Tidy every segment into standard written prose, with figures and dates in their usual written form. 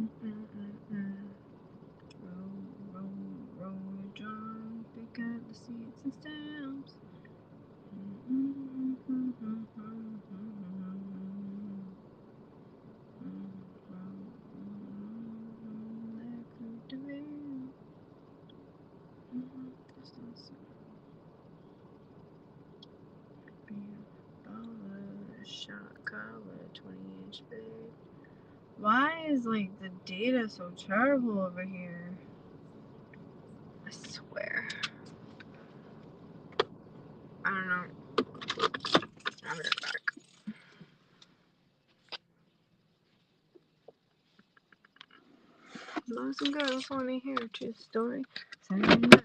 Roll, roll your drum, pick up the seats and stamps. Shot collar, 20-inch big. Why is like the data so terrible over here? I swear. I don't know. I'll be right back. Boys and girls want to hear a true story. Saturday night.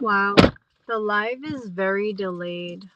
Wow, the live is very delayed.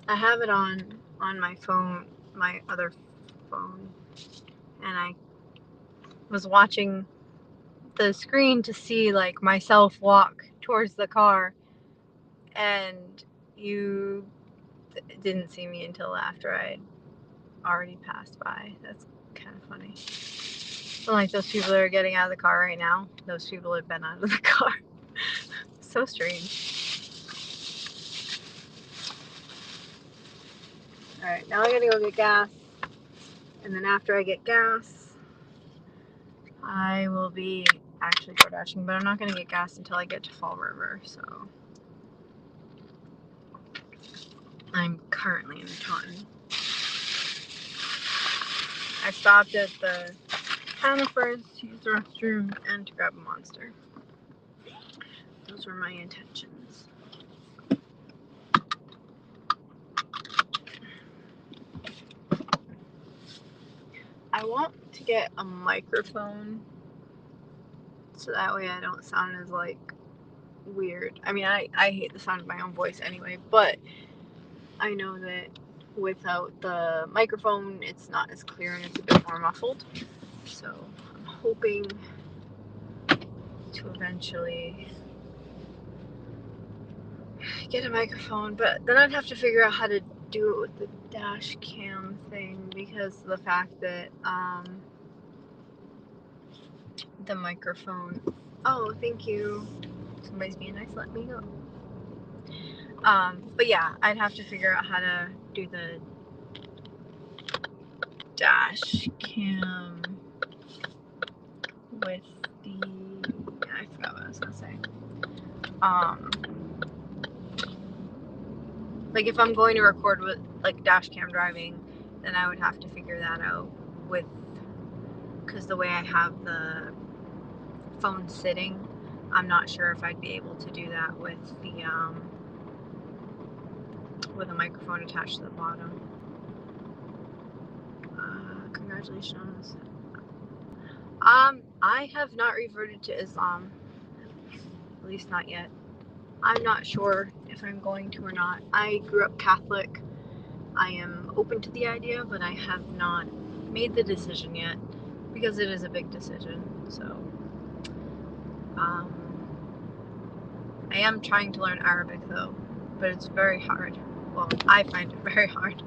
I have it on my phone, my other phone, and I was watching the screen to see like myself walk towards the car, and you didn't see me until after I'd already passed by. That's kind of funny. So like those people that are getting out of the car right now, those people have been out of the car. So strange. Alright, now I gotta go get gas. And then after I get gas, I will be actually DoorDashing, but I'm not gonna get gas until I get to Fall River, so I'm currently in Taunton. I stopped at the Hannaford's to use the restroom and to grab a Monster. Those were my intentions. I want to get a microphone so that way I don't sound as like weird. I mean, I hate the sound of my own voice anyway, but I know that without the microphone it's not as clear and it's a bit more muffled. So I'm hoping to eventually get a microphone, but then I'd have to figure out how to do it with the dash cam thing because of the fact that the microphone. Oh, thank you. Somebody's being nice. Let me go. But yeah, I'd have to figure out how to do the dash cam with the. I forgot what I was gonna say. Like if I'm going to record with like dash cam driving, then I would have to figure that out with, because the way I have the phone sitting, I'm not sure if I'd be able to do that with the with a microphone attached to the bottom. Congratulations. I have not reverted to Islam, at least not yet. I'm not sure if I'm going to or not. I grew up Catholic. I am open to the idea, but I have not made the decision yet because it is a big decision. So, I am trying to learn Arabic though, but it's very hard. Well, I find it very hard.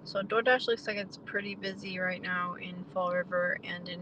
So DoorDash looks like it's pretty busy right now in Fall River and in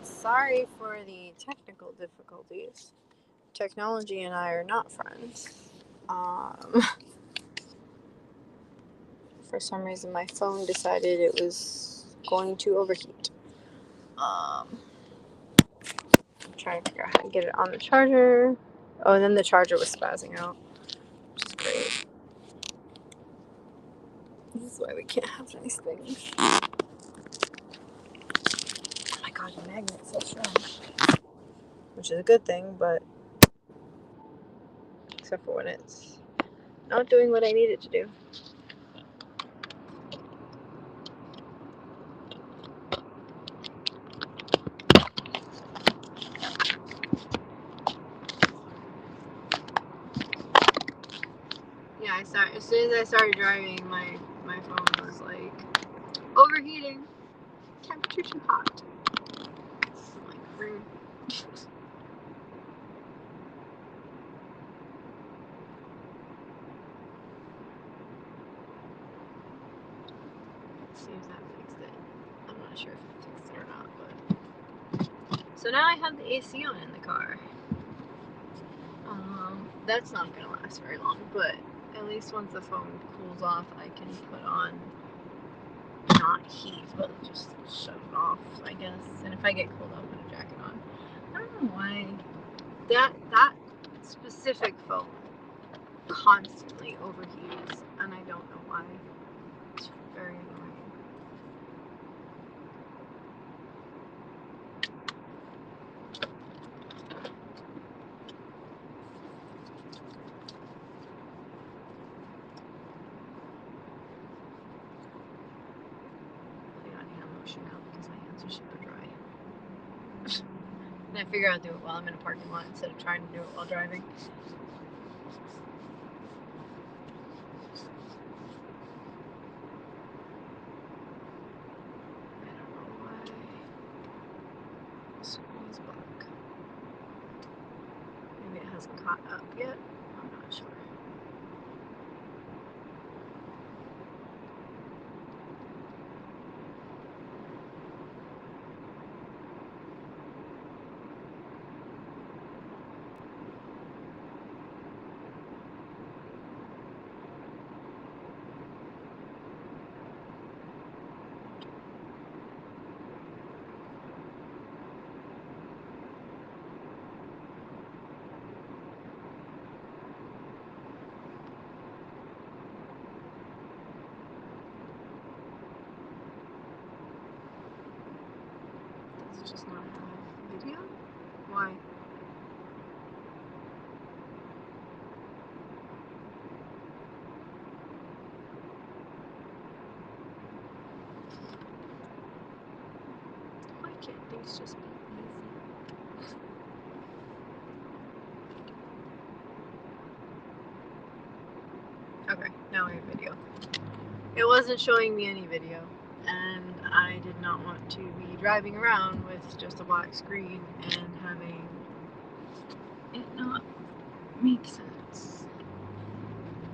Sorry for the technical difficulties. Technology and I are not friends. For some reason, my phone decided it was going to overheat. I'm trying to figure out how to get it on the charger. Oh, and then the charger was spazzing out, which is great. This is why we can't have nice things. Oh my god, the magnet's so strong. Which is a good thing, but except for when it's not doing what I need it to do. Yeah, as soon as I started driving, my phone was like overheating. Temperature too hot. I'm like rude. Let's see if that fixed it. I'm not sure if it fixed it or not, but so now I have the AC on in the car. That's not gonna last very long, but at least once the phone cools off, I can put on not heat, but just shut it off, I guess. And if I get cold, I'll put a jacket on. I don't know why that specific phone constantly overheats, and I don't know why. It's very annoying. Putting on hand lotion now because my hands are super dry. And I figure I'll do it while I'm in a parking lot instead of trying to do it while driving. I don't know why. Screen is black. Maybe it hasn't caught up yet. I'm not sure. Does it just not have video? Why? Why can't things just be easy? Okay, now we have video. It wasn't showing me any video, and I did not want to be driving around with just a black screen and having it not make sense.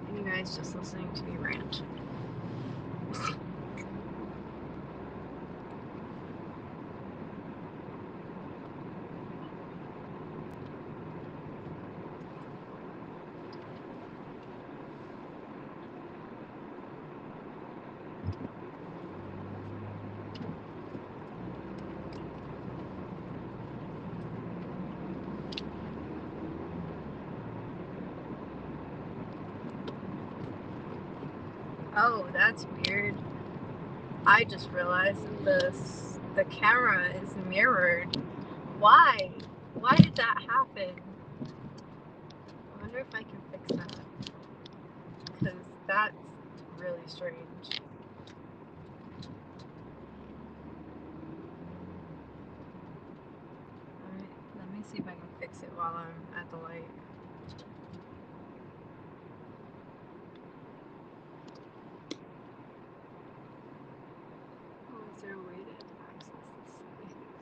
And you guys just listening to me rant. Oh, that's weird. I just realized the camera is mirrored. Why? Why did that happen? I wonder if I can fix that. Because that's really strange. Alright, let me see if I can fix it while I'm at the light. Oh, is there a way to access this thing?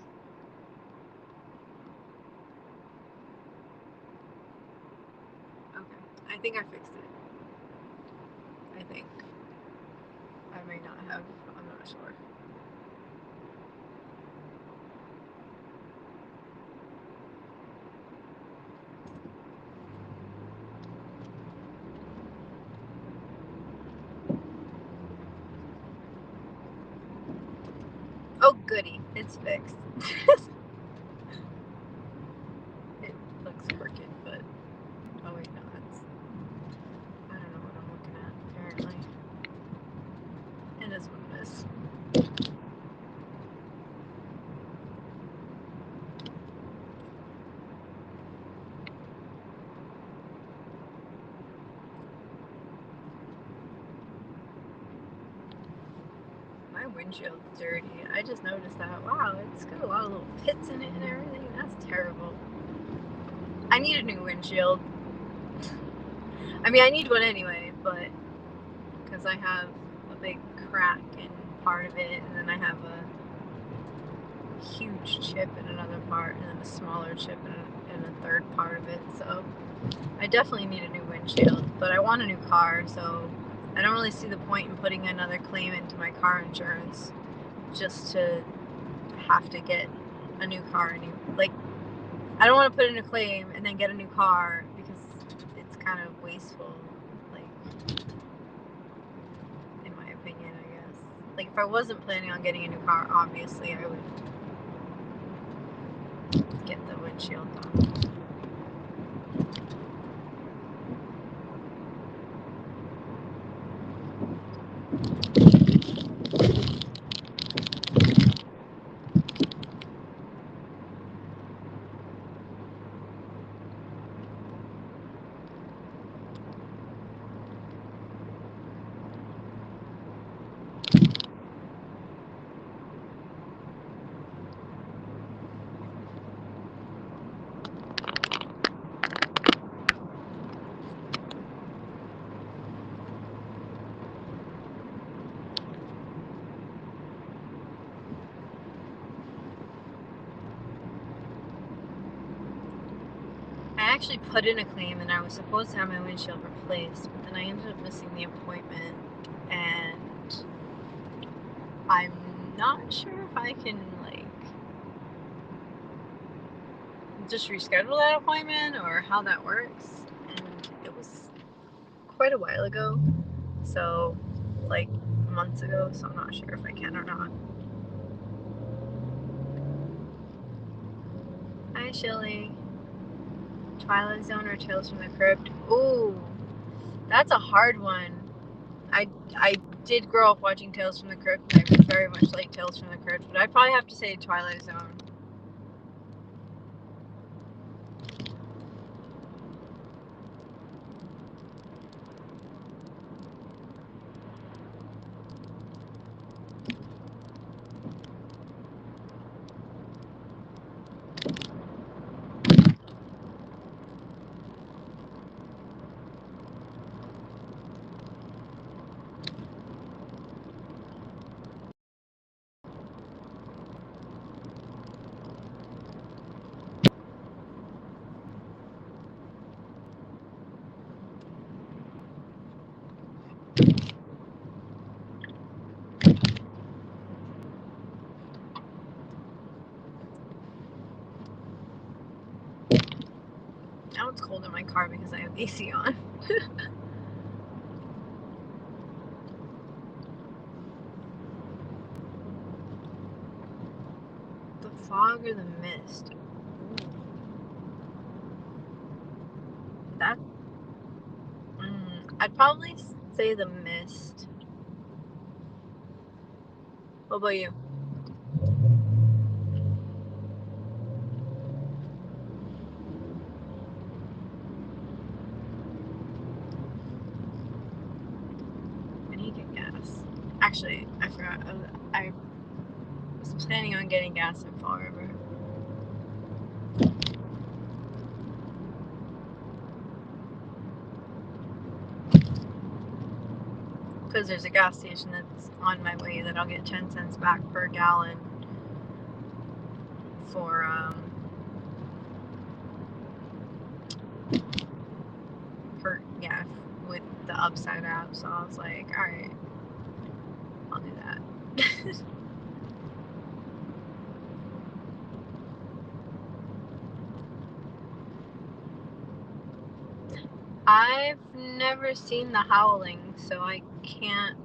Okay, I think I fixed it. I think. I may not have, I'm not sure. Oh, goody. It's fixed. It looks crooked, but... Oh, wait, no, that's... I don't know what I'm looking at, apparently. It is what it is. My windshield's dirty. I just noticed that. Wow, it's got a lot of little pits in it and everything. That's terrible. I need a new windshield. I mean, I need one anyway, but because I have a big crack in part of it, and then I have a huge chip in another part, and then a smaller chip in a third part of it. So I definitely need a new windshield, but I want a new car, so I don't really see the point in putting another claim into my car insurance just to have to get a new car. Like, I don't want to put in a claim and then get a new car because it's kind of wasteful, like, in my opinion, I guess. Like, if I wasn't planning on getting a new car, obviously I would get the windshield done. I actually put in a claim and I was supposed to have my windshield replaced, but then I ended up missing the appointment, and I'm not sure if I can, like, just reschedule that appointment or how that works. And it was quite a while ago, so like months ago, so I'm not sure if I can or not. Hi, Shilly. Twilight Zone or Tales from the Crypt? Ooh, that's a hard one. I did grow up watching Tales from the Crypt. I very much like Tales from the Crypt, but I'd probably have to say Twilight Zone. Now it's cold in my car because I have AC on. The fog or the mist? That... I'd probably say the mist. What about you? I need to get gas. Actually, I forgot. I was planning on getting gas in Fall River. Because there's a gas station that's on my way that I'll get 10 cents back per gallon for, with the Upside app. So I was like, alright, I'll do that. I've never seen The Howling, so I can't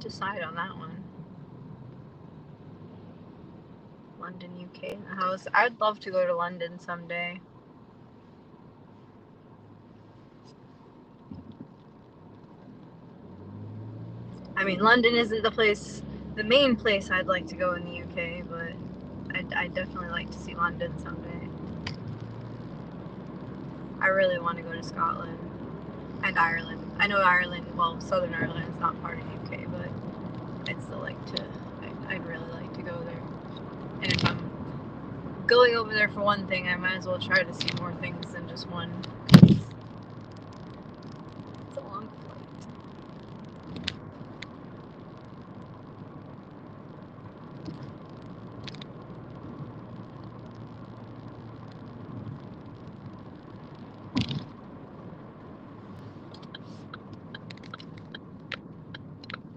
decide on that one. London, UK in the house. I'd love to go to London someday. I mean, London isn't the main place I'd like to go in the UK, but I'd definitely like to see London someday. I really want to go to Scotland and Ireland. I know Ireland, well, Southern Ireland is not part of the UK, but I'd still like to, I'd really like to go there. And if I'm going over there for one thing, I might as well try to see more things than just one. It's a long flight.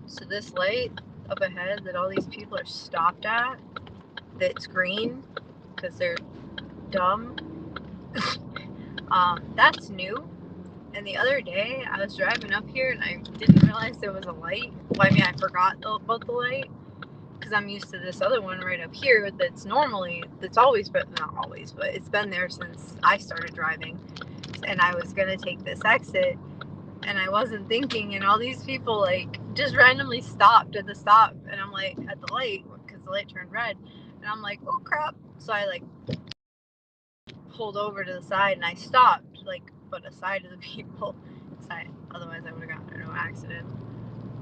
So this light up ahead that all these people are stopped at, that's green because they're dumb, that's new. And the other day I was driving up here and I didn't realize there was a light. Well, I mean, I forgot about the light because I'm used to this other one right up here that's always been, not always, but it's been there since I started driving. And I was gonna take this exit and I wasn't thinking, and all these people like just randomly stopped at the stop, and I'm like at the light because the light turned red, and I'm like, oh crap. So I like pulled over to the side and I stopped, like, but aside of the people. Otherwise I would have gotten into an accident,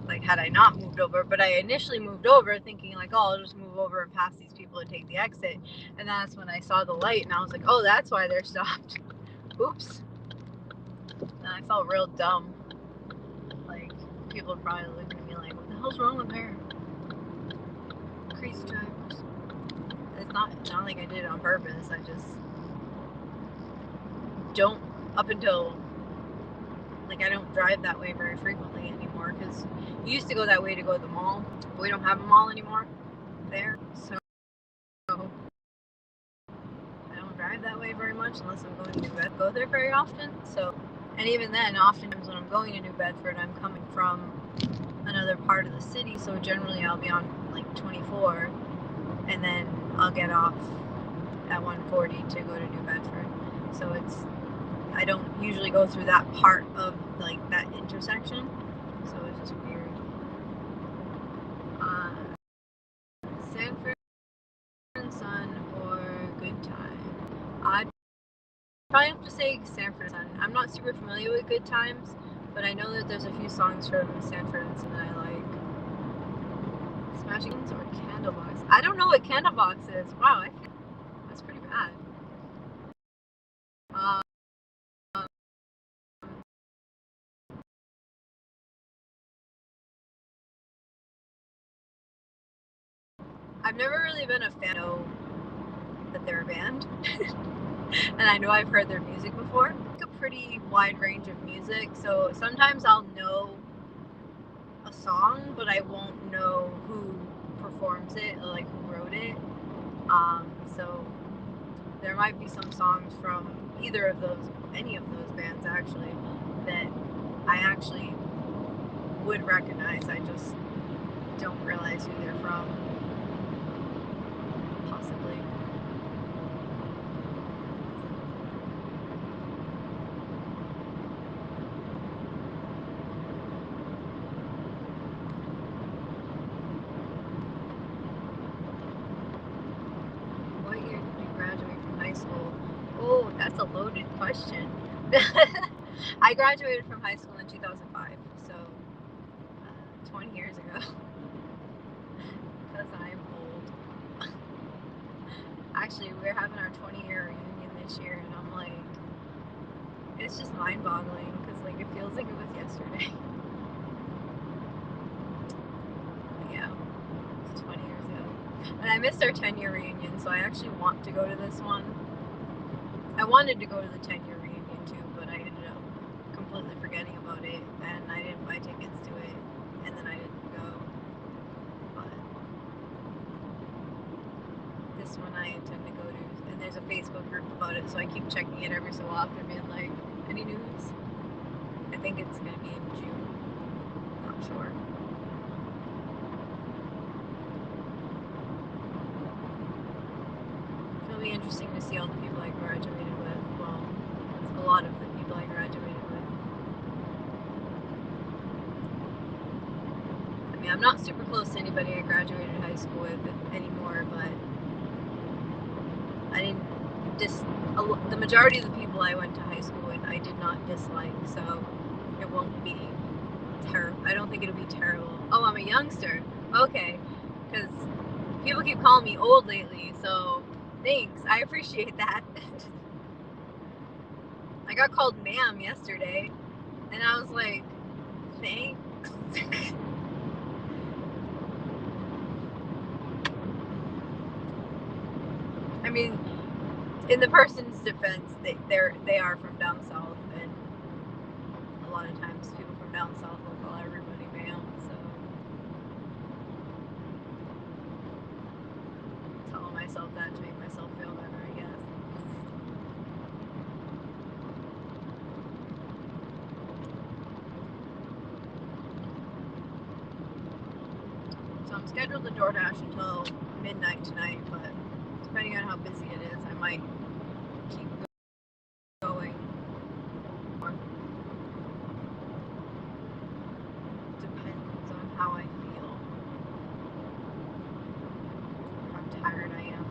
like, had I not moved over. But I initially moved over thinking like, oh, I'll just move over and pass these people and take the exit. And that's when I saw the light and I was like, oh, that's why they're stopped. Oops. And I felt real dumb. Like, people are probably looking at me like, what the hell's wrong with her? Crazy drivers. It's not like I did it on purpose. I just don't, up until, like, I don't drive that way very frequently anymore, because you used to go that way to go to the mall, but we don't have a mall anymore there, so I don't drive that way very much unless I'm going to New Bedford. Go there very often. So, and even then, oftentimes when I'm going to New Bedford, I'm coming from another part of the city, so generally I'll be on like 24 and then I'll get off at 140 to go to New Bedford. So I don't usually go through that part of like that intersection, so it's just weird. Sanford and Son or Good Time? I'd probably have to say Sanford and Son. I'm not super familiar with Good Times, but I know that there's a few songs from Sanford and Son that I like. Smashing or Candlebox? I don't know what Candlebox is. Wow, that's pretty bad. I've never really been a fan of that they're a band. And I know I've heard their music before. Like a pretty wide range of music, so sometimes I'll know a song, but I won't know who performs it or like who wrote it. So there might be some songs from either of those, any of those bands actually, that I actually would recognize. I just don't realize who they're from. Possibly. What year did you graduate from high school? Oh, that's a loaded question. I graduated from high school in 2005, so 20 years ago. Because I'm old. Actually, we're having our 20-year reunion this year, and I'm like, it's just mind-boggling, because like it feels like it was yesterday. Yeah, it's 20 years ago. And I missed our 10-year reunion, so I actually want to go to this one. I wanted to go to the 10-year reunion too, but I ended up completely forgetting about it, and I didn't buy tickets to it, and then I didn't go. But this one I intend to go to, and there's a Facebook group about it, so I keep checking it every so often, being like, any news? I think it's going to be in June. Not sure. interesting to see all the people I graduated with. Well, a lot of the people I graduated with. I mean, I'm not super close to anybody I graduated high school with anymore, but I didn't the majority of the people I went to high school with I did not dislike, so it won't be terrible. I don't think it'll be terrible. Oh, I'm a youngster. Okay, because people keep calling me old lately, so thanks. I appreciate that. I got called ma'am yesterday, and I was like, thanks. I mean, in the person's defense, they are from down south, and a lot of times people from down south will call everybody ma'am, so I'm telling myself that to make myself feel better, I guess. So I'm scheduled to DoorDash until midnight tonight, but depending on how busy it is, I might keep going. Depends on how I feel. How tired I am.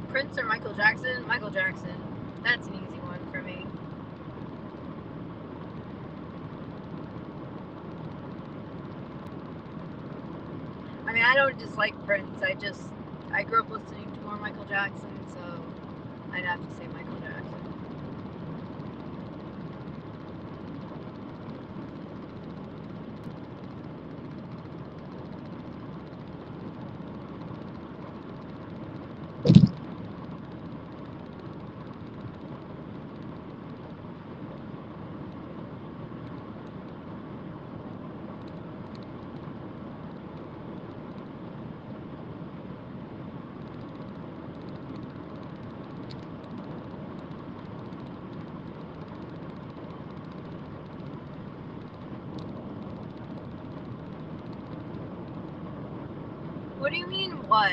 Prince or Michael Jackson? Michael Jackson. That's an easy one for me. I mean, I don't dislike Prince. I grew up listening to more Michael Jackson, so I'd have to say Michael Jackson. What do you mean, what?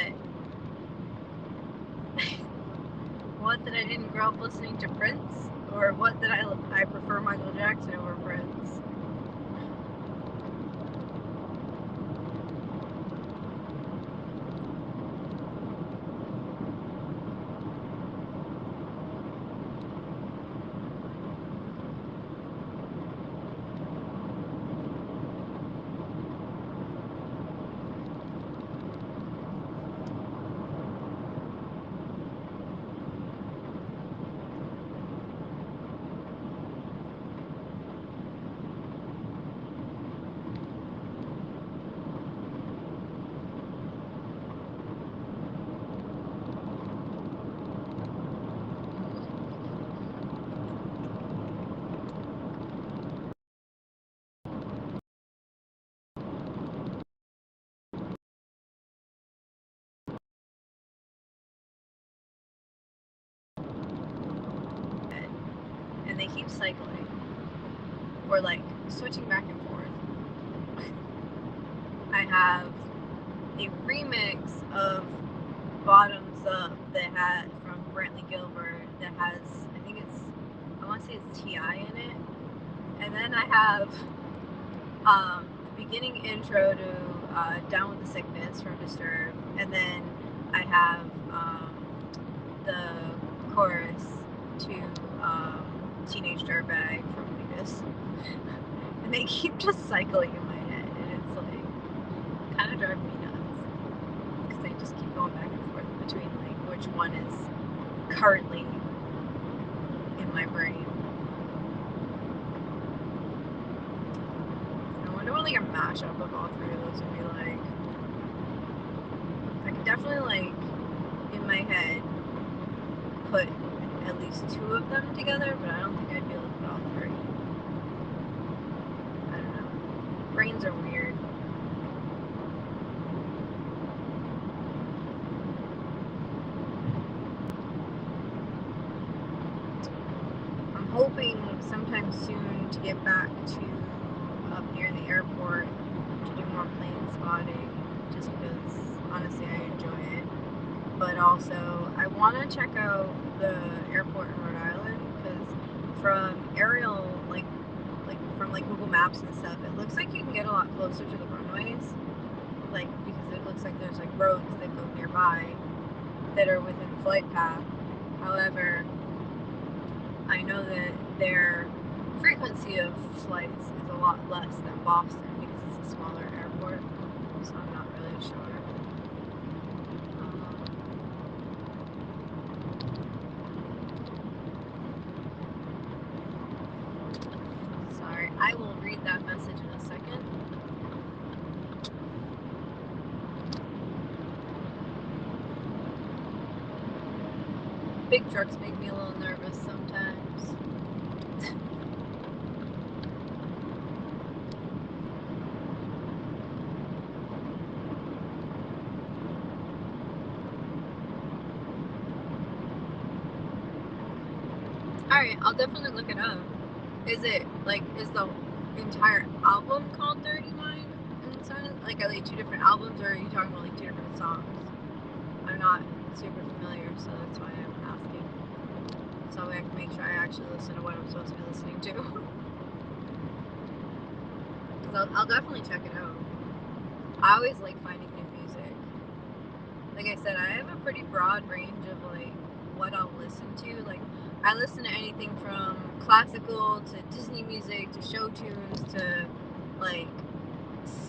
What, that I didn't grow up listening to Prince? Or what, that I prefer Michael Jackson over Prince? And they keep cycling. Or like switching back and forth. I have a remix of Bottoms Up that had from Brantley Gilbert that has, I want to say it's T.I. in it. And then I have the beginning intro to Down with the Sickness from Disturbed, and then I have the chorus to Teenage Dirtbag from Vegas. And they keep just cycling in my head, and it's like kind of driving me nuts because they just keep going back and forth between like which one is currently in my brain. I wonder what like a mashup of all three of those would be like. I could definitely like in my head put at least two of them together, but I don't think I'd be able to put all three. I don't know. Brains are weird. I'm hoping sometime soon to get back to up near the airport to do more plane spotting, just because honestly I enjoy it. But also I want to check out the airport in Rhode Island because from aerial, like from like Google Maps and stuff, it looks like you can get a lot closer to the runways, like because it looks like there's like roads that go nearby that are within flight path. However, I know that their frequency of flights is a lot less than Boston because it's a smaller airport, so I'm not really sure. Sorry, I will read that message in a second. Big trucks make me a little nervous sometimes. Alright, I'll definitely look it up. Is the entire album called Dirty Mind? Like, are they two different albums, or are you talking about like two different songs? I'm not super familiar, so that's why I'm asking. So I can make sure I actually listen to what I'm supposed to be listening to. Because I'll definitely check it out. I always like finding new music. Like I said, I have a pretty broad range of like what I'll listen to. Like I listen to anything from classical to Disney music to show tunes to like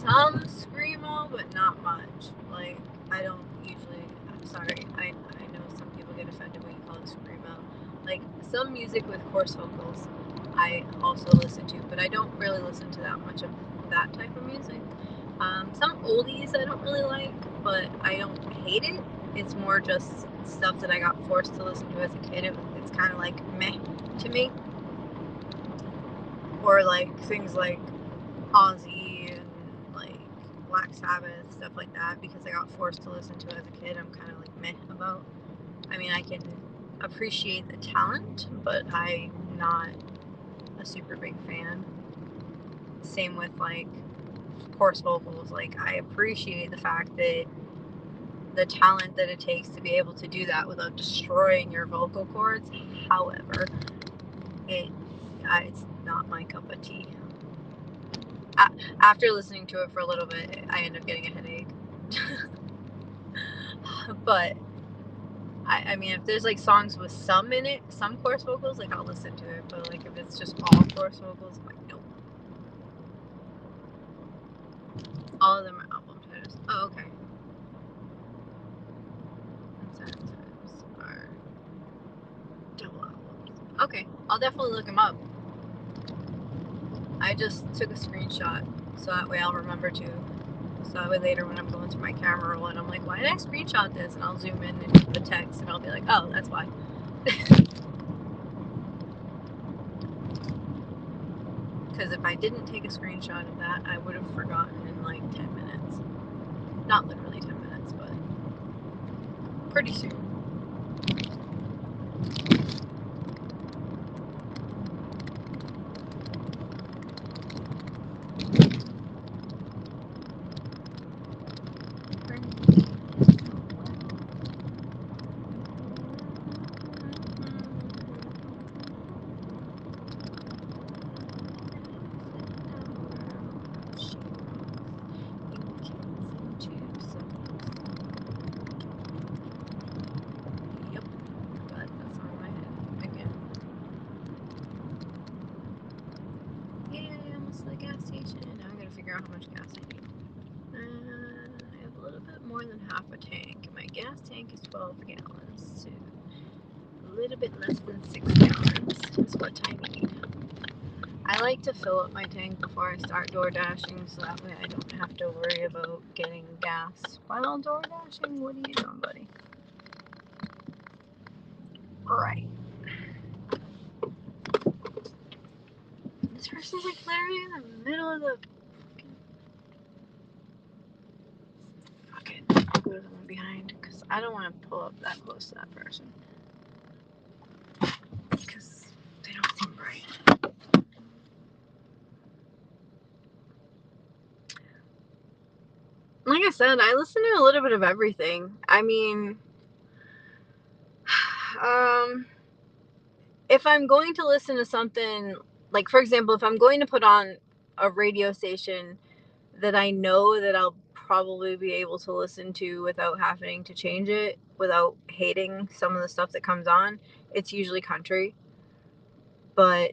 some screamo, but not much. Like I don't usually. I'm sorry. I know some people get offended when you call it screamo. Like some music with coarse vocals, I also listen to, but I don't really listen to that much of that type of music. Some oldies I don't really like, but I don't hate it. It's more just stuff that I got forced to listen to as a kid. It's kind of like meh to me. Or like things like Ozzy and like Black Sabbath, stuff like that, because I got forced to listen to it as a kid. I'm kind of like meh about. I mean, I can appreciate the talent, but I'm not a super big fan. Same with like coarse vocals. Like I appreciate the fact that the talent that it takes to be able to do that without destroying your vocal cords. However, it's not my cup of tea. After listening to it for a little bit, I end up getting a headache. But I mean, if there's like songs with some in it, some coarse vocals, like I'll listen to it. But like if it's just all coarse vocals, I'm like nope. All of them are album titles. Oh, okay. And sometimes are double albums. Okay, I'll definitely look them up. I just took a screenshot so that way I'll remember to. So that way later when I'm going through my camera roll and I'm like, why did I screenshot this? And I'll zoom in into the text and I'll be like, oh, that's why. Because if I didn't take a screenshot of that, I would have forgotten in like 10 minutes. Not literally 10 minutes, but pretty soon. more than half a tank. My gas tank is 12 gallons, so a little bit less than 6 gallons is what I need. I like to fill up my tank before I start DoorDashing, so that way I don't have to worry about getting gas while DoorDashing. What are you doing, buddy? Right. This person's like literally in the middle of the... Fuck it. I'll go to the one behind, because I don't want to pull up that close to that person. Because they don't seem bright. Like I said, I listen to a little bit of everything. I mean, if I'm going to listen to something, like for example, if I'm going to put on a radio station that I know that I'll probably be able to listen to without having to change it, without hating some of the stuff that comes on, it's usually country. But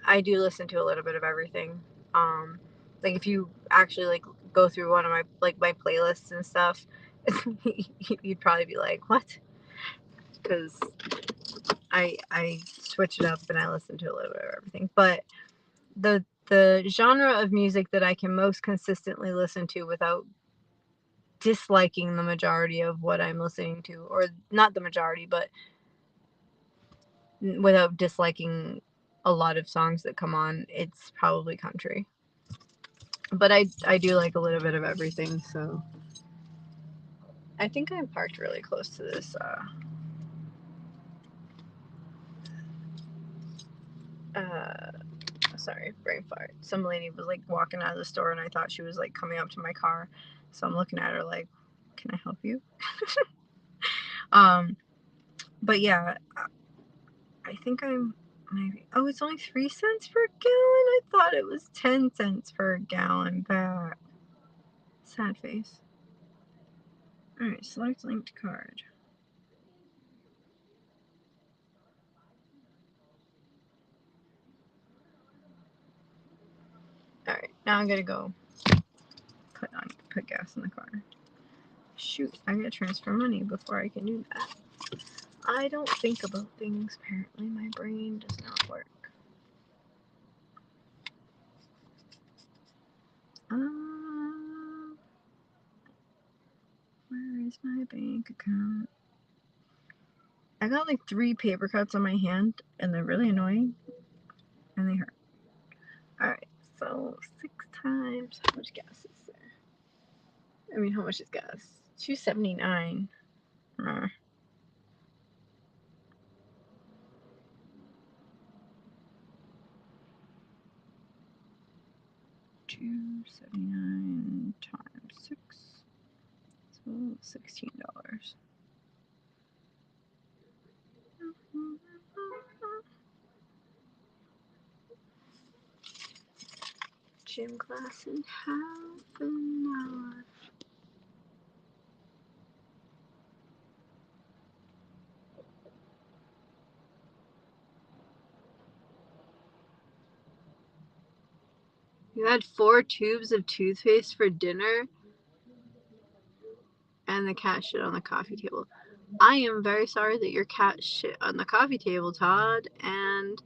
I do listen to a little bit of everything. Like if you actually like go through one of my my playlists and stuff, you'd probably be like, what? Because I switch it up and I listen to a little bit of everything. But the genre of music that I can most consistently listen to without disliking the majority of what I'm listening to, or not the majority, but without disliking a lot of songs that come on, it's probably country. But I do like a little bit of everything, so I think I'm parked really close to this sorry, brain fart. Some lady was like walking out of the store and I thought she was like coming up to my car, so I'm looking at her like, can I help you? But yeah, I think I'm maybe, oh, it's only 3 cents per gallon. I thought it was 10 cents per gallon back. Sad face. Alright, select linked card. Alright, now I'm gonna go put gas in the car. Shoot, I gotta transfer money before I can do that. I don't think about things, apparently. My brain does not work. Where is my bank account? I got like 3 paper cuts on my hand, and they're really annoying, and they hurt. Alright, so 6 times. How much gas is there? I mean, how much is gas? $2.79. 279 times 6, so $16. Gym class in half an hour. You had 4 tubes of toothpaste for dinner, and the cat shit on the coffee table. I am very sorry that your cat shit on the coffee table, Todd, and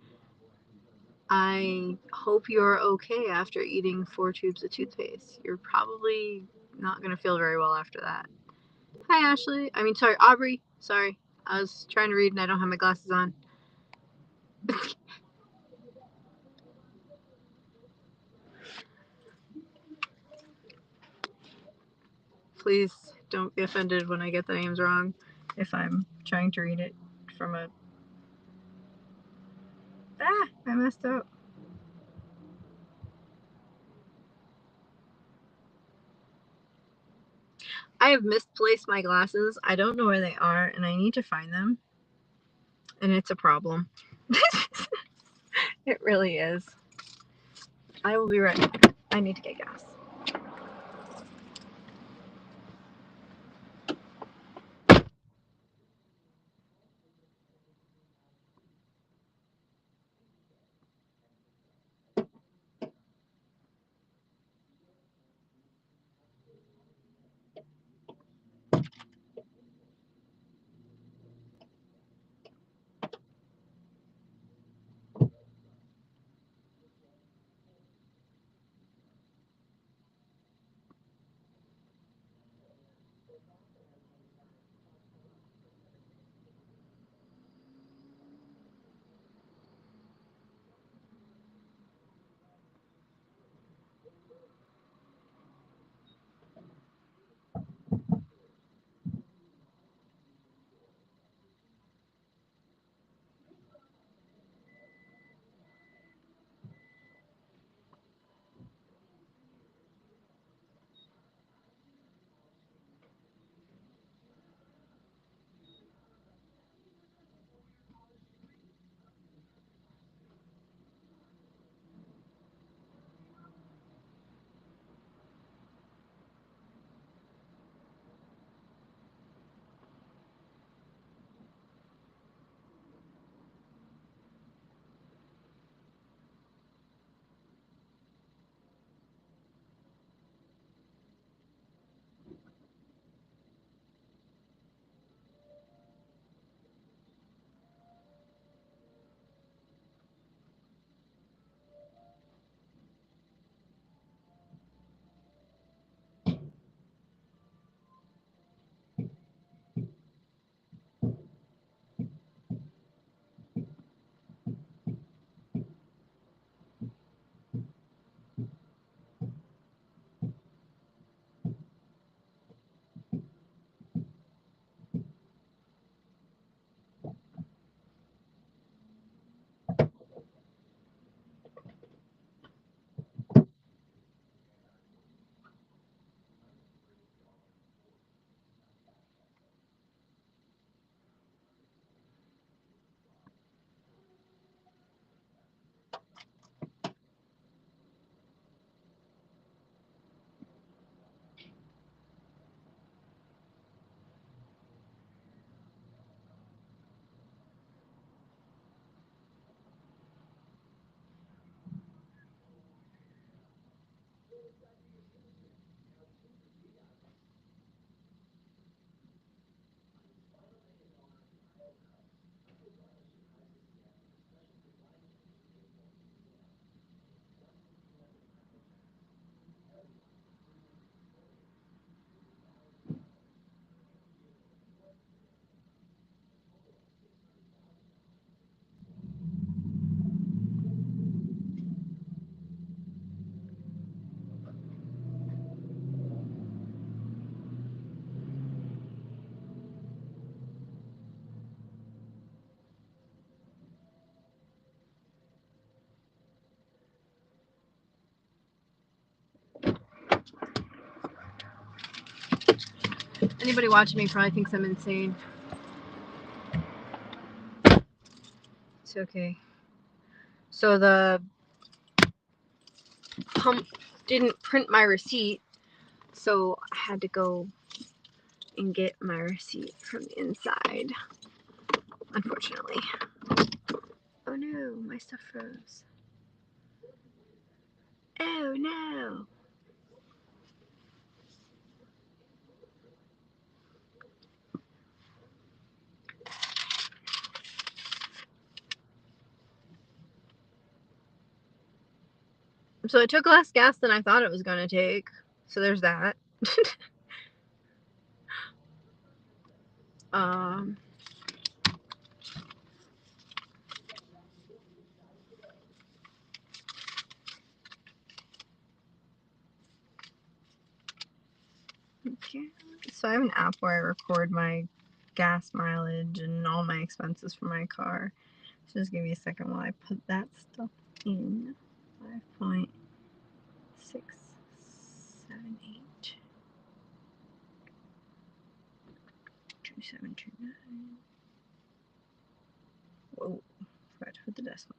I hope you're okay after eating 4 tubes of toothpaste. You're probably not going to feel very well after that. Hi, Ashley. I mean, sorry, Aubrey. Sorry. I was trying to read and I don't have my glasses on. Please don't be offended when I get the names wrong if I'm trying to read it from a... Ah, I messed up. I have misplaced my glasses. I don't know where they are, and I need to find them. And it's a problem. It really is. I will be right back. I need to get gas. Anybody watching me probably thinks I'm insane. It's okay. So the pump didn't print my receipt, so I had to go and get my receipt from the inside, unfortunately. Oh no, my stuff froze. Oh no. So it took less gas than I thought it was going to take. So there's that. um, okay. So I have an app where I record my gas mileage and all my expenses for my car. So just give me a second while I put that stuff in. 5.678 2729. Whoa, forgot to put the decimal.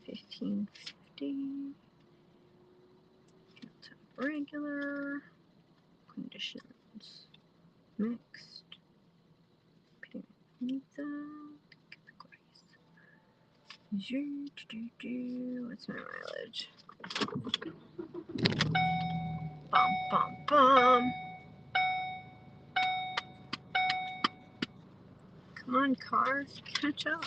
1550. Regular conditions. Mixed. Pizza. What's my mileage? Bum bum bum. Come on, car, catch up.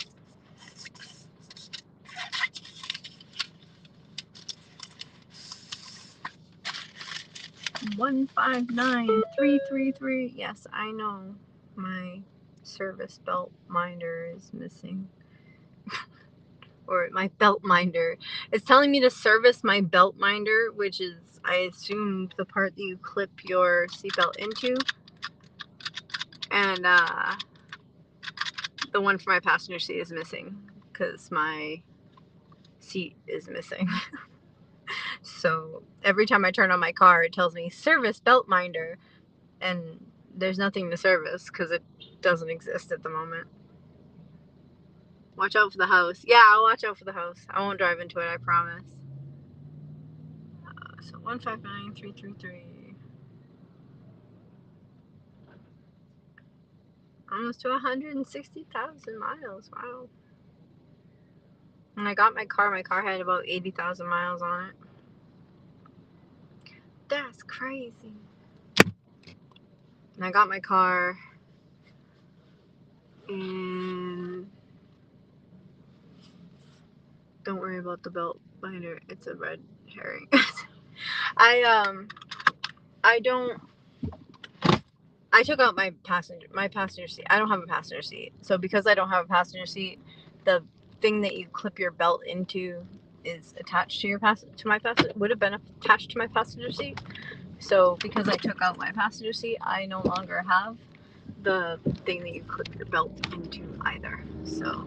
159333. Yes, I know my service belt minder is missing. Or my belt minder. It's telling me to service my belt minder, which is, I assume, the part that you clip your seatbelt into. And the one for my passenger seat is missing because my seat is missing. So every time I turn on my car, it tells me service belt minder, and there's nothing to service because it doesn't exist at the moment. Watch out for the house. Yeah, I'll watch out for the house. I won't drive into it, I promise. So 159333. Almost to 160,000 miles. Wow. When I got my car had about 80,000 miles on it. That's crazy. And I got my car and don't worry about the belt binder. It's a red herring. I took out my passenger seat. I don't have a passenger seat. So because I don't have a passenger seat, the thing that you clip your belt into is attached to would have been attached to my passenger seat. So because I took out my passenger seat, I no longer have the thing that you clip your belt into either. So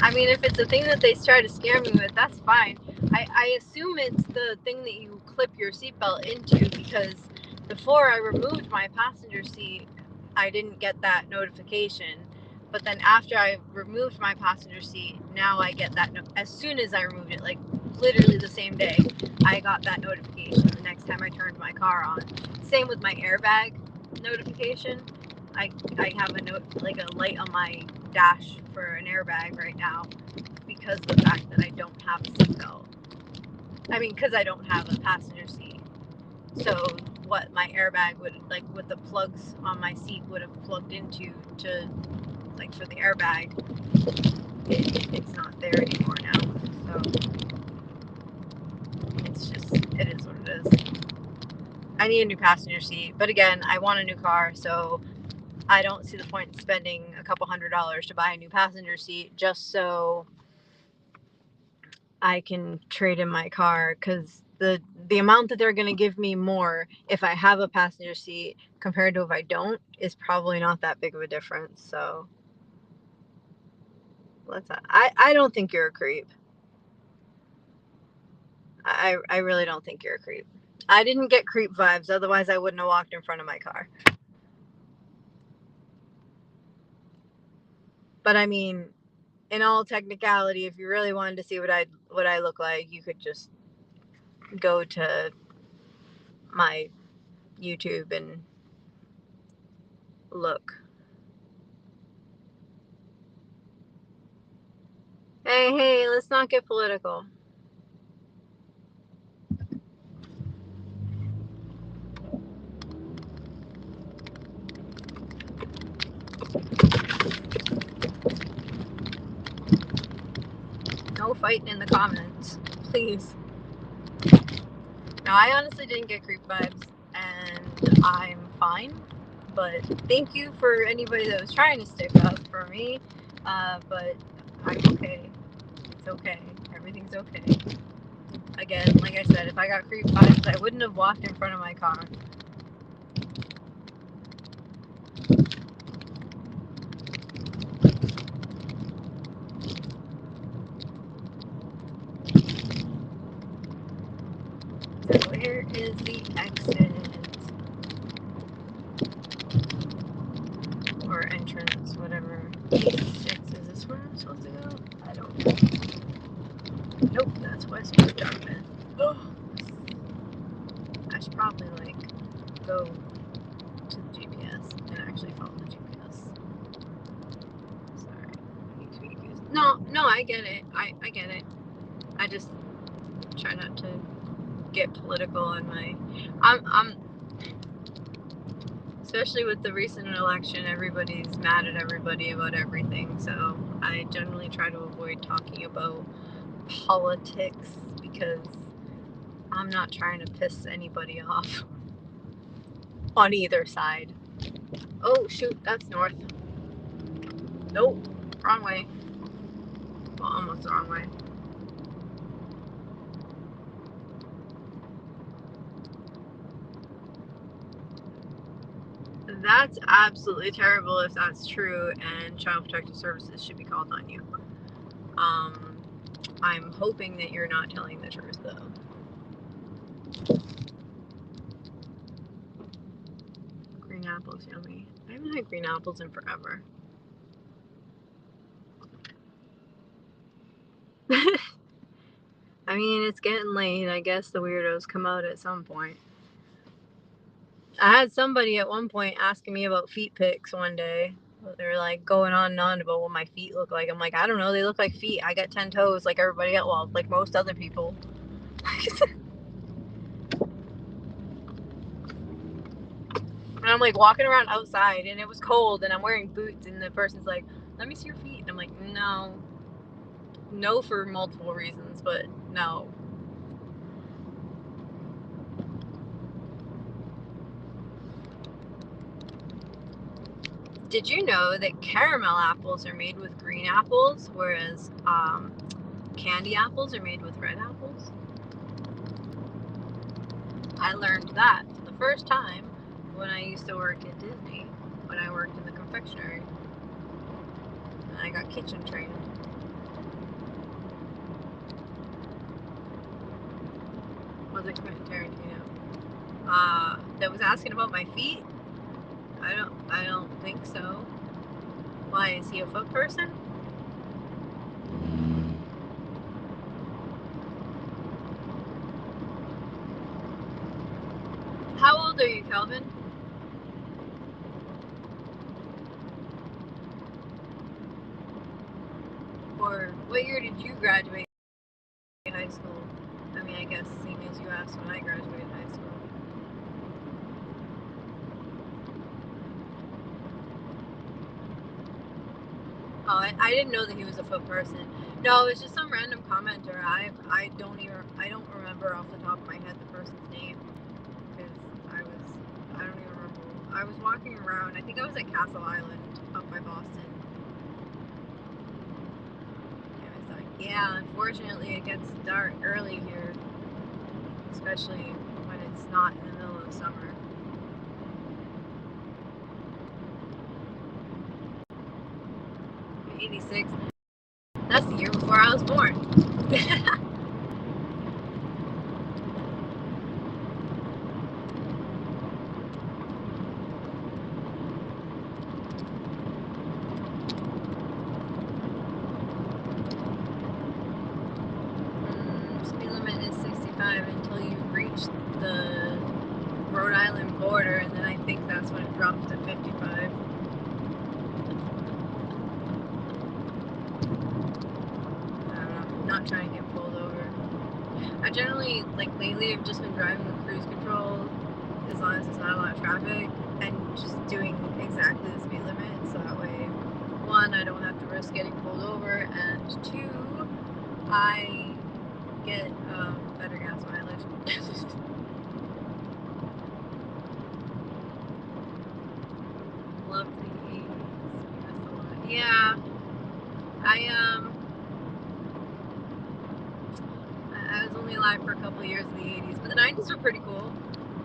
I mean, if it's a thing that they try to scare me with, that's fine. I assume it's the thing that you clip your seatbelt into because before I removed my passenger seat, I didn't get that notification. But then after I removed my passenger seat, now I get that as soon as I removed it, like literally the same day, I got that notification the next time I turned my car on. Same with my airbag notification. I have a light on my dash for an airbag right now because of the fact that I don't have a seatbelt. I mean, because I don't have a passenger seat. So what my airbag would, like what the plugs on my seat would have plugged into to, like for the airbag, it's not there anymore now. So it's just, it is what it is. I need a new passenger seat. But again, I want a new car, so I don't see the point in spending a couple $100s to buy a new passenger seat just so I can trade in my car, because the amount that they're going to give me more if I have a passenger seat compared to if I don't is probably not that big of a difference. So I don't think you're a creep. I really don't think you're a creep. I didn't get creep vibes, otherwise I wouldn't have walked in front of my car. But I mean, in all technicality, if you really wanted to see what I look like, you could just go to my YouTube and look. Hey, let's not get political. No fighting in the comments, please. No, I honestly didn't get creep vibes, and I'm fine. But thank you for anybody that was trying to stick up for me. But I'm okay. It's okay. Everything's okay. Again, like I said, if I got creep vibes, I wouldn't have walked in front of my car. So where is the exit? Or entrance, whatever. 86, is this where I'm supposed to go? I don't know. Nope, that's West Dartmouth. Oh, I should probably go to the GPS and actually follow the GPS. Sorry, I need to be confused. No, I get it. I get it. I just try not to get political on my. I'm especially with the recent election, everybody's mad at everybody about everything. So I generally try to avoid talking about politics because I'm not trying to piss anybody off on either side. Oh shoot, that's north. Nope, wrong way. Well, almost the wrong way. That's absolutely terrible if that's true, and Child Protective Services should be called on you. I'm hoping that you're not telling the truth, though. Green apples, yummy. I haven't had green apples in forever. I mean, it's getting late. I guess the weirdos come out at some point. I had somebody at one point asking me about feet pics one day. They were like going on and on about what my feet look like. I'm like, I don't know. They look like feet. I got 10 toes like everybody else. Well, like most other people. And I'm like walking around outside and it was cold and I'm wearing boots and the person's like, let me see your feet. And I'm like, no. No, for multiple reasons, but no. Did you know that caramel apples are made with green apples, whereas candy apples are made with red apples? I learned that for the first time when I used to work at Disney, when I worked in the confectionery. And I got kitchen trained. Was it Quentin Tarantino? That was asking about my feet? I don't think so. Why, is he a foot person? How old are you, Kelvin? Or what year did you graduate high school? I mean, I guess same as you asked when I graduated high school. Oh, I didn't know that he was a foot person. No, it's just some random commenter. I don't remember off the top of my head the person's name because I don't even remember. I was walking around. I think I was at Castle Island up by Boston. And I was like, yeah, unfortunately it gets dark early here, especially when it's not in the middle of the summer. 86. That's the year before I was born. 65 until you reach the Rhode Island border, and then I think that's when it drops to 55. I don't know. I'm not trying to get pulled over. I generally, like lately, I've just been driving with cruise control as long as there's not a lot of traffic and just doing exactly the speed limit. So that way, one, I don't have to risk getting pulled over, and two, I get better gas mileage. Love the 80s. That's a lot. Yeah, I was only alive for a couple of years in the 80s, but the 90s were pretty cool.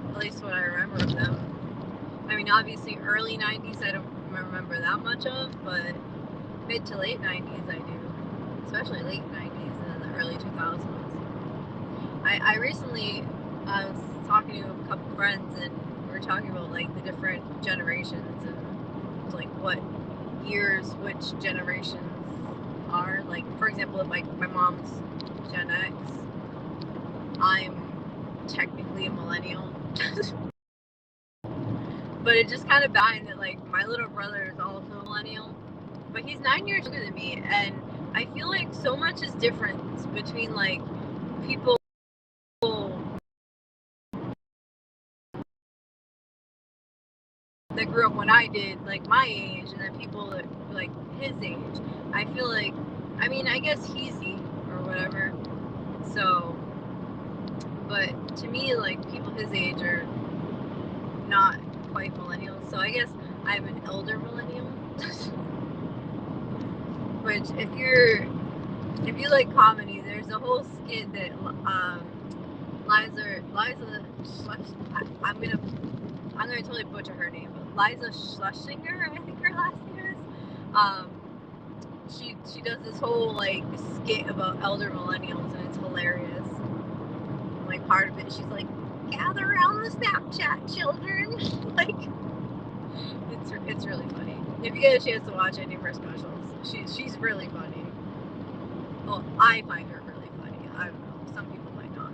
At least what I remember of them. I mean, obviously early 90s I don't remember that much of, but mid to late 90s I do. Especially late 90s and then the early 2000s. I recently I was talking to a couple friends and we were talking about like the different generations and like what years which generations are. Like for example, if like my mom's Gen X, I'm technically a millennial. But it just kind of died that like my little brother is also a millennial, but he's 9 years younger than me, and I feel like so much is different between like people that grew up when I did, like my age, and then people that like his age. I feel like, I mean, I guess he's or whatever. So, but to me, like people his age are not quite millennials. So I guess I'm an elder millennial. Which, if you like comedy, there's a whole skit that Liza, I'm gonna totally butcher her name, but Liza Schlesinger, I think her last name is. She does this whole like skit about elder millennials, and it's hilarious. Like part of it, she's like, "Gather around the Snapchat, children." Like, it's really funny. If you get a chance to watch any of her specials, she's really funny. Well, I find her really funny. I don't know. Some people might not.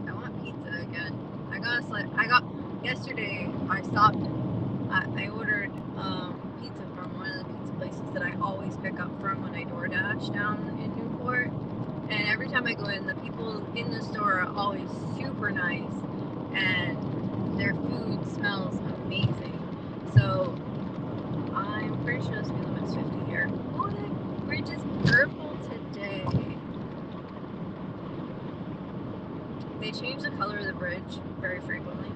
I want pizza again. Yesterday. I stopped. I ordered pizza from one of the pizza places that I always pick up from when I DoorDash down in Newport. And every time I go in, the people in the store are always super nice, and their food smells amazing. So I'm pretty sure the speed limit's 50 here. Oh, the bridge is purple today. They change the color of the bridge very frequently.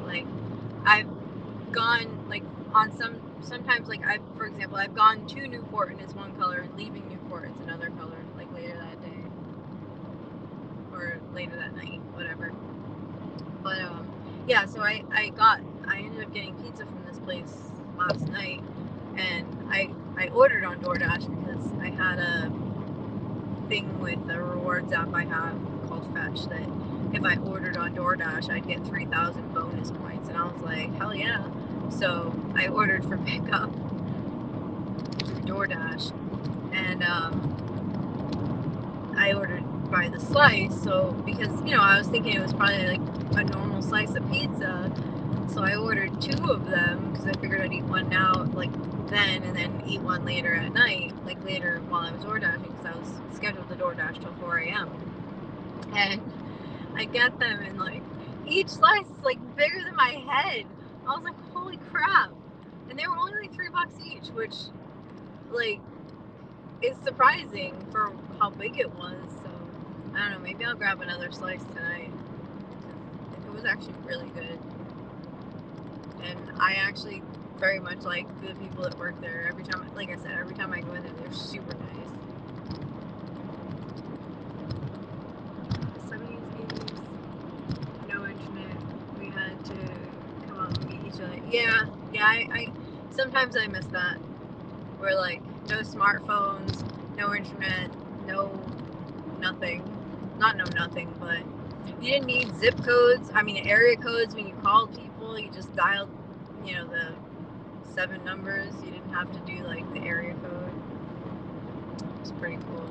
Like, I've gone like on sometimes like for example, I've gone to Newport and it's one color, and leaving Newport it's another color, like later that day or later that night, whatever. But yeah, so I ended up getting pizza from this place last night, and I ordered on DoorDash because I had a thing with the rewards app I have called Fetch that if I ordered on DoorDash I'd get 3,000 bonus points, and I was like, hell yeah. So I ordered for pickup through DoorDash, and I ordered by the slice. So because I was thinking it was probably like a normal slice of pizza, so I ordered 2 of them because I figured I'd eat one now, like then, and then eat one later at night, like later while I was DoorDashing, because I was scheduled to DoorDash till 4 a.m. And I get them, and like each slice is like bigger than my head. I was like, holy crap. And they were only like $3 each, which like is surprising for how big it was. So I don't know, maybe I'll grab another slice tonight. It was actually really good. And I actually very much like the people that work there. Every time, like I said, every time I go in there, they're super nice. 70s, 80s, no internet. We had to come out and meet each other. Yeah, I sometimes I miss that. Where like no smartphones, no internet, no nothing. Not no nothing, but you didn't need zip codes. I mean area codes when you called people. You just dialed, the 7 numbers. You didn't have to do like the area code. It's pretty cool.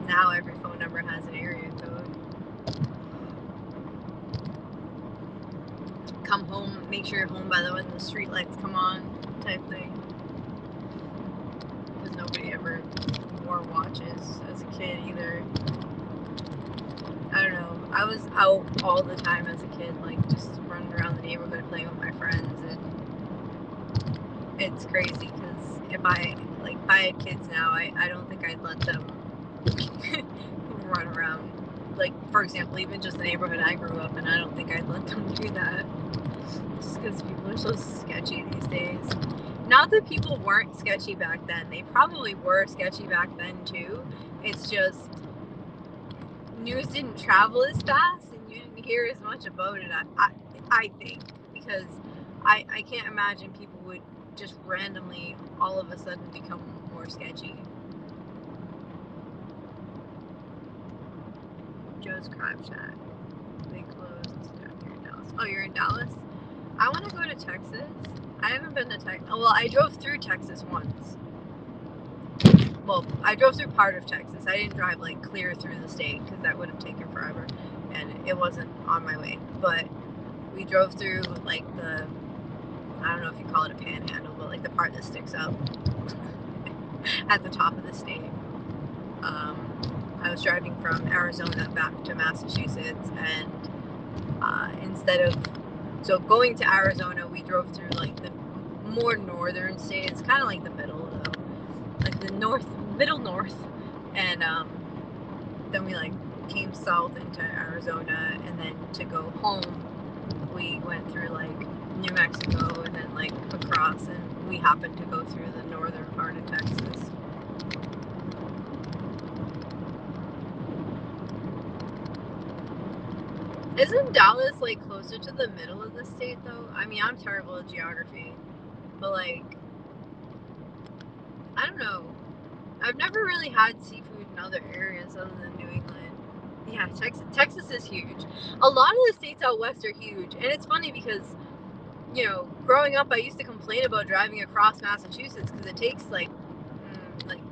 Now every phone number has an area code. Come home, make sure you're home by when the street lights come on, type thing. Because nobody ever wore watches as a kid either. I don't know. I was out all the time as a kid, like just running around the neighborhood playing with my friends, and it's crazy because if I had kids now, I don't think I'd let them run around. Like, for example, even just the neighborhood I grew up in, I don't think I'd let them do that. Just because people are so sketchy these days. Not that people weren't sketchy back then. They probably were sketchy back then too. It's just news didn't travel as fast, and you didn't hear as much about it. I think because I can't imagine people would just randomly all of a sudden become more sketchy. Joe's Crab Shack. They closed down here in Dallas. Oh, you're in Dallas? I want to go to Texas. I haven't been to Texas. Well, I drove through Texas once. Well, I drove through part of Texas. I didn't drive like clear through the state because that would have taken forever, and it wasn't on my way. But we drove through like I don't know if you call it a panhandle, but like the part that sticks up. at the top of the state. I was driving from Arizona back to Massachusetts, and instead of going to Arizona, we drove through like the more northern states, kind of like the middle though, like the middle north, and then we like came south into Arizona, and then to go home, we went through like New Mexico and then like across, and we happened to go through the northern part of Texas. Isn't Dallas like closer to the middle of the state though? I mean, I'm terrible at geography, but like, I don't know. I've never really had seafood in other areas other than New England. Yeah, Texas is huge. A lot of the states out west are huge, and it's funny because, you know, growing up, I used to complain about driving across Massachusetts because it takes like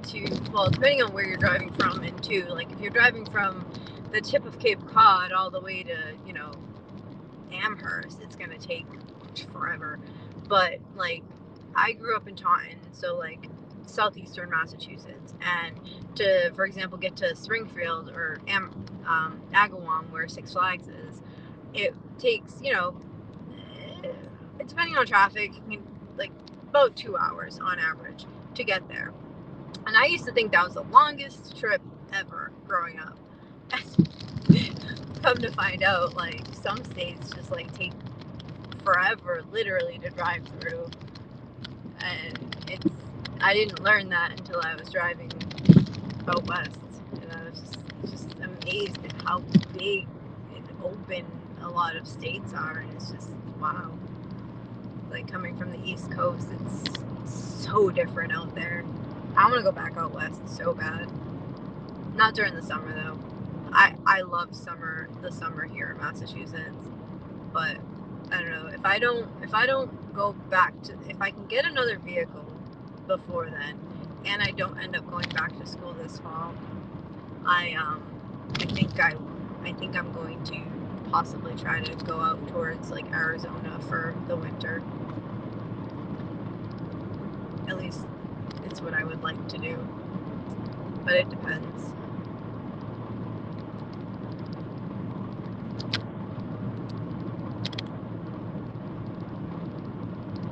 depending on where you're driving from, and two, like if you're driving from the tip of Cape Cod all the way to, you know, Amherst, it's gonna take forever. But like, I grew up in Taunton, so like southeastern Massachusetts, and to, for example, get to Springfield or Agawam, where Six Flags is, it takes, you know, depending on traffic, like about 2 hours on average to get there. And I used to think that was the longest trip ever growing up. Come to find out, like, some states just like take forever literally to drive through, and I didn't learn that until I was driving out west, and I was just amazed at how big and open a lot of states are, and it's just wow. Like, coming from the East Coast, it's so different out there. I want to go back out west so bad. Not during the summer though. I love the summer here in Massachusetts, but I don't know, if I don't go back to, if I can get another vehicle before then, and I don't end up going back to school this fall, I think I'm going to possibly try to go out towards like Arizona for the winter. At least it's what I would like to do, but it depends.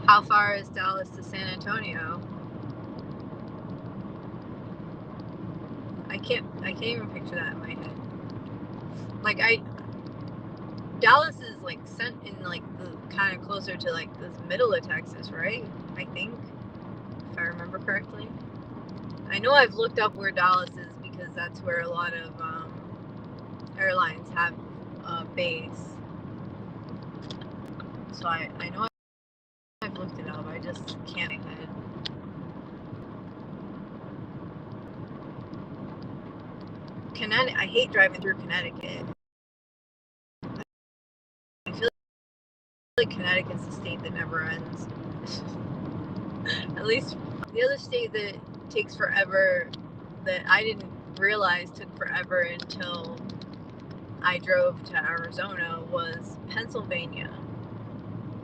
How far is Dallas to San Antonio? I can't even picture that in my head. Like, Dallas is like sent in like the kind of closer to like the middle of Texas, right? I think, if I remember correctly. I know I've looked up where Dallas is because that's where a lot of airlines have a base. So I know I've looked it up. I just can't think of it. Connecticut. I hate driving through Connecticut. I feel like Connecticut's a state that never ends. At least the other state that takes forever, that I didn't realize took forever until I drove to Arizona, was Pennsylvania.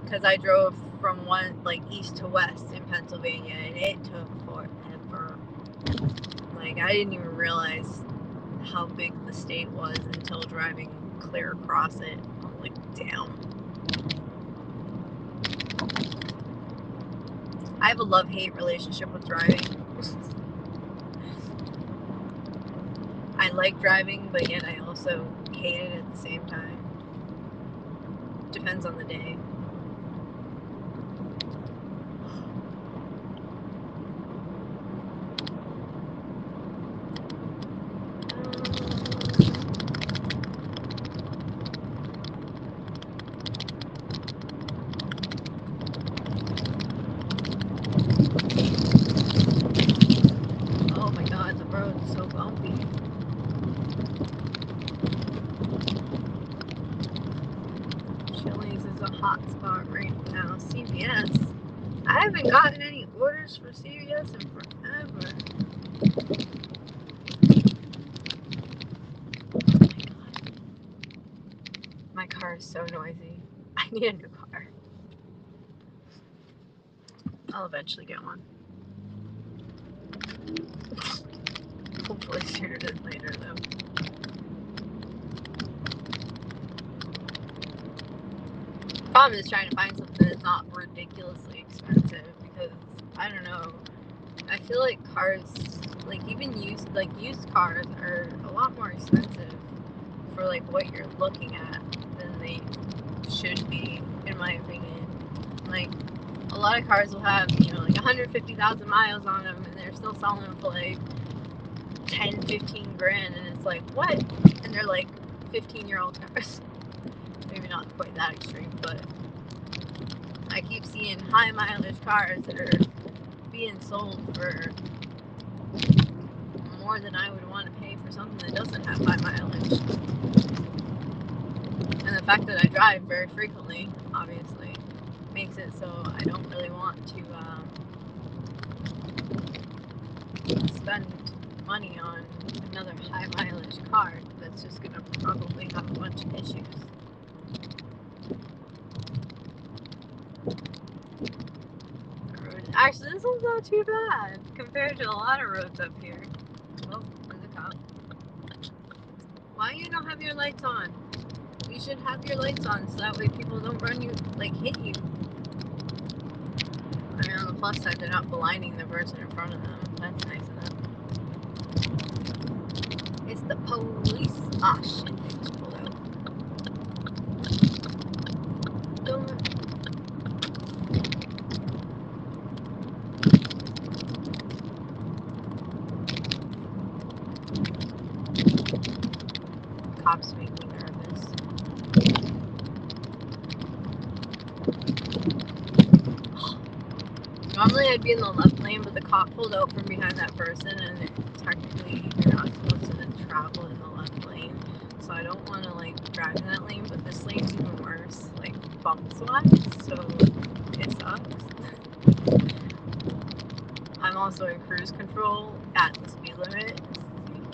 Because I drove from one, like, east to west in Pennsylvania, and it took forever. Like, I didn't even realize how big the state was until driving clear across it. I'm like, damn. I have a love-hate relationship with driving. I like driving, but yet I also hate it at the same time. Depends on the day. Oh my god, the road is so bumpy. Chili's is a hot spot right now. CVS. I haven't gotten any orders for CVS in forever. Oh my god. My car is so noisy. I need a new car. I'll eventually get one. Hopefully sooner than later, though. Problem is trying to find something that's not ridiculously expensive because, I don't know, I feel like cars, like even used cars are a lot more expensive for like what you're looking at than they should be, in my opinion. Like, a lot of cars will have, you know, like 150,000 miles on them and they're still selling them for like 10, 15 grand, and it's like, what? And they're like 15-year-old cars. Maybe not quite that extreme, but I keep seeing high mileage cars that are being sold for more than I would want to pay for something that doesn't have high mileage. And the fact that I drive very frequently, obviously, makes it so I don't really want to spend money on another high mileage car that's just going to probably have a bunch of issues. Actually, this one's not too bad compared to a lot of roads up here. Oh, there's a cop. Why you don't have your lights on? You should have your lights on so that way people don't run you, like hit you. I mean, on the plus side, they're not blinding the person in front of them. That's nice of them. It's the police. Ah, shit. They just pulled out. Don't. Cops make me nervous. Normally I'd be in the left lane, but the cop pulled out from behind that person, and technically you're not supposed to travel in the left lane. So I don't want to like drive in that lane, but this lane's even worse, like bumps wise, so it sucks. I'm also in cruise control at the speed limit.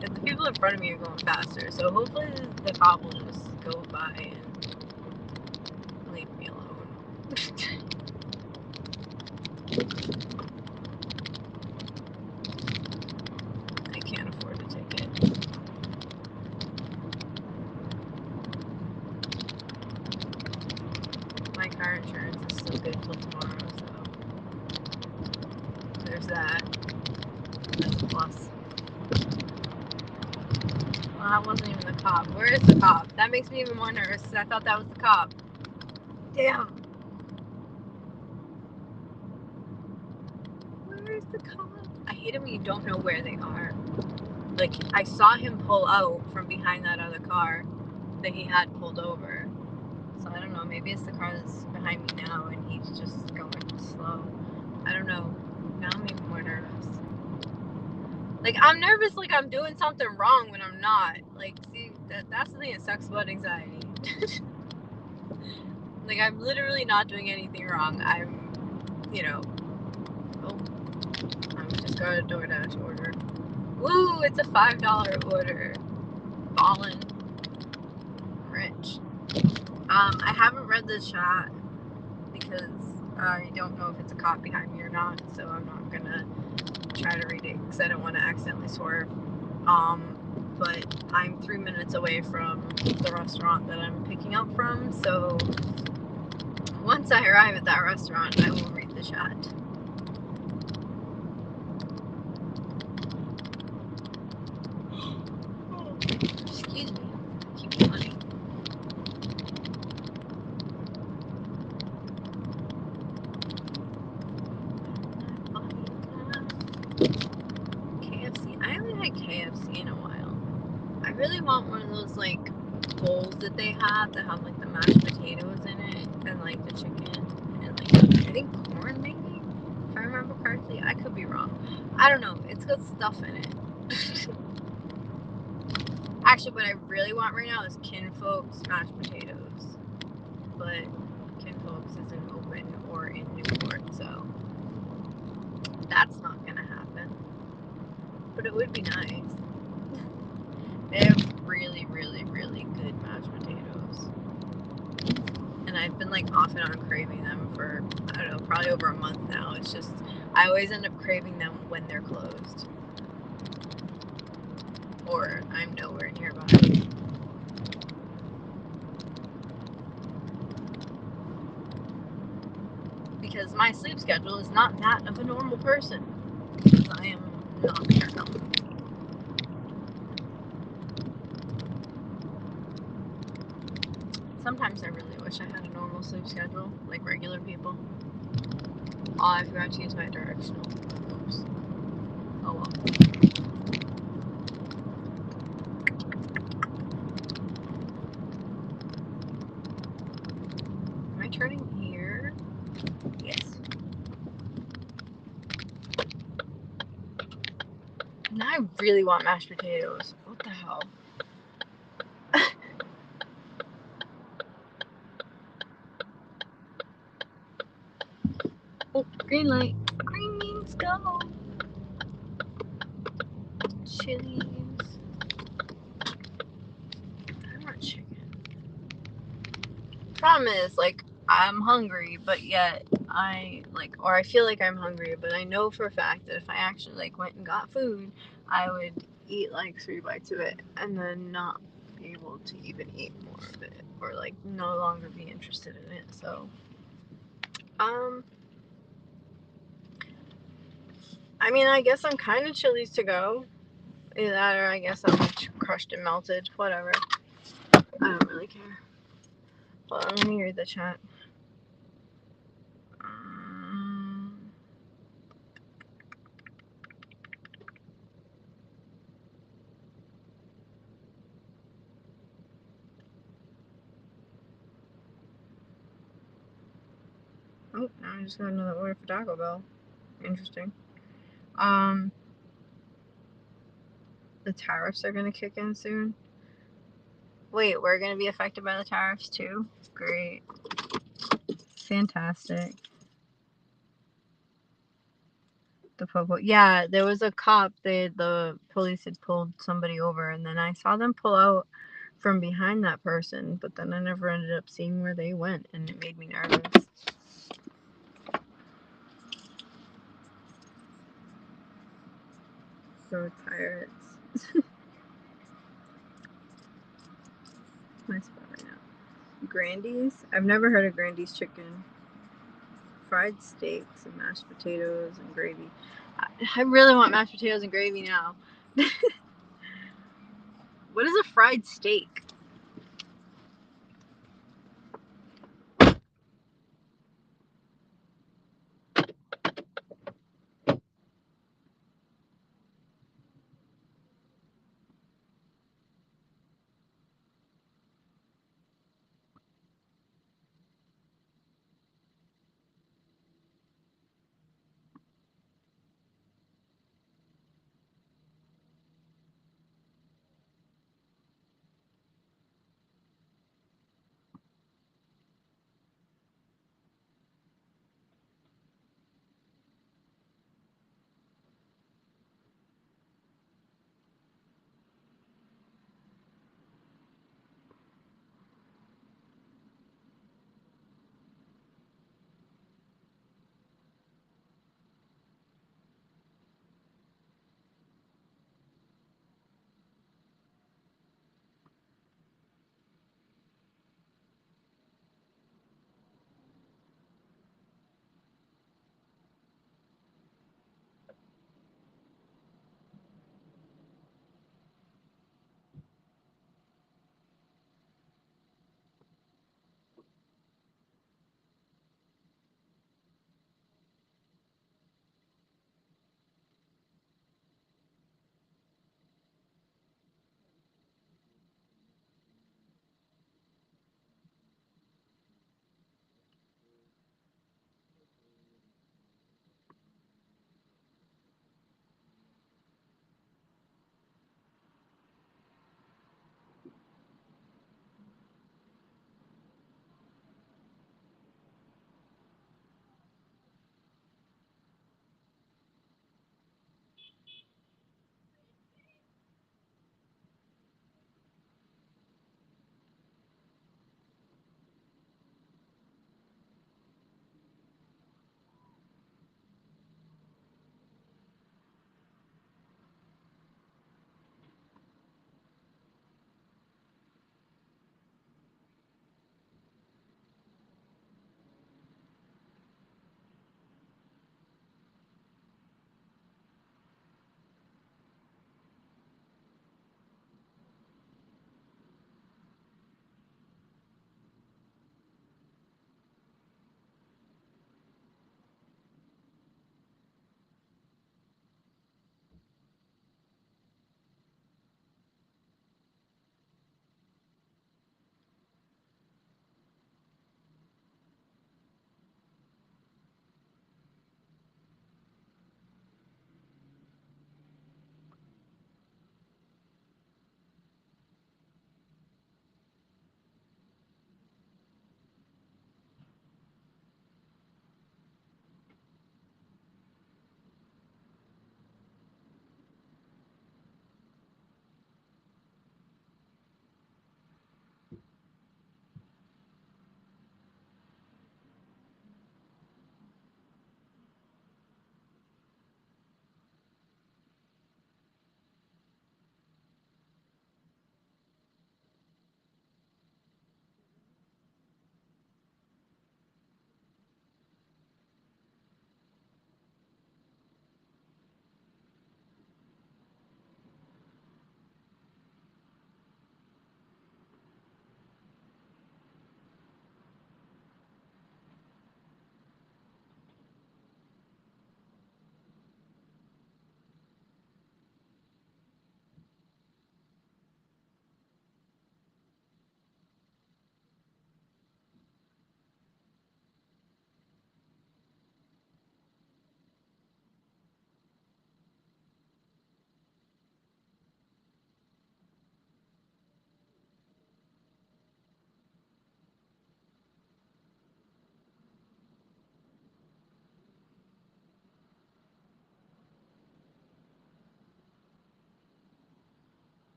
The people in front of me are going faster, so hopefully the cop will just go by and leave me alone. I can't afford a ticket. My car insurance is still good till tomorrow, so there's that. That's a plus. Well, that wasn't even the cop. Where is the cop? That makes me even more nervous because I thought that was the cop. Damn. Where is the cop? I hate it when you don't know where they are. Like, I saw him pull out from behind that other car that he had pulled over. So I don't know, maybe it's the car that's behind me now and he's just going slow. I don't know. Now I'm even more nervous. Like, I'm nervous like I'm doing something wrong when I'm not. Like, see, that's the thing that sucks about anxiety. Like, I'm literally not doing anything wrong. I'm, you know, oh, I just got a DoorDash order. Woo, it's a $5 order. Ballin'. Rich. I haven't read the chat because I don't know if it's a cop behind me or not, so I'm not gonna try to read it because I don't want to accidentally swerve. But I'm 3 minutes away from the restaurant that I'm picking up from, so once I arrive at that restaurant, I will read the chat. Excuse me. Keep yawning. KFC. I haven't had KFC in a while. I really want one of those like bowls that they have that have like the mashed potatoes in it and like the chicken and like I think corn maybe, if I remember correctly. I could be wrong. I don't know. It's got stuff in it. Actually, what I really want right now is Kinfolk's mashed potatoes, but Kinfolk's isn't open or in Newport, so that's not gonna happen. But it would be nice. They have really, really, really good mashed potatoes. And I've been like off and on craving them for, I don't know, probably over a month now. It's just, I always end up craving them when they're closed. or I'm nowhere nearby. Because my sleep schedule is not that of a normal person. Because I am nocturnal. Sometimes I really wish I had a normal sleep schedule, like regular people. Oh, I forgot to use my directional. Oops. Oh well. Am I turning here? Yes. Now I really want mashed potatoes. What the hell? Oh, green light. Green means go. Chilies. I want chicken. Problem is, like, I'm hungry, but yet I feel like I'm hungry, but I know for a fact that if I actually like went and got food, I would eat like 3 bites of it and then not be able to even eat more of it, or like no longer be interested in it. So, I mean, I guess I'm kind of Chili's to go. Either that, or I guess I'm crushed and melted. Whatever. I don't really care. Hold on, let me read the chat. Oh, now I just got another order for Taco Bell. Interesting. The tariffs are gonna kick in soon. Wait, we're gonna be affected by the tariffs too? Great. Fantastic. The popo. Yeah, there was a cop. The police had pulled somebody over, and then I saw them pull out from behind that person, but then I never ended up seeing where they went, and it made me nervous. So tired. My spot right now. Grandy's? I've never heard of Grandy's chicken. Fried steaks and mashed potatoes and gravy. I really want mashed potatoes and gravy now. What is a fried steak?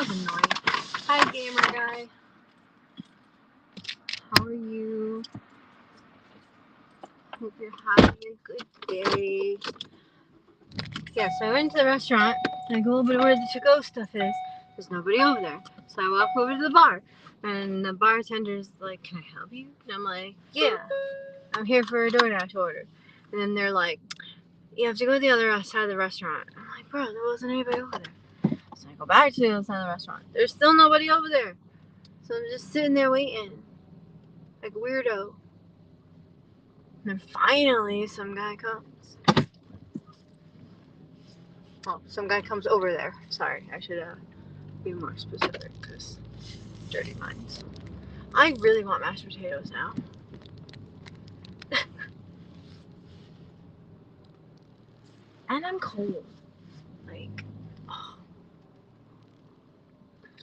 was annoying. Hi, gamer guy. How are you? Hope you're having a good day. Yeah, so I went to the restaurant. And I go over to where the to-go stuff is. There's nobody over there. So I walk over to the bar. And the bartender's like, can I help you? And I'm like, yeah, I'm here for a DoorDash order. And then they're like, you have to go to the other side of the restaurant. I'm like, bro, there wasn't anybody over there. So I go back to the other side of the restaurant. There's still nobody over there. So I'm just sitting there waiting. Like a weirdo. And then finally some guy comes. Oh, some guy comes over there. Sorry, I should be more specific because dirty minds. I really want mashed potatoes now. And I'm cold. Like, oh.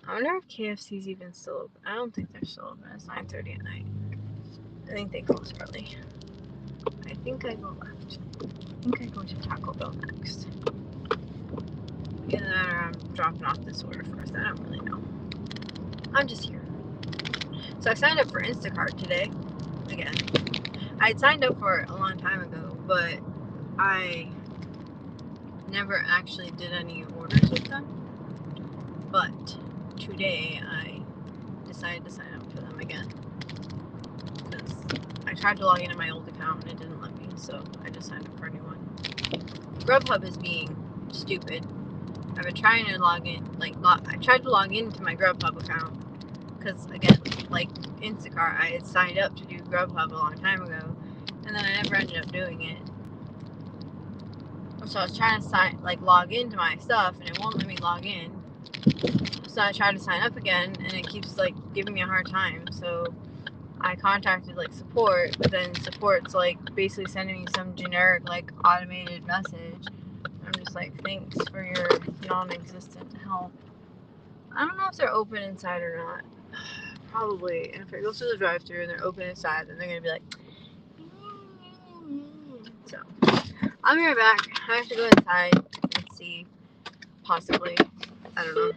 I wonder if KFC's even still open. I don't think they're still open. It's 9:30 at night. I think they close early. I think I go left. I think I go to Taco Bell next. Either that or I'm dropping off this order first. I don't really know. I'm just here. So I signed up for Instacart today. Again. I had signed up for it a long time ago, but I never actually did any orders with them. But today I decided to sign up for them again. Because I tried to log into my old account and it didn't let me, so I just signed up for a new one. Grubhub is being stupid. I've been trying to log in, I tried to log into my Grubhub account. Because, again, like Instacart, I had signed up to do Grubhub a long time ago. And then I never ended up doing it. So I was trying to log into my stuff, and it won't let me log in. So I tried to sign up again, and it keeps giving me a hard time. So I contacted support, but then support's basically sending me some generic automated message. I'm just like, thanks for your non-existent help. I don't know if they're open inside or not. Probably. And if it goes to the drive-thru and they're open inside, then they're gonna be like. So I'll be right back. I have to go inside and see. Possibly. I don't know.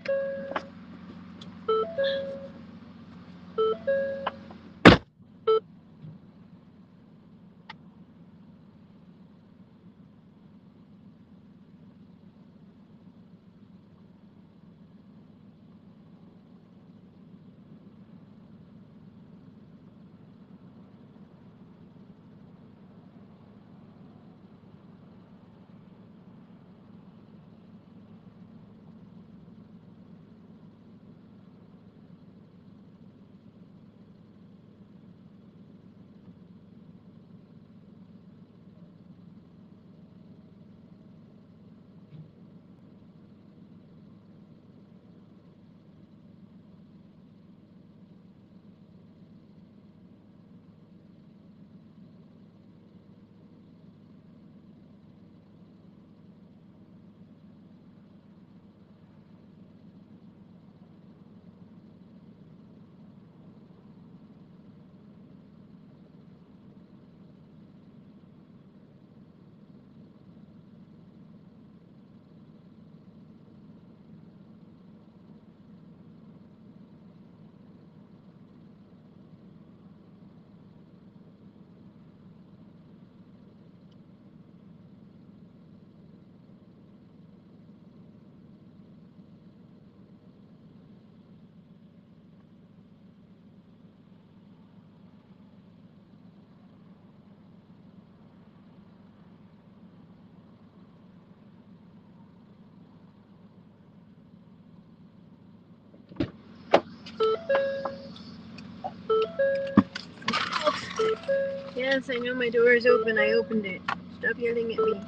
Yes, I know my door is open. I opened it. Stop yelling at me.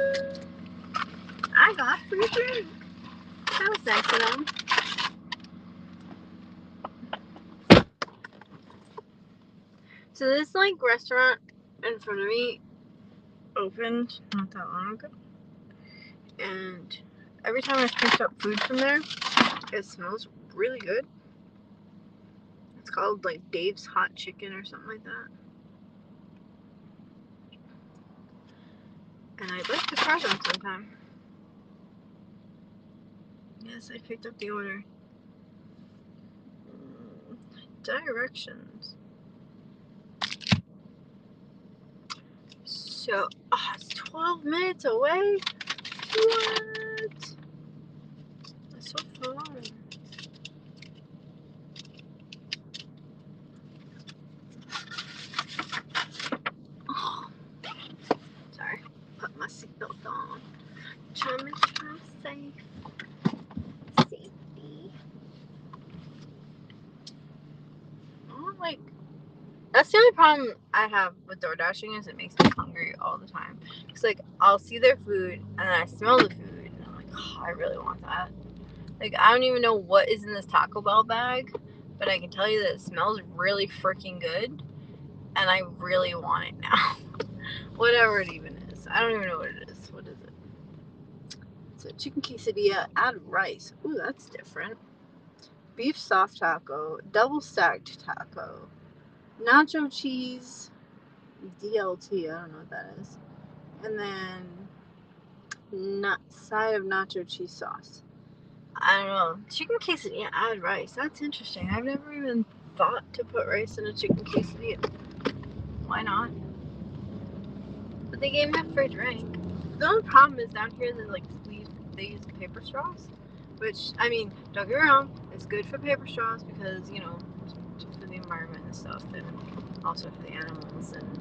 I got free drink. That was nice of them. So this restaurant in front of me opened not that long ago, and every time I've picked up food from there, it smells really good. It's called Dave's Hot Chicken or something like that. And I'd like to try them sometime. Yes, I picked up the order. Directions. So, it's 12 minutes away? What? That's so far. Oh, sorry. Put my seatbelt on. Trying to make sure I'm safe. Safety. Oh, like, that's the only problem I have with DoorDashing is it makes me hungry all the time. It's like, I'll see their food and then I smell the food and I'm like, oh, I really want that. Like, I don't even know what is in this Taco Bell bag, but I can tell you that it smells really freaking good and I really want it now. Whatever it even is. I don't even know what it is. What is it? It's a chicken quesadilla, add rice. Ooh, that's different. Beef soft taco, double stacked taco, nacho cheese, DLT, I don't know what that is. And then side of nacho cheese sauce. I don't know. Chicken quesadilla, add rice. That's interesting. I've never even thought to put rice in a chicken quesadilla. Why not? But they gave me a free drink. The only problem is down here they use paper straws. Which, I mean, don't get me wrong, it's good for paper straws because, you know, for the environment and stuff, and also for the animals, and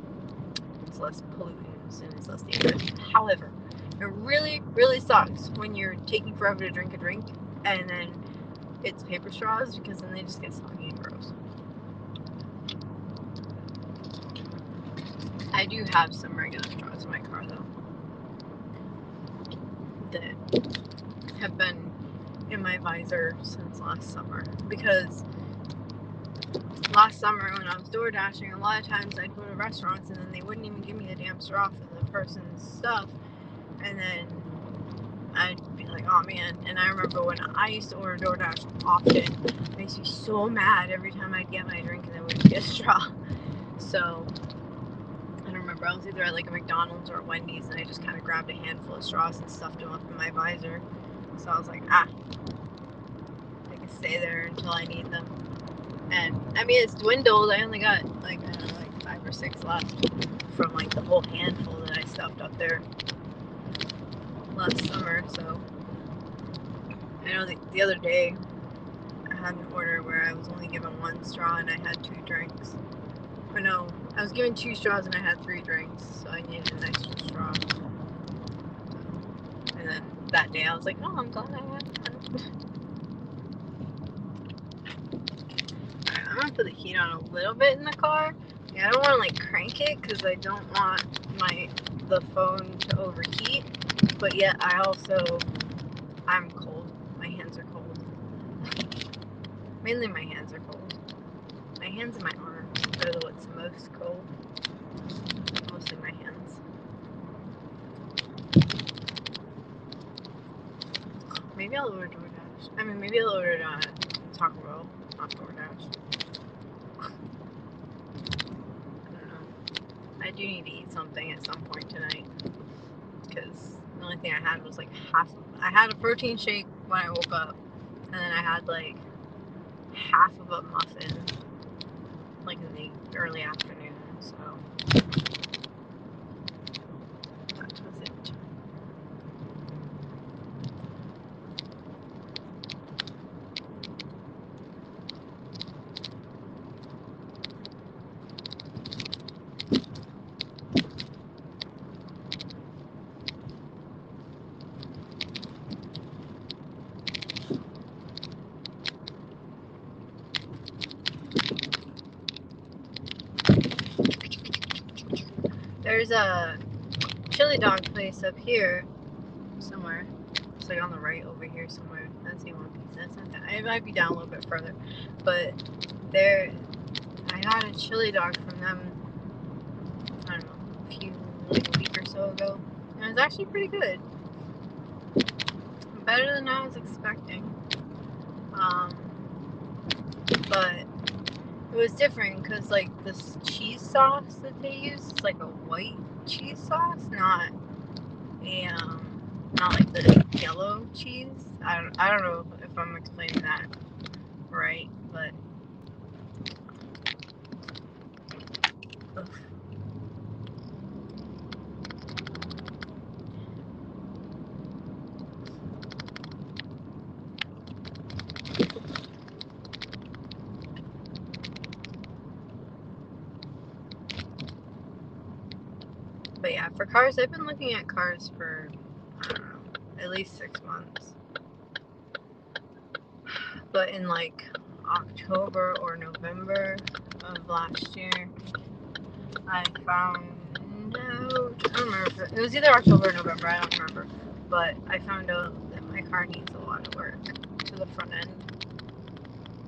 it's less pollutants and it's less dangerous. However, it really, really sucks when you're taking forever to drink a drink and then it's paper straws because then they just get soggy and gross. I do have some regular straws in my car though that have been in my visor since last summer because last summer when I was DoorDashing, a lot of times I'd go to restaurants and then they wouldn't even give me the damn straw for the person's stuff, and then I'd be like, oh man. And I remember when I used to order DoorDash often, it makes me so mad every time I'd get my drink and I wouldn't get a straw. So I don't remember, I was either at like a McDonald's or a Wendy's and I just kind of grabbed a handful of straws and stuffed them up in my visor. So I was like, I can stay there until I need them. And I mean, it's dwindled. I only got like, I don't know, like 5 or 6 left from like the whole handful that I stuffed up there last summer. So I know the other day I had an order where I was only given 1 straw and I had 2 drinks. But no, I was given 2 straws and I had 3 drinks, so I needed an extra straw. And then that day I was like, oh, I'm glad I had that. I'm gonna put the heat on a little bit in the car. Yeah, I don't want to like crank it because I don't want the phone to overheat. But yet I'm cold. My hands are cold. Mainly my hands are cold. My hands and my arms are what's most cold. Mostly my hands. Maybe I'll order DoorDash. I mean, maybe I'll order it on Taco Bell, not DoorDash. I don't know. I do need to eat something at some point tonight because the only thing I had was like I had a protein shake when I woke up, and then I had like half of a muffin like in the early afternoon, so that was it. There's a chili dog place up here somewhere. It's like on the right over here somewhere. That's the one piece. That's not that. It might be down a little bit further, but I got a chili dog from them. I don't know, a week or so ago, and it was actually pretty good. Better than I was expecting. But it was different because like this cheese sauce that they use is like a white cheese sauce, not like the yellow cheese. I don't know if I'm explaining that right, but But yeah, for cars, I've been looking at cars for, I don't know, at least 6 months. But in like October or November of last year, I found out, I don't remember, it was either October or November, I don't remember, but I found out that my car needs a lot of work to the front end.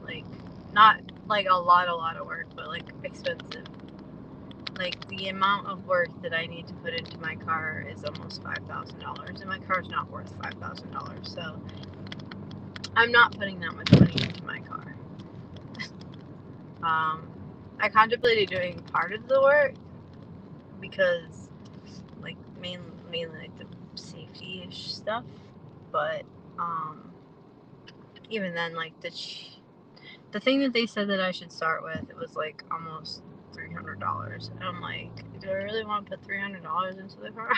Like, not like a lot of work, but like expensive. Like, the amount of work that I need to put into my car is almost $5,000, and my car's not worth $5,000, so I'm not putting that much money into my car. I contemplated doing part of the work because, like, mainly like the safety-ish stuff, but even then, like, the thing that they said that I should start with, it was like almost $300, and I'm like, do I really want to put $300 into the car?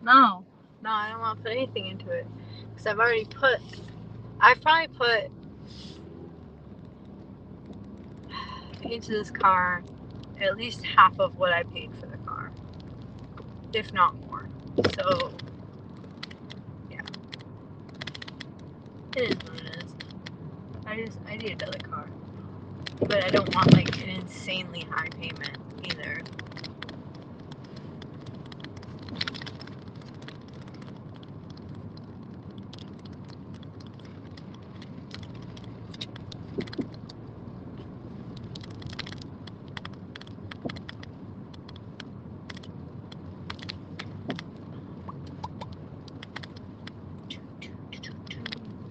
No, I don't want to put anything into it, because I've probably put into this car at least half of what I paid for the car, if not more. So yeah, it is what it is. I need another car, but I don't want like an insanely high payment either.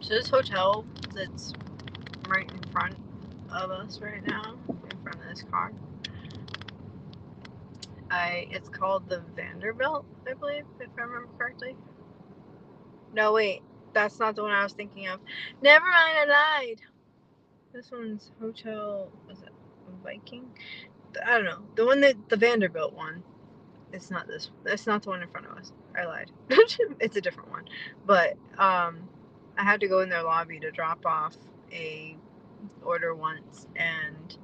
So this hotel that's right in front of us right now, in front of this car, it's called the Vanderbilt, I believe, if I remember correctly. No, wait, that's not the one I was thinking of. Never mind, I lied. This one's Hotel, was it Viking? I don't know. The Vanderbilt one. It's not this. It's not the one in front of us. I lied. It's a different one. But I had to go in their lobby to drop off a order once, and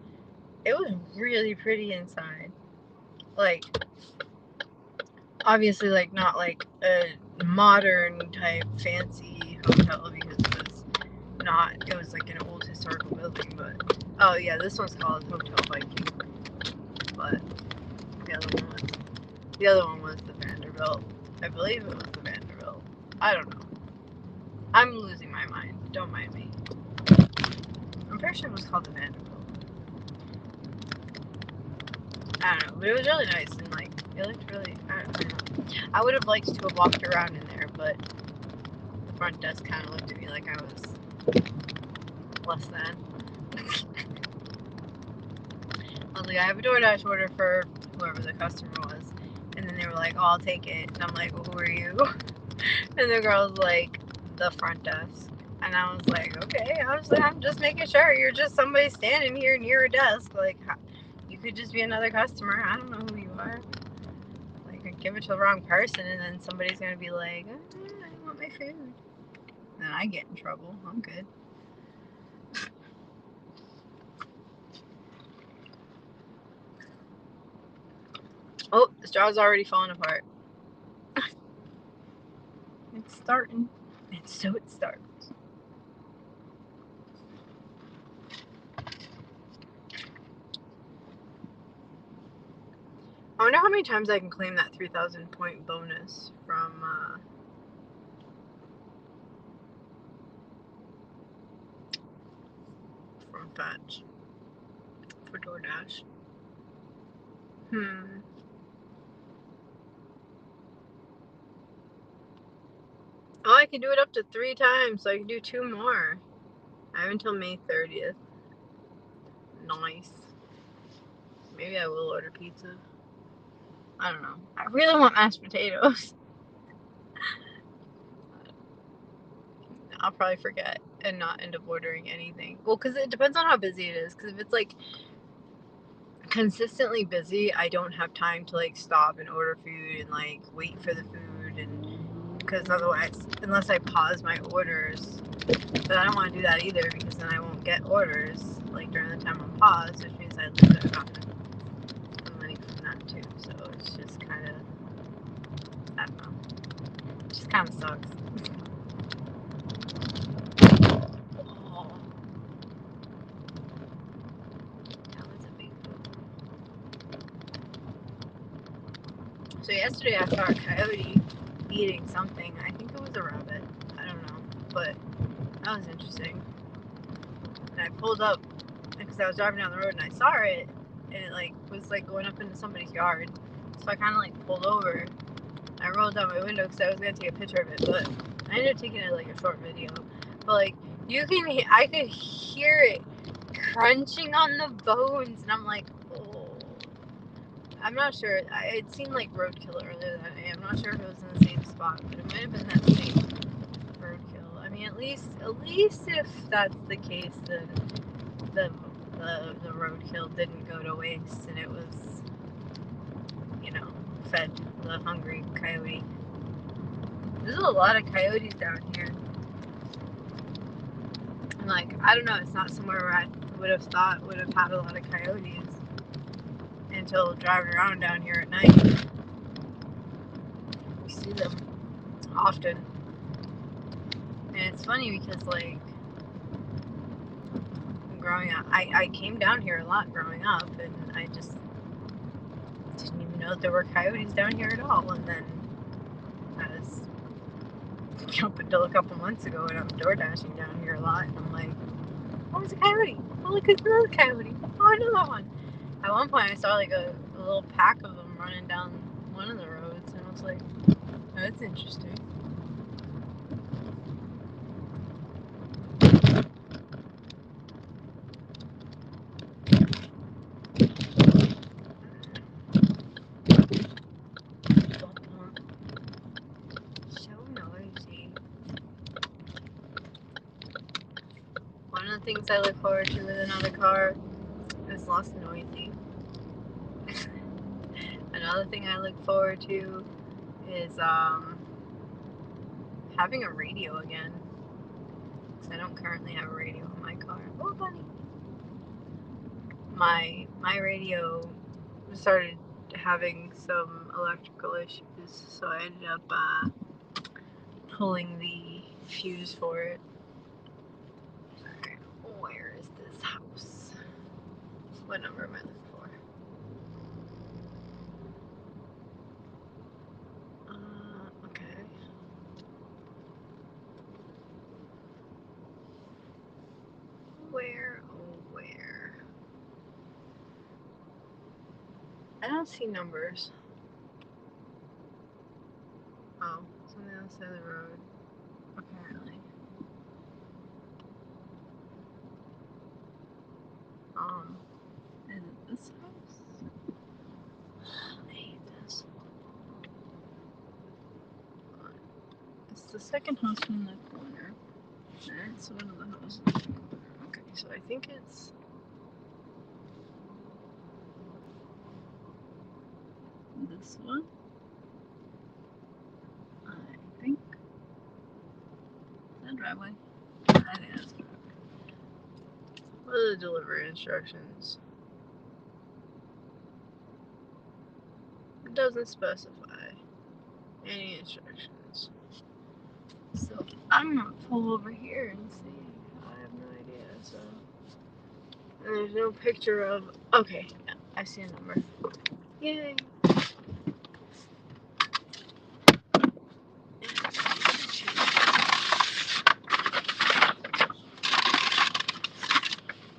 it was really pretty inside. Like, obviously, like, not like a modern type fancy hotel, because it was like an old historical building. But oh yeah, this one's called Hotel Viking, but the other one was the Vanderbilt. I believe it was the Vanderbilt. I don't know. I'm losing my mind. Don't mind me. I'm pretty sure it was called the Vanderbilt. I don't know, but it was really nice, and like, it looked really, I don't know. I would have liked to have walked around in there, but the front desk kind of looked at me like I was less than. I was like, I have a DoorDash order for whoever the customer was, and then they were like, oh, I'll take it, and I'm like, well, who are you? And the girl was like, the front desk. And I was like, okay. I was like, I'm just making sure you're just somebody standing here near a desk. Like, you could just be another customer. I don't know who you are. Like, I give it to the wrong person, and then somebody's gonna be like, I want my food. Then I get in trouble. I'm good. Oh, the straw's already falling apart. It's starting. And so it starts. I wonder how many times I can claim that 3,000 point bonus from Fetch for DoorDash. Oh, I can do it up to 3 times, so I can do 2 more. I have until May 30th. Nice. Maybe I will order pizza. I don't know. I really want mashed potatoes. I'll probably forget and not end up ordering anything. Well, because it depends on how busy it is. Because if it's like consistently busy, I don't have time to like stop and order food and like wait for the food, and because otherwise, unless I pause my orders, but I don't want to do that either, because then I won't get orders like during the time I'm paused, which means I lose out on the money from that too. So it's just kind of just kind of sucks. Oh, that was a big boot. So yesterday I saw a coyote eating something. I think it was a rabbit. I don't know, but that was interesting. And I pulled up because I was driving down the road and I saw it, and it like was like going up into somebody's yard. So I kind of like pulled over. I rolled down my window because I was gonna take a picture of it, but I ended up taking it like a short video. But like I could hear it crunching on the bones, and I'm like, oh. I'm not sure. It seemed like roadkill earlier that day. I'm not sure if it was in the same spot, but it might have been that same roadkill. I mean, at least if that's the case, then the roadkill didn't go to waste, and it was, fed the hungry coyote. There's a lot of coyotes down here. And like, I don't know, it's not somewhere where I would have thought would have had a lot of coyotes until driving around down here at night. We see them often. And it's funny because like growing up, I came down here a lot growing up, and I just didn't even know there were coyotes down here at all. And then as up until a couple months ago, and I'm DoorDashing down here a lot, and I'm like, oh, it's a coyote. Oh, look, it's another coyote. Oh, another one. At one point, I saw like a little pack of them running down one of the roads, and I was like, oh, that's interesting. So noisy. One of the things I look forward to with another car is less noisy. Another thing I look forward to is having a radio again. Because I don't currently have a radio in my car. Oh, buddy. My radio started having some electrical issues, so I ended up pulling the fuse for it. Where is this house? What number am I looking for? Okay. Where? Oh, where? I don't see numbers. Oh, it's on the other side of the road, apparently. Is it this house? I hate this. It's the second house from the corner. That's one of the houses from the corner. Okay, so I think it's this one. I think. Is that driveway? I think that's driveway. What are the delivery instructions? It doesn't specify any instructions. So I'm gonna pull over here and see. I have no idea. So there's no picture of. Okay, yeah, I see a number. Yay!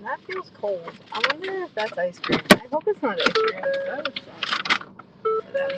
That feels cold. I wonder if that's ice cream. I hope it's not ice cream. That would suck for them.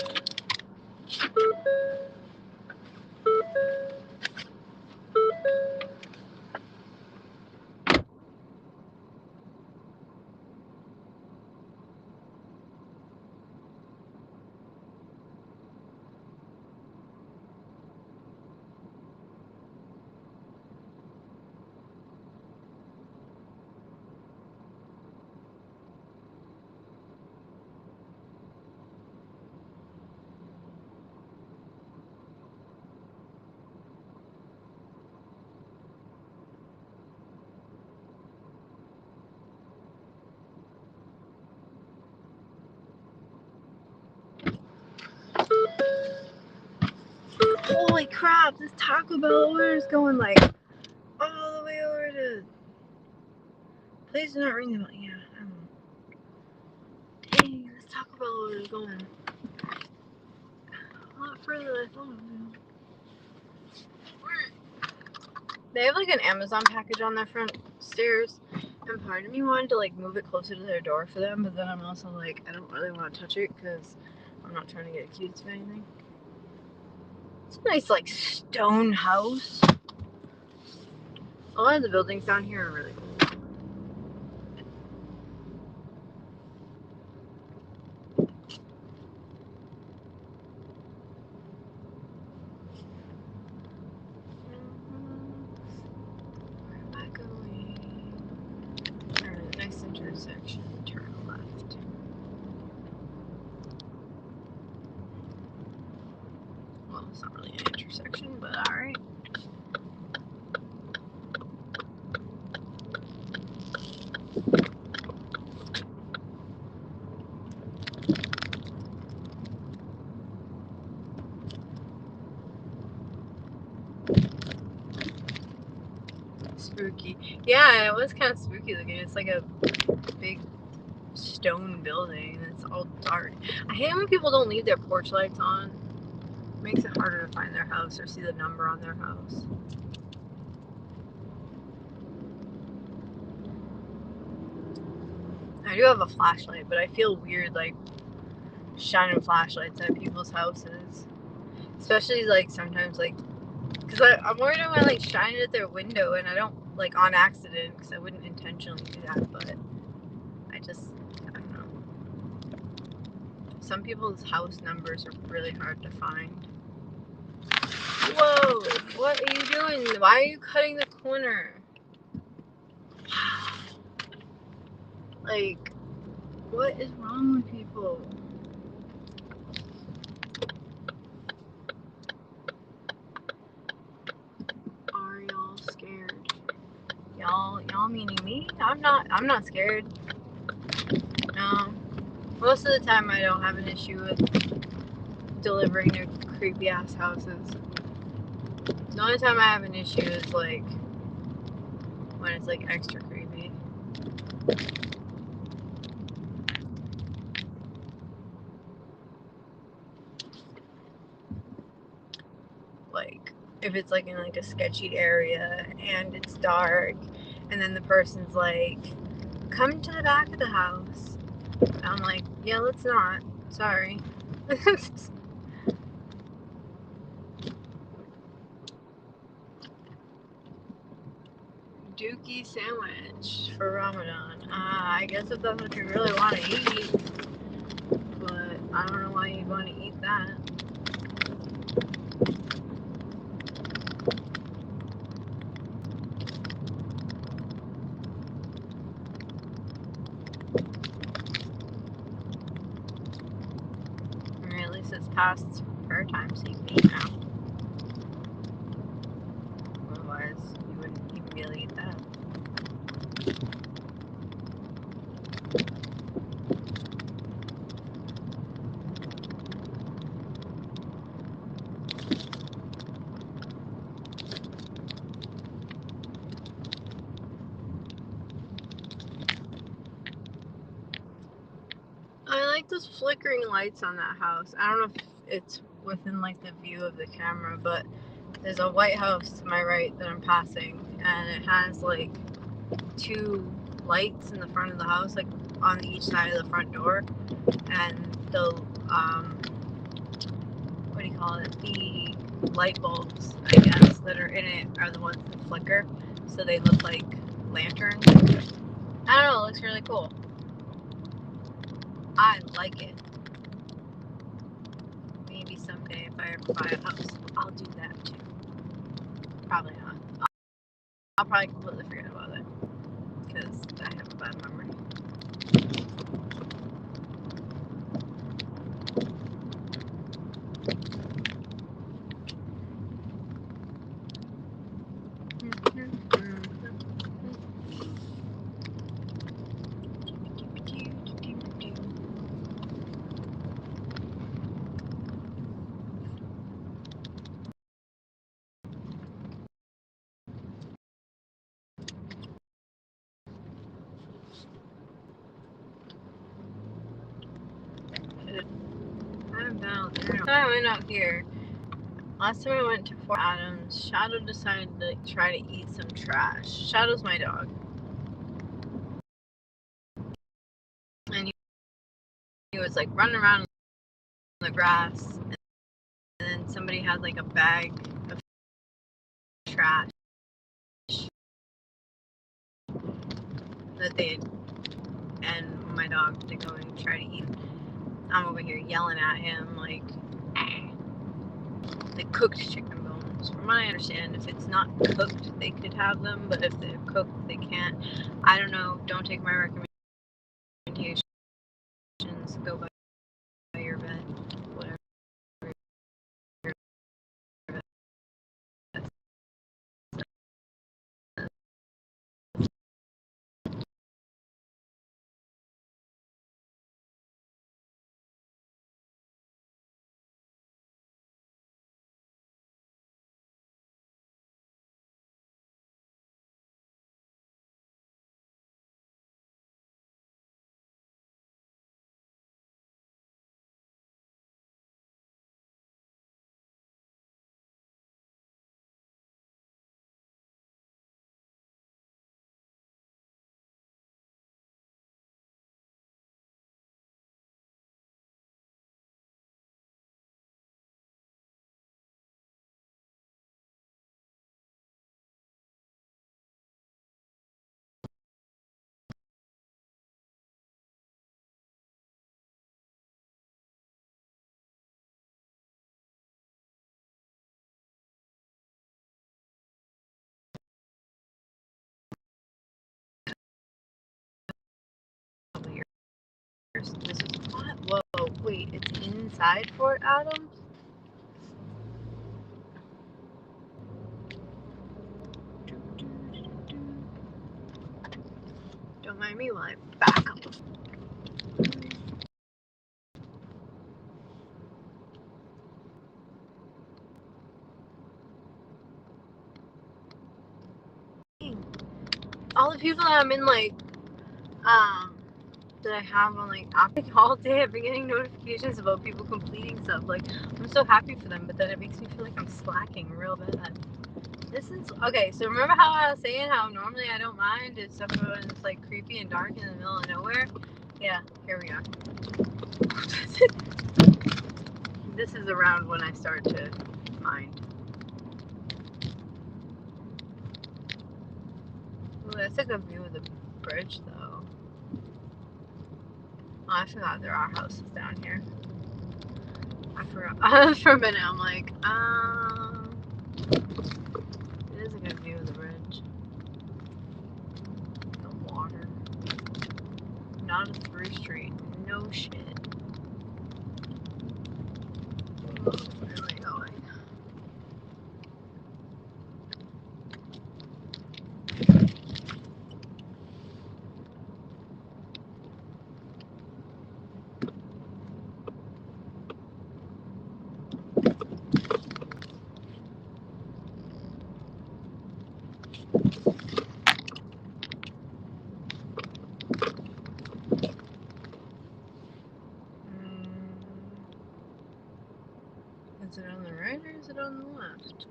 crap, this Taco Bell order is going like all the way over to. Please do not ring the bell. Yeah, I won't. Dang, this Taco Bell order is going a lot further than I thought it would. They have like an Amazon package on their front stairs, and part of me wanted to like move it closer to their door for them, but then I'm also like, I don't really want to touch it because I'm not trying to get accused of anything. It's a nice like stone house. A lot of the buildings down here are really cool. Where am I going? Alright, nice intersection. Turn left. Well, it's not really an intersection, but alright. Spooky. Yeah, it was kind of spooky looking. It's like a big stone building and it's all dark. I hate when people don't leave their porch lights on. It makes it harder to find their house or see the number on their house. I do have a flashlight, but I feel weird like shining flashlights at people's houses. Especially like sometimes like, because I'm worried I'm gonna like shine it at their window and I don't like on accident because I wouldn't intentionally do that, but I don't know. Some people's house numbers are really hard to find. Whoa, what are you doing? Why are you cutting the corner? Like, what is wrong with people? Are y'all scared? Y'all meaning me? I'm not scared. No. Most of the time I don't have an issue with delivering to creepy ass houses. The only time I have an issue is like when it's like extra creepy. Like if it's like in like a sketchy area and it's dark and then the person's like, come to the back of the house. And I'm like, yeah, let's not. Sorry. Dookie sandwich for Ramadan. I guess if that's what you really want to eat. But I don't know why you'd want to eat that. Or at least it's past prayer time, so you can eat now. Otherwise, you wouldn't even be able to eat that. I like those flickering lights on that house. I don't know if it's within like the view of the camera, but there's a white house to my right that I'm passing, and it has like two lights in the front of the house, like on each side of the front door, and the what do you call it? The light bulbs, I guess, that are in it are the ones that flicker, so they look like lanterns. I don't know. It looks really cool. I like it. Maybe someday if I ever buy a house, I'll do that too. Probably not. I'll probably completely forget about it because I have a bad memory. Last time I went out here, last time I went to Fort Adams, Shadow decided to try to eat some trash. Shadow's my dog. And he was like running around in the grass, and then somebody had like a bag of trash that they had, and my dog to go and try to eat. I'm over here yelling at him like cooked chicken bones. From what I understand, if it's not cooked, they could have them, but if they're cooked, they can't. I don't know. Don't take my recommendations. Go by your vet. Whatever. This is what? Whoa, wait, it's inside Fort Adams? Don't mind me while I back up. All the people that I'm in, like, that I have on, like, all day, I've been getting notifications about people completing stuff. Like, I'm so happy for them, but then it makes me feel like I'm slacking real bad. This is, okay, so remember how I was saying how normally I don't mind if stuff when it's, like, creepy and dark in the middle of nowhere? Yeah, here we are. This is around when I start to mind. Ooh, that's a good view of the bridge, though. Oh, I forgot there are houses down here. I forgot. For a minute, I'm like, it is a good view of the bridge. The water. Not a through street. No shit. Oh, where am I going? Is it on the right or is it on the left?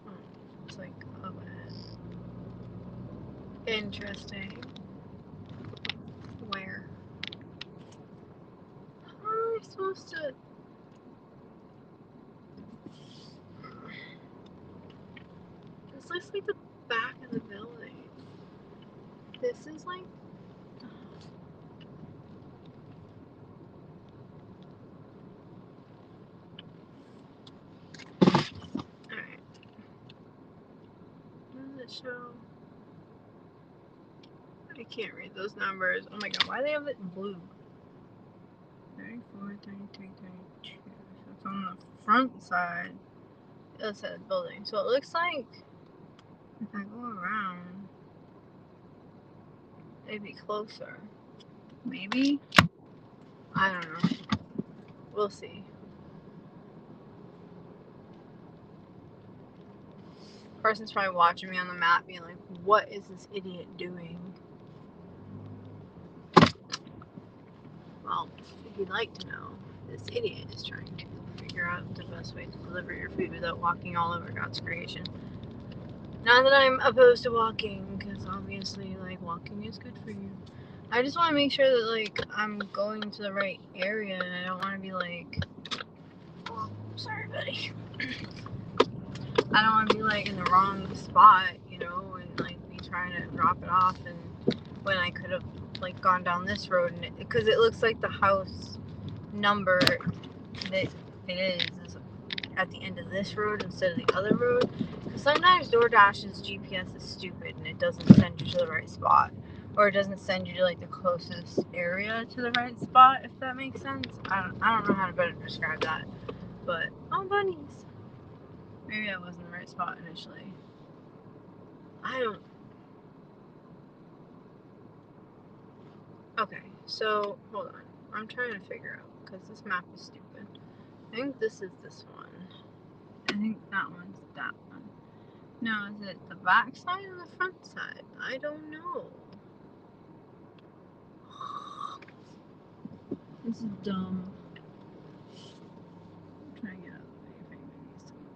Oh, it's like up ahead. Interesting. Where? How am I supposed to? This looks like the back of the building. This is like. Alright. What does it show? I can't read those numbers. Oh my god, why do they have it in blue? 34, 33, 32. So it's on the front side of the building. So it looks like if I go around, it'd be closer. Maybe? I don't know. We'll see. Person's probably watching me on the map being like, what is this idiot doing? Well, if you'd like to know. This idiot is trying to figure out the best way to deliver your food without walking all over God's creation. Not that I'm opposed to walking, because obviously, like, walking is good for you. I just want to make sure that, like, I'm going to the right area, and I don't want to be like, oh, sorry, buddy. I don't want to be, like, in the wrong spot, you know, and, like, be trying to drop it off, and when I could have, like, gone down this road, and because it looks like the house number that it is at the end of this road instead of the other road. Because sometimes DoorDash's GPS is stupid and it doesn't send you to the right spot, or it doesn't send you to like the closest area to the right spot, if that makes sense. I don't know how to better describe that, but oh, bunnies. Maybe I was in the right spot initially. I don't. Okay, so hold on. I'm trying to figure out because this map is stupid. I think this is this one. I think that one's that one. No, is it the back side or the front side? I don't know. This is dumb. I'm trying to get out of the way if anybody needs to move.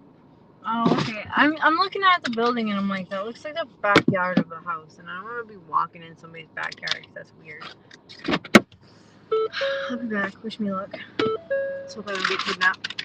Oh, okay. I'm looking at the building and I'm like, that looks like the backyard of a house, and I don't want to be walking in somebody's backyard because that's weird. I'll be back. Wish me luck. Let's hope I don't get kidnapped.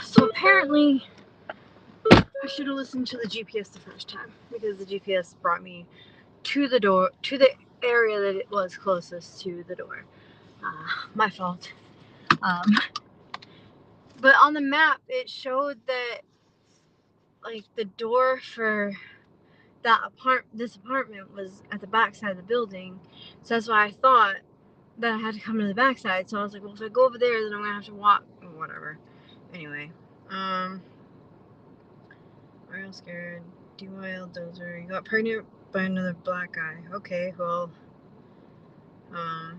So apparently, I should have listened to the GPS the first time because the GPS brought me to the door, to the area that it was closest to the door. My fault. But on the map, it showed that like the door for this apartment was at the back side of the building, so that's why I thought that I had to come to the back side. So I was like, well, if I go over there, then I'm gonna have to walk. Whatever. Anyway, real scared. DYL dozer. You got pregnant by another black guy. Okay, well, now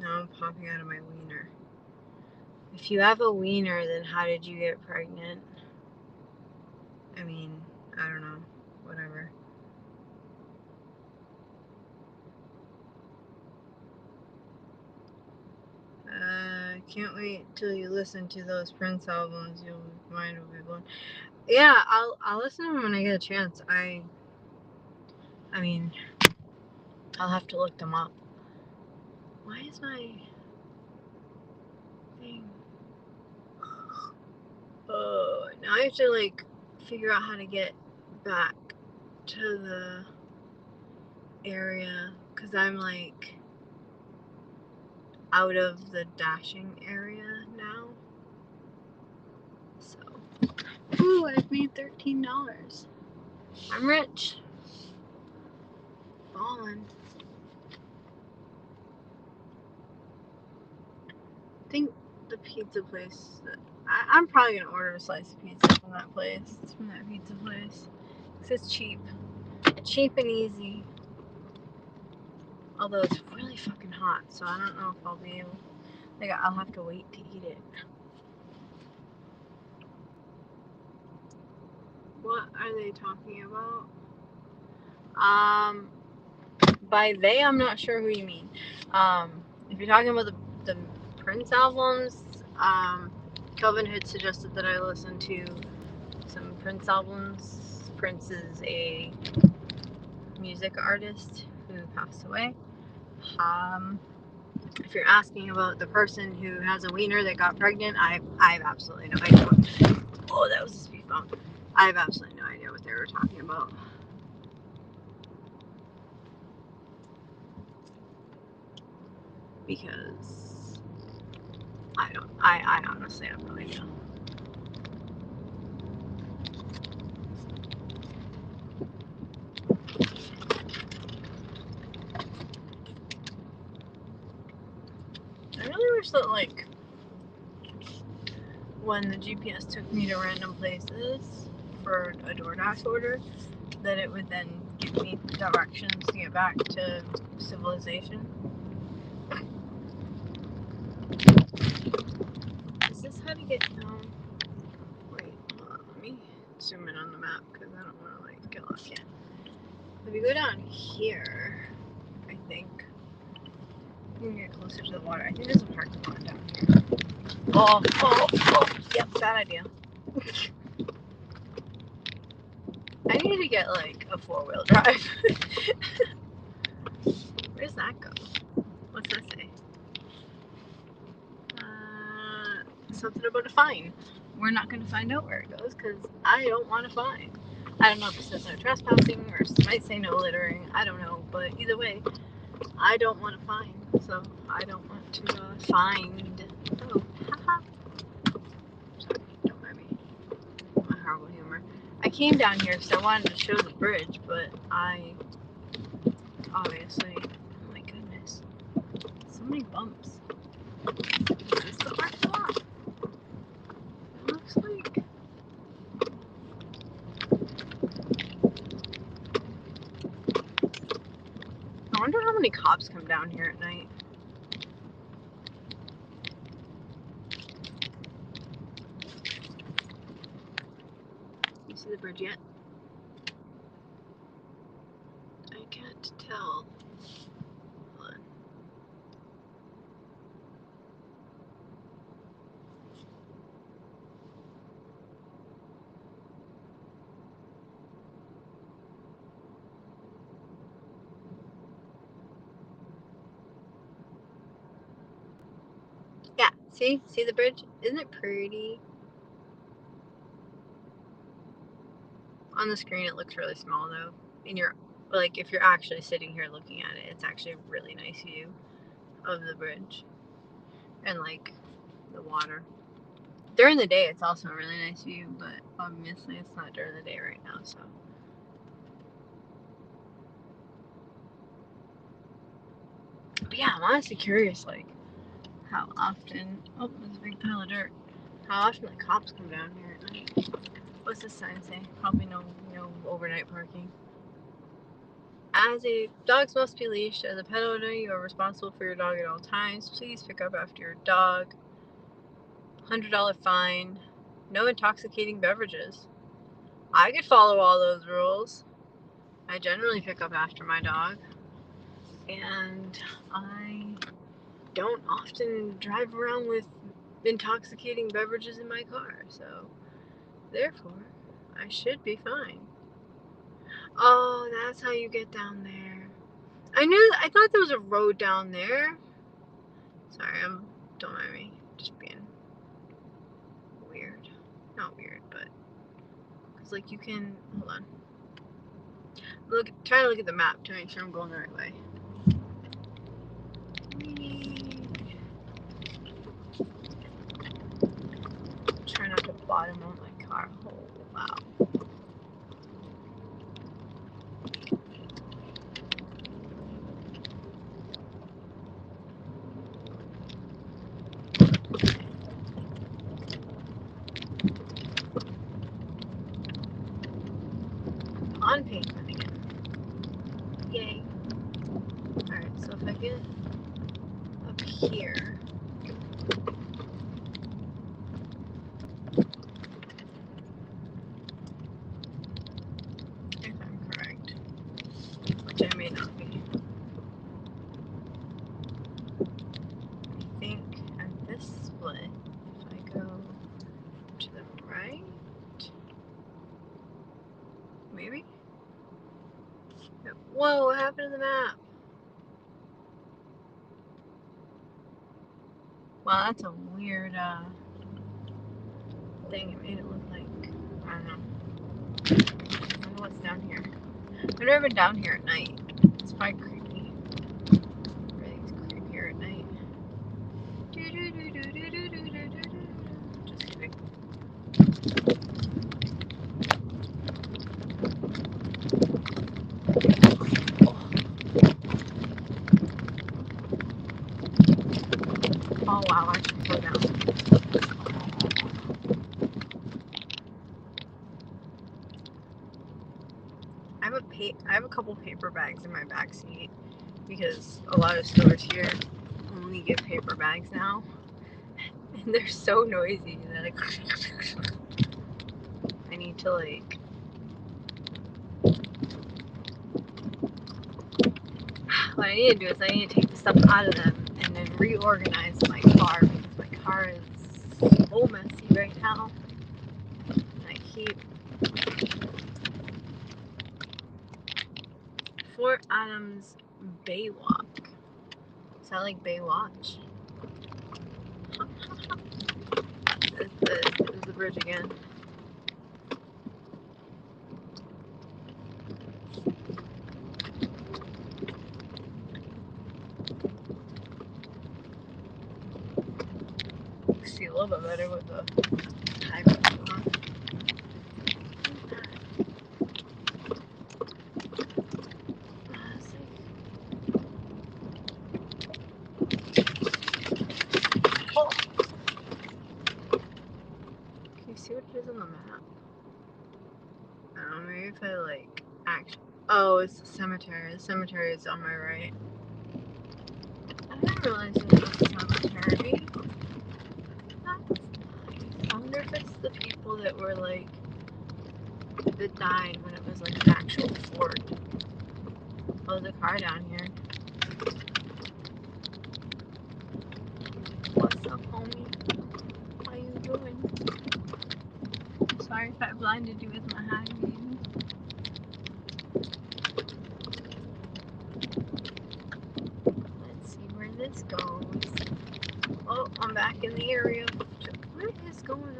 I'm popping out of my wiener. If you have a wiener, then how did you get pregnant? I mean, I don't know. Whatever. Can't wait till you listen to those Prince albums. Your mind will be blown. Yeah, I'll listen to them when I get a chance. I mean, I'll have to look them up. Why is my thing? Oh, now I have to like figure out how to get back to the area because I'm like out of the dashing area now. So, ooh, I've made $13. I'm rich. Ballin'. I think the pizza place that I'm probably gonna order a slice of pizza from that place. It's from that pizza place. Because it's cheap. Cheap and easy. Although it's really fucking hot, so I don't know if I'll be able. Like, I'll have to wait to eat it. What are they talking about? By they, I'm not sure who you mean. If you're talking about the Prince albums, Kelvin had suggested that I listen to some Prince albums. Prince is a music artist who passed away. If you're asking about the person who has a wiener that got pregnant, I have absolutely no idea. Oh, that was a speed bump. I have absolutely no idea what they were talking about. Because I honestly have no idea. I really wish that, like, when the GPS took me to random places for a DoorDash order, that it would then give me directions to get back to civilization. Is this how to get down? Wait, hold on, let me zoom in on the map because I don't want to, like, get lost yet. If you go down here, I think you can get closer to the water. I think there's a parking lot down here. Oh, yep, bad idea. I need to get, like, a 4-wheel drive. Where does that go? What's that say? Something about a fine. We're not going to find out where it goes because I don't want to fine. I don't know if it says no trespassing or it might say no littering. I don't know, but either way, I don't want to fine, so I don't want to find. Oh, haha. Sorry, don't mind me. My horrible humor. I came down here because I wanted to show the bridge, but I obviously. Oh my goodness. So many bumps. Is this the parking lot? It looks like. I wonder how many cops come down here at night. You see the bridge yet? I can't tell. Hold on. Yeah, see the bridge? Isn't it pretty? On the screen it looks really small though. And you're like, if you're actually sitting here looking at it, it's actually a really nice view of the bridge and like the water. During the day it's also a really nice view, but obviously it's not during the day right now, so. But yeah, I'm honestly curious, like, how often. Oh, there's a big pile of dirt. How often the cops come down here at night? What's this sign say? Probably no overnight parking. Dogs must be leashed. As a pet owner, you are responsible for your dog at all times. Please pick up after your dog. $100 fine. No intoxicating beverages. I could follow all those rules. I generally pick up after my dog. And I don't often drive around with intoxicating beverages in my car. So, therefore, I should be fine. Oh, that's how you get down there. I thought there was a road down there. Sorry, don't mind me. Just being weird. Not weird, but. Because, like, you can. Hold on. trying to look at the map to make sure I'm going the right way. Try not to bottom out my car. Oh, wow. On pavement again. Yay. Alright, so if I get up here, if I'm correct, which I may not be, I think at this split, if I go to the right, maybe? Whoa, what happened to the map? Wow, that's a weird thing. It made it look like, I don't know. I wonder what's down here. I've never been down here at night. It's probably creepy. Everything's creepier at night. Just kidding. Oh wow, I should slow down. I have a couple paper bags in my back seat because a lot of stores here only give paper bags now, and they're so noisy that I need to like. What I need to do is I need to take the stuff out of them and then reorganize my car because my car is so messy right now. And I keep Fort Adams Baywalk. Is that like Baywatch? There's the bridge again. See a little bit better with the high beams on. Oh. Can you see what it is on the map? I don't know, maybe if I like actually. Oh, it's the cemetery. The cemetery is on my right. I didn't realize it was a cemetery. I wonder if it's the people that were like that died when it was like an actual fort. Oh, there's a car down here. What's up, homie? How you doing? Sorry if I blinded you with my high beam. Let's see where this goes. Oh, I'm back in the area. What is going on?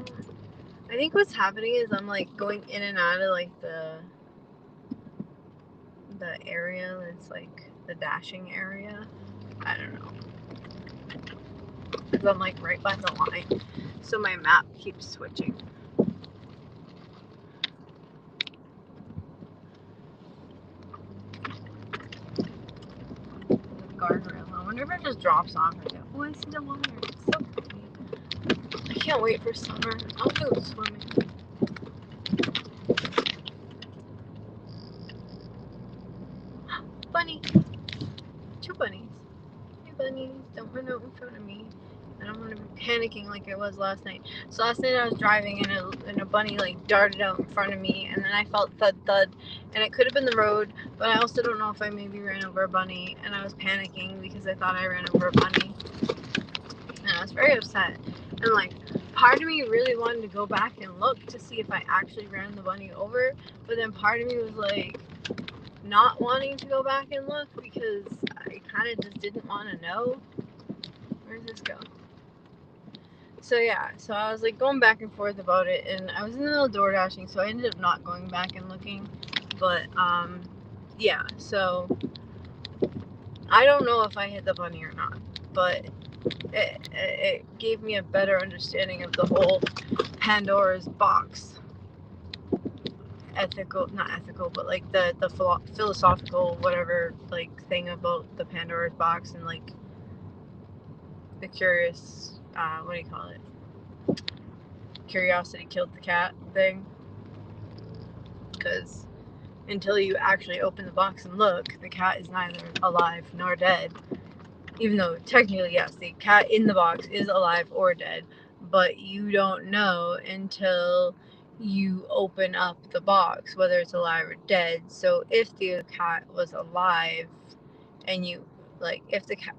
I think what's happening is I'm like going in and out of like the area that's like the dashing area. I don't know. Because I'm like right by the line. So my map keeps switching. The guardrail. I wonder if it just drops off right now. Oh, I see the water. It's so pretty. I can't wait for summer. I'll go swimming. Bunny. 2 bunnies. Hey bunnies, don't run out in front of me. I don't want to be panicking like I was last night. So last night I was driving and a bunny like darted out in front of me, and then I felt thud thud, and it could have been the road, but I also don't know if I maybe ran over a bunny, and I was panicking because I thought I ran over a bunny, and I was very upset. And like part of me really wanted to go back and look to see if I actually ran the bunny over, but then part of me was like not wanting to go back and look because I kind of just didn't want to know. Where does this go? So yeah, so I was like going back and forth about it, and I was in the middle of DoorDashing, so I ended up not going back and looking. But yeah, so I don't know if I hit the bunny or not, but it gave me a better understanding of the whole Pandora's box not ethical, but like the philosophical whatever like thing about the Pandora's box and like the curious what do you call it? Curiosity killed the cat thing. Because until you actually open the box and look, the cat is neither alive nor dead. Even though technically, yes, the cat in the box is alive or dead, but you don't know until you open up the box whether it's alive or dead. So if the cat was alive and you, like, if the cat,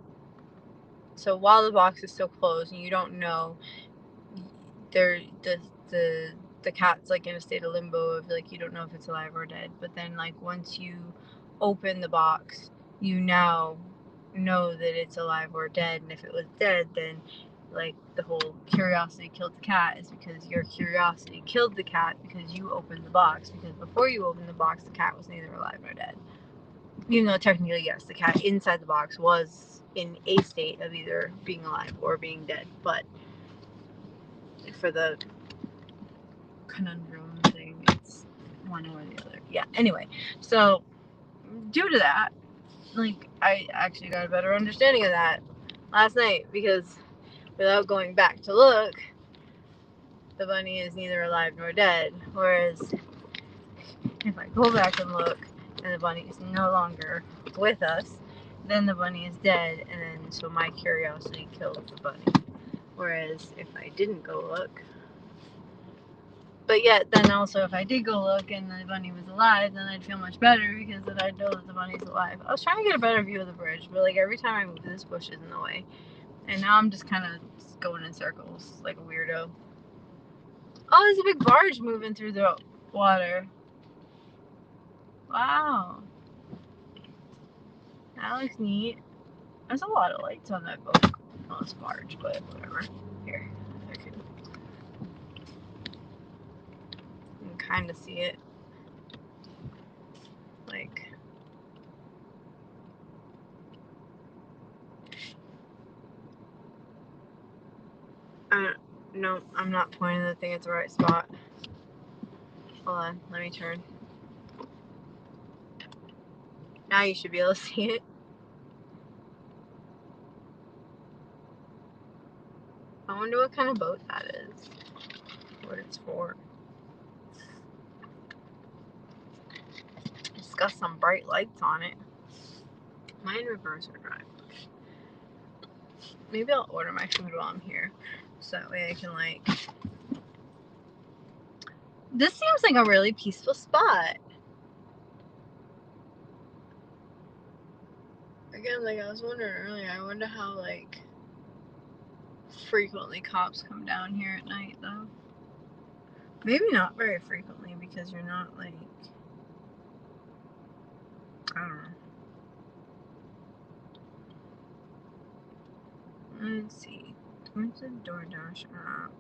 so while the box is still closed and you don't know, there, the, the cat's like in a state of limbo of like you don't know if it's alive or dead. But then like once you open the box, you now know that it's alive or dead. And if it was dead, then like the whole curiosity killed the cat is because your curiosity killed the cat because you opened the box. Because before you opened the box, the cat was neither alive nor dead. Even though technically, yes, the cat inside the box was in a state of either being alive or being dead. But for the conundrum thing, it's one or the other. Yeah, anyway, so due to that, like, I actually got a better understanding of that last night because without going back to look, the bunny is neither alive nor dead. Whereas if I go back and look and the bunny is no longer with us, then the bunny is dead, and then so my curiosity kills the bunny. Whereas if I didn't go look, but yet then also if I did go look and the bunny was alive, then I'd feel much better because then I'd know that the bunny's alive. I was trying to get a better view of the bridge, but like every time I move, this bush is in the way. And now I'm just kind of going in circles like a weirdo. Oh, there's a big barge moving through the water. Wow. That looks neat. There's a lot of lights on that boat. Well, it's barge, but whatever. Here, I can kind of see it. Like, no, I'm not pointing the thing at the right spot. Hold on, let me turn. Now you should be able to see it. I wonder what kind of boat that is. What it's for. It's got some bright lights on it. Mine reverse or drive. Maybe I'll order my food while I'm here. So that way I can like... This seems like a really peaceful spot. Again, like I was wondering earlier, I wonder how like frequently cops come down here at night though. Maybe not very frequently because you're not like, I don't know. Let's see. Where's the DoorDash app?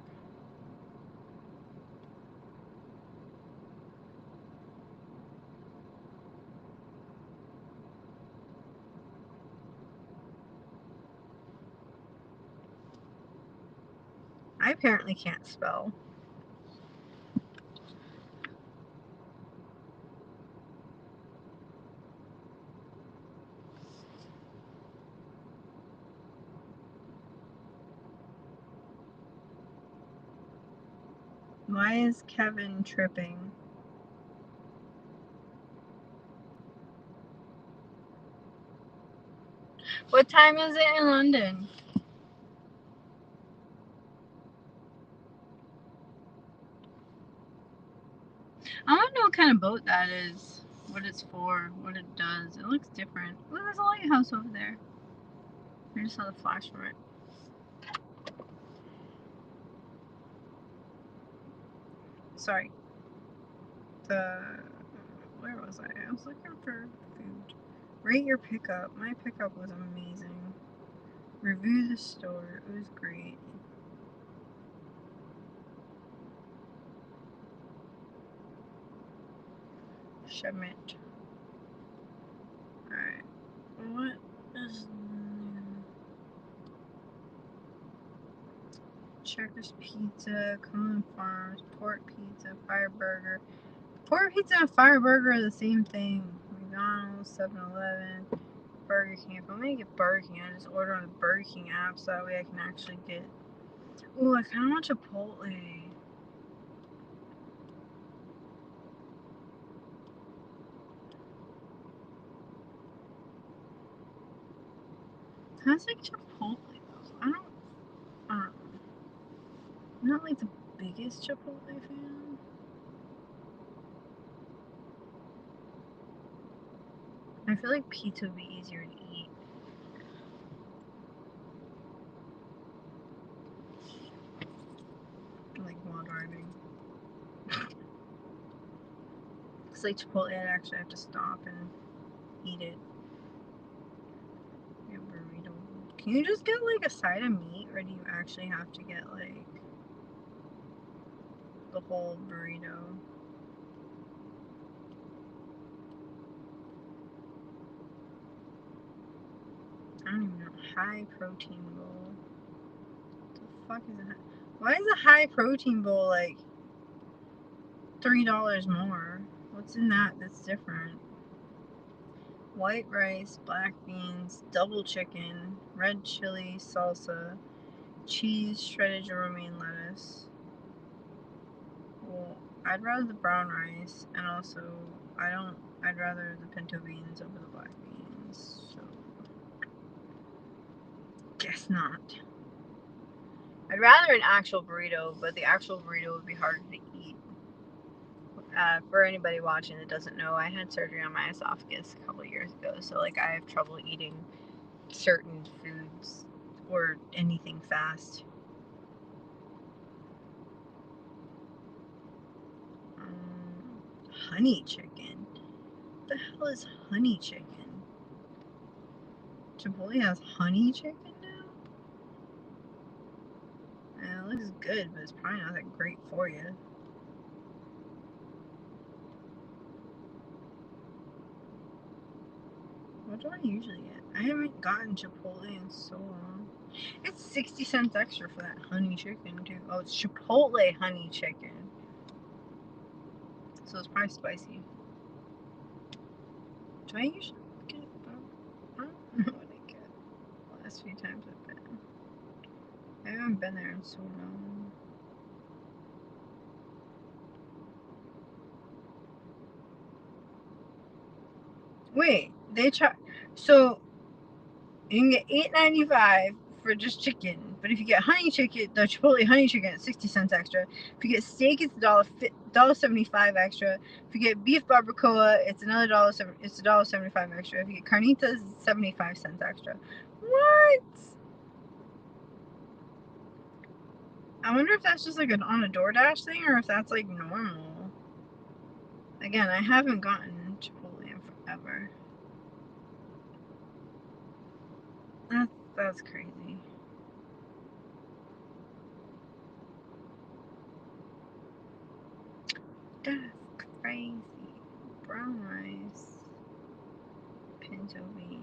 I apparently can't spell. Why is Kevin tripping? What time is it in London? I want to know what kind of boat that is. What it's for. What it does. It looks different. Oh, there's a lighthouse over there. I just saw the flash from it. Sorry. Where was I? I was looking for food. Rate your pickup. My pickup was amazing. Review the store. It was great. Shipment. What is Checkers Pizza, Common Farms, Pork Pizza, Fire Burger. Pork Pizza and Fire Burger are the same thing. McDonald's, 7-Eleven, Burger King. If I'm gonna get Burger King, I just order on the Burger King app so that way I can actually get. Ooh, I kind of want Chipotle. Sounds like Chipotle though. I don't know. I'm not like the biggest Chipotle fan. I feel like pizza would be easier to eat. Like while driving. It's like Chipotle, I'd actually have to stop and eat it. Get a burrito. Can you just get like a side of meat, or do you actually have to get like the whole burrito? I don't even know. High protein bowl. What the fuck is a high? Why is a high protein bowl like $3 more? What's in that that's different? White rice, black beans, double chicken, red chili salsa, cheese, shredded or romaine lettuce. Well, I'd rather the brown rice, and also I'd rather the pinto beans over the black beans, so guess not. I'd rather an actual burrito, but the actual burrito would be harder to eat. For anybody watching that doesn't know, I had surgery on my esophagus a couple years ago, so like I have trouble eating certain foods or anything fast. Honey chicken? What the hell is honey chicken? Chipotle has honey chicken now? It looks good, but it's probably not that great for you. What do I usually get? I haven't gotten Chipotle in so long. It's 60 cents extra for that honey chicken, too. Oh, it's Chipotle honey chicken. So it's probably spicy. Do I usually get it? I don't know what I get the last few times I've been. I haven't been there in so long. Wait, they charge. So you can get $8.95 for just chicken, but if you get honey chicken, the Chipotle honey chicken, it's 60 cents extra. If you get steak, it's $1.75 extra. If you get beef barbacoa, it's another it's $1.75 extra. If you get carnitas, it's 75 cents extra. What? I wonder if that's just like on a DoorDash thing, or if that's like normal. Again, I haven't gotten Chipotle in forever. That's crazy. That's crazy. Brown rice, pinto beans.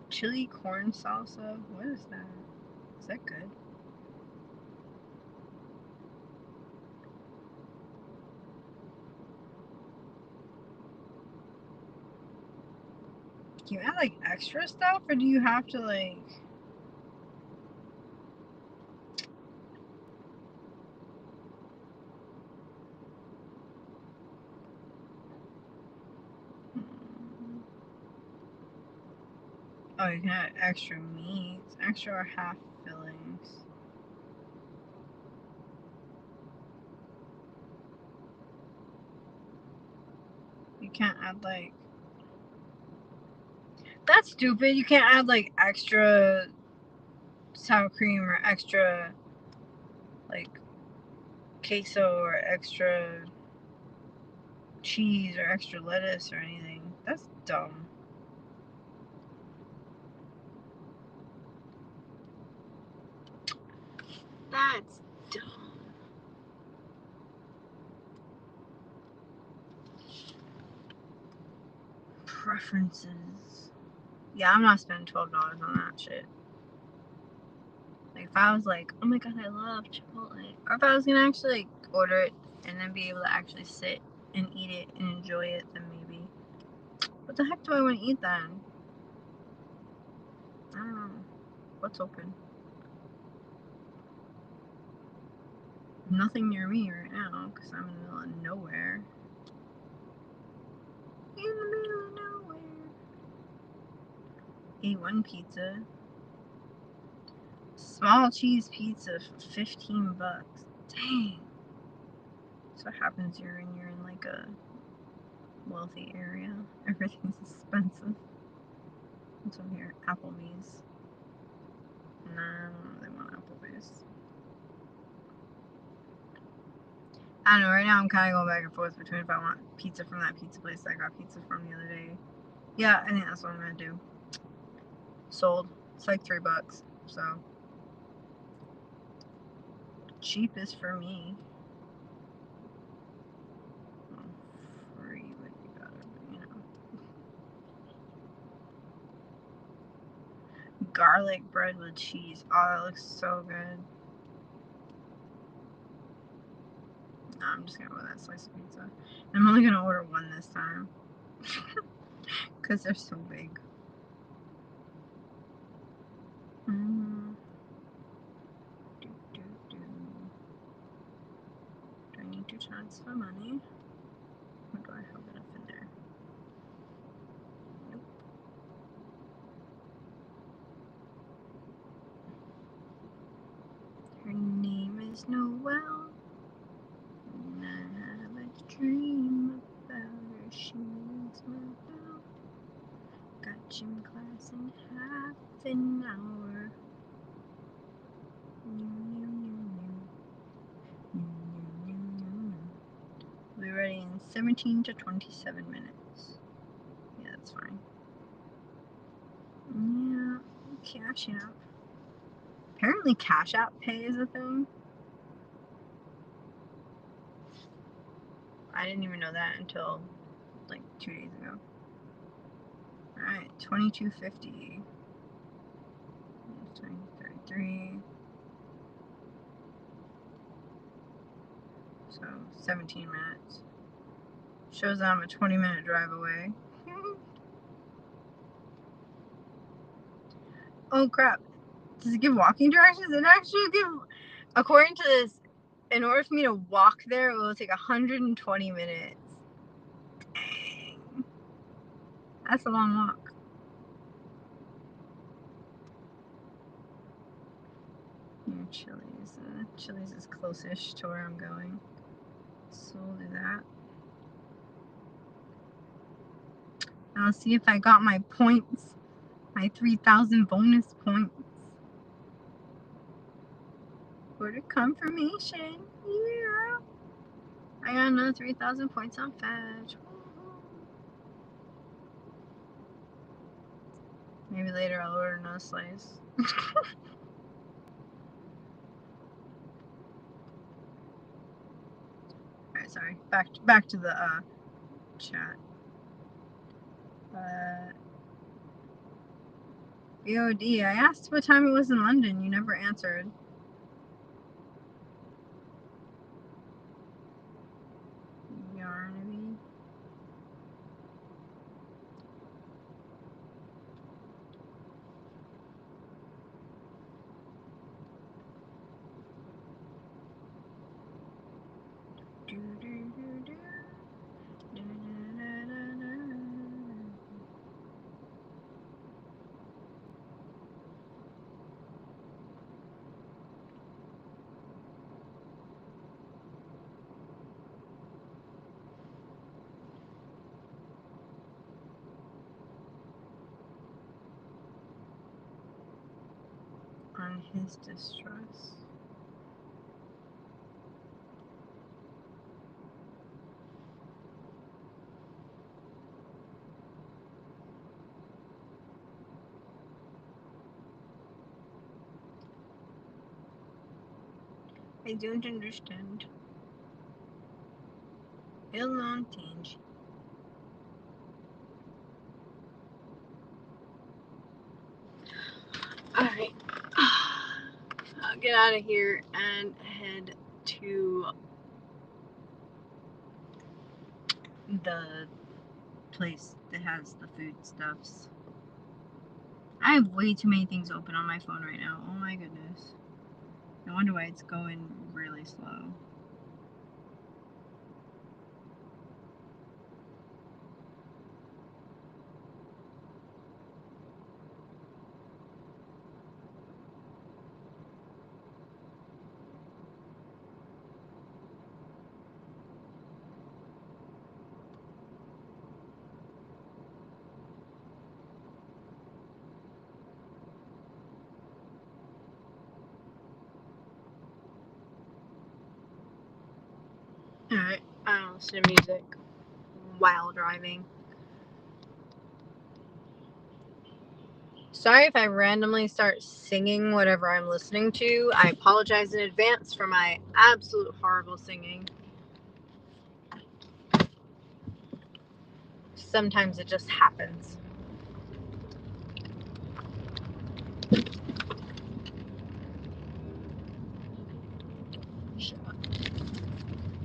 Chili corn salsa. What is that? Is that good? Can you add like extra stuff, or do you have to like? Oh, you can add extra meats, extra or half fillings. You can't add like. That's stupid. You can't add like extra sour cream or extra like queso or extra cheese or extra lettuce or anything. That's dumb. That's dumb. Preferences. Yeah, I'm not spending $12 on that shit. Like, if I was like, oh my god, I love Chipotle. Or if I was gonna actually like, order it and then be able to actually sit and eat it and enjoy it, then maybe. What the heck do I want to eat then? I don't know. What's open? Nothing near me right now because I'm in the middle of nowhere. In the middle of nowhere. A1 pizza. Small cheese pizza for $15. Dang. That's what happens when you're in like a wealthy area. Everything's expensive. What's over here? Applebee's. Nah, I don't really want Applebee's. I don't know, right now I'm kind of going back and forth between if I want pizza from that pizza place that I got pizza from the other day. Yeah, I think that's what I'm gonna do. Sold. It's like $3, so cheapest for me. Well, free would be better, but you know. Garlic bread with cheese. Oh, that looks so good. No, I'm just gonna go with that slice of pizza. I'm only gonna order one this time. Because they're so big. Do I need to transfer money? Or do I have enough in there? Nope. Her name is Noelle. And I have a dream about her. She rings my bell. Got gym class in half an hour. We'll be ready in 17 to 27 minutes. Yeah, that's fine. Yeah, Cash App. Apparently Cash App Pay is a thing. I didn't even know that until like 2 days ago. Alright, $22.50. 33. So 17 minutes. Shows I'm a 20-minute drive away. Oh crap. Does it give walking directions? It actually give, according to this, in order for me to walk there, it will take 120 minutes. Dang. That's a long walk. Near Chili's. Chili's is close-ish to where I'm going. So we'll do that. I'll see if I got my points. My 3,000 bonus points. Order confirmation. Yeah. I got another 3,000 points on Fetch. Maybe later I'll order another slice. Alright, sorry. Back to the chat. VOD, I asked what time it was in London. You never answered. Yarnaby. On his distress. I don't understand. Will not change. Alright. I'll get out of here and head to the place that has the foodstuffs. I have way too many things open on my phone right now. Oh my goodness. No wonder why it's going really slow. Alright, I don't listen to music while driving. Sorry if I randomly start singing whatever I'm listening to. I apologize in advance for my absolute horrible singing. Sometimes it just happens.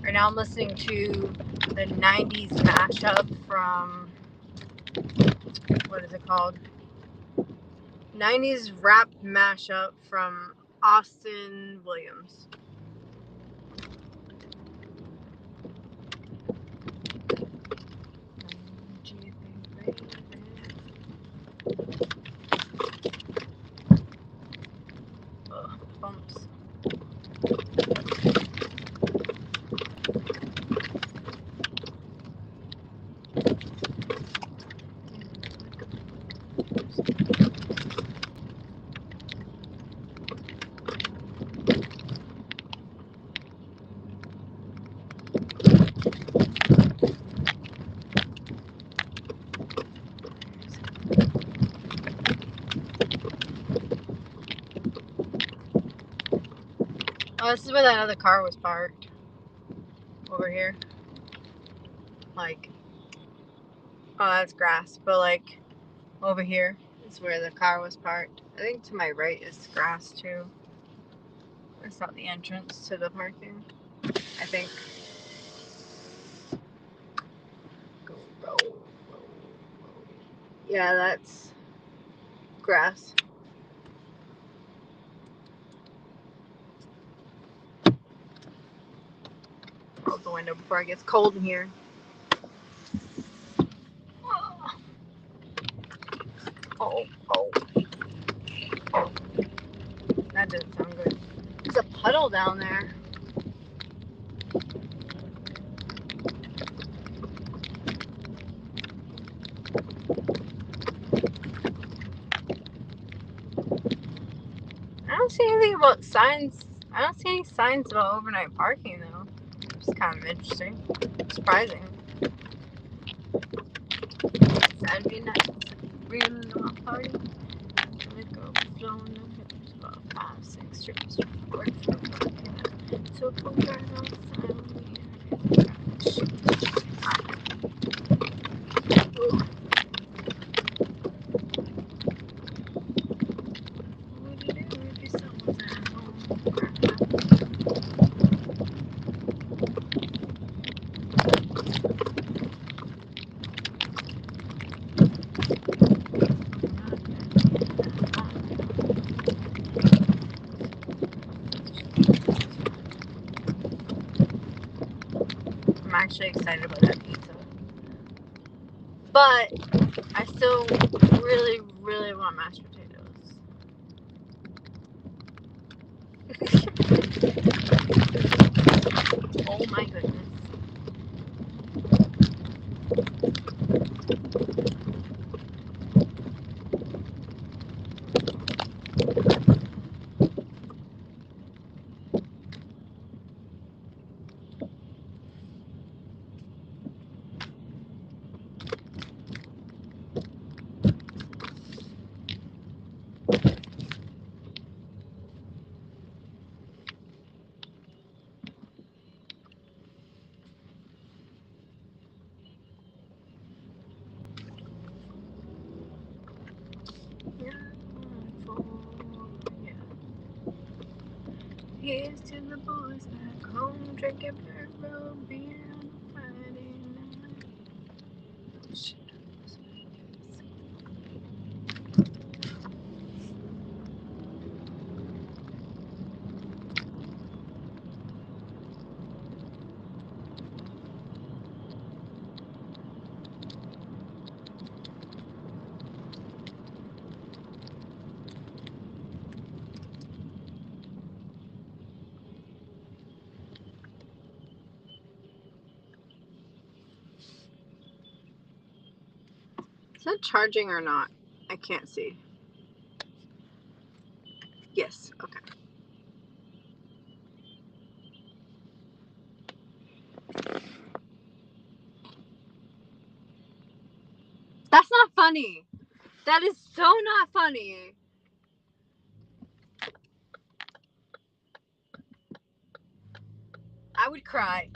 Right now I'm listening to the 90s mashup from, what is it called? 90s rap mashup from Austin Williams. Ugh, bumps. Oh, this is where that other car was parked. Over here. Like, oh, that's grass. But, like, over here is where the car was parked. I think to my right is grass, too. That's not the entrance to the parking, I think. Go. Yeah, that's grass. Out the window before it gets cold in here. Oh. That didn't sound good. There's a puddle down there. I don't see anything about signs. I don't see any signs about overnight parking, though. It's kind of interesting. Surprising. That'd be nice. Real little party. Liquor flowing on hips. About 5, 6 trips. Work for work. So come right outside. What would you do if your son was at home? I'm actually excited about that pizza. But I still really, really want mashed potatoes. Oh my goodness. Here's to the boys back home drinking purple beer on a Friday night. Oh, shit. Is that charging or not? I can't see. Yes, okay. That's not funny. That is so not funny. I would cry.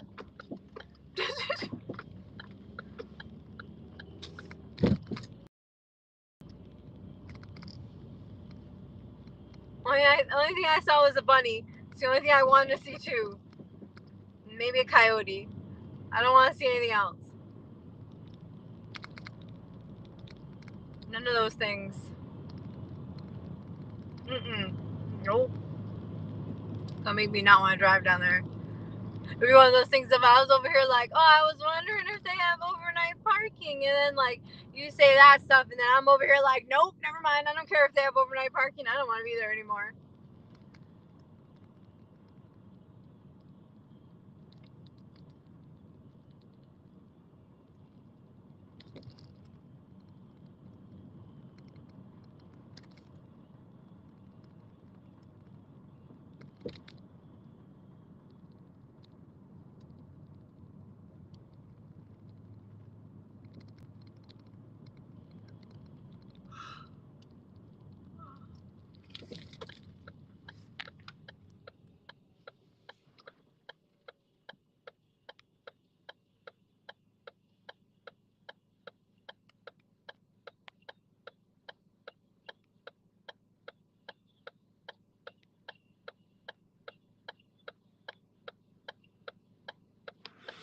Only thing I saw was a bunny. It's the only thing I wanted to see too. Maybe a coyote. I don't want to see anything else. None of those things. Nope. That'll make me not want to drive down there. It'd be one of those things if I was over here like, oh, I was wondering if they have overnight parking, and then like you say that stuff, and then I'm over here like, nope, never mind. I don't care if they have overnight parking. I don't want to be there anymore.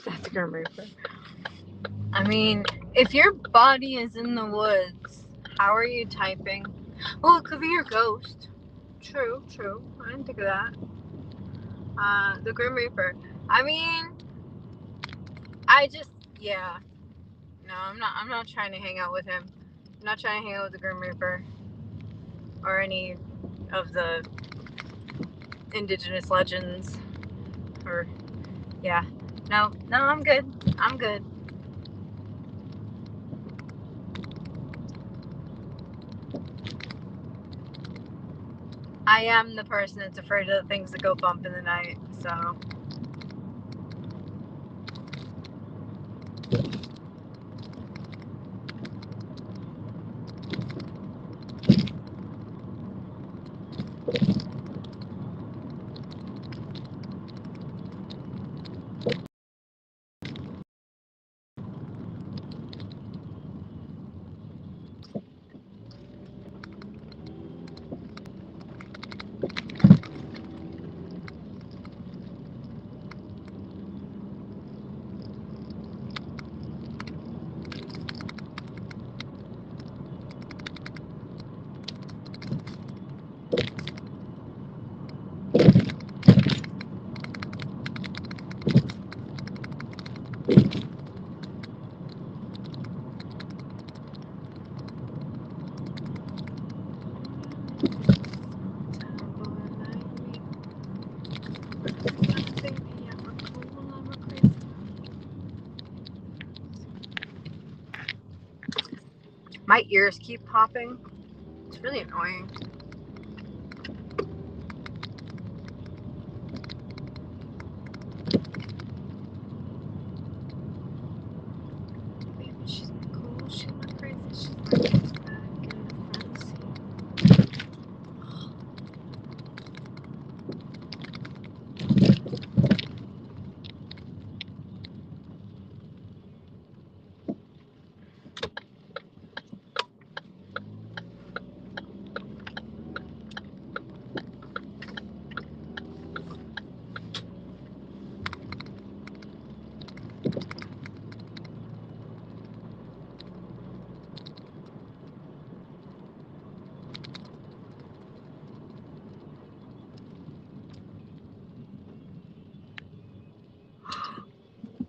That's a Grim Reaper. I mean, if your body is in the woods, how are you typing? Oh, it could be your ghost. True. I didn't think of that. The Grim Reaper. I mean, yeah. No, I'm not trying to hang out with him. I'm not trying to hang out with the Grim Reaper or any of the indigenous legends. Or yeah. No, I'm good. I'm good. I am the person that's afraid of the things that go bump in the night, so. My ears keep popping. It's really annoying. Baby, she's cool. She look crazy. She's back in the front seat.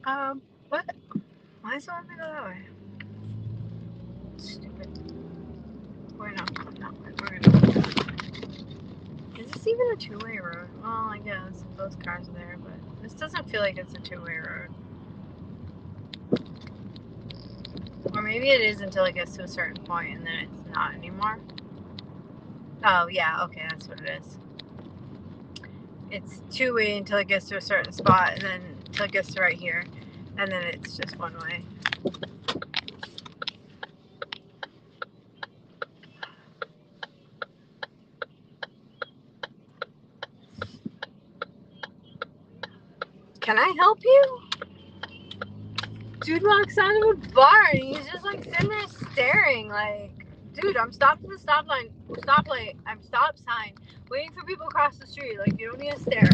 What? Why is it want me to go that way? Stupid. We're not. We're gonna. Is this even a two-way road? Well, I guess if those cars are there, but this doesn't feel like it's a two-way road. Or maybe it is until it gets to a certain point and then it's not anymore. Oh, yeah, okay, that's what it is. It's two-way until it gets to a certain spot and then until it gets to right here. And then it's just one way. Can I help you? Dude walks out of a bar and he's just like sitting there staring like, dude, I'm stopped at the stop light, I'm stop sign, waiting for people across the street. Like, you don't need to stare.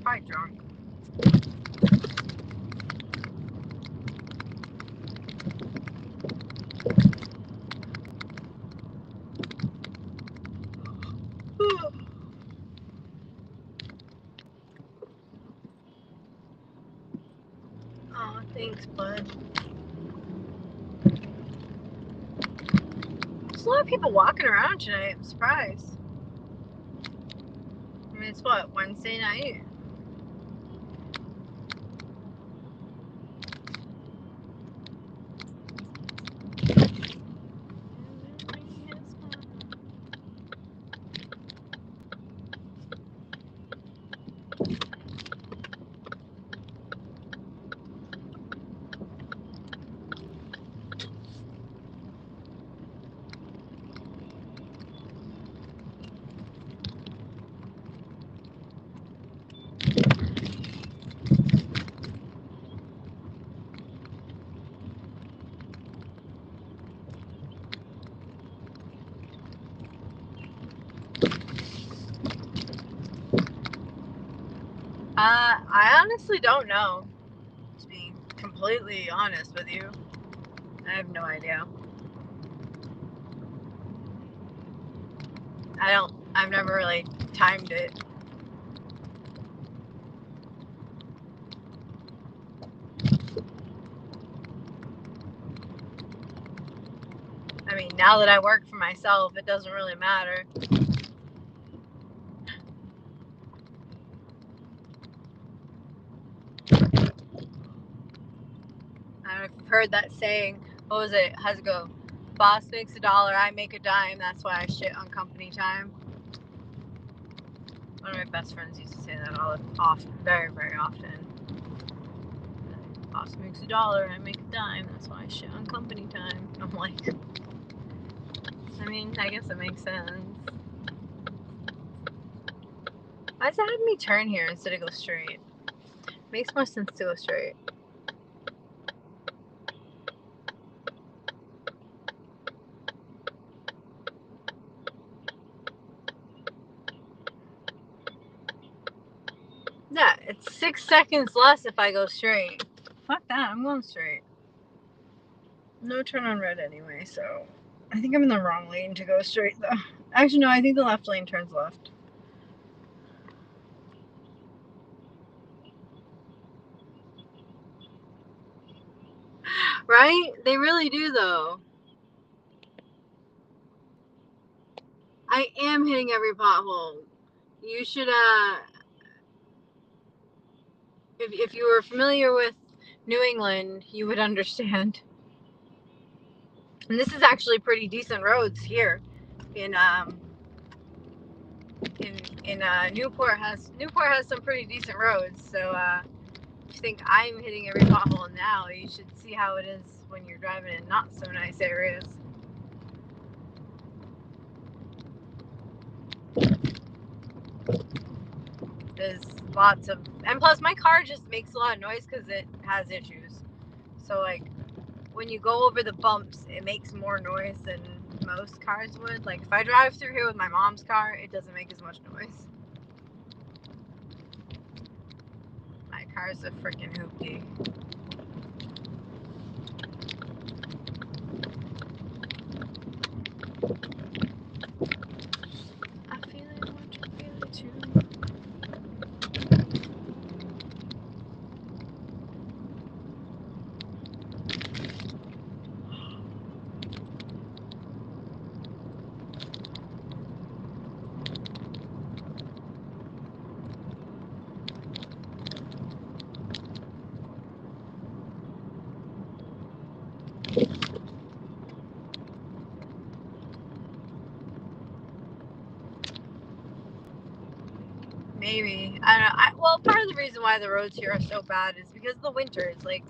Probably drunk. Oh, thanks, bud. There's a lot of people walking around tonight. I'm surprised. I mean, it's what, Wednesday night? I honestly don't know, to be completely honest with you. I have no idea. I've never really timed it. I mean, now that I work for myself, it doesn't really matter. I've heard that saying. What was it? How's it go? Boss makes $1, I make a dime. That's why I shit on company time. One of my best friends used to say that very, very often. Boss makes $1, I make a dime. That's why I shit on company time. I'm like, I mean, I guess it makes sense. Why does it have me turn here instead of go straight? Makes more sense to go straight. Yeah, it's 6 seconds less if I go straight. Fuck that, I'm going straight. No turn on red anyway, so I think I'm in the wrong lane to go straight though. Actually, no, I think the left lane turns left. Right? They really do though. I am hitting every pothole. You should, if you were familiar with New England, you would understand. And this is actually pretty decent roads here in Newport has some pretty decent roads. So if you think I'm hitting every pothole now, you should see how it is when you're driving in not so nice areas. There's lots of, and plus my car just makes a lot of noise because it has issues. So like when you go over the bumps, it makes more noise than most cars would. Like if I drive through here with my mom's car, it doesn't make as much noise. My car's a freaking hoopty. I feel it, want to feel it too. well, part of the reason why the roads here are so bad is because of the winters. Like,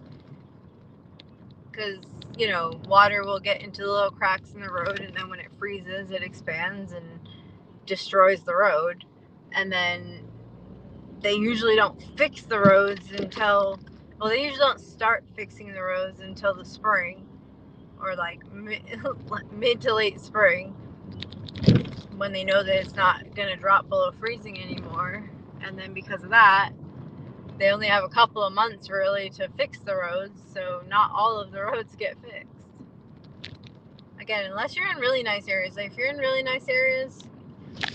because, you know, water will get into the little cracks in the road, and then when it freezes, it expands and destroys the road. And then they usually don't fix the roads until, well, they usually don't start fixing the roads until the spring, or like mid to late spring, when they know that it's not going to drop below freezing anymore. And then because of that, they only have a couple of months really to fix the roads, so not all of the roads get fixed. Again, unless you're in really nice areas. Like, if you're in really nice areas,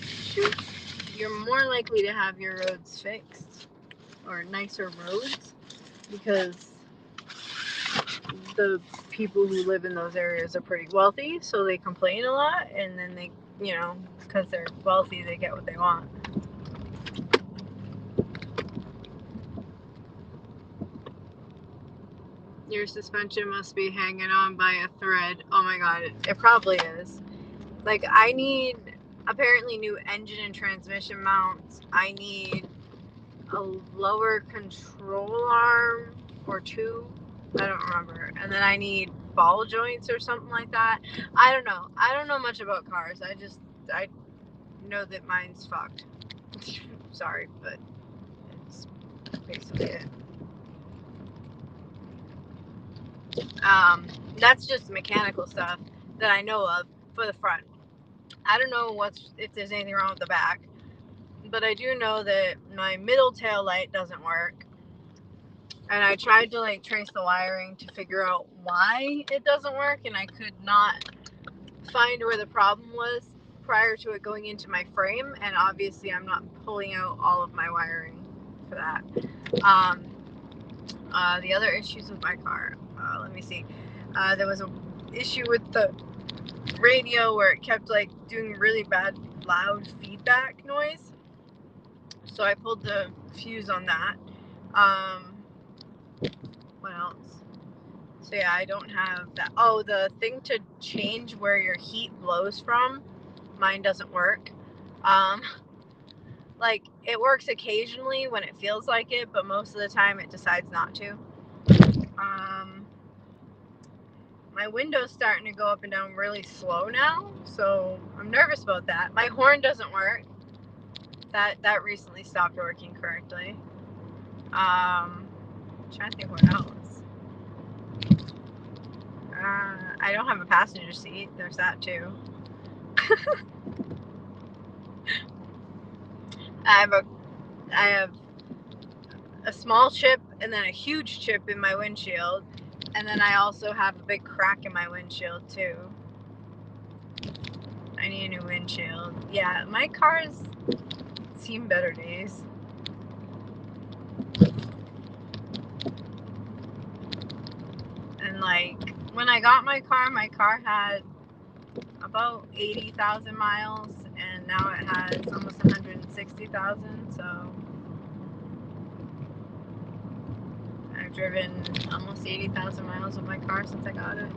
shoot, you're more likely to have your roads fixed, or nicer roads, because the people who live in those areas are pretty wealthy, so they complain a lot, and then they, you know, because they're wealthy, they get what they want. Your suspension must be hanging on by a thread. Oh my god, it probably is. Like, I need apparently new engine and transmission mounts. I need a lower control arm or two. I don't remember. And then I need ball joints or something like that. I don't know. I don't know much about cars. I know that mine's fucked. Sorry, but it's basically it. That's just mechanical stuff that I know of for the front. I don't know if there's anything wrong with the back, but I do know that my middle tail light doesn't work. And I tried to like trace the wiring to figure out why it doesn't work, and I could not find where the problem was prior to it going into my frame. And obviously I'm not pulling out all of my wiring for that. The other issues with my car, let me see. There was an issue with the radio where it kept like doing really bad loud feedback noise, so I pulled the fuse on that. What else? So yeah, I don't have that. Oh, the thing to change where your heat blows from, mine doesn't work. Like, it works occasionally when it feels like it, but most of the time it decides not to. My window's starting to go up and down really slow now, so I'm nervous about that. My horn doesn't work. That recently stopped working correctly. I'm trying to think what else. I don't have a passenger seat. There's that too. I have a small chip and then a huge chip in my windshield, and then I also have a big crack in my windshield too. I need a new windshield. Yeah, my car's seen better days. And like, when I got my car had about 80,000 miles, and now it has almost 160,000. So I've driven almost 80,000 miles with my car since I got it.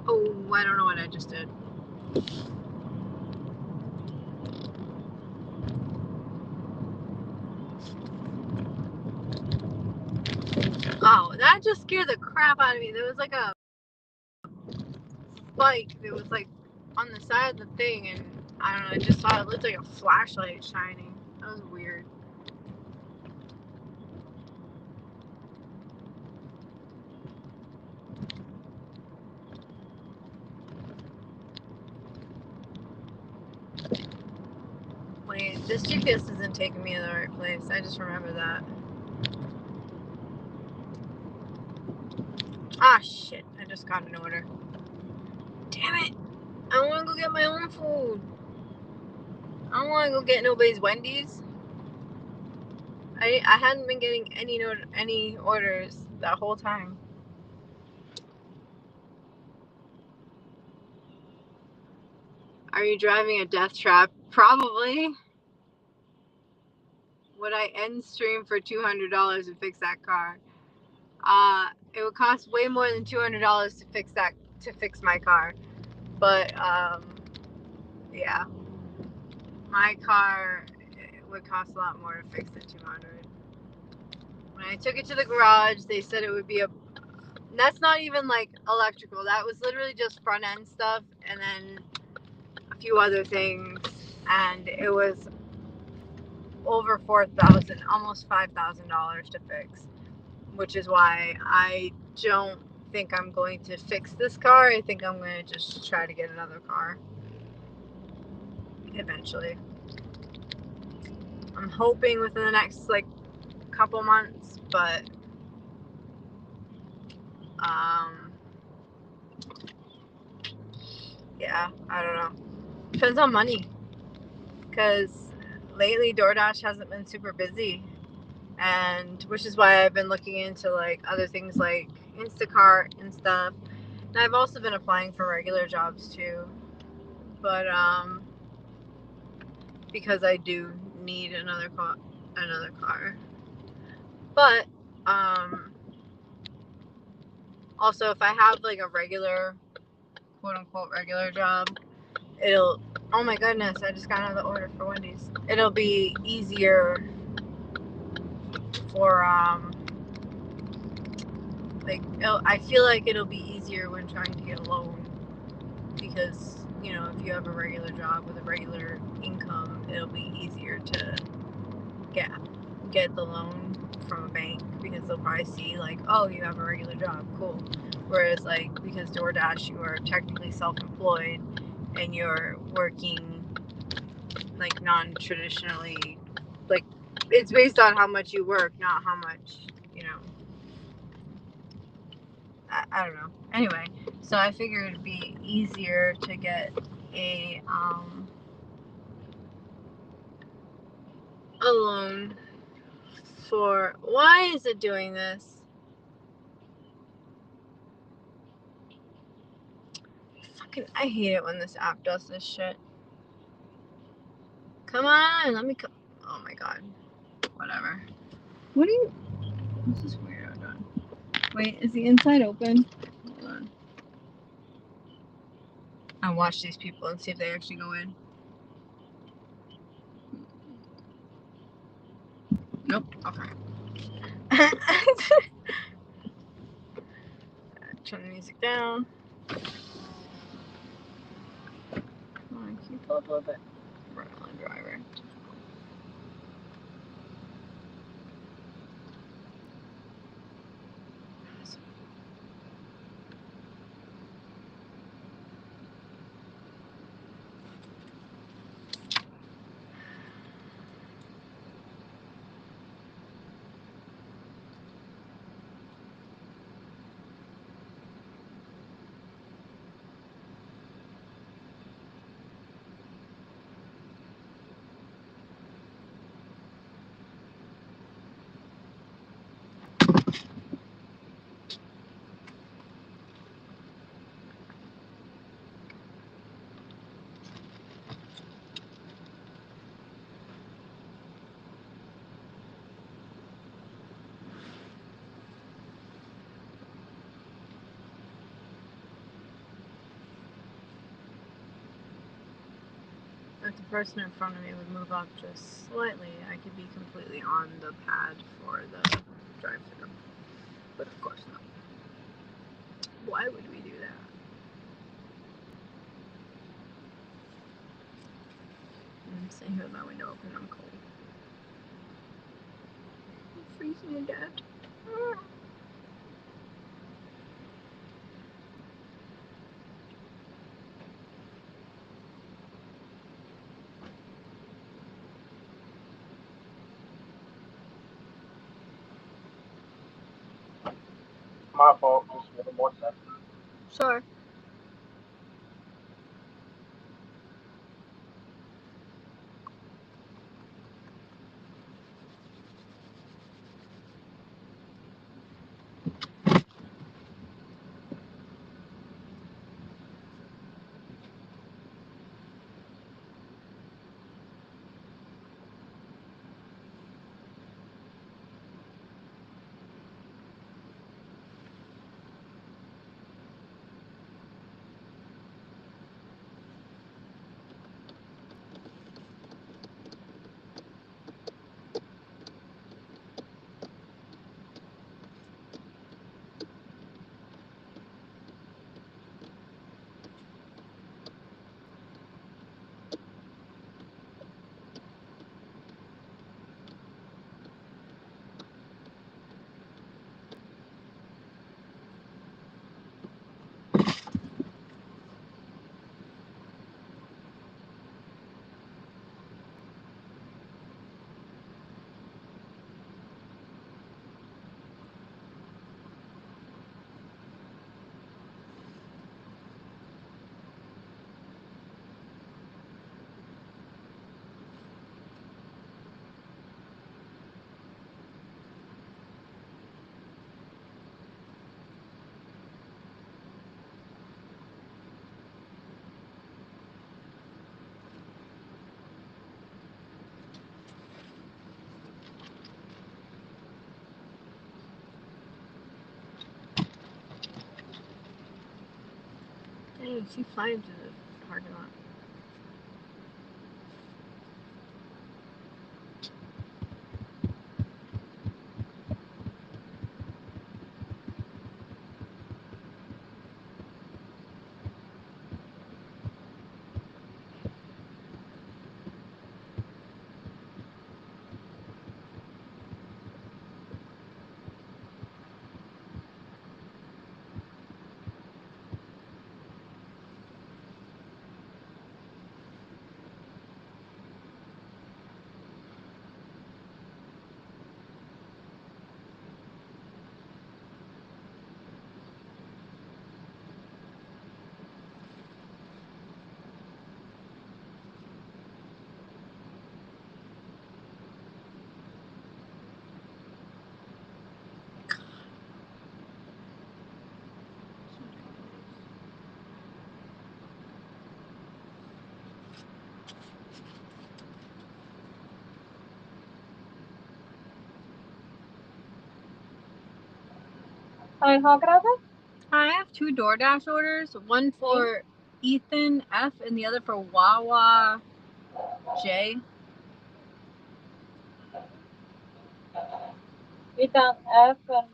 Oh, I don't know what I just did. Oh, that just scared the crap out of me. There was like a spike that was like on the side of the thing, and I don't know, I just thought it looked like a flashlight shining. That was weird. Wait, this GPS isn't taking me to the right place. I just remember that. Ah, shit. I just got an order. Damn it. I want to go get my own food. I don't want to go get nobody's Wendy's. I hadn't been getting any orders that whole time. Are you driving a death trap? Probably. Would I end stream for $200 to fix that car? It would cost way more than $200 to fix my car. But yeah, my car would cost a lot more to fix than $200. When I took it to the garage, they said it would be that's not even like electrical. That was literally just front end stuff and then a few other things, and it was over $4,000, almost $5,000 to fix, which is why I don't think I'm going to fix this car. I think I'm going to just try to get another car eventually. I'm hoping within the next like couple months, but yeah, I don't know. Depends on money, because lately DoorDash hasn't been super busy, and which is why I've been looking into like other things like Instacart and stuff. And I've also been applying for regular jobs too, but because I do need another car. But also if I have like a regular, quote unquote regular job, it'll, oh my goodness, I just got another order for Wendy's. It'll be easier for I feel like it'll be easier when trying to get a loan, because you know, if you have a regular job with a regular income, it'll be easier to get the loan from a bank, because they'll probably see like, oh, you have a regular job, cool. Whereas like, because DoorDash, you are technically self-employed and you're working like non-traditionally, like it's based on how much you work, not how much, you know. I don't know. Anyway, so I figured it'd be easier to get a loan for. Why is it doing this? Fucking, I hate it when this app does this shit. Come on, let me come. Oh my god. Whatever. What are you? What's this weirdo doing? Wait, is the inside open? Hold on. I'll watch these people and see if they actually go in. Nope. Okay. Turn the music down. Come on, can you pull up a little bit? Right on, driver. If the person in front of me would move up just slightly, I could be completely on the pad for the drive-thru. But of course not. Why would we do that? I'm sitting here with my window open. I'm cold. I'm freezing to death. My fault. Just 1 more second. Sure. I see flames in the parking lot. Hi, how can I help you? I have 2 DoorDash orders. One for Ethan F and the other for Wawa J. Ethan F and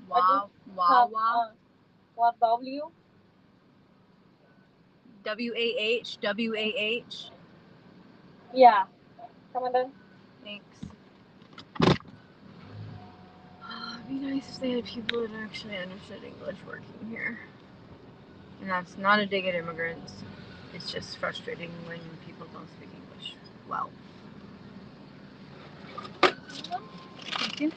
Wawa what W? WAH. Yeah. Come on then. Thanks. It'd be nice if they had people that actually understood English working here. And that's not a dig at immigrants. It's just frustrating when people don't speak English well. Thank you.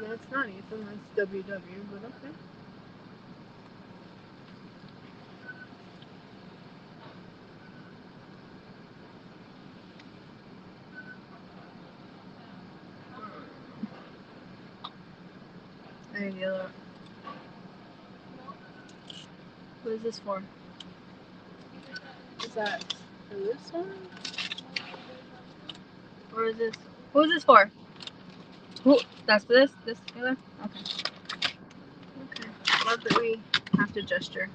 That's not Ethan, that's WW, but okay. There you go. What is this for? Is that for this one? Or is this? Who is this for? Who? That's for this? This together? Okay. Okay. Love that we have to gesture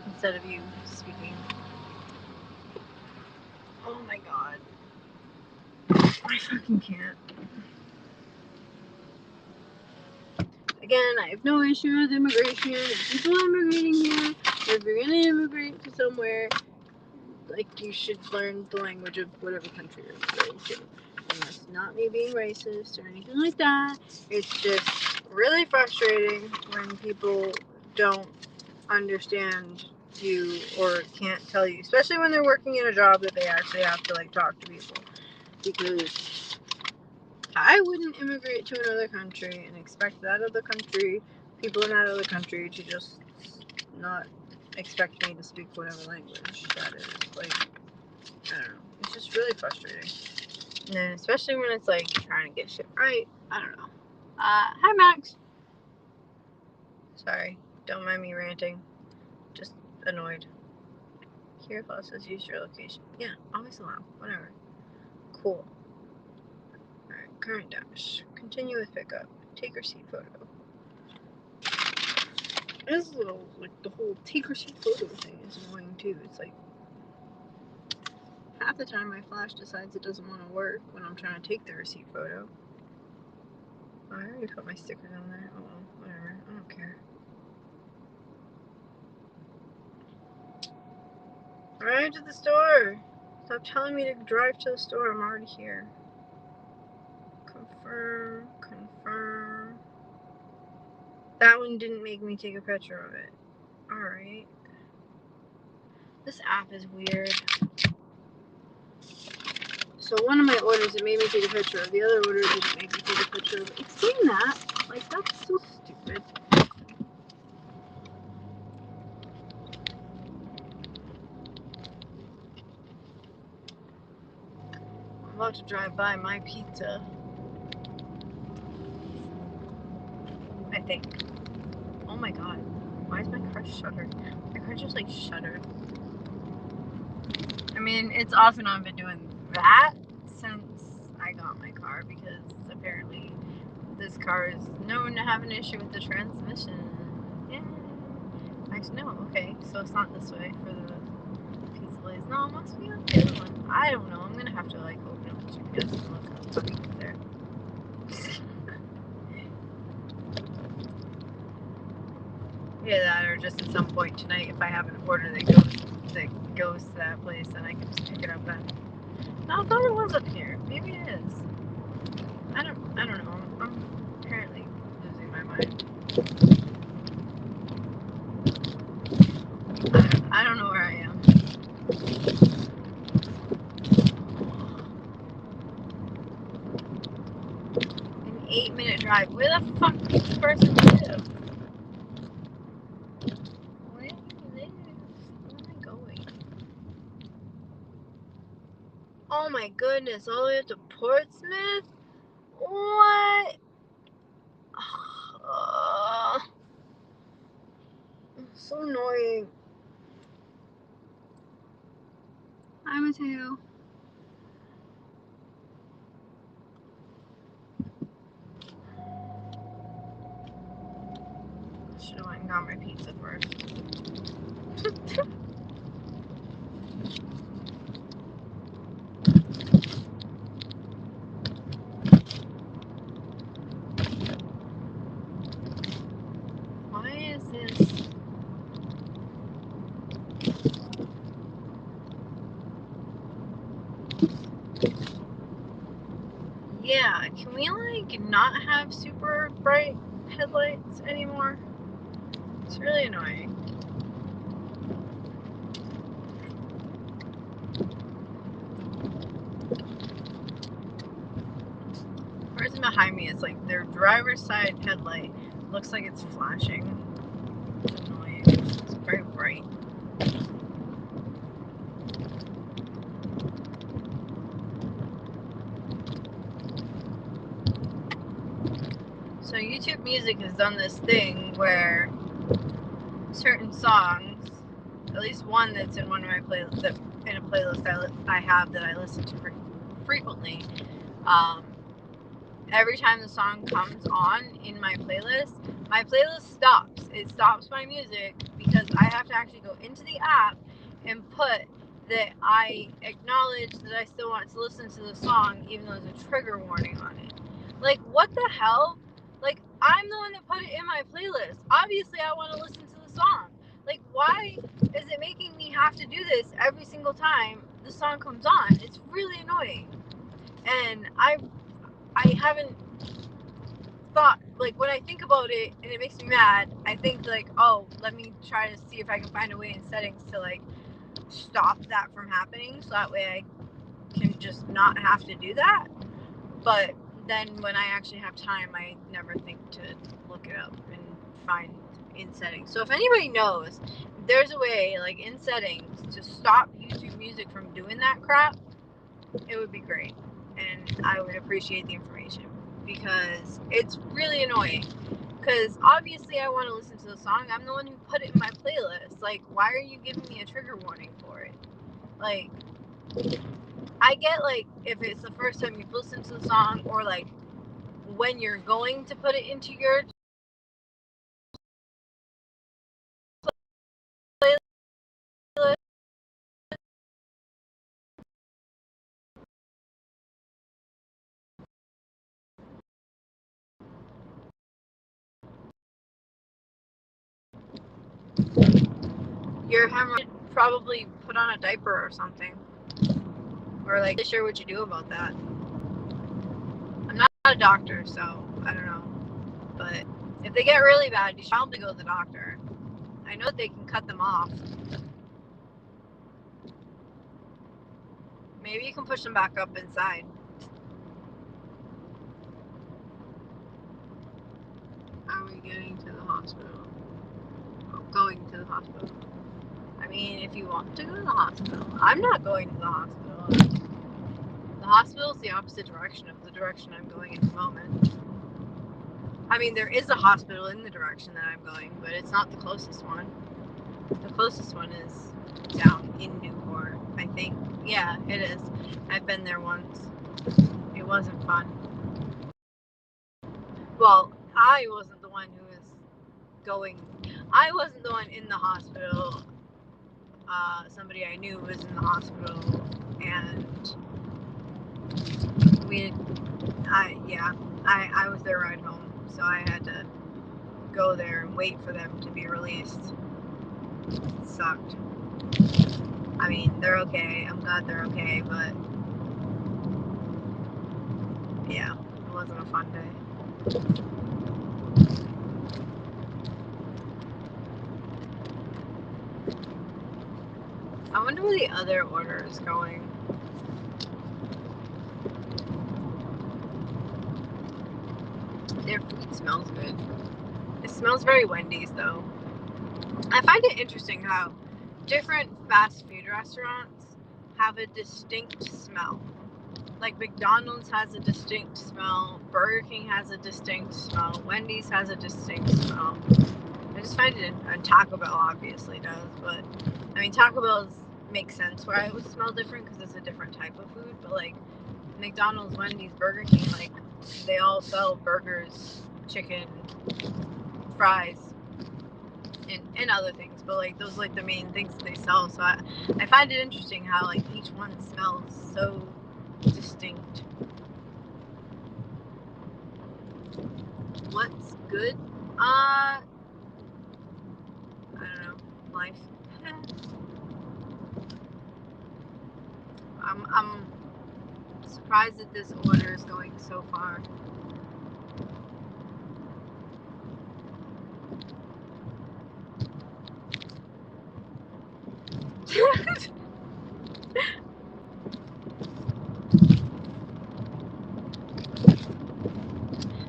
instead of you speaking. Oh my god. I fucking can't. Again, I have no issue with immigration. If people are immigrating here, if you're gonna immigrate to somewhere, like, you should learn the language of whatever country you're immigrating to. And that's not me being racist or anything like that. It's just really frustrating when people don't understand you or can't tell you, especially when they're working in a job that they actually have to, like, talk to people. Because I wouldn't immigrate to another country and expect that other country, people in that other country, to just not expect me to speak whatever language that is. Like, I don't know. It's just really frustrating. And then especially when it's like trying to get shit right. I don't know. Hi Max. Sorry. Don't mind me ranting. Just annoyed. Here it says use your location. Yeah, always allow. Whatever. Cool. Alright, current dash. Continue with pickup. Take receipt photo. This little, like, the whole take receipt photo thing is annoying too. It's like half the time my flash decides it doesn't want to work when I'm trying to take the receipt photo. Oh, I already put my stickers on there. Oh well, whatever. I don't care. Alright, to the store. Stop telling me to drive to the store. I'm already here. Confirm. Confirm. That one didn't make me take a picture of it. Alright. This app is weird. So one of my orders, it made me take a picture of. The other order didn't make me take a picture of. It's saying that. Like, that's so stupid. I'm about to drive by my pizza. I think. Oh my god. Why is my car shuttered? My car just, like, shuttered. I mean, it's off and on been doing that since I got car because apparently this car is known to have an issue with the transmission. Yay! Actually, no. Okay, so it's not this way for the pizza place. No, it must be on the other one. I don't know. I'm gonna have to like open up the GPS and look up how to get there. Yeah, that or just at some point tonight, if I have an order that goes to that place, then I can just pick it up then. No, I thought it was up here. Maybe it is. I don't know. I'm apparently losing my mind. I don't know where I am. An 8-minute drive. Where the fuck does this person live? Where do you live? Where am I going? Oh my goodness, all the way up to Portsmouth? What? So annoying. Hi, Mateo. Should have went and got my pizza first. Why is this? Yeah, can we like not have super bright headlights anymore? It's really annoying. The person behind me is like their driver's side headlight looks like it's flashing. It's annoying. It's very bright. So YouTube Music has done this thing where certain songs, at least one that's in one of my playlists, in a playlist I have that I listen to frequently, every time the song comes on in my playlist stops. It stops my music because I have to actually go into the app and put that I acknowledge that I still want to listen to the song even though there's a trigger warning on it. Like, what the hell? Like, I'm the one that put it in my playlist. Obviously, I want to listen to the song. Like, why is it making me have to do this every single time the song comes on? It's really annoying. And I haven't thought, like, when I think about it and it makes me mad, I think like, oh, let me try to see if I can find a way in settings to like stop that from happening so that way I can just not have to do that. But then when I actually have time, I never think to look it up and find in settings. So if anybody knows, there's a way like in settings to stop YouTube Music from doing that crap, it would be great. And I would appreciate the information because it's really annoying. Because obviously I want to listen to the song. I'm the one who put it in my playlist. Like, why are you giving me a trigger warning for it? Like, I get like if it's the first time you've listened to the song or like when you're going to put it into your playlist. Your hemorrhoid probably put on a diaper or something. Or like, not sure what you do about that. I'm not a doctor, so I don't know. But if they get really bad, you should probably go to the doctor. I know they can cut them off. Maybe you can push them back up inside. How are we getting to the hospital? Oh, going to the hospital. I mean, if you want to go to the hospital. I'm not going to the hospital. The hospital is the opposite direction of the direction I'm going at the moment. I mean, there is a hospital in the direction that I'm going, but it's not the closest one. The closest one is down in Newport, I think. Yeah, it is. I've been there once. It It wasn't fun. Well, I wasn't the one who was going. I wasn't the one in the hospital. Somebody I knew was in the hospital, and I was their ride home, so I had to go there and wait for them to be released. It sucked. I mean, they're okay. I'm glad they're okay, but yeah, it wasn't a fun day. I wonder where the other order is going. Their food smells good. It smells very Wendy's though. I find it interesting how different fast food restaurants have a distinct smell. Like McDonald's has a distinct smell, Burger King has a distinct smell, Wendy's has a distinct smell. I just find it, and Taco Bell obviously does, but I mean Taco Bell makes sense why it would smell different because it's a different type of food, but like McDonald's, Wendy's, Burger King, like they all sell burgers, chicken, fries, and other things, but like those are like the main things that they sell. So I find it interesting how like each one smells so distinct. What's good? I don't know. Life. I'm surprised that this order is going so far.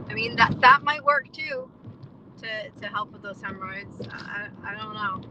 I mean that might work too to help with those hemorrhoids. I don't know.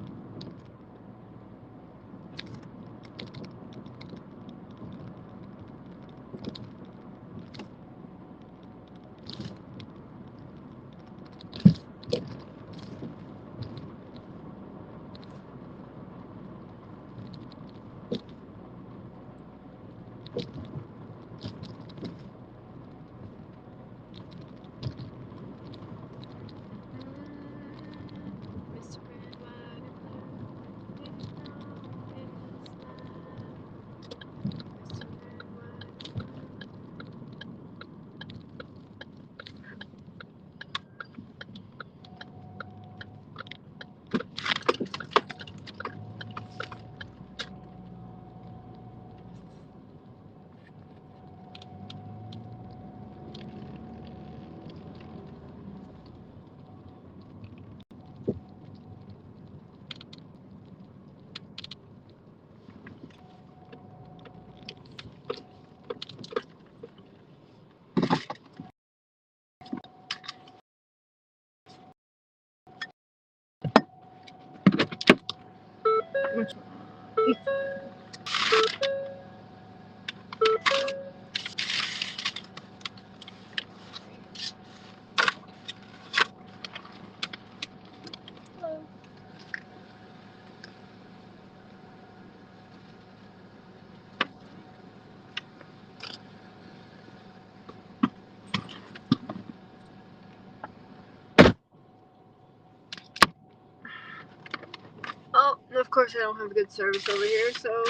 Oh, of course I don't have good service over here, so...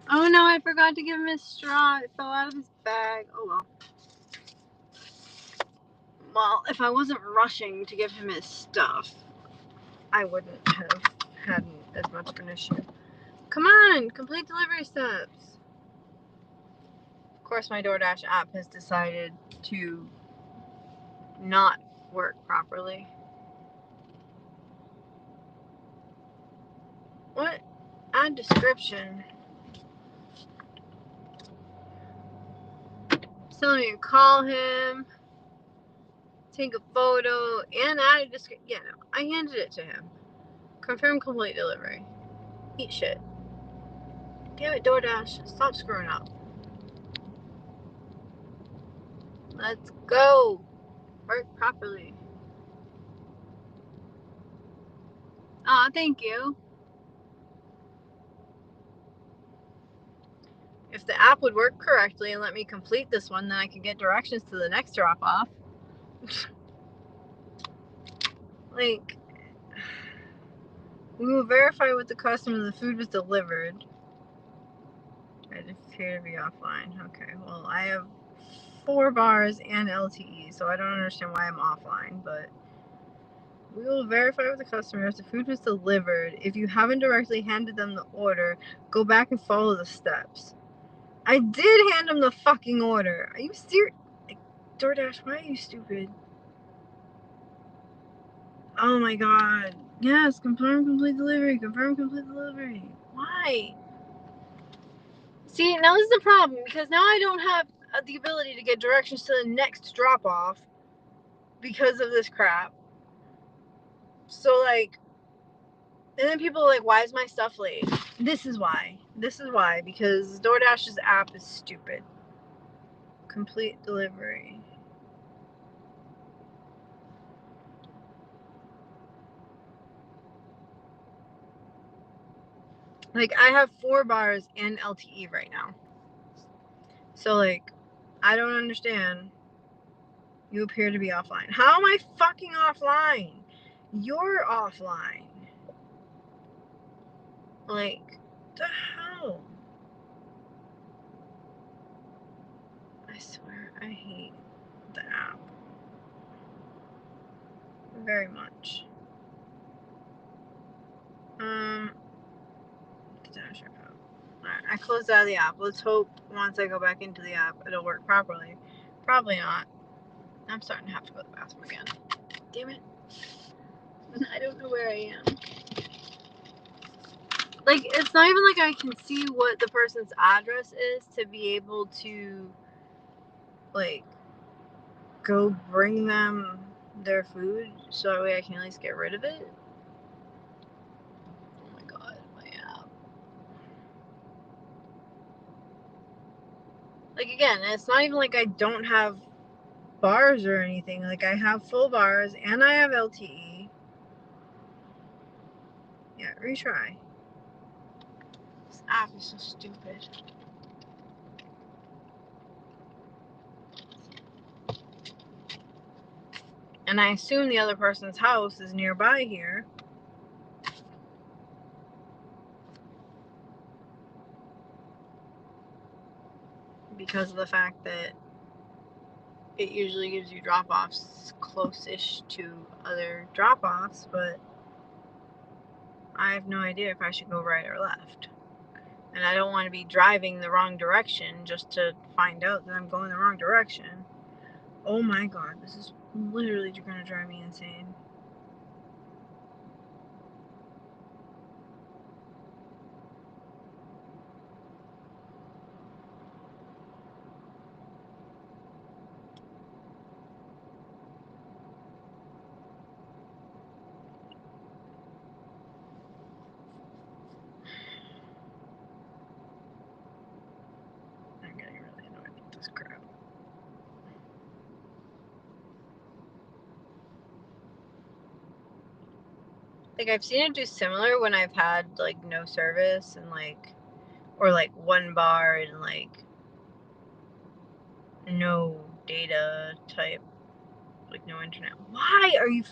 Oh no, I forgot to give him his straw. It fell out of his bag. Oh well. Well, if I wasn't rushing to give him his stuff, I wouldn't have had as much of an issue. Come on, complete delivery steps. Of course, my DoorDash app has decided to not work properly. What? Add description. So you call him, take a photo, and add a description. Yeah, no, I handed it to him. Confirm complete delivery. Eat shit. Damn it, DoorDash. Stop screwing up. Let's go. Work properly. Aw, thank you. If the app would work correctly and let me complete this one, then I could get directions to the next drop off. Like, we will verify with the customer the food was delivered. I appear to be offline. Okay, well, I have 4 bars and LTE, so I don't understand why I'm offline, but we will verify with the customer if the food was delivered. If you haven't directly handed them the order, go back and follow the steps. I did hand them the fucking order. Are you serious? DoorDash, why are you stupid? Oh my god. Yes, confirm complete delivery. Confirm complete delivery. Why? See, now this is the problem, because now I don't have the ability to get directions to the next drop off because of this crap. So, like, and then people are like, why is my stuff late? This is why. This is why, because DoorDash's app is stupid. Complete delivery. Like, I have 4 bars and LTE right now. So, like, I don't understand. You appear to be offline. How am I fucking offline? You're offline. Like, the hell? I swear, I hate the app very much. Alright, I closed out of the app. Let's hope once I go back into the app, it'll work properly. Probably not. I'm starting to have to go to the bathroom again. Damn it. I don't know where I am. Like, it's not even like I can see what the person's address is to be able to, like, go bring them their food so that way I can at least get rid of it. Oh my god, my app. Like, again, it's not even like I don't have bars or anything. Like, I have full bars and I have LTE. Yeah, retry. This app is so stupid. And I assume the other person's house is nearby here. Because of the fact that it usually gives you drop-offs close-ish to other drop-offs, but I have no idea if I should go right or left. And I don't want to be driving the wrong direction just to find out that I'm going the wrong direction. Oh my god, this is literally gonna drive me insane. I'm getting really annoyed with this crap. Like, I've seen it do similar when I've had, like, no service and, like, or, like, 1 bar and, like, no data type, like, no internet. Why are you...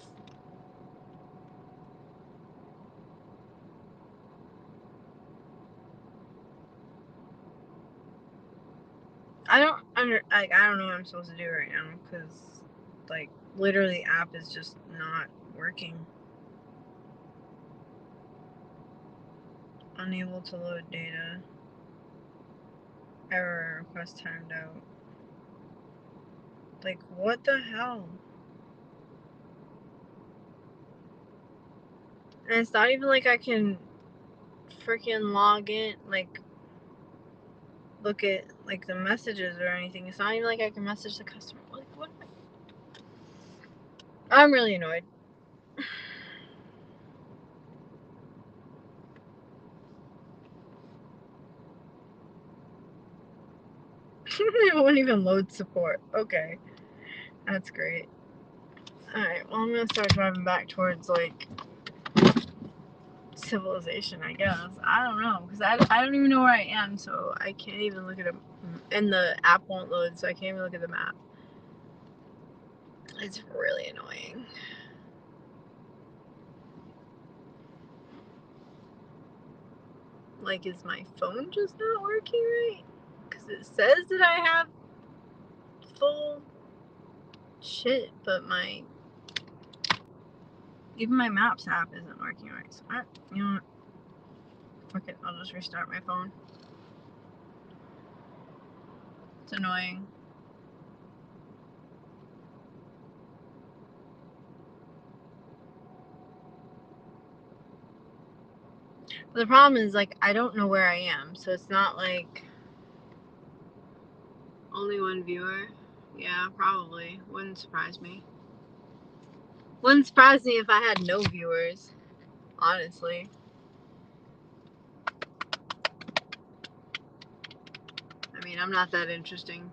I don't know what I'm supposed to do right now, because, like, literally the app is just not working. Unable to load data. Error, request timed out. Like, what the hell? And it's not even like I can freaking log in, like, look at, like, the messages or anything. It's not even like I can message the customer. Like, what? I'm really annoyed. They won't even load support. Okay. That's great. Alright, well, I'm gonna start driving back towards, like, civilization, I guess. I don't know, because I don't even know where I am, so I can't even look at it. And the app won't load, so I can't even look at the map. It's really annoying. Like, is my phone just not working right? Because it says that I have full shit, but even my Maps app isn't working right. So you know what? Fuck it, I'll just restart my phone. It's annoying. But the problem is, like, I don't know where I am, so it's not like only one viewer. Yeah, probably. Wouldn't surprise me. Wouldn't surprise me if I had no viewers, honestly. I mean, I'm not that interesting.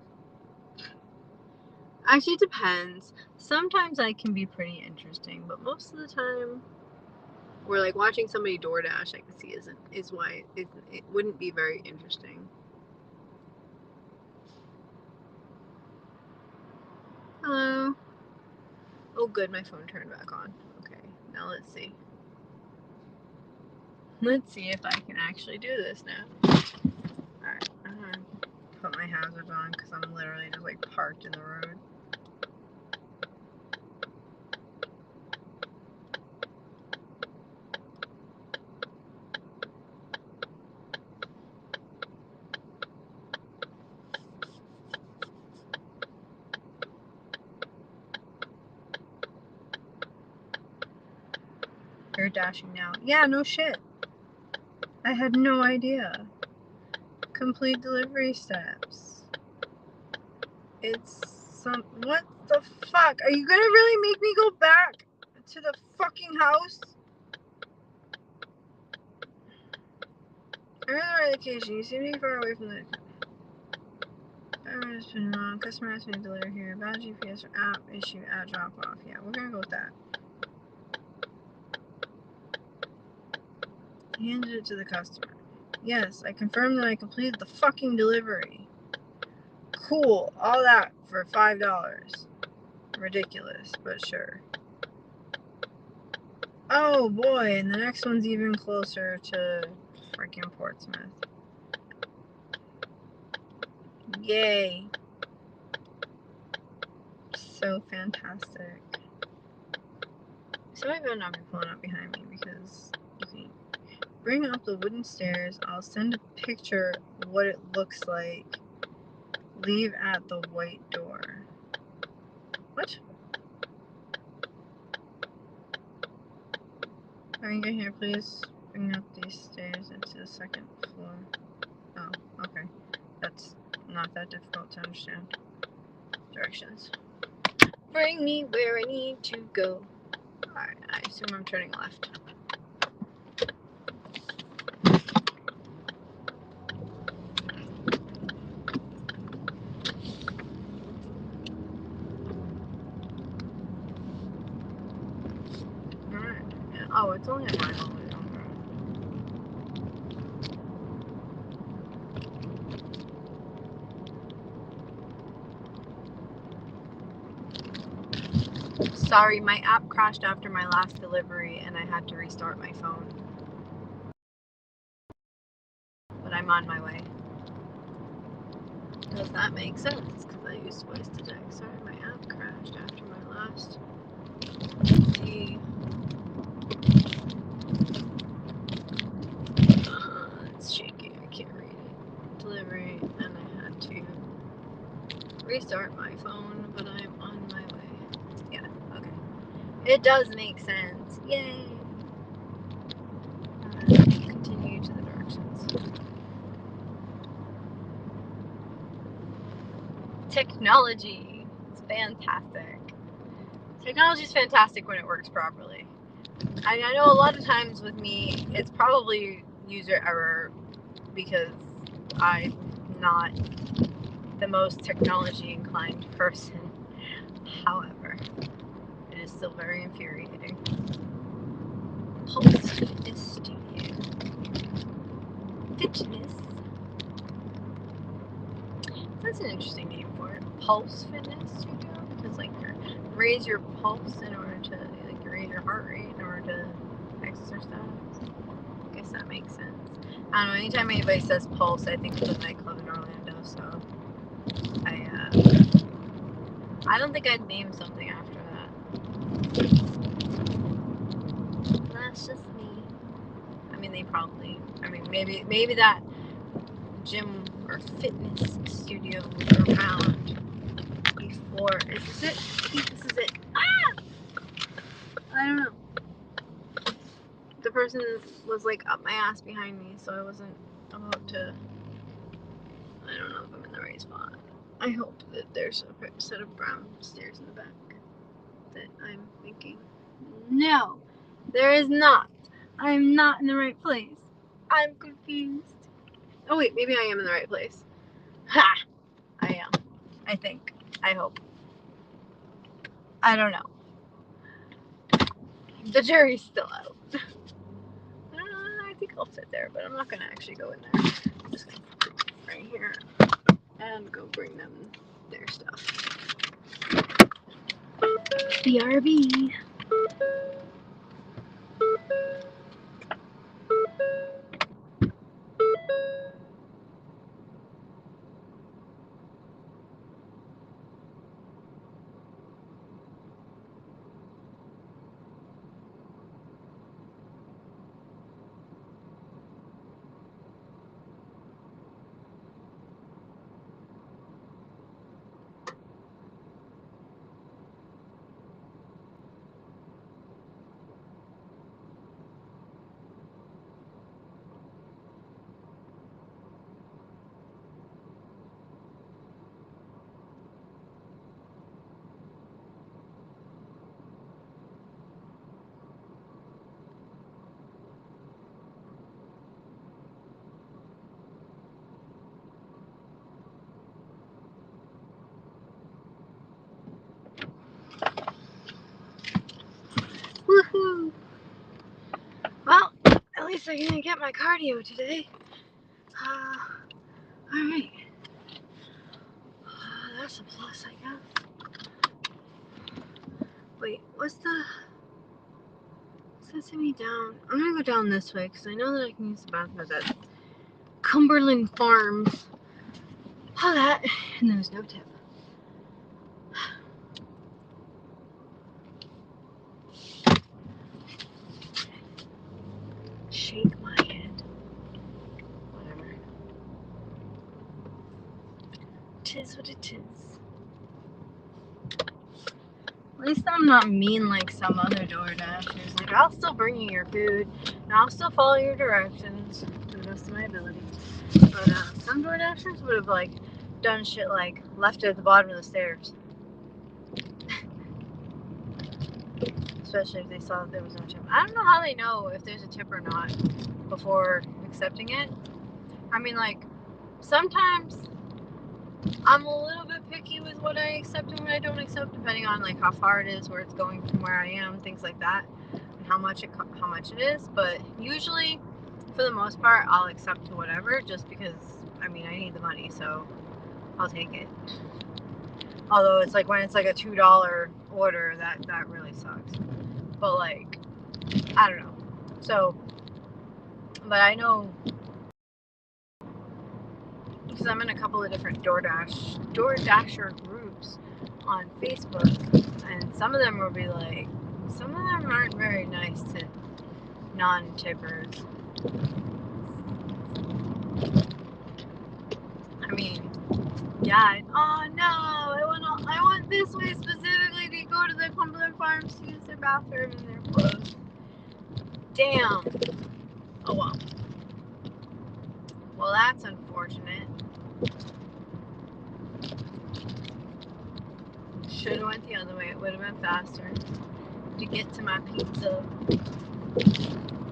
Actually, it depends. Sometimes I can be pretty interesting, but most of the time, we're like watching somebody DoorDash, I can see is why it wouldn't be very interesting. Hello. Oh, good, my phone turned back on. Okay, now let's see. Let's see if I can actually do this now. Alright, I'm gonna put my hazards on because I'm literally just like parked in the road. You're dashing now. Yeah, no shit. I had no idea. Complete delivery steps. It's some. What the fuck? Are you gonna really make me go back to the fucking house? I read the location. You seem to be far away from the. It's been long. Customer asked me to deliver here. Bad GPS or app issue at drop off. Yeah, we're gonna go with that. He handed it to the customer. Yes, I confirmed that I completed the fucking delivery. Cool. All that for $5. Ridiculous, but sure. Oh boy, and the next one's even closer to freaking Portsmouth. Yay. So fantastic. So I better not be pulling up behind me because you can bring up the wooden stairs. I'll send a picture of what it looks like. Leave at the white door. What? When you get here, please bring up these stairs into the second floor. Oh, okay. That's not that difficult to understand. Directions. Bring me where I need to go. Alright, I assume I'm turning left. Alright. Oh, it's only a mile away. Sorry, my app crashed after my last delivery and I had to restart my phone. But I'm on my way. Does that make sense? Because I used Voice today. Sorry, my app crashed after my last. It's shaky. I can't read it. Delivery, and I had to restart my phone, but I'm on my way. Yeah, okay. It does make sense. Yay! Continue to the directions. Technology. It's fantastic. Technology is fantastic when it works properly. I know a lot of times with me, it's probably user error because I'm not the most technology inclined person. However, it is still very infuriating. Pulse is stupid. Fitness. That's an interesting name for it. Pulse Fitness Studio? Because like raise your pulse in order to like raise your heart rate in order to exercise. I guess that makes sense. I don't know, anytime anybody says Pulse, I think of the nightclub in Orlando, so I don't think I'd name something after that. That's just me. I mean, maybe that gym or fitness studio was around before. Is this it? I think this is it. Ah! I don't know. The person was like up my ass behind me, so I wasn't about to. I don't know if I'm in the right spot. I hope that there's a set of brown stairs in the back that I'm thinking. No, there is not. I'm not in the right place. I'm confused. Oh wait, maybe I am in the right place. Ha! I am. I think. I hope. I don't know. The jury's still out. I think I'll fit there, but I'm not gonna actually go in there. I'm just gonna put it right here and go bring them their stuff. BRB. Woohoo! Well, at least I didn't get my cardio today. Alright. That's a plus, I guess. Wait, what's that me down? I'm gonna go down this way because I know that I can use the bathroom at Cumberland Farms. All that, and there's no tip. Shake my head. Whatever. Tis what it is. At least I'm not mean like some other DoorDashers. Like, I'll still bring you your food, and I'll still follow your directions to the best of my ability. But some DoorDashers would have like done shit like left it at the bottom of the stairs. Especially if they saw that there was no tip. I don't know how they know if there's a tip or not before accepting it. I mean, like, sometimes I'm a little bit picky with what I accept and what I don't accept, depending on like how far it is, where it's going from where I am, things like that, and how much it is. But usually, for the most part, I'll accept to whatever, just because I mean I need the money, so I'll take it. Although it's like when it's like a $2 order, that really sucks. But like, I don't know. So, but I know because I'm in a couple of different DoorDasher groups on Facebook, and some of them will be like, some of them aren't very nice to non-tippers. I mean, yeah. Oh no, I want this way specifically to go to the Cumberland Farms to use their bathroom and they're closed. Damn. Oh well. Well, that's unfortunate. Should have went the other way. It would have been faster to get to my pizza.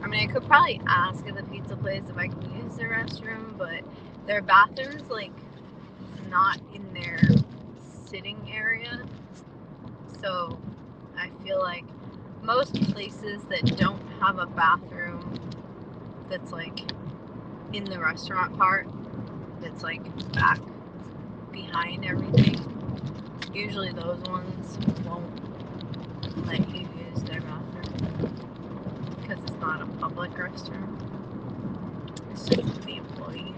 I mean, I could probably ask at the pizza place if I can use their restroom, but their bathroom's like not in their sitting area. So I feel like most places that don't have a bathroom that's like in the restaurant part that's like back behind everything. Usually those ones won't let you use their bathroom because it's not a public restroom. It's just for the employees.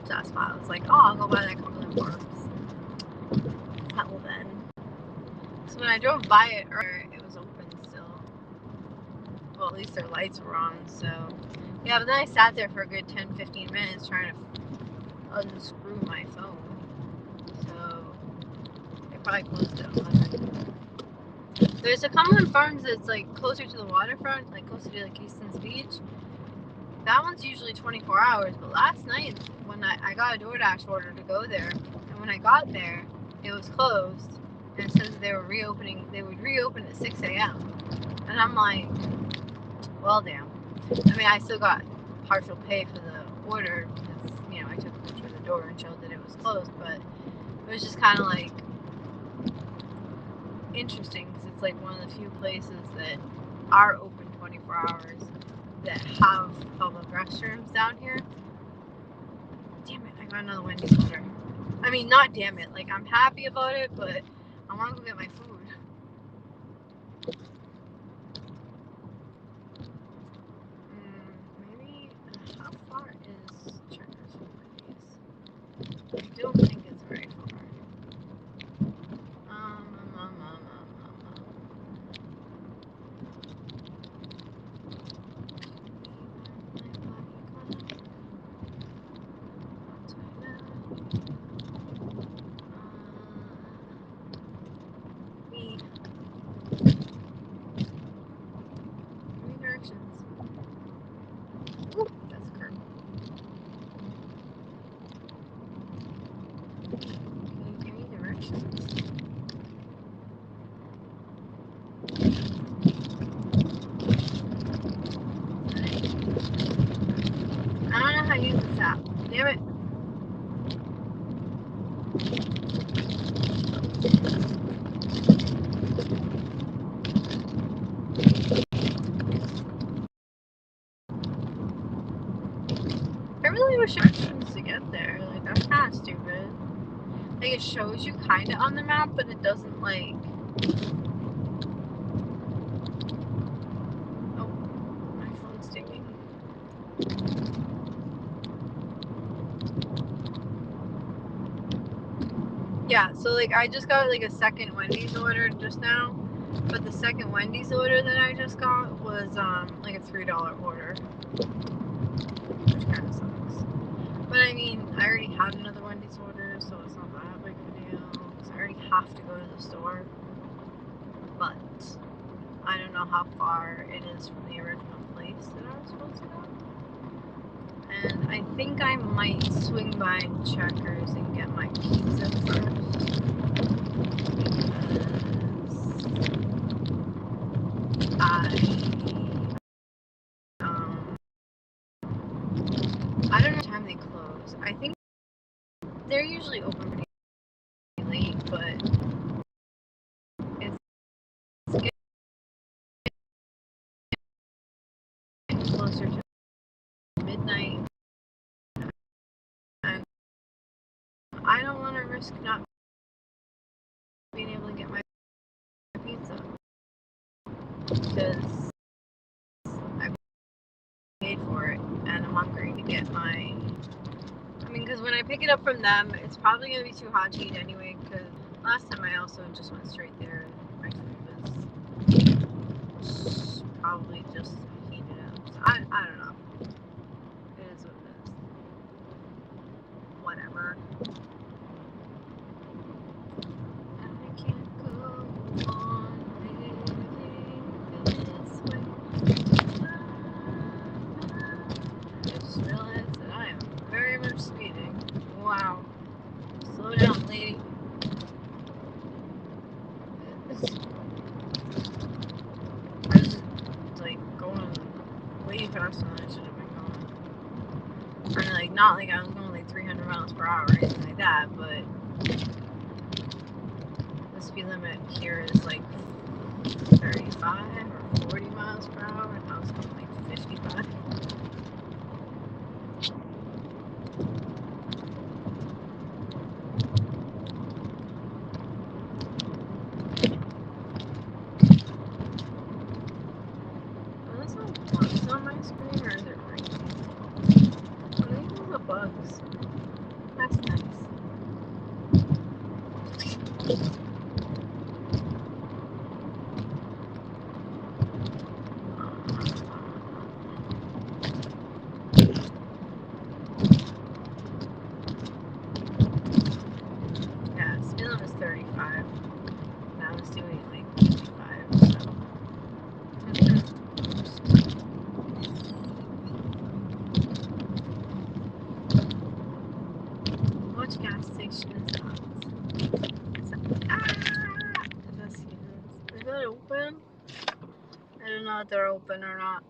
So that's why I was like, oh, I'll go by that Cumberland Farms. Hell then. So when I drove by it earlier, it was open still. Well, at least their lights were on, so. Yeah, but then I sat there for a good 10-15 minutes trying to unscrew my phone. So, they probably closed at 11. There's a Cumberland Farms that's like closer to the waterfront, like closer to like Houston's Beach. That one's usually 24 hours, but last night when I got a DoorDash order to go there, and when I got there, it was closed, and it says they would reopen at 6 a.m. And I'm like, well, damn. I mean, I still got partial pay for the order because, you know, I took a picture of the door and showed that it was closed, but it was just kind of like interesting because it's like one of the few places that are open 24 hours that have public restrooms down here. Damn it, I got another Wendy's order. I mean, not damn it, like I'm happy about it, but I want to go get my food. Maybe, how far is Checkers from Wendy's? I don't think it's very far. Directions. Ooh, that's a curve. Can you give me directions? I don't know how to use this app. Damn it. I really wish directions to get there. Like, that's kind of stupid. Like, it shows you kind of on the map, but it doesn't, like... Oh, my phone's sticking. Yeah, so, like, I just got, like, a second Wendy's order just now. But the second Wendy's order that I just got was, like, a $3 order. Which kind of sucks. But, I mean, I already had another Wendy's order, so it's not that big of a deal. Because I already have to go to the store. But I don't know how far it is from the original place that I was supposed to go. And I think I might swing by Checkers and get my pizza first. I don't know what time they close. I think they're usually open pretty late, but it's getting closer to midnight. And I don't want to risk not being able to get my pizza because I paid for it and I'm hungry to get my... I mean, because when I pick it up from them, it's probably going to be too hot to eat anyway, because last time I also just went straight there and my food was probably just heated up. So I don't know. It is what it is. Whatever. I can't go on living this way. I just realized that I am very much speeding. Wow. Slow down, lady. I was like going way faster than I should have been going. I mean, like, not like I was going like 300 miles per hour or anything like that, but the speed speed limit here is like 35 or 40 miles per hour, and I was going like 55. Are those all bugs on my screen, or is it raining? I think those are bugs. That's nice. Yeah, speed limit was 35. And I was doing like 55. So. Which gas station is that? Is that Stevens? Is that open? I don't know if they're open or not.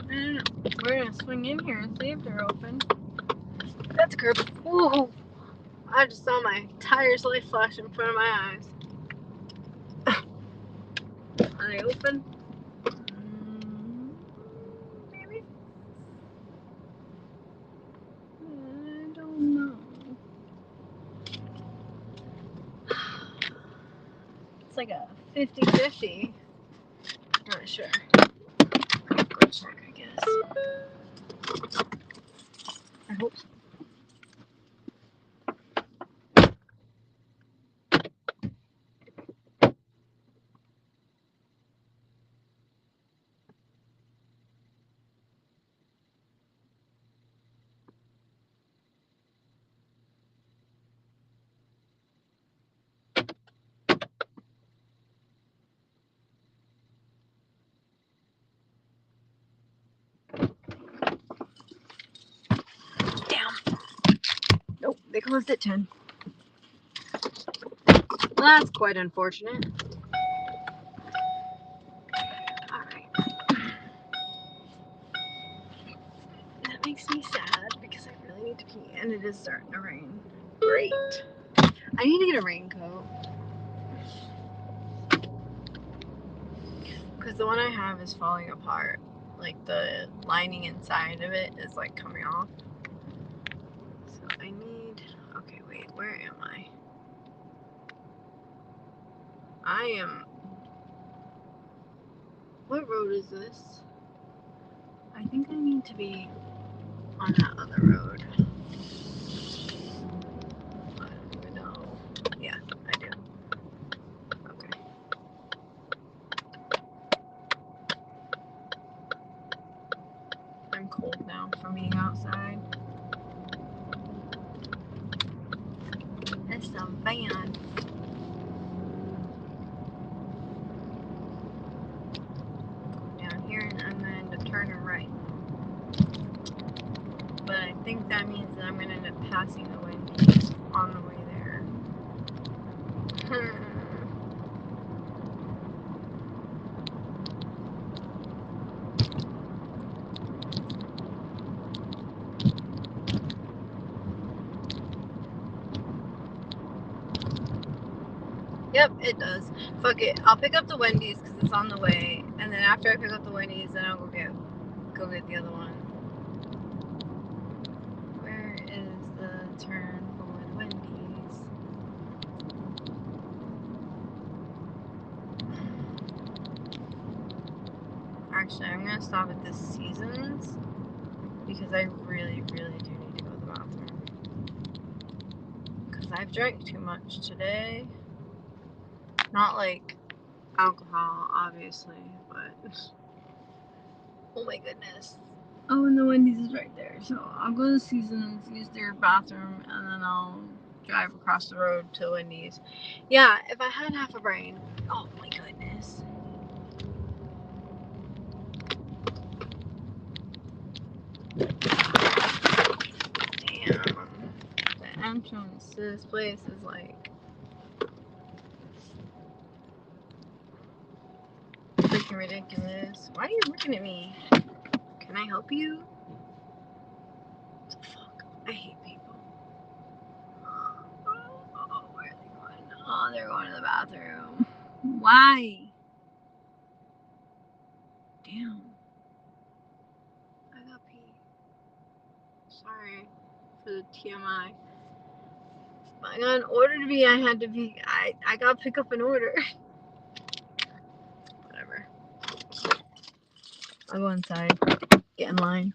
I don't know. We're gonna swing in here and see if they're open. That's curb. Whoa! I just saw my tires light flash in front of my eyes. Are they open? Maybe. I don't know. It's like a 50-50. Not sure. I'll go check, I guess. I hope so. Damn. Nope, they closed at 10. Well, that's quite unfortunate. Alright. That makes me sad because I really need to pee and it is starting to rain. Great. I need to get a raincoat. Because the one I have is falling apart. Like the lining inside of it is like coming off. So I need. Okay, wait, where am I? I am. What road is this? I think I need to be on that other road. I don't even know. Yeah, I do. Okay. I'm cold now from being outside. It's a van. Down here and then to turn a right. But I think that means that I'm going to end up passing the Wendy's on the way there. Yep, it does. Fuck it. I'll pick up the Wendy's because it's on the way. And then after I pick up the Wendy's, then I'll go get the other one. Where is the turn for the Wendy's? Actually, I'm gonna stop at this Seasons because I really, really do need to go to the bathroom. Because I've drank too much today. Not like alcohol, obviously, but oh my goodness. Oh, and the Wendy's is right there. So I'll go to Seasons, use their bathroom, and then I'll drive across the road to Wendy's. Yeah, if I had half a brain. Oh my goodness. Damn. The Jones, this place is like freaking ridiculous. Why are you looking at me? Can I help you? What the fuck? I hate people. Oh, where are they going? Oh, they're going to the bathroom. Why? Damn. I got pee. Sorry for the TMI. I got an order to be. I had to be. I got to pick up an order. Whatever. I'll go inside. Get in line.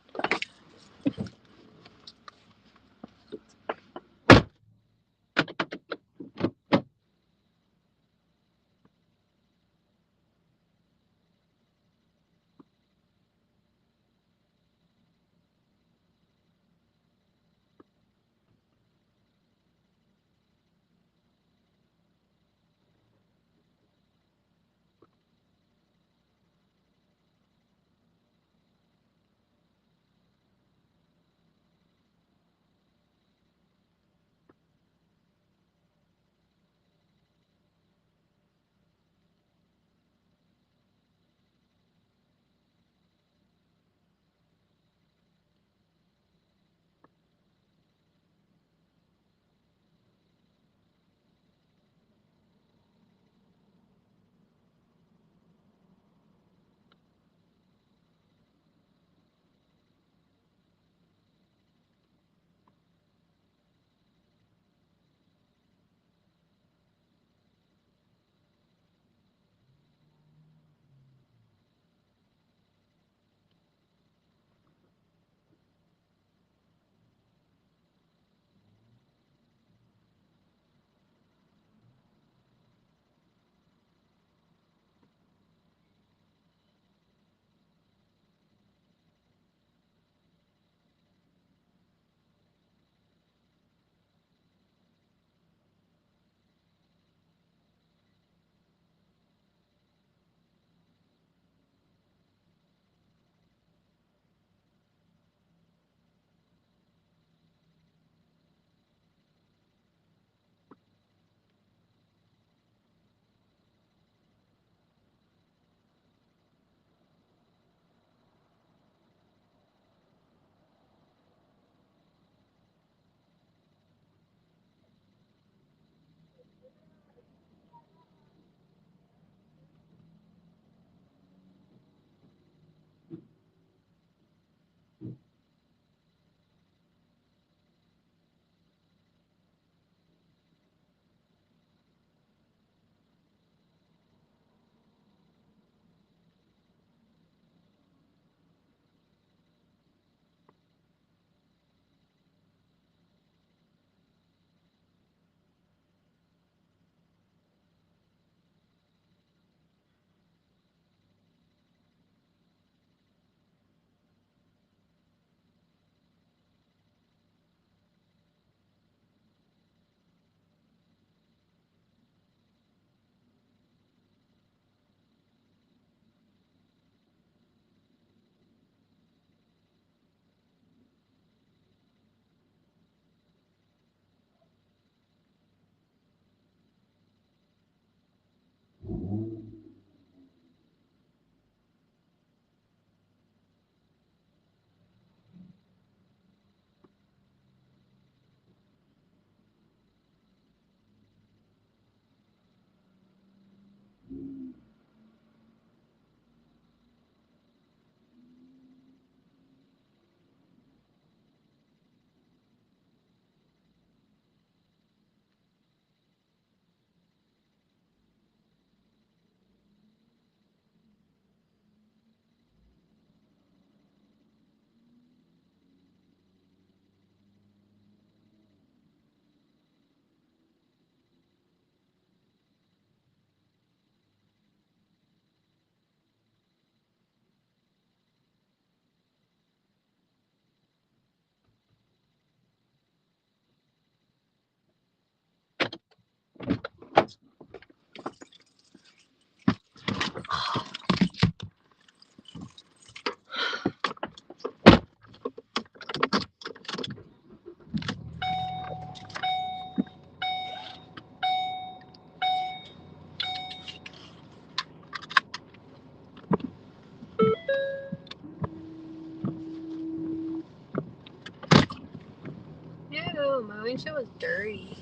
windshield. My windshield was dirty.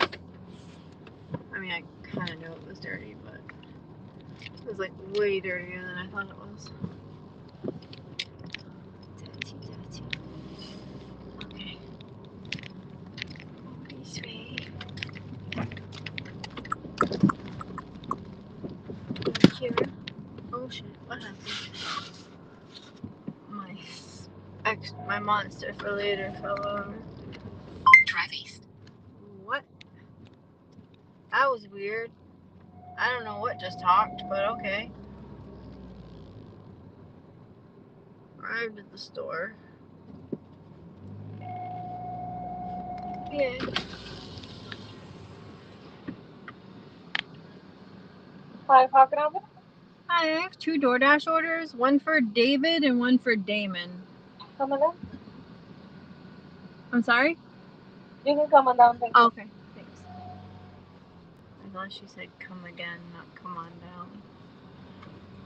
I mean, I kind of knew it was dirty, but it was like way dirtier than I thought it was. Dirty, dirty. Okay. This way. Here. Oh shit! What happened? My monster for later fell over. Drive east. What? That was weird. I don't know what just talked, but okay. Arrived at the store. Yeah. Hi, how can I help you? Hi, I have 2 DoorDash orders, one for David and one for Damon. Come on down. I'm sorry? You can come on down. Thank you. Oh, okay, thanks. I thought she said come again, not come on down.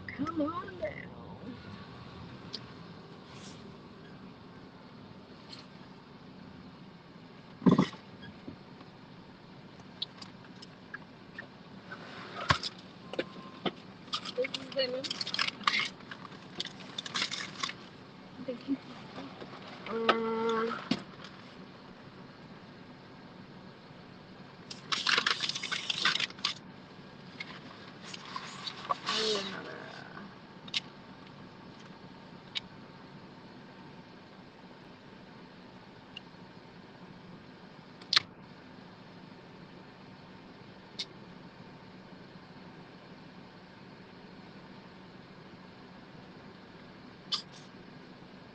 Come on down. This is Damon. Thank you. I need another.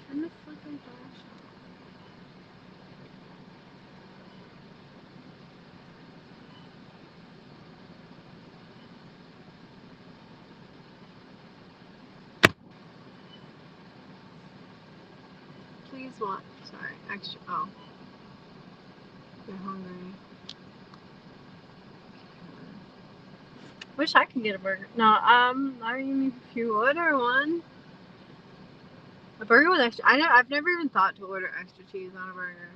Turn the fucking flash on. Please what? Sorry, extra. Oh. You're hungry. Wish I could get a burger. No, I mean, if you order one. A burger with extra. I've never even thought to order extra cheese on a burger.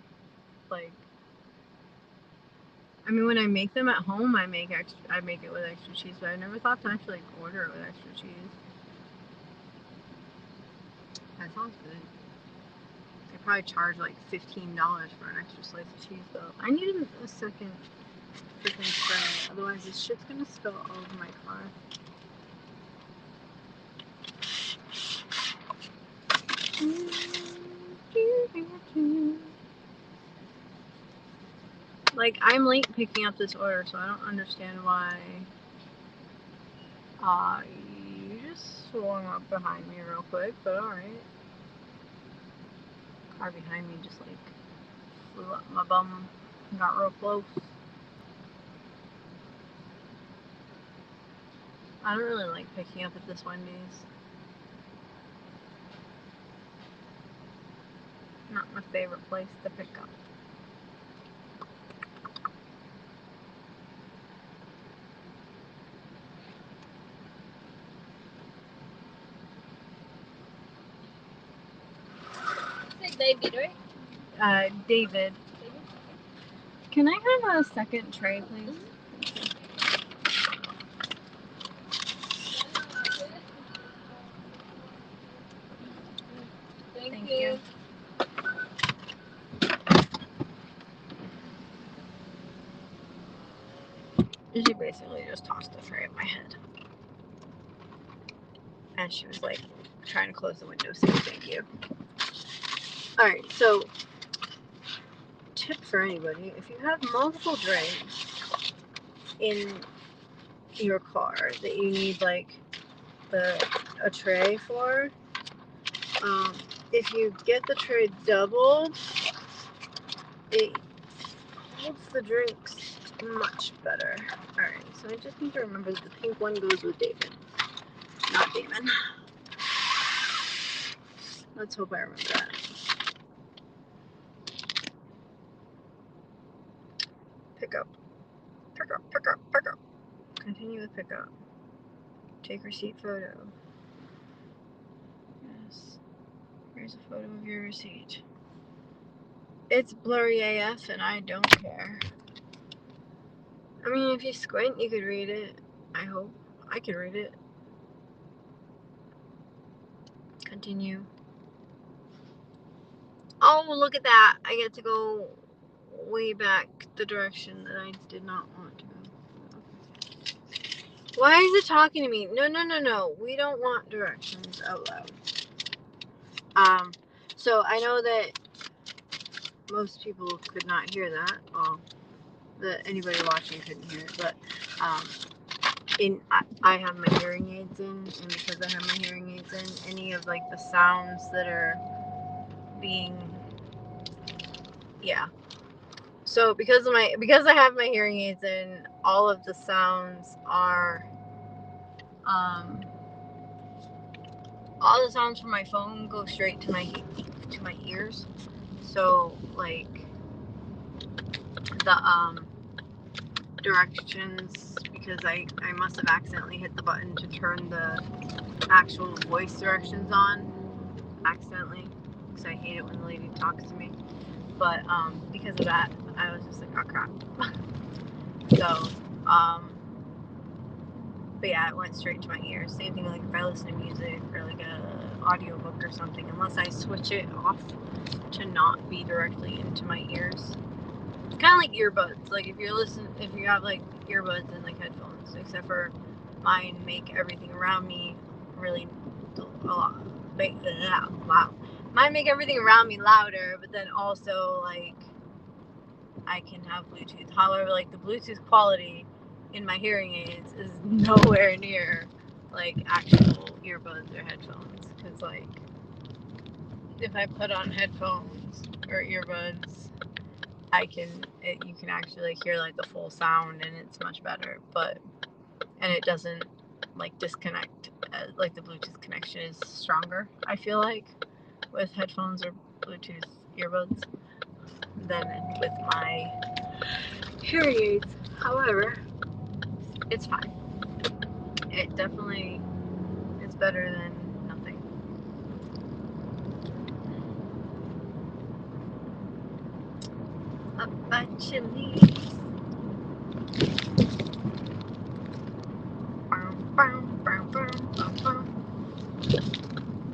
Like, I mean, when I make them at home, I make it with extra cheese, but I never thought to actually like, order it with extra cheese. That sounds good. They probably charge like $15 for an extra slice of cheese, though. I need a second freaking tray, otherwise this shit's gonna spill all over my car. Like, I'm late picking up this order, so I don't understand why you just swung up behind me real quick, but alright. Car behind me just like flew up my bum and got real close. I don't really like picking up at this Wendy's. Not my favorite place to pick up. Say David, right? David. Can I have a second tray, please? Thank you. you. She basically just tossed the tray at my head. And she was like trying to close the window saying thank you. Alright, so tip for anybody, if you have multiple drinks in your car that you need like a tray for, if you get the tray doubled, it holds the drinks much better. Alright, so I just need to remember that the pink one goes with David, not Damon. Let's hope I remember that. Pickup. Pickup. Continue with pickup. Take receipt photo. Yes. Here's a photo of your receipt. It's blurry AF and I don't care. I mean, if you squint, you could read it. I hope. I could read it. Continue. Oh, look at that. I get to go way back the direction that I did not want to go. Why is it talking to me? No. We don't want directions out loud. So I know that most people could not hear that. Well, that anybody watching couldn't hear it, but I have my hearing aids in, and because I have my hearing aids in, any of like the sounds that are being, yeah. So because I have my hearing aids in, all of the sounds are, all the sounds from my phone go straight to my ears. So like the directions, because I must have accidentally hit the button to turn the actual voice directions on accidentally, because I hate it when the lady talks to me. But because of that, I was just like, oh crap. So but yeah, it went straight to my ears. Same thing like if I listen to music or like a audiobook or something, unless I switch it off to not be directly into my ears. It's kind of like earbuds. Like if you have like earbuds and like headphones, except for mine make everything around me really a lot. Wow. Mine make everything around me louder, but then also like I can have Bluetooth. However, like the Bluetooth quality in my hearing aids is nowhere near like actual earbuds or headphones. Because like if I put on headphones or earbuds, you can actually hear like the full sound, and it's much better. And it doesn't like disconnect. Like the Bluetooth connection is stronger, I feel like, with headphones or Bluetooth earbuds than with my hearing aids. However, it's fine. It definitely is better than nothing. A bunch of leaves.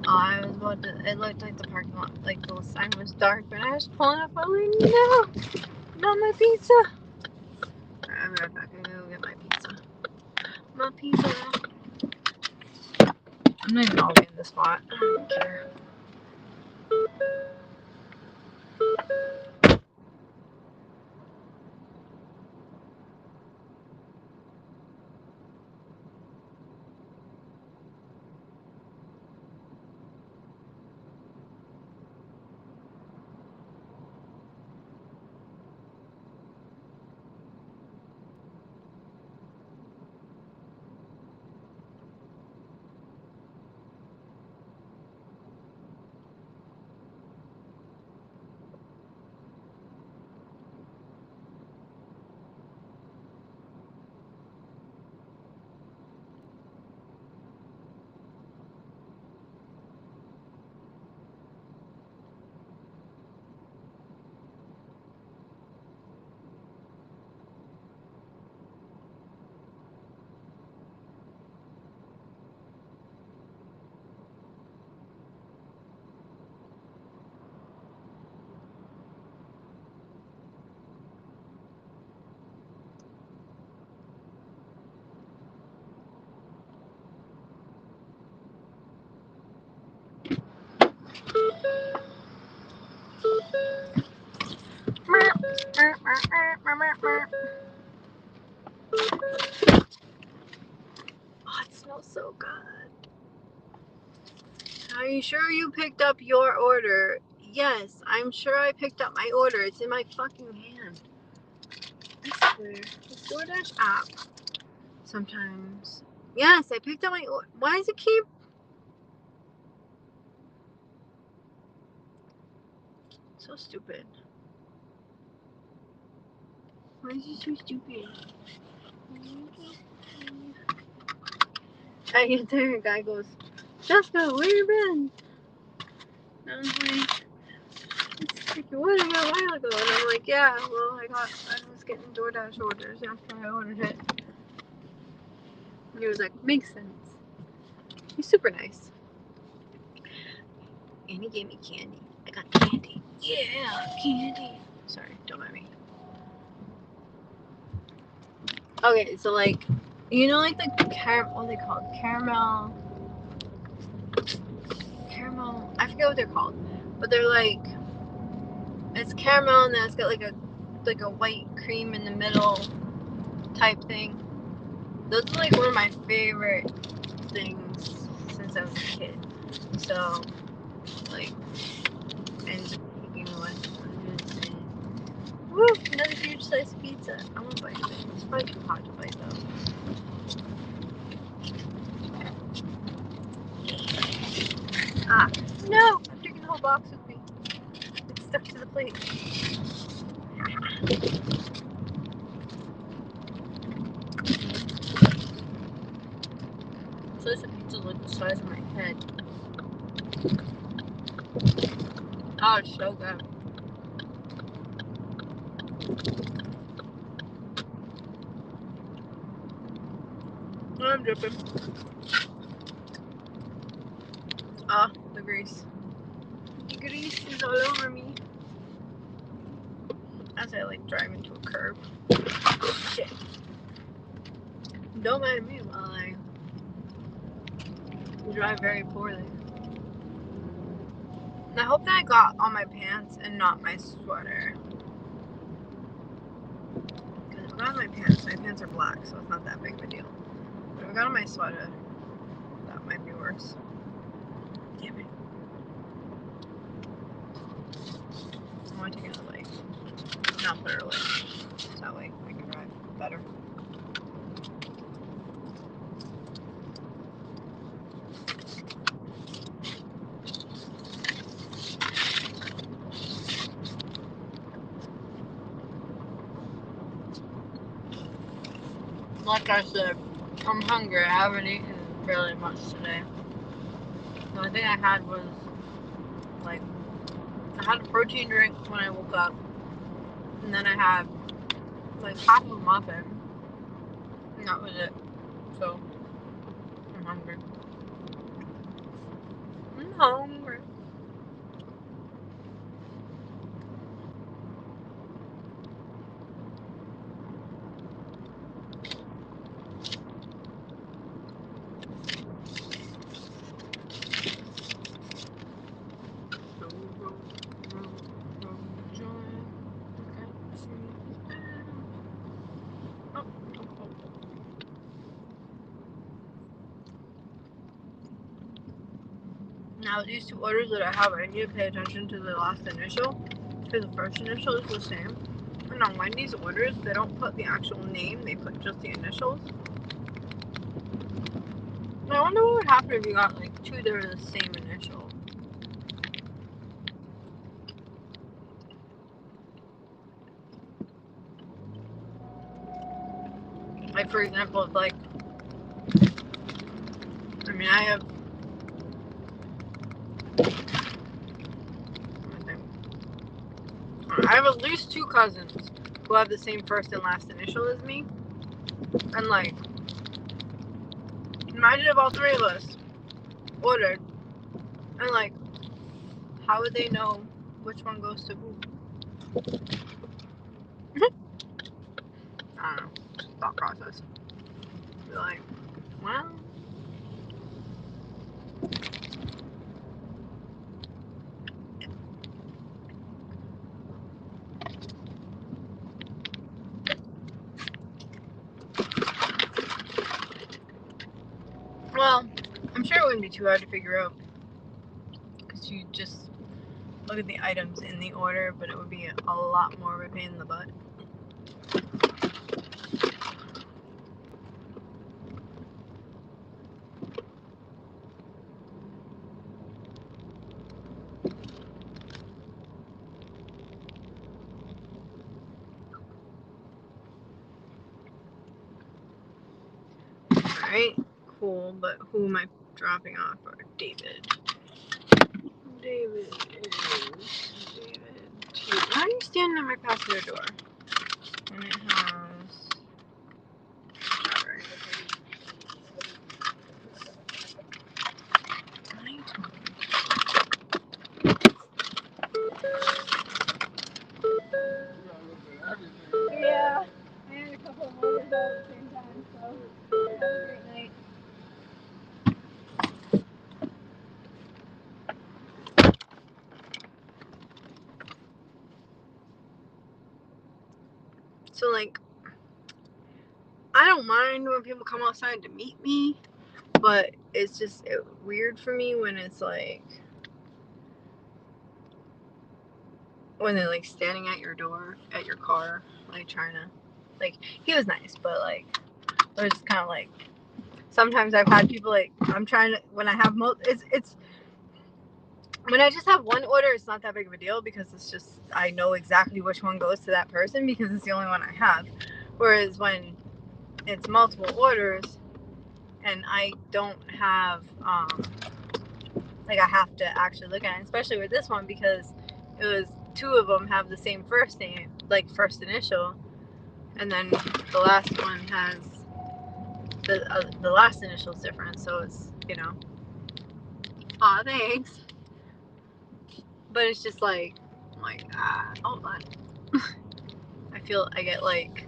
Oh, I was about to. It looked like the parking lot, like the sign was dark, but I was pulling up. I was like, no, not my pizza. Alright, I'll be right back. I'm gonna go get my pizza. My pizza. I'm not even all the way in the spot. I don't care. Oh, it smells so good. Are you sure you picked up your order? Yes, I'm sure I picked up my order. It's in my fucking hand. I swear. The DoorDash app. Sometimes. Yes, I picked up my order. Why does it keep... So stupid. Why is it so stupid? I get there, a guy goes, Jessica, where you been? And I was like, Like, you ordered it a while ago. And I'm like, yeah, well, I was getting DoorDash orders after I ordered it. And he was like, makes sense. He's super nice. And he gave me candy. I got candy. Yeah, candy. Sorry, don't mind me. Okay, so like, you know, like the what are they called? Caramel. I forget what they're called, but they're like, it's caramel and then it's got like a white cream in the middle type thing. Those are like one of my favorite things since I was a kid. So like, and taking one. Woo! Another huge slice of pizza. I want to bite of it. It's probably too hot to bite though. Ah, no! I'm taking the whole box with me. It's stuck to the plate. Slice of pizza like the size of my head. Oh, it's so good. I'm dripping. Ah, the grease. The grease is all over me. As I like drive into a curb. Shit. Don't mind me while I drive very poorly. And I hope that I got on my pants and not my sweater. Because if I got on my pants are black, so it's not that big of a deal. But if I got on my sweater, that might be worse. Damn it. I want to take another light. Not put her away. So that way I can drive better. Like I said, I'm hungry. I haven't eaten really much today. The only thing I had was, like, I had a protein drink when I woke up. And then I had, like, half a muffin. And that was it. So, I'm hungry. I'm hungry. Now, these two orders that I have, I need to pay attention to the last initial, because the first initial is the same. And on Wendy's orders, they don't put the actual name, they put just the initials. I wonder what would happen if you got like two that are the same initial. Like, for example, if like, I mean, I have at least two cousins who have the same first and last initial as me. And like, imagine if all three of us ordered. And like, how would they know which one goes to who? I don't know. Thought process. Be like, well. Well, I'm sure it wouldn't be too hard to figure out. Because you just look at the items in the order, but it would be a lot more of a pain in the butt. Alright, cool, but who am I dropping off for? David. David. Why are you standing at my passenger door? And it has. Alright. Yeah. I had a couple of orders all at the same time, so have a great night. So, like, I don't mind when people come outside to meet me, but it's just weird for me when it's like, when they're like standing at your door, at your car, like trying to, like, he was nice, but like, it was just kind of like, sometimes I've had people like, I'm trying to, when I have it's when I just have one order, it's not that big of a deal because it's just, I know exactly which one goes to that person because it's the only one I have. Whereas when it's multiple orders and I don't have, like, I have to actually look at it, especially with this one because it was two of them have the same first name, like first initial, and then the last one has the last initial is different, so it's, you know, aw, thanks. But it's just like, I'm like, hold on. I get like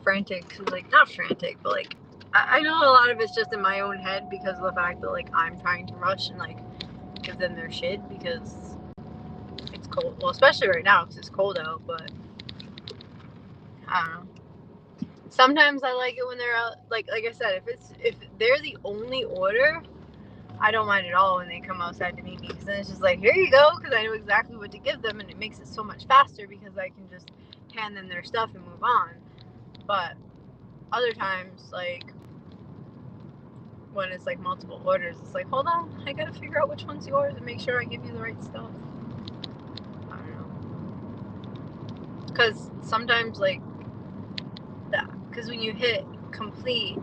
frantic, cause like, not frantic, but like, I know a lot of it's just in my own head because of the fact that like I'm trying to rush and like give them their shit because it's cold. Well, especially right now because it's cold out, but I don't know. Sometimes I like it when they're out, like I said, if they're the only order, I don't mind at all when they come outside to meet me because then it's just like, here you go, because I know exactly what to give them and it makes it so much faster because I can just hand them their stuff and move on. But other times, like when it's like multiple orders, it's like, hold on, I gotta figure out which one's yours and make sure I give you the right stuff. I don't know, because sometimes like that, because when you hit complete,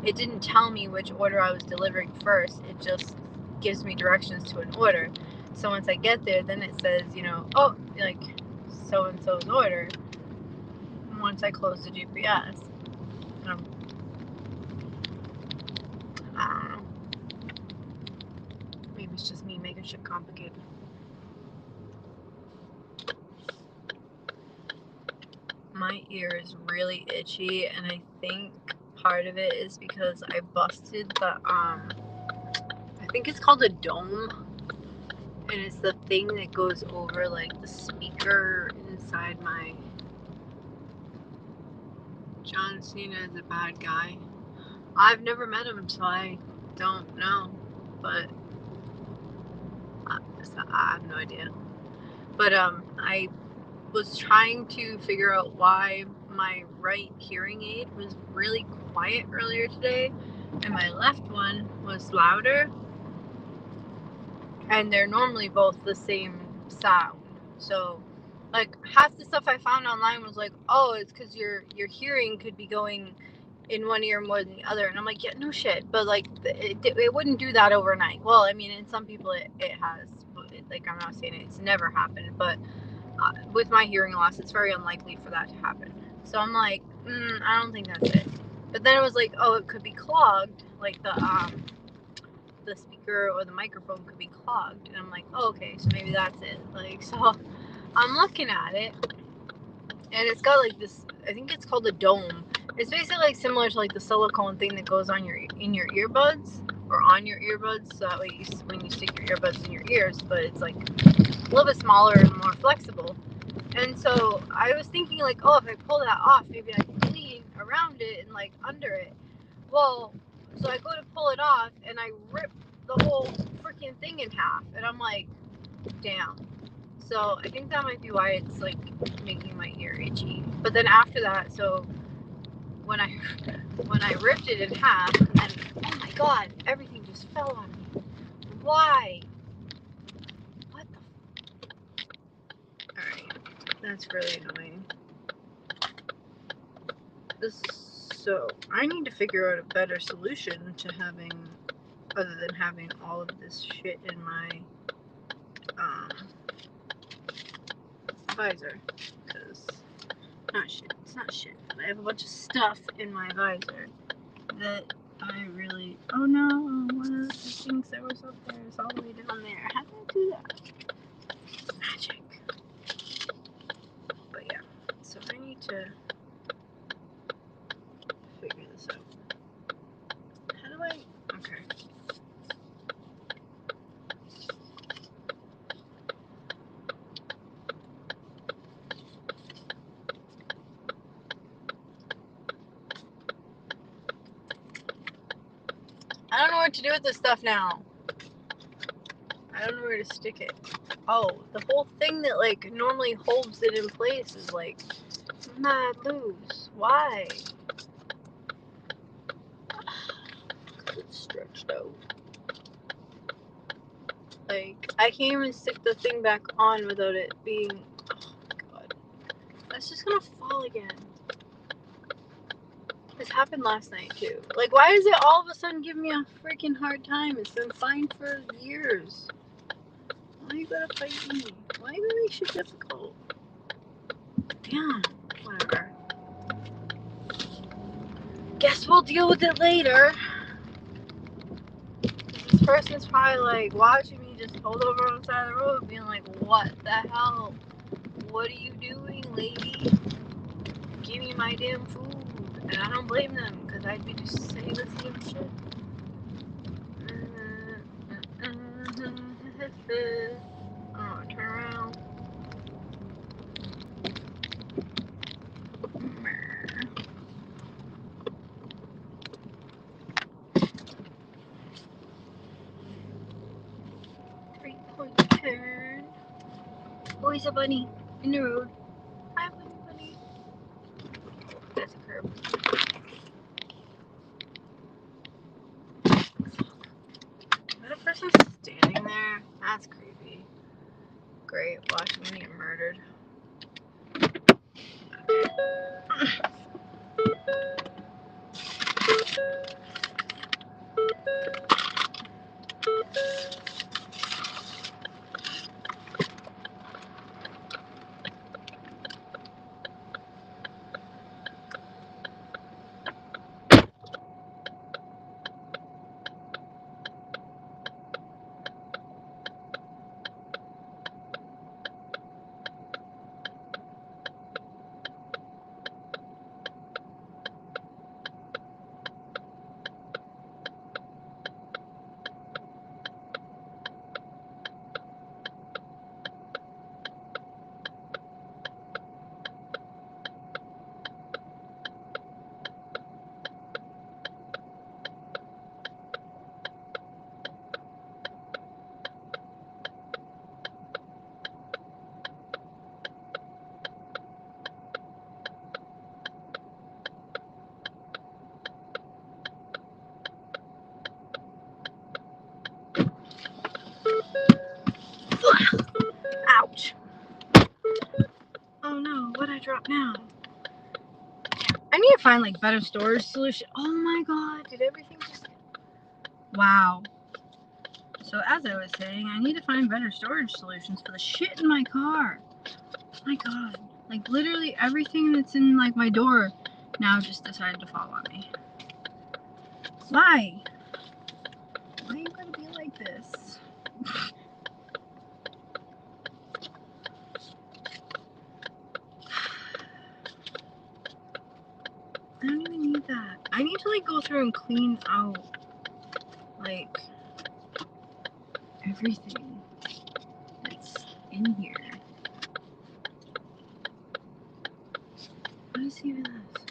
it didn't tell me which order I was delivering first. It just gives me directions to an order. So once I get there, then it says, you know, oh, like so and so's order. Once I close the GPS, and I don't know. Maybe it's just me making shit complicated. My ear is really itchy, and I think part of it is because I busted the I think it's called a dome, and it's the thing that goes over like the speaker inside my. John Cena is a bad guy. I've never met him, so I don't know, but I have no idea. But I was trying to figure out why my right hearing aid was really quiet earlier today and my left one was louder, and they're normally both the same sound. So like half the stuff I found online was like, oh, it's because your hearing could be going in one ear more than the other, and I'm like, yeah, no shit, but like it wouldn't do that overnight. Well, I mean, in some people it has, like, I'm not saying it's never happened, but with my hearing loss, it's very unlikely for that to happen. So I'm like, I don't think that's it. But then it was like, oh, it could be clogged, like the speaker or the microphone could be clogged, and I'm like, oh, okay, so maybe that's it. Like, so I'm looking at it, and it's got like this, I think it's called a dome. It's basically like similar to like the silicone thing that goes on in your earbuds or on your earbuds, so that way when you stick your earbuds in your ears, but it's like a little bit smaller and more flexible. And so I was thinking like, oh, if I pull that off, maybe I can clean around it and like under it. Well, so I go to pull it off and I rip the whole freaking thing in half, and I'm like, damn. So I think that might be why it's like making my ear itchy. But then after that, so when I ripped it in half, and then, oh my god, everything just fell on me. Why? What the? Alright, that's really annoying. So I need to figure out a better solution to having, other than having all of this shit in my visor. Because, not shit. It's not shit. I have a bunch of stuff in my visor that I really. Oh no! One of the things that was up there is all the way down there. How did I do that? Magic. But yeah, so I need to figure this out. How do I? Okay. I don't know what to do with this stuff now. I don't know where to stick it. Oh, the whole thing that like normally holds it in place is like mad loose. Why? It's stretched out. Like I can't even stick the thing back on without it being. Oh my god, that's just gonna fall again. This happened last night too. Like, why is it all of a sudden giving me a freaking hard time? It's been fine for years. Why you gotta fight me? Why you gotta make shit difficult? Damn. Whatever. Guess we'll deal with it later. This person's probably like watching me just pulled over on the side of the road being like, what the hell? What are you doing, lady? Give me my damn food. And I don't blame them because I'd be just saying the same shit. Oh, turn around. Three-point turn. Oh, he's a bunny in the road. Hi, bunny, bunny. That's a curb. Is that a person standing there? That's creepy. Great, watching me get murdered. Ouch. Oh no, what'd I drop now? I need to find like better storage solution. Oh my god, did everything just... Wow. So as I was saying, I need to find better storage solutions for the shit in my car. Oh my god. Like literally everything that's in like my door now just decided to fall on me. Why? Why you gotta be like this? I don't even need that. I need to like go through and clean out like everything that's in here. What is even this?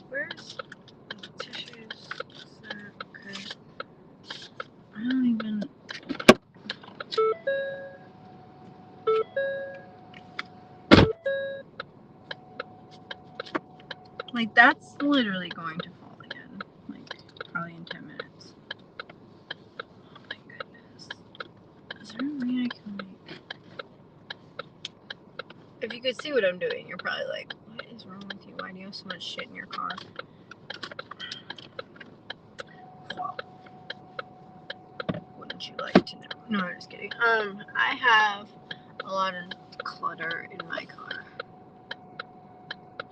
Where's the tissues? Okay. I don't even... Like, that's literally going to fall again. Like, probably in 10 minutes. Oh my goodness. Is there a way I can, like... If you could see what I'm doing, you're probably like, what is wrong with you? Why do you have so much shit in your car? Wow. you like to know? No, I'm just kidding. I have a lot of clutter in my car.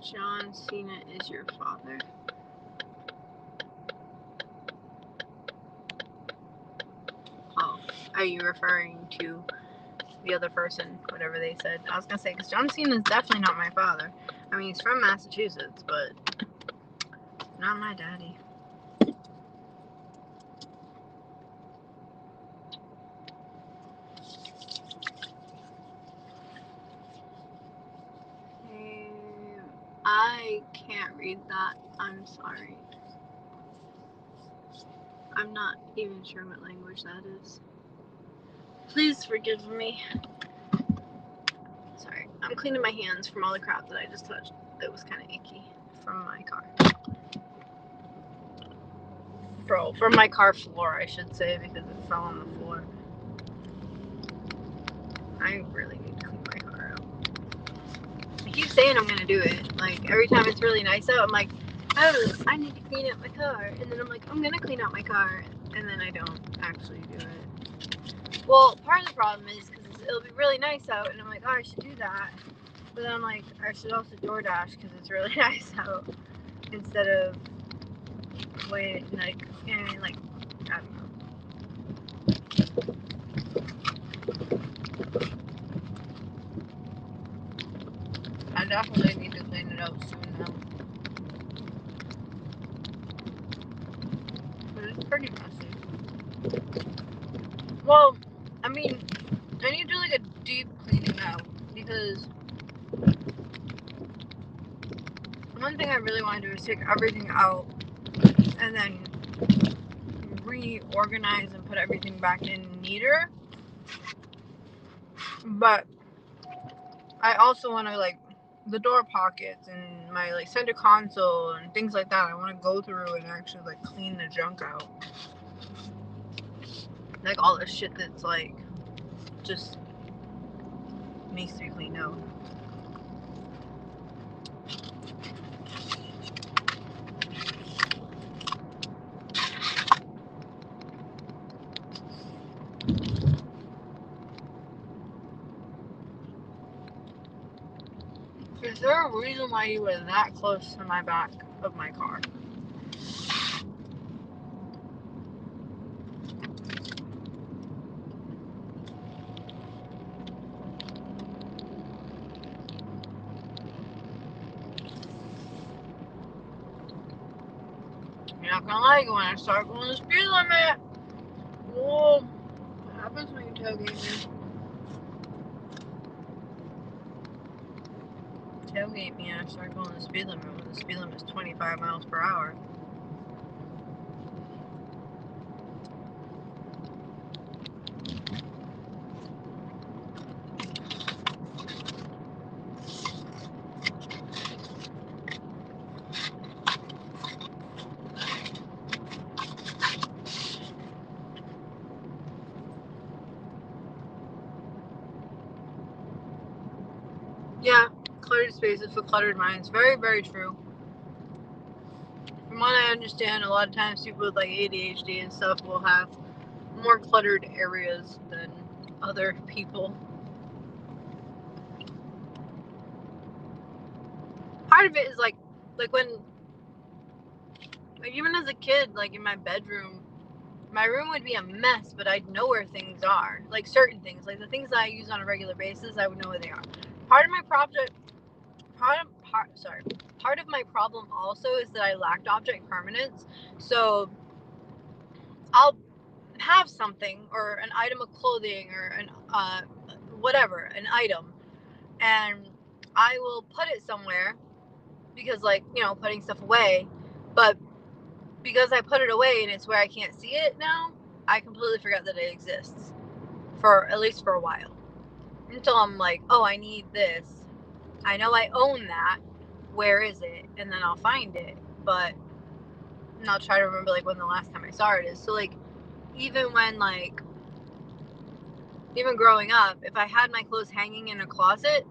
John Cena is your father? Oh, are you referring to the other person, whatever they said? I was gonna say, because John Cena is definitely not my father. I mean, he's from Massachusetts, but not my daddy. I can't read that. I'm sorry. I'm not even sure what language that is. Please forgive me. Sorry. I'm cleaning my hands from all the crap that I just touched. That was kind of icky from my car. From my car floor, I should say, because it fell on the floor. I really need to clean my car out. I keep saying I'm gonna do it. Like, every time it's really nice out, I'm like, oh, I need to clean up my car. And then I'm like, I'm gonna clean out my car. And then I don't actually do it. Well, part of the problem is because it'll be really nice out, and I'm like, oh, I should do that. But then I'm like, I should also DoorDash because it's really nice out. Instead of wait, like, and like, I don't know. I definitely need to clean it up soon now. But it's pretty messy. Well, I mean, I need to do like a deep cleaning out because one thing I really want to do is take everything out and then reorganize and put everything back in neater. But I also want to, like, the door pockets and my, like, center console and things like that. I want to go through and actually, like, clean the junk out. Like, all the shit that's, like, just needs to be cleaned out. Is there a reason why you were that close to my back of my car? You're not gonna like it when I start going the speed limit. Whoa. What happens when you tailgate me? Tailgate me and I start going the speed limit when the speed limit is 25 miles per hour. Yeah, cluttered spaces for cluttered minds. Very, very true. From what I understand, a lot of times people with like ADHD and stuff will have more cluttered areas than other people. Part of it is like when, like, even as a kid, like in my bedroom, my room would be a mess, but I'd know where things are. Like certain things, like the things that I use on a regular basis, I would know where they are. Part of my problem also is that I lacked object permanence. So I'll have something or an item of clothing or an an item, and I will put it somewhere because, like, you know, putting stuff away, but because I put it away and it's where I can't see it now, I completely forgot that it exists for at least for a while, until I'm like, oh, I need this, I know I own that, where is it? And then I'll find it, but I'll try to remember like when the last time I saw it is. So like even when like even growing up, if I had my clothes hanging in a closet,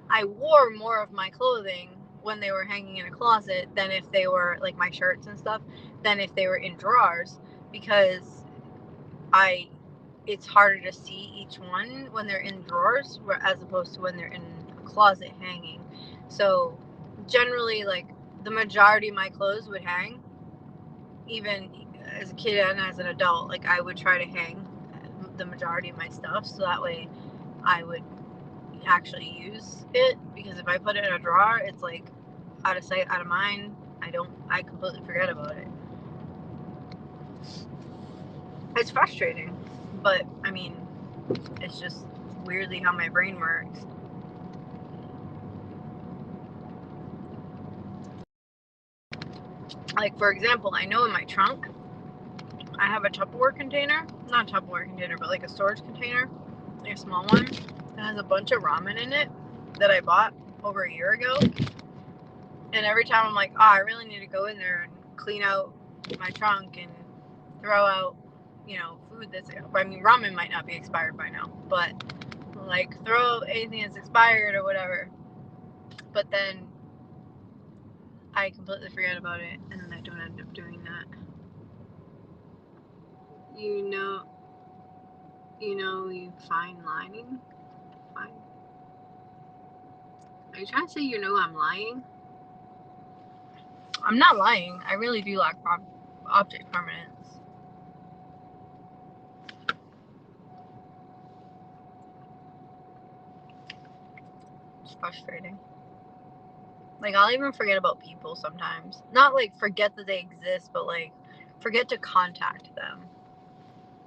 I wore more of my clothing when they were hanging in a closet than if they were, like, my shirts and stuff, than if they were in drawers, because I it's harder to see each one when they're in drawers, as opposed to when they're in a closet hanging. So generally, like, the majority of my clothes would hang, even as a kid and as an adult. Like, I would try to hang the majority of my stuff, so that way I would actually use it, because if I put it in a drawer, it's like out of sight, out of mind. I completely forget about it. It's frustrating, but I mean, it's just weirdly how my brain works. Like, for example, I know in my trunk I have a Tupperware container, not a Tupperware container, but like a storage container, like a small one, that has a bunch of ramen in it that I bought over a year ago. And every time I'm like, oh, I really need to go in there and clean out my trunk and throw out, food that's, I mean, ramen might not be expired by now, but like, throw out anything that's expired or whatever. But then I completely forget about it, and then I don't end up doing that. You fine lining? Fine. Are you trying to say I'm lying? I'm not lying. I really do lack object permanence. It's frustrating. Like, I'll even forget about people sometimes. Not like forget that they exist, but like forget to contact them.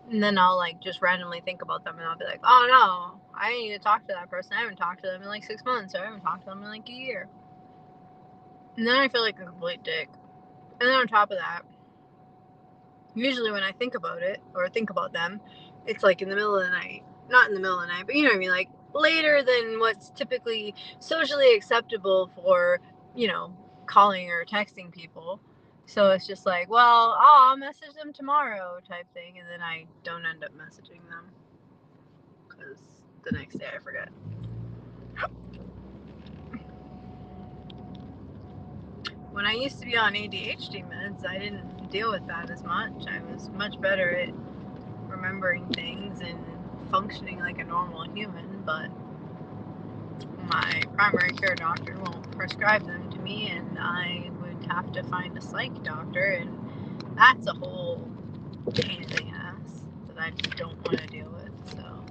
And then I'll like just randomly think about them, and I'll be like, oh no, I need to talk to that person. I haven't talked to them in like 6 months, or I haven't talked to them in like a year. And then I feel like a complete dick. And then on top of that, usually when I think about it or think about them, it's like in the middle of the night. Not in the middle of the night, but you know what I mean, like later than what's typically socially acceptable for, calling or texting people. So it's just like, well, I'll message them tomorrow type thing, and then I don't end up messaging them because the next day I forget. When I used to be on ADHD meds, I didn't deal with that as much. I was much better at remembering things and functioning like a normal human, but my primary care doctor won't prescribe them to me, and I would have to find a psych doctor, and that's a whole pain in the ass that I don't want to deal with. So,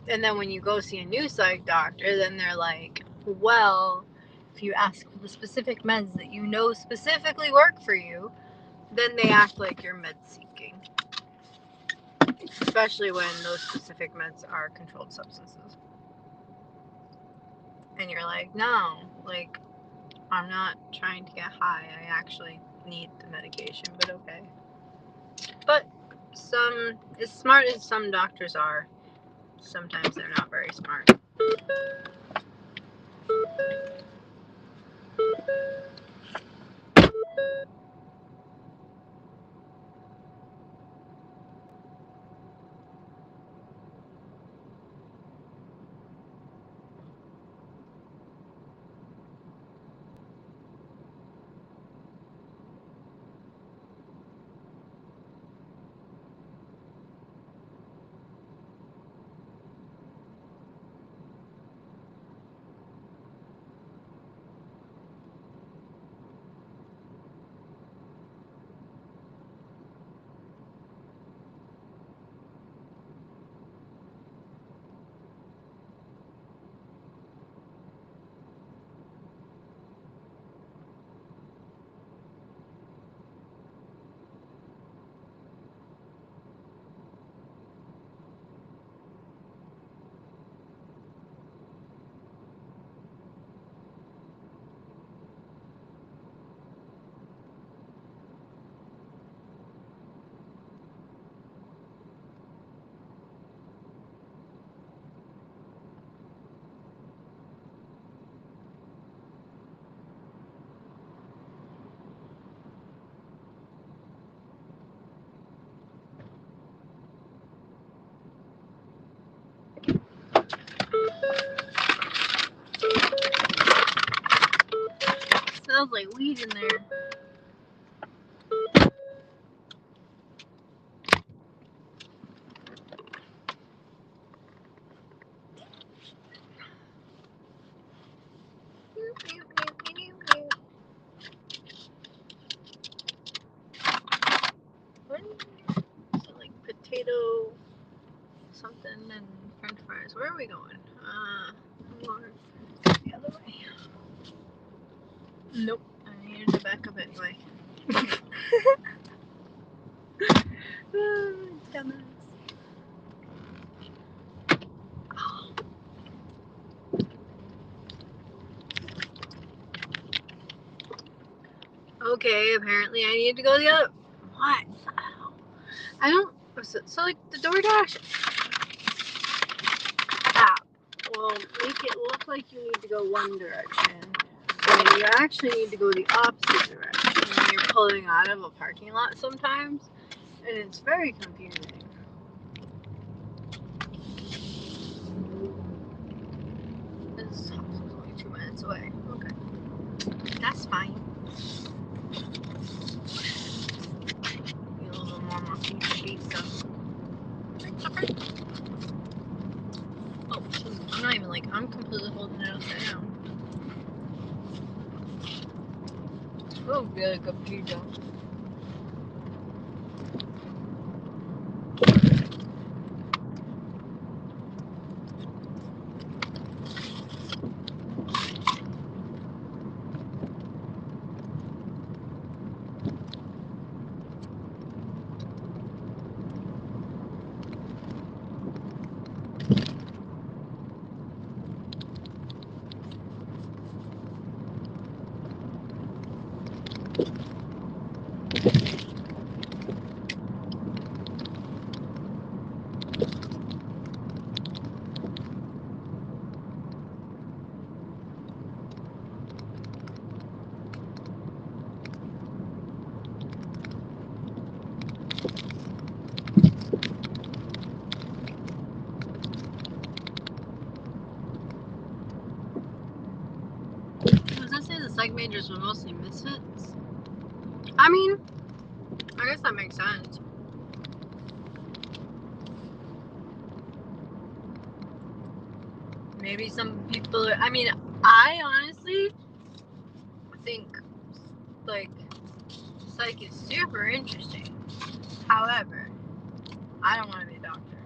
and then when you go see a new psych doctor, then they're like, well, if you ask for the specific meds that you know specifically work for you, then they act like you're med seeking. Especially when those specific meds are controlled substances. And you're like, no, like, I'm not trying to get high. I actually need the medication, but okay. But as smart as some doctors are, sometimes they're not very smart. Smells like weed in there. potato something and french fries. Where are we going? I'm going the other way. Nope. I needed to back up anyway. Dumbass. Okay, apparently I need to go the other. What? I don't. So like the DoorDash app will make it look like you need to go one direction, when you actually need to go the opposite direction when you're pulling out of a parking lot sometimes, and it's very confusing. This house is only 2 minutes away. Okay, that's fine. Be a little more pizza. Oh, shoot. I'm not even like, I'm completely holding it upside down. Oh, really good pizza. Does that say the psych majors were mostly misfits? I mean, I guess that makes sense. Maybe some people are, I mean, I honestly think, like, psych is super interesting. However, I don't want to be a doctor.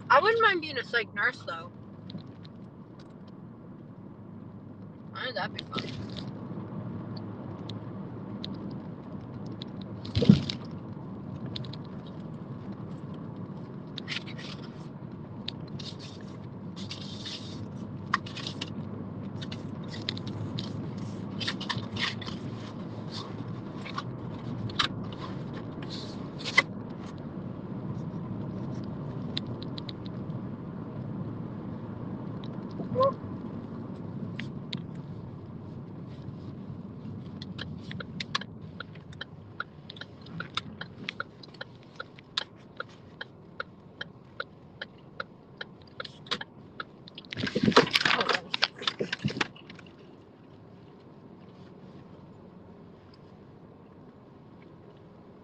I wouldn't mind being a psych nurse, though. I think that'd be fun.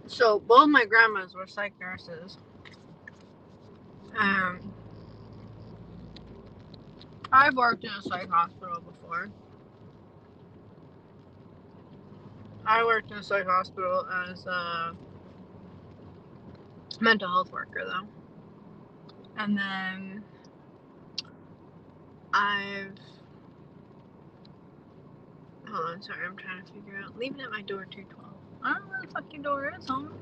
So, both my grandmas were psych nurses. I've worked in a psych hospital before. I worked in a psych hospital as a mental health worker, though. And then hold on, sorry, I'm trying to figure out. Leaving at my door 212. I don't know where the fuck your door is, homie.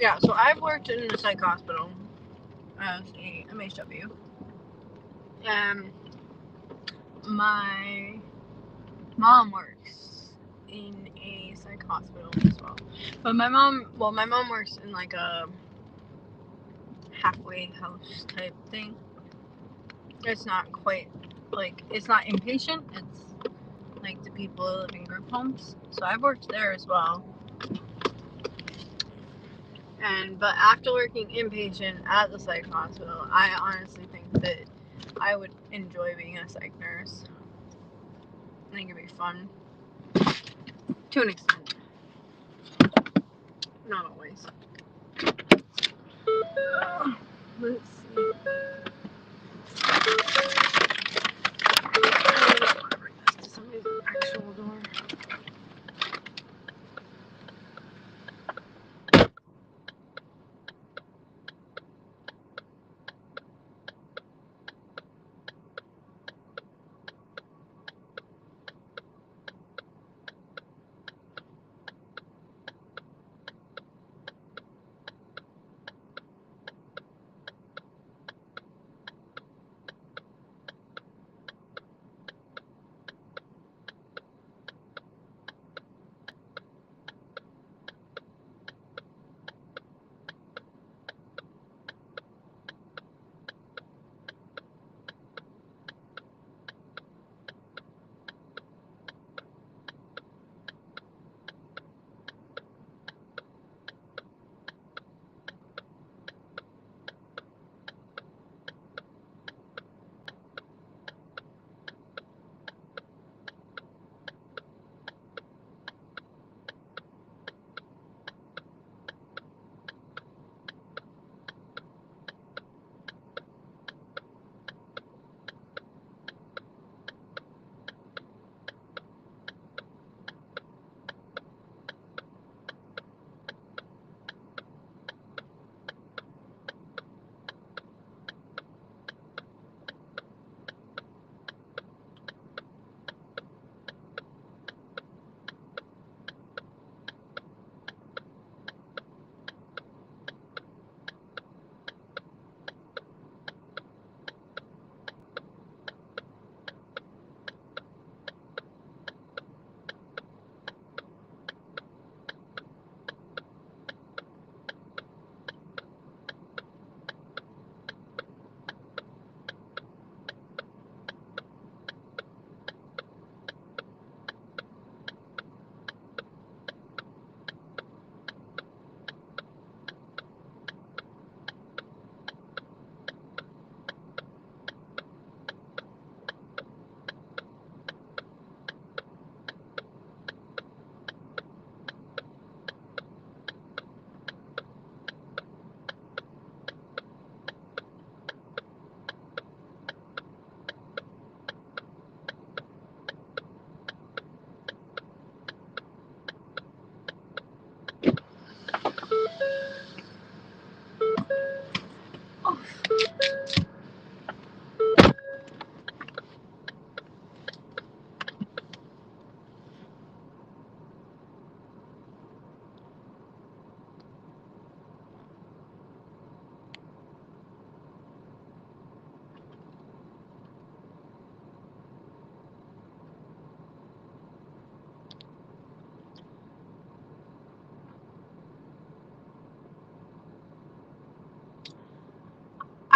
Yeah, so I've worked in a psych hospital as a MHW. My mom works in a psych hospital as well. But my mom works in like a halfway house type thing. It's not quite like, it's not inpatient, it's like the people who live in group homes. So I've worked there as well. But after working inpatient at the psych hospital, I honestly think that I would enjoy being a psych nurse. I think it'd be fun. To an extent. Not always. Let's see. Somebody's actual door.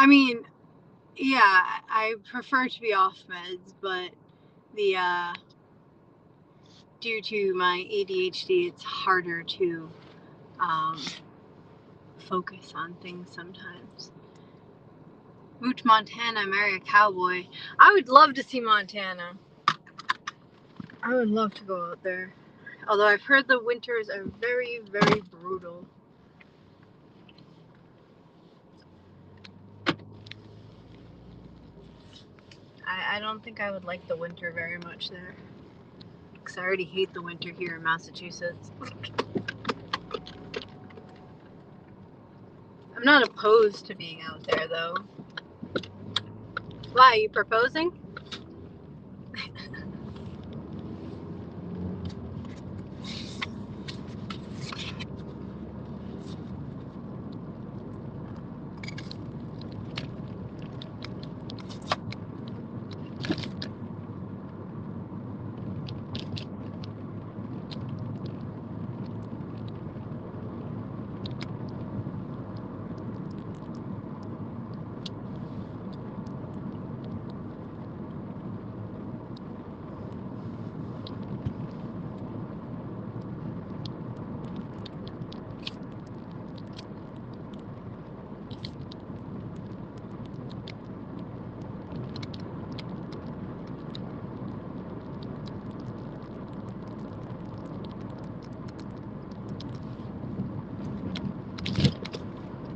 I mean, yeah, I prefer to be off meds, but due to my ADHD, it's harder to focus on things sometimes. Move to Montana, marry a cowboy. I would love to see Montana. I would love to go out there. Although I've heard the winters are very, very brutal. I don't think I would like the winter very much there. Because I already hate the winter here in Massachusetts. I'm not opposed to being out there though. Why, are you proposing?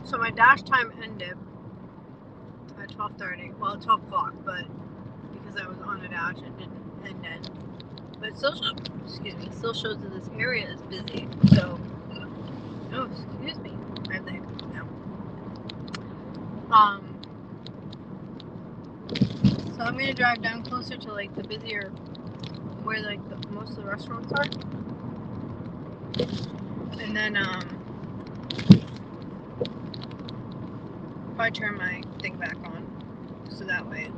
So my dash time ended at 12:30. Well, 12 o'clock, but because I was on a dash, it didn't end then. But it still, still shows that this area is busy. So, oh, excuse me, I have the hiccups now. So I'm gonna drive down closer to like the busier, where like most of the restaurants are, and then probably turn my thing back on, so that way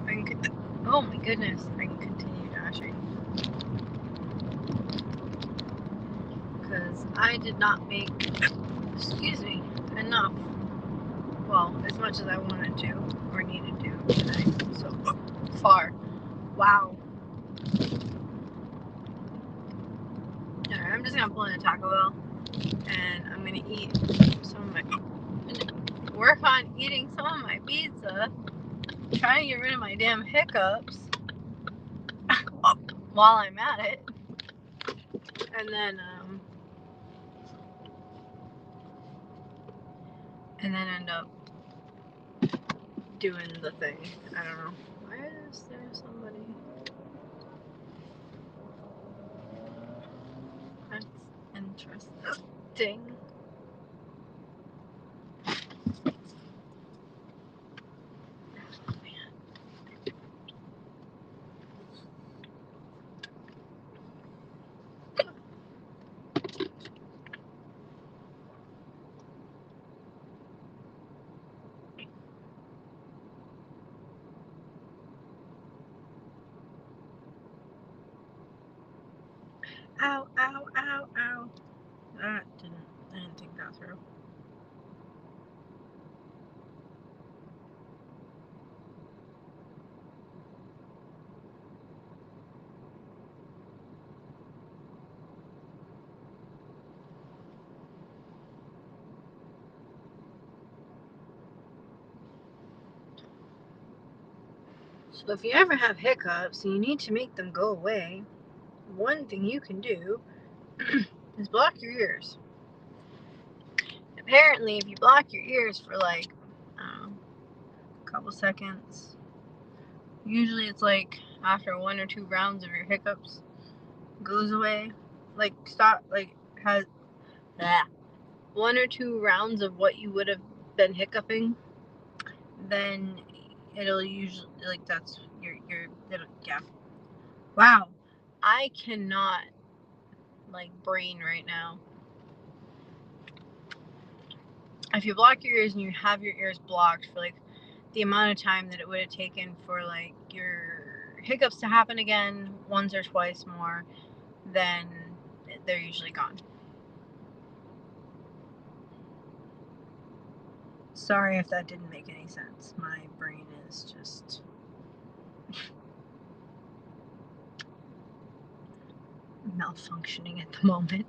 I can. Oh my goodness, I can continue dashing. Because I did not make, excuse me, enough. Well, as much as I wanted to or needed to today. So far. Wow. Alright, I'm just gonna pull in a Taco Bell and I'm gonna eat some of my, work on eating some of my pizza, trying to get rid of my damn hiccups while I'm at it, and then end up doing the thing. I don't know. Why is there somebody? That's interesting. Ow, ow, ow, ow. I didn't think that through. So if you ever have hiccups and you need to make them go away, one thing you can do is block your ears. Apparently, if you block your ears for like, I don't know, a couple seconds, usually it's like after 1 or 2 rounds of your hiccups goes away, like stop, like has 1 or 2 rounds of what you would have been hiccuping, then it'll usually, like, that's yeah. Wow, I cannot like brain right now. If you block your ears and you have your ears blocked for like the amount of time that it would have taken for like your hiccups to happen again once or twice more, then they're usually gone. Sorry if that didn't make any sense. My brain is just malfunctioning at the moment.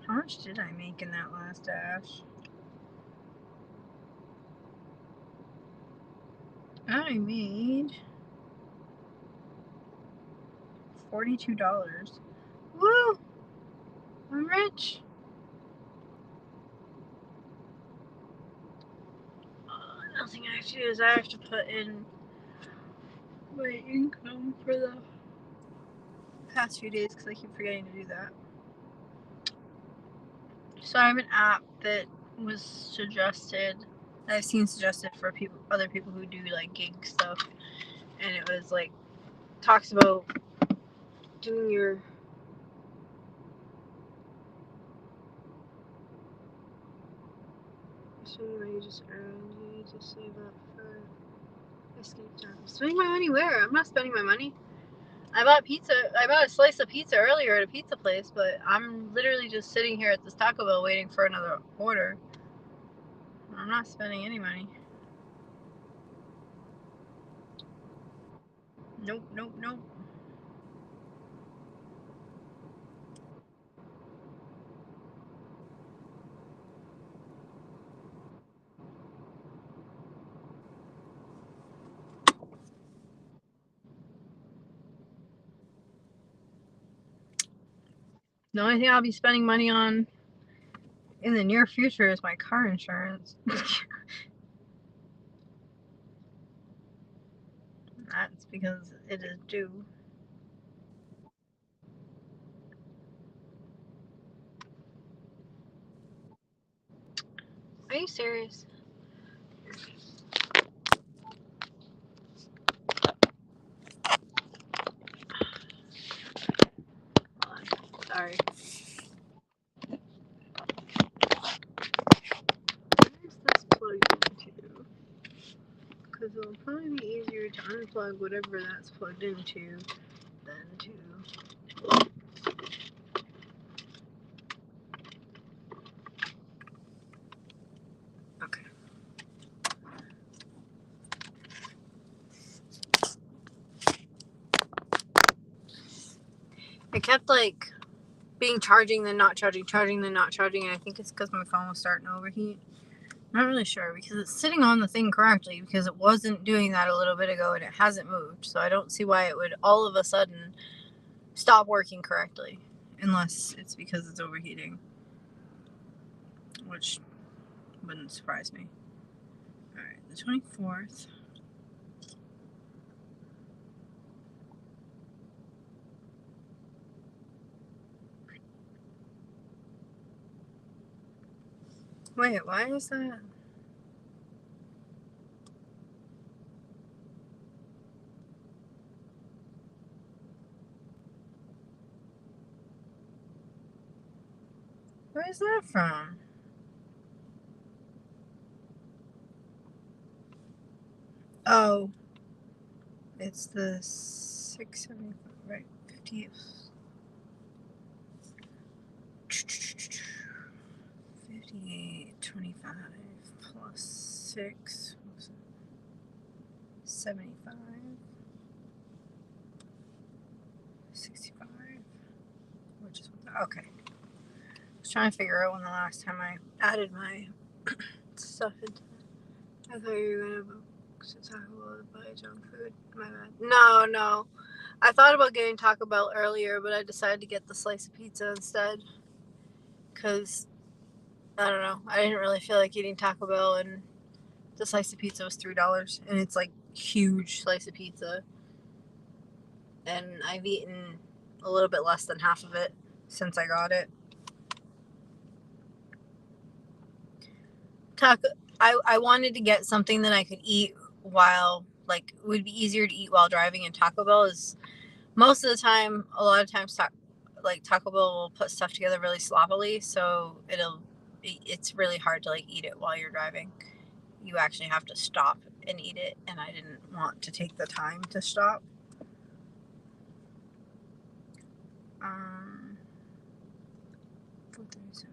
How much did I make in that last dash? I made $42. Woo! I'm rich. Nothing I have to do is I have to put in my income for the past few days because I keep forgetting to do that. So I have an app that was suggested. I've seen suggested for other people who do like gig stuff, and it was like talks about doing your money just earned. You need to save up for escape time. Spending my money where? I'm not spending my money. I bought pizza. I bought a slice of pizza earlier at a pizza place, but I'm literally just sitting here at this Taco Bell waiting for another order. I'm not spending any money. Nope, nope, nope. The only thing I'll be spending money on in the near future is my car insurance. That's because it is due. Are you serious? Hold on. Sorry. Where's this plugged into? Because it'll probably be easier to unplug whatever that's plugged into than to. Okay. It kept like being charging, then not charging, then not charging, and I think it's because my phone was starting to overheat. I'm not really sure because it's sitting on the thing correctly because it wasn't doing that a little bit ago and it hasn't moved. So I don't see why it would all of a sudden stop working correctly unless it's because it's overheating, which wouldn't surprise me. Alright, the 24th. Wait, why is that? Where is that from? Oh, it's the 675, right? 58. 58.25 plus 6. 75. 65. Which is okay. I was trying to figure out when the last time I added my stuff into it. I thought you were gonna talk about buy junk food. My bad. No. I thought about getting Taco Bell earlier, but I decided to get the slice of pizza instead. Because, I don't know, I didn't really feel like eating Taco Bell, and the slice of pizza was $3. And it's like huge slice of pizza. And I've eaten a little bit less than half of it since I got it. I wanted to get something that I could eat while, like, it would be easier to eat while driving, and Taco Bell is, most of the time, a lot of times, Taco Bell will put stuff together really sloppily, so it's really hard to, like, eat it while you're driving. You actually have to stop and eat it, and I didn't want to take the time to stop. 437.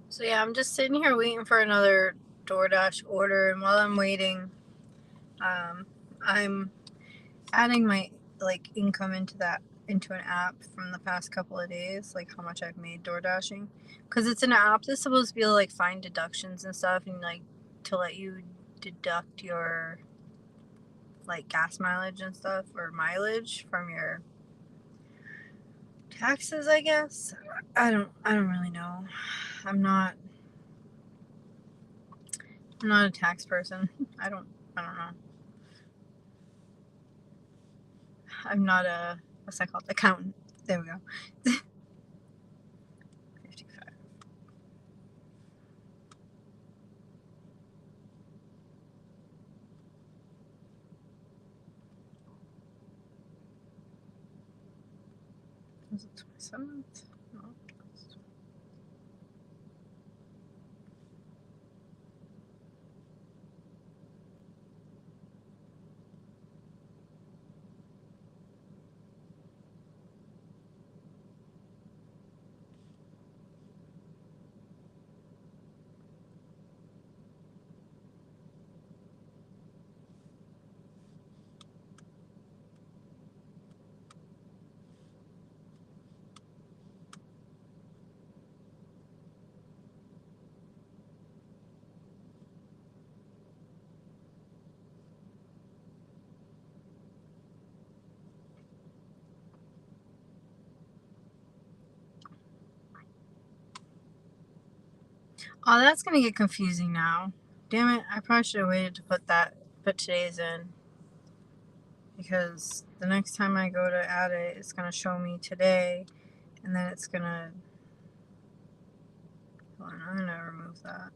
So yeah, I'm just sitting here waiting for another DoorDash order, and while I'm waiting, I'm adding my income into an app from the past couple of days, like how much I've made DoorDashing, because it's an app that's supposed to be able to find deductions and stuff, and to let you deduct your gas mileage and stuff, or mileage from your taxes, I guess. I don't really know. I'm not a tax person. I don't know. I'm not what's that called? Accountant. There we go. 55. Was it 27th? No. Oh, that's gonna get confusing now. Damn it! I probably should have waited to put today's in, because the next time I go to add it, it's gonna show me today, and then it's gonna. Hold on, I'm gonna remove that.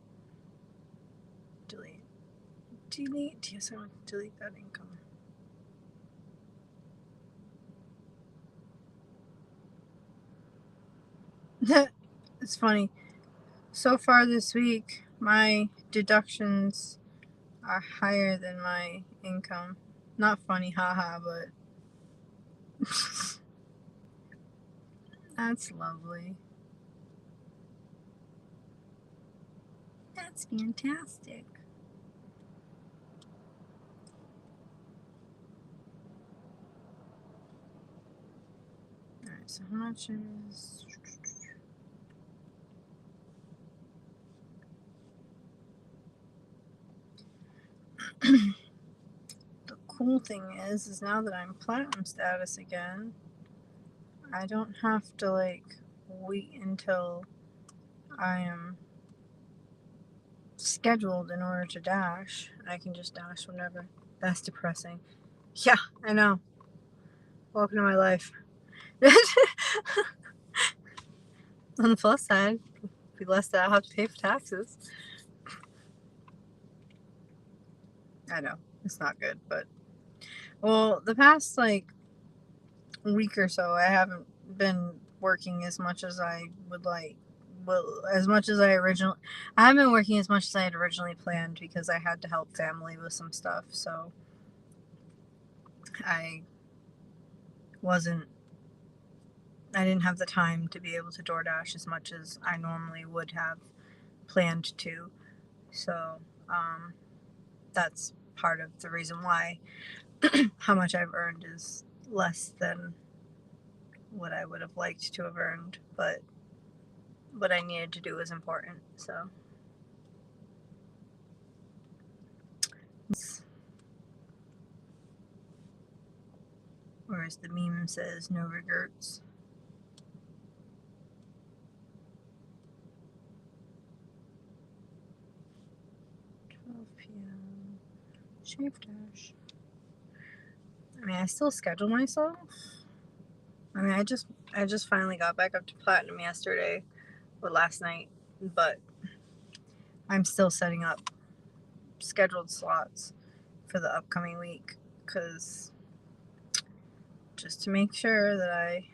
Delete. Yes, I want to delete that income. It's funny. So far this week, my deductions are higher than my income. Not funny, haha, but that's lovely. That's fantastic. Alright, so how much is. The cool thing is now that I'm platinum status again, I don't have to wait until I am scheduled in order to dash. I can just dash whenever. That's depressing. Yeah, I know. Welcome to my life. On the plus side, be less that I'll have to pay for taxes. I know, it's not good, but well, the past week or so, I haven't been working as much as I would like. Well, as much as I haven't been working as much as I had originally planned, because I had to help family with some stuff. So I didn't have the time to be able to DoorDash as much as I normally would have planned to. So that's part of the reason why how much I've earned is less than what I would have liked to have earned, but what I needed to do was important. So or as the meme says, no regrets. Safe dash. I mean, I still schedule myself. I mean, I just finally got back up to platinum yesterday or last night, but I'm still setting up scheduled slots for the upcoming week because just to make sure that I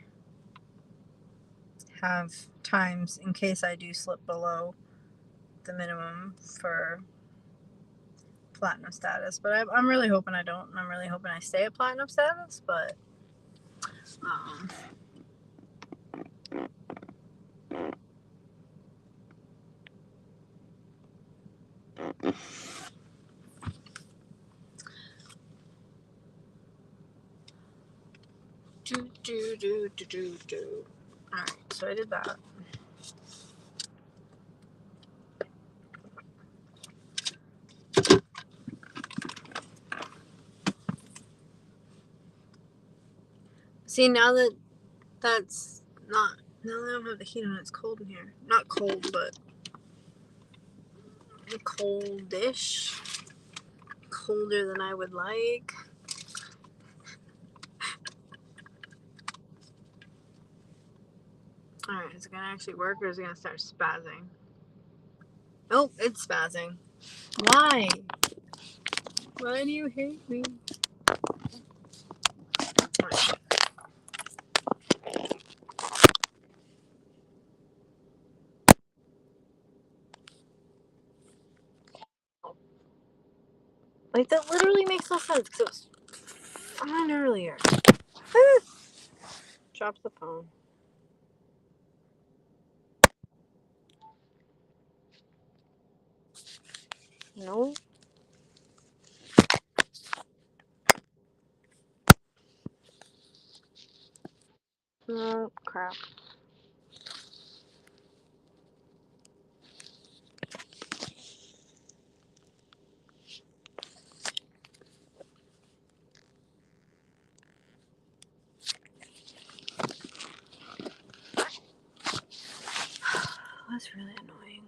have times in case I do slip below the minimum for platinum status. But I'm really hoping I don't, and I'm really hoping I stay at platinum status. But um, all right, so I did that. See, now that that's not, now that I don't have the heat on, it's cold in here. Not cold, but coldish. Colder than I would like. Alright, is it gonna actually work or is it gonna start spazzing? Nope, it's spazzing. Why? Why do you hate me? Right. Like, that literally makes no sense. It was fine earlier. Drops the phone. No. No, crap. That's really annoying.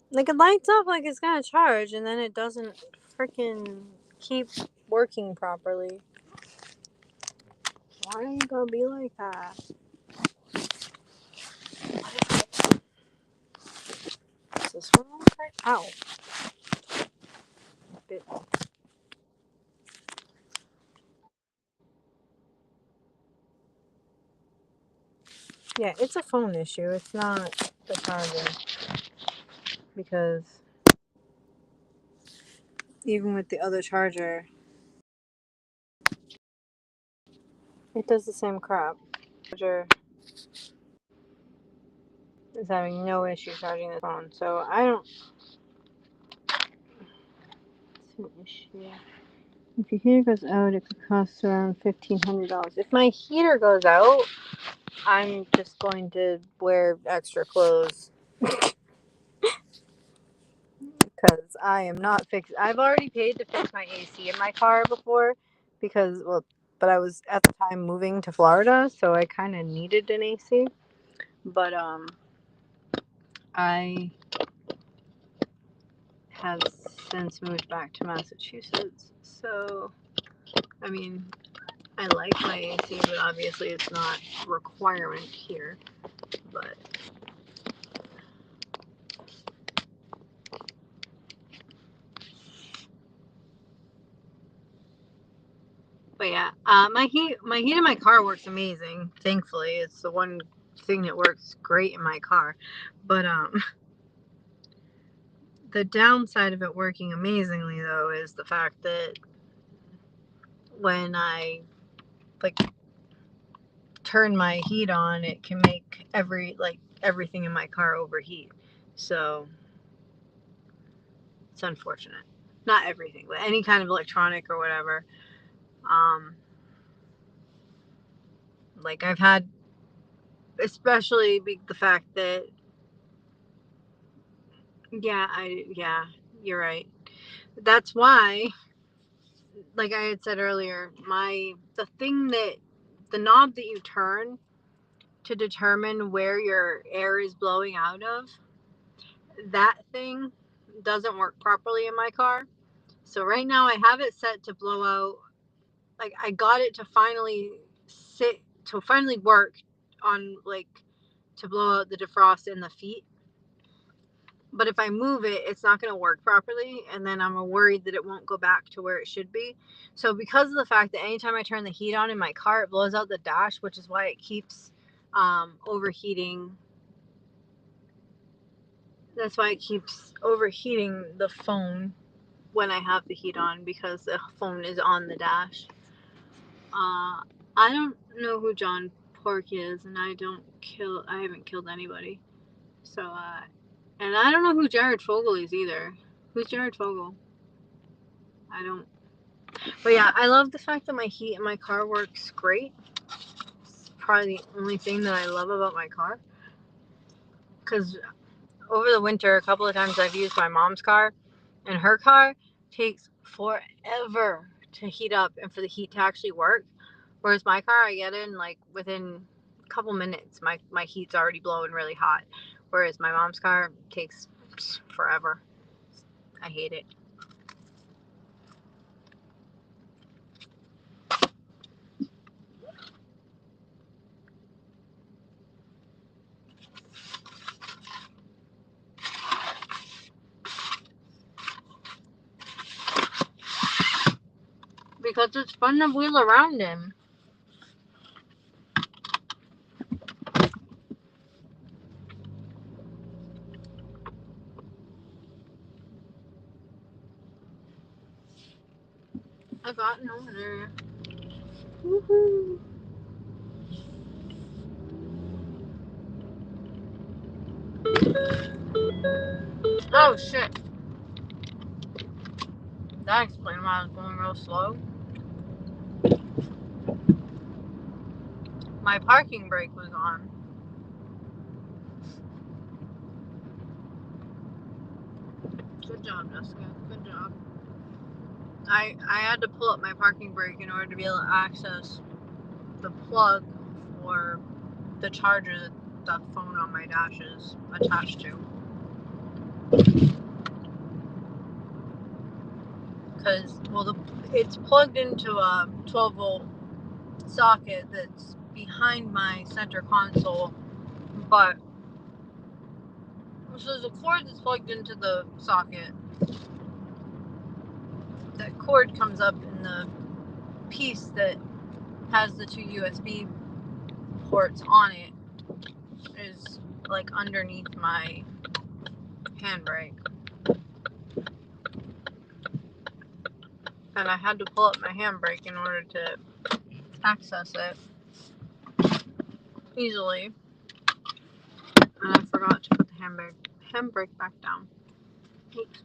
Like, it lights up like it's gonna charge and then it doesn't freaking keep working properly. Why are you gonna be like that? Is this one okay? Ow. Bit. Yeah, it's a phone issue. It's not the charger. Because even with the other charger, it does the same crap. Charger is having no issue charging the phone. So I don't. It's an issue. If your heater goes out, it could cost around $1,500. If my heater goes out, I'm just going to wear extra clothes because I am not fixing. I've already paid to fix my AC in my car before because, well, but I was at the time moving to Florida, so I kind of needed an AC. But I have since moved back to Massachusetts, so I mean, I like my AC, but obviously it's not a requirement here. But yeah, my heat in my car works amazing. Thankfully, it's the one thing that works great in my car. But the downside of it working amazingly though is the fact that when I like turn my heat on, it can make everything in my car overheat. So it's unfortunate. Not everything, but any kind of electronic or whatever. Um, like I've had, especially the fact that, yeah, you're right. That's why, like I had said earlier, the knob that you turn to determine where your air is blowing out of, that thing doesn't work properly in my car. So right now I have it set to blow out, like I got it to finally work on, like, to blow out the defrost in the feet. But if I move it, it's not going to work properly, and then I'm worried that it won't go back to where it should be. So because of the fact that anytime I turn the heat on in my car, it blows out the dash, which is why it keeps overheating. That's why it keeps overheating the phone when I have the heat on, because the phone is on the dash. I don't know who John Pork is, and I haven't killed anybody. So, and I don't know who Jared Fogle is either. Who's Jared Fogle? I don't. But yeah, I love the fact that my heat in my car works great. It's probably the only thing that I love about my car. Because over the winter, a couple of times I've used my mom's car, and her car takes forever to heat up and for the heat to actually work. Whereas my car, I get in like within a couple minutes, my heat's already blowing really hot. Whereas my mom's car takes forever. I hate it. Because it's fun to wheel around in. I got no order. Woohoo! Oh shit. That explains why I was going real slow. My parking brake was on. Good job, Jessica. Good job. I had to pull up my parking brake in order to be able to access the plug for the charger that the phone on my dash is attached to. Because, well, it's plugged into a 12-volt socket that's behind my center console, but so there's a cord that's plugged into the socket. That cord comes up in the piece that has the two USB ports on it, is like underneath my handbrake. And I had to pull up my handbrake in order to access it easily. And I forgot to put the handbrake back down. Oops.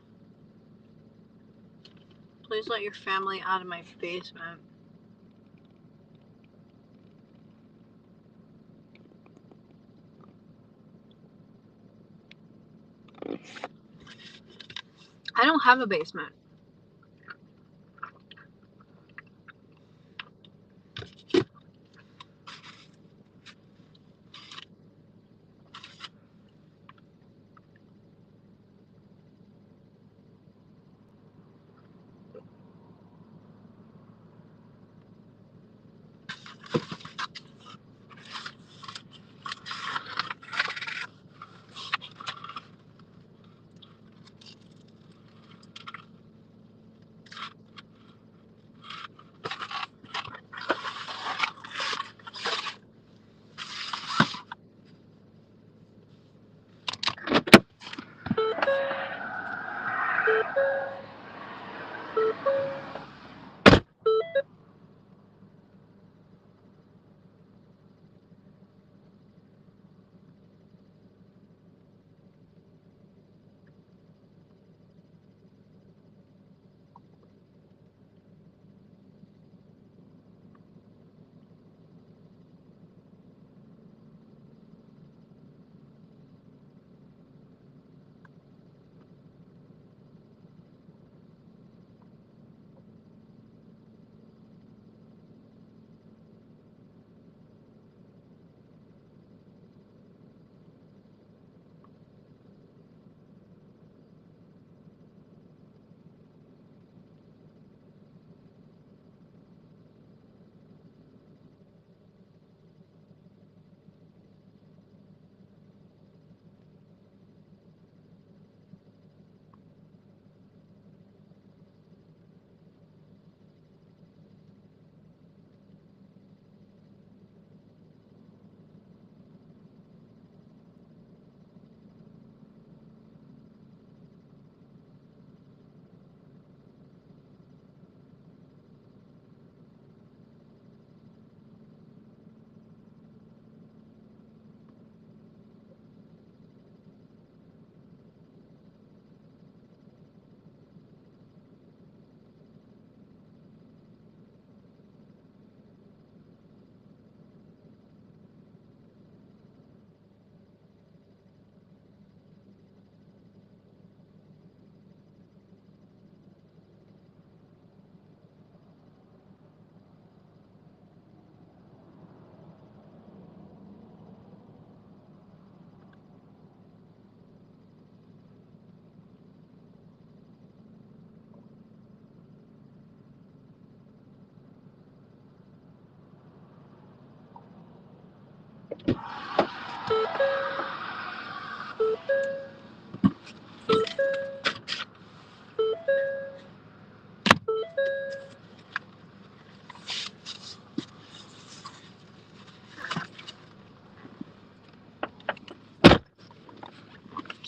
Please let your family out of my basement. I don't have a basement.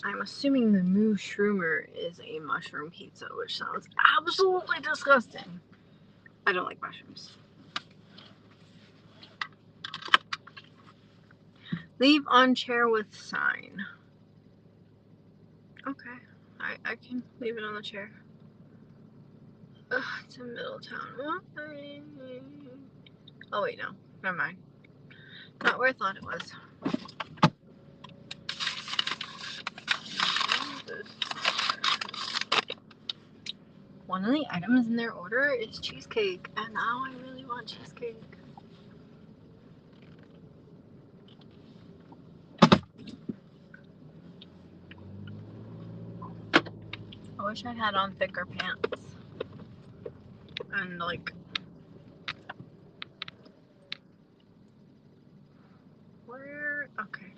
I'm assuming the Mushroomer is a mushroom pizza, which sounds absolutely disgusting. I don't like mushrooms. Leave on chair with sign. Okay, I can leave it on the chair. Ugh, it's in Middletown. Oh wait, no, never mind. Not where I thought it was. One of the items in their order is cheesecake, and now I really want cheesecake. I wish I had on thicker pants. And like, where? Okay.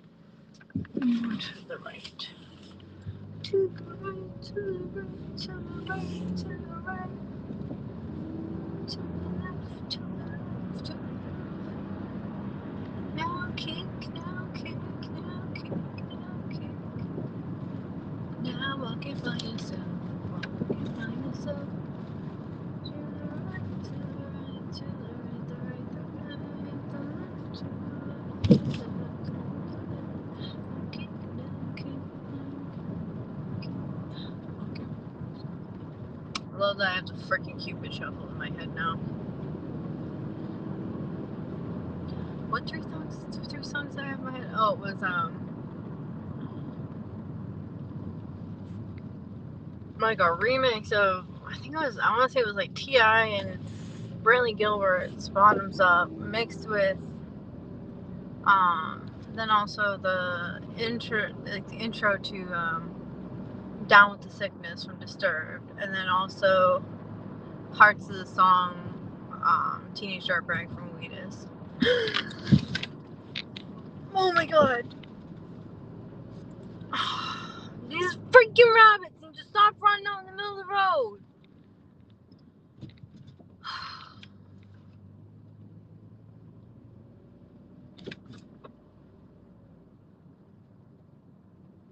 To the right. To the right, to the right, to the right, to the right. To the left, to the left, to the left. Now kick, now kick, now kick, now kick. Now walk it by yourself, walk it by yourself. To the right, to the right, to the right, the right, the right, the left, to the left, to the left, to the left. Now kick, now kick, now kick. Okay. I love that I have the freaking Cupid shuffle in my head now. What three songs did I have in my head? Oh, it was like a remix of, I think it was, I want to say it was like T.I. and Brantley Gilbert's Bottoms Up mixed with then also the intro to Down with the Sickness from Disturbed, and then also parts of the song Teenage Dirtbag from Wheatus. Oh my god. These freaking rabbits need to stop running out in the middle of the road.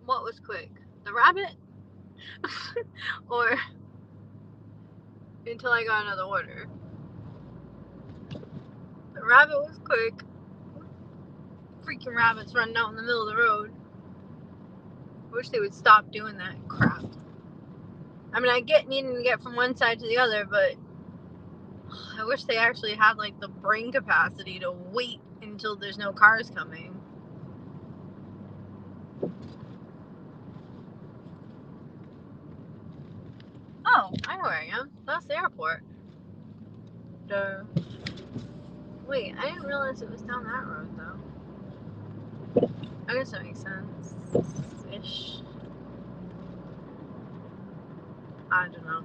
What was quick? The rabbit? Or until I got another order? The rabbit was quick. Freaking rabbits running out in the middle of the road. I wish they would stop doing that crap. I mean, I get needing to get from one side to the other, but I wish they actually had like the brain capacity to wait until there's no cars coming. Oh, I know where I am. That's the airport. Duh. Wait, I didn't realize it was down that road though. I guess that makes sense. Ish. I don't know.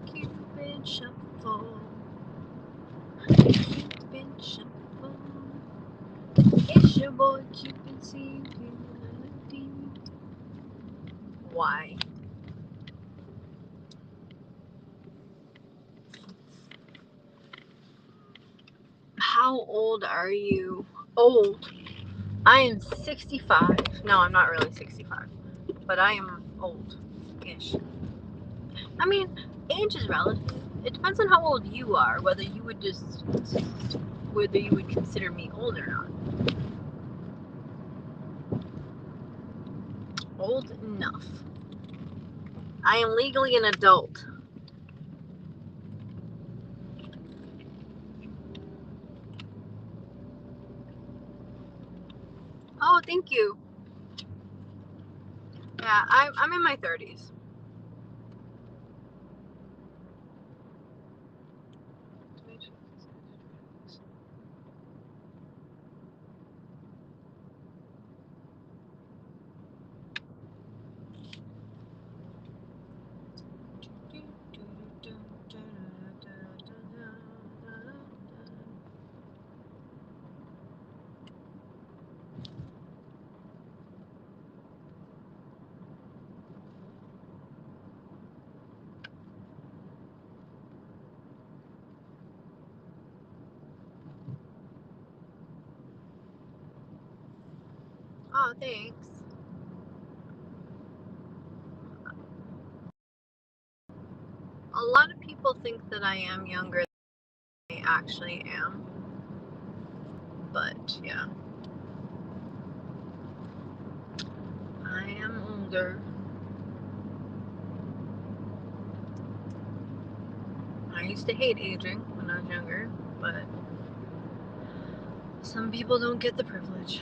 Cupid shuffle. Cupid shuffle. It's your boy Cupid singing melody. Why? How old are you? Old. I am 65. No, I'm not really 65, but I am old-ish. I mean, age is relative. It depends on how old you are, whether you would consider me old or not. Old enough. I am legally an adult. Oh, thank you. Yeah, I'm in my 30s. Oh, thanks. A lot of people think that I am younger than I actually am. But yeah. I am older. I used to hate aging when I was younger, but some people don't get the privilege.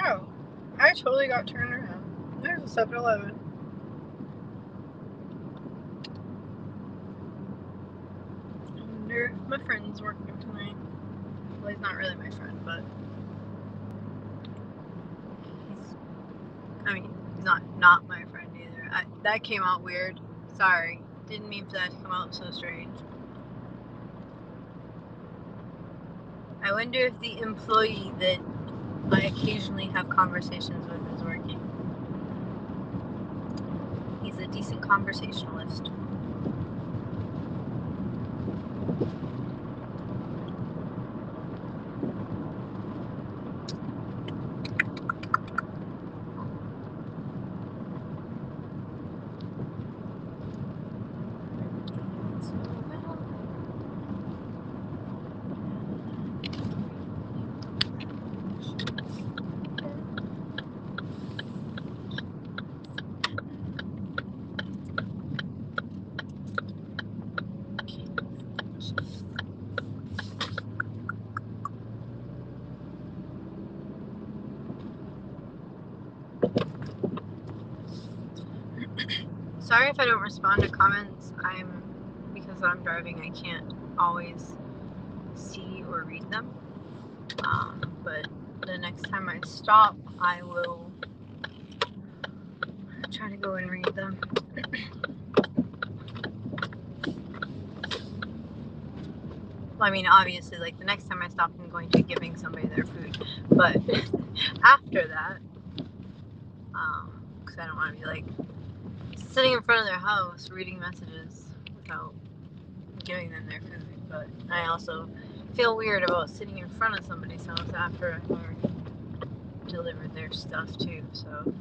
Oh, I totally got turned around. There's a 7-Eleven. I wonder if my friend's working tonight. Well, he's not really my friend, but he's not my friend either. That came out weird. Sorry. Didn't mean for that to come out so strange. I wonder if the employee that I occasionally have conversations with is working. He's a decent conversationalist. Sorry if I don't respond to comments. Because I'm driving, I can't always see or read them. But the next time I stop, I will try to go and read them. Well, I mean, obviously, like the next time I stop, I'm going to be giving somebody their food. But after that, because I don't want to be like sitting in front of their house reading messages without giving them their food. But I also feel weird about sitting in front of somebody's house after I've already delivered their stuff too. So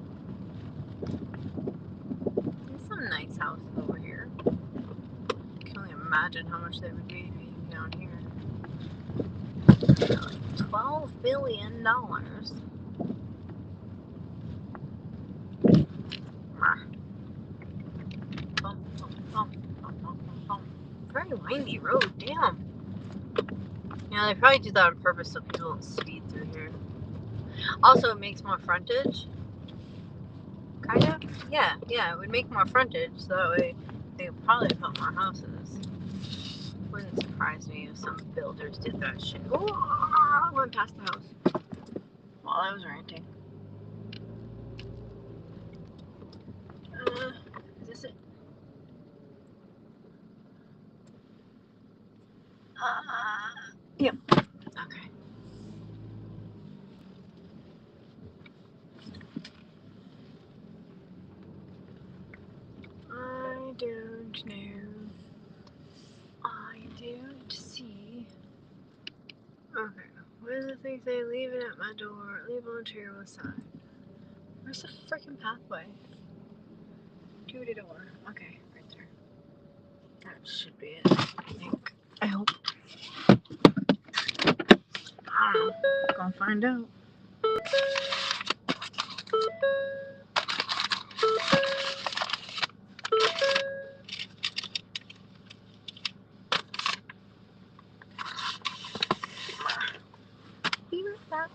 it's some nice houses over here. I can only imagine how much they would be down here. Like $12 billion. Very windy road, damn. Yeah, they probably do that on purpose so people don't speed through here. Also, it makes more frontage. Kind of? Yeah, it would make more frontage, so that way they would probably put more houses. Wouldn't surprise me if some builders did that shit. Oh, I went past the house while I was ranting. Is this it? Yep. Okay. I don't know. I don't see. Okay. What does the thing say? Leave it at my door. Leave volunteer with sign. Where's the freaking pathway? To the door. Okay, right there. That should be it, I think. I hope. I don't know. Gonna find out. Be right back.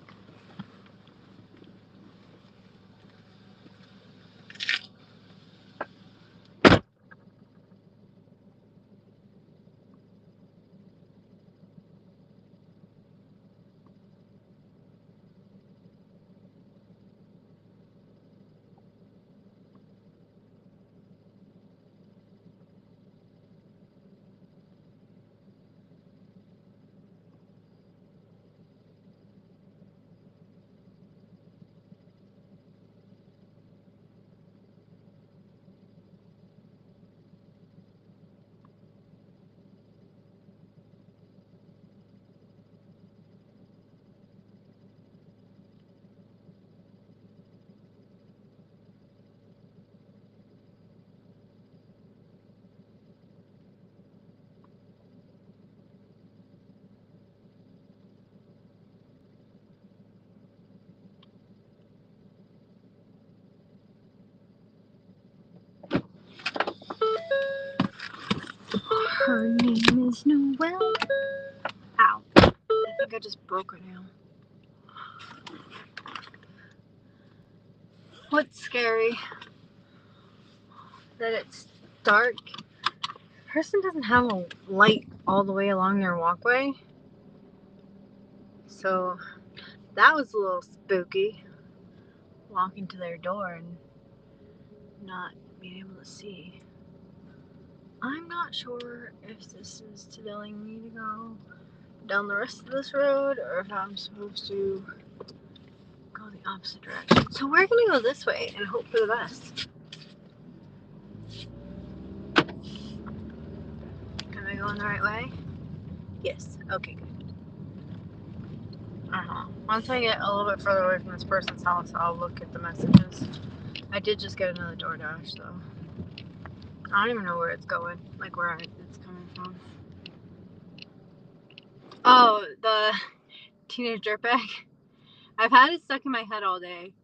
Her name is Noelle. Ow. I think I just broke her nail. What's scary? That it's dark. Person doesn't have a light all the way along their walkway. So that was a little spooky. Walking to their door and not being able to see. I'm not sure if this is telling me to go down the rest of this road or if I'm supposed to go the opposite direction. So we're gonna go this way and hope for the best. Am I going the right way? Yes. Okay, good. Once I get a little bit further away from this person's house, I'll look at the messages. I did just get another DoorDash, so I don't even know where it's going, like where it's coming from. Oh, the teenage dirtbag. I've had it stuck in my head all day.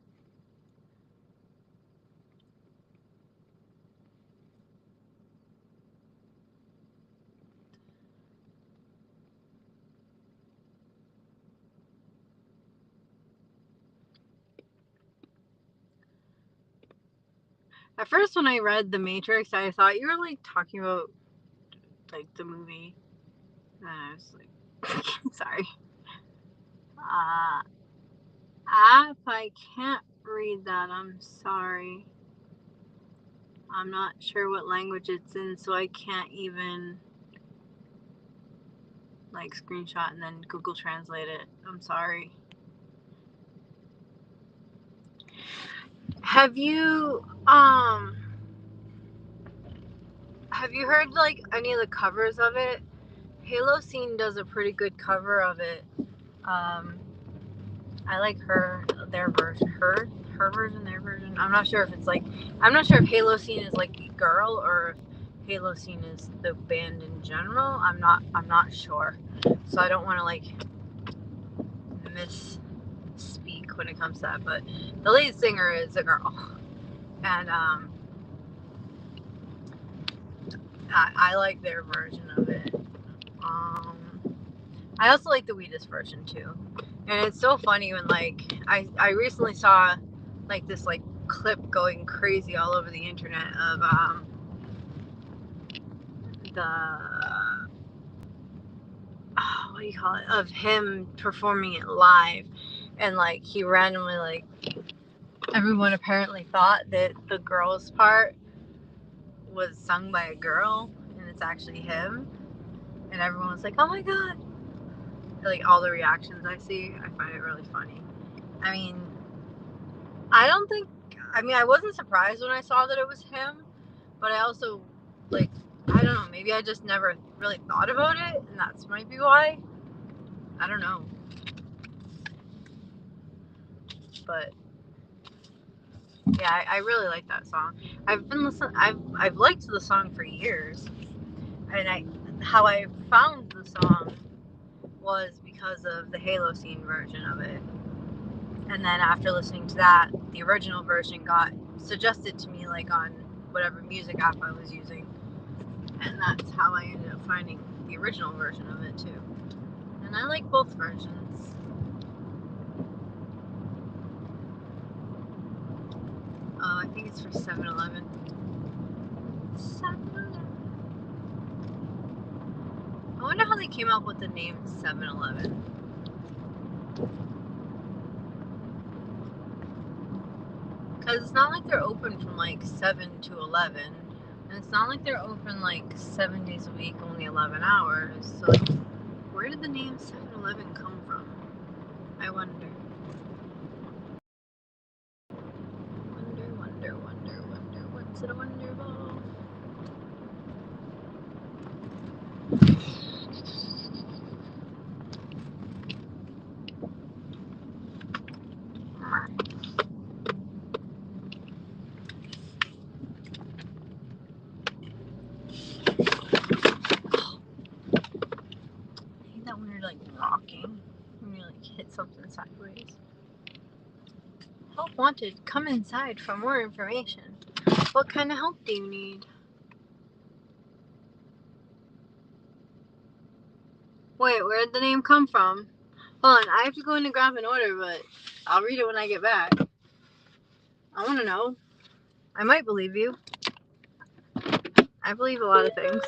At first, when I read The Matrix, I thought you were like talking about like the movie, and I was like, sorry. If I can't read that, I'm sorry. I'm not sure what language it's in, so I can't even like screenshot and then Google Translate it. I'm sorry. Have you heard like any of the covers of it? Halo Scene does a pretty good cover of it. I like their version, their version. I'm not sure if Halo Scene is like a girl or if Halo Scene is the band in general. I'm not sure. So I don't want to like misspeak when it comes to that. But the lead singer is a girl, and I like their version of it. I also like the Wheatus version too. And it's so funny when like I recently saw like this like clip going crazy all over the internet of what do you call it, of him performing it live, and like he randomly like everyone apparently thought that the girl's part was sung by a girl and it's actually him, and everyone was like, oh my god. Like all the reactions I see, I find it really funny. I mean, I wasn't surprised when I saw that it was him, but I also, like, I don't know, maybe I just never really thought about it, and that's might be why. I don't know. But yeah, I really like that song. I've liked the song for years, and how I found the song was because of the Halo Scene version of it. And then after listening to that, the original version got suggested to me like on whatever music app I was using. And that's how I ended up finding the original version of it too. And I like both versions. Oh, I think it's for 7-Eleven. 7-Eleven. I wonder how they came up with the name 7-Eleven. Because it's not like they're open from like 7 to 11. And it's not like they're open like 7 days a week, only 11 hours. So like, where did the name 7-Eleven come from? I wonder. Wonder. What's it a wonder about? I hate that when you're like rocking, when you like hit something sideways. Help wanted. Come inside for more information. What kind of help do you need? Wait, where'd the name come from? Hold on, I have to go in and grab an order, but I'll read it when I get back. I want to know. I might believe you. I believe a lot of things.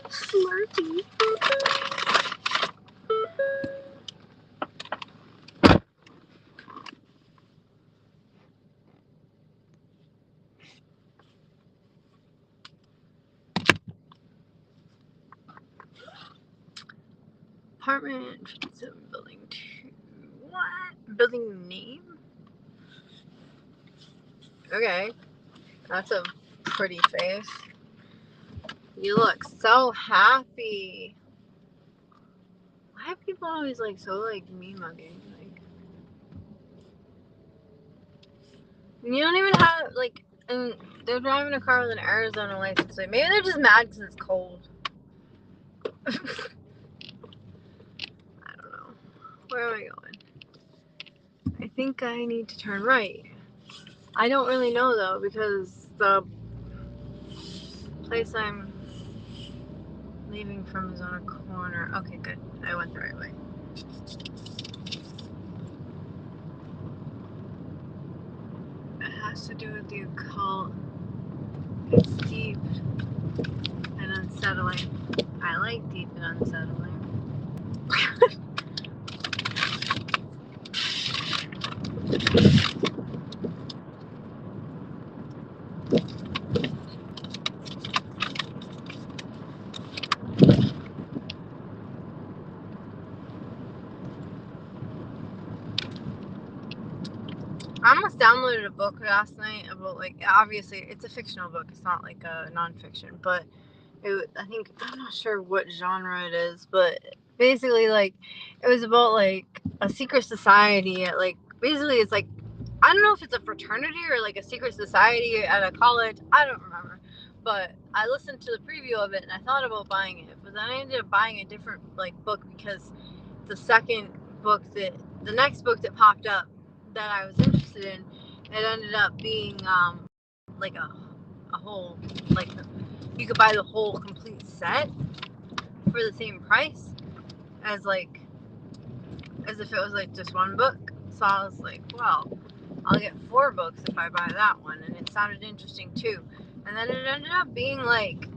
Slurpee. Apartment 57, building 2. What? Building name? Okay. That's a pretty face. You look so happy. Why are people always like so like me mugging? Like, you don't even have like, and they're driving a car with an Arizona license plate. Maybe they're just mad because it's cold. I don't know. Where am I going? I think I need to turn right. I don't really know though because the place I'm leaving from is on a corner. Okay, good. I went the right way. It has to do with the occult. It's deep and unsettling. I like deep and unsettling. I almost downloaded a book last night about like, obviously it's a fictional book. It's not like a nonfiction, but I think, I'm not sure what genre it is, but basically like it was about like a secret society at like, basically it's like, I don't know if it's a fraternity or like a secret society at a college. I don't remember, but I listened to the preview of it and I thought about buying it, but then I ended up buying a different like book because the next book that popped up that I was interested in, it ended up being like a whole, like you could buy the whole complete set for the same price as like as if it was like just one book. So I was like, well, I'll get 4 books if I buy that one, and it sounded interesting too. And then it ended up being like,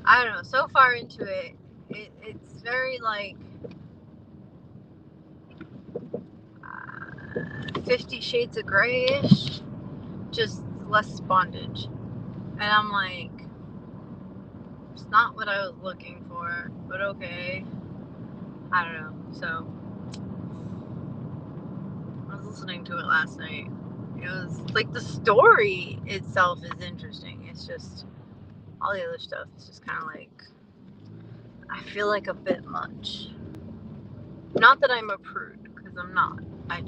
I don't know, so far into it, it's very like 50 Shades of Grayish, just less bondage. And I'm like, it's not what I was looking for, but okay. I don't know. So I was listening to it last night. It was like the story itself is interesting. It's just all the other stuff is just kind of like, I feel like a bit much. Not that I'm a prude, because I'm not. I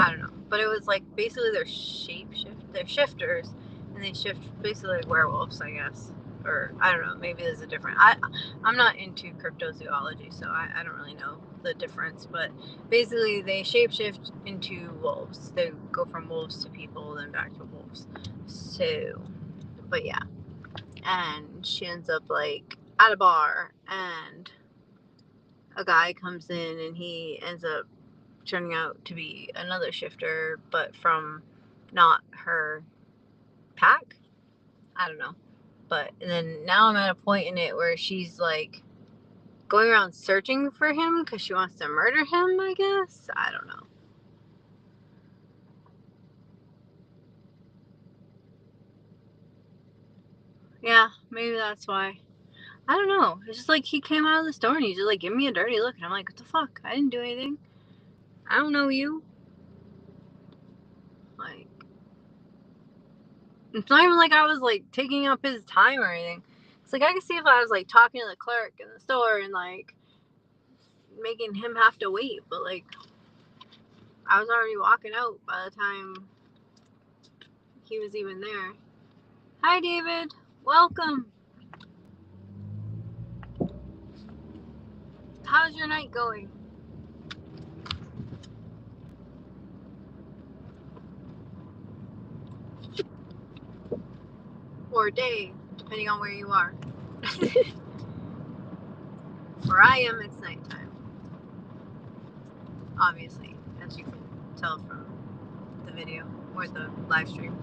don't know. But it was like basically they're shifters, and they shift basically like werewolves, I guess. or I don't know, maybe there's a different, I'm not into cryptozoology, so I don't really know the difference, but basically they shapeshift into wolves. They go from wolves to people, then back to wolves. So, but yeah, and she ends up like at a bar, and a guy comes in, and he ends up turning out to be another shifter, but from not her pack. I don't know. But then now I'm at a point in it where she's like going around searching for him because she wants to murder him, I guess. I don't know. Yeah, maybe that's why. I don't know. It's just like he came out of the store and he's just like, give me a dirty look. And I'm like, what the fuck? I didn't do anything. I don't know you. Like, it's not even like I was like taking up his time or anything. It's like I could see if I was like talking to the clerk in the store and like making him have to wait, but like I was already walking out by the time he was even there. Hi, David. Welcome. How's your night going? Or day, depending on where you are. Where I am, it's nighttime. Obviously, as you can tell from the video or the live stream.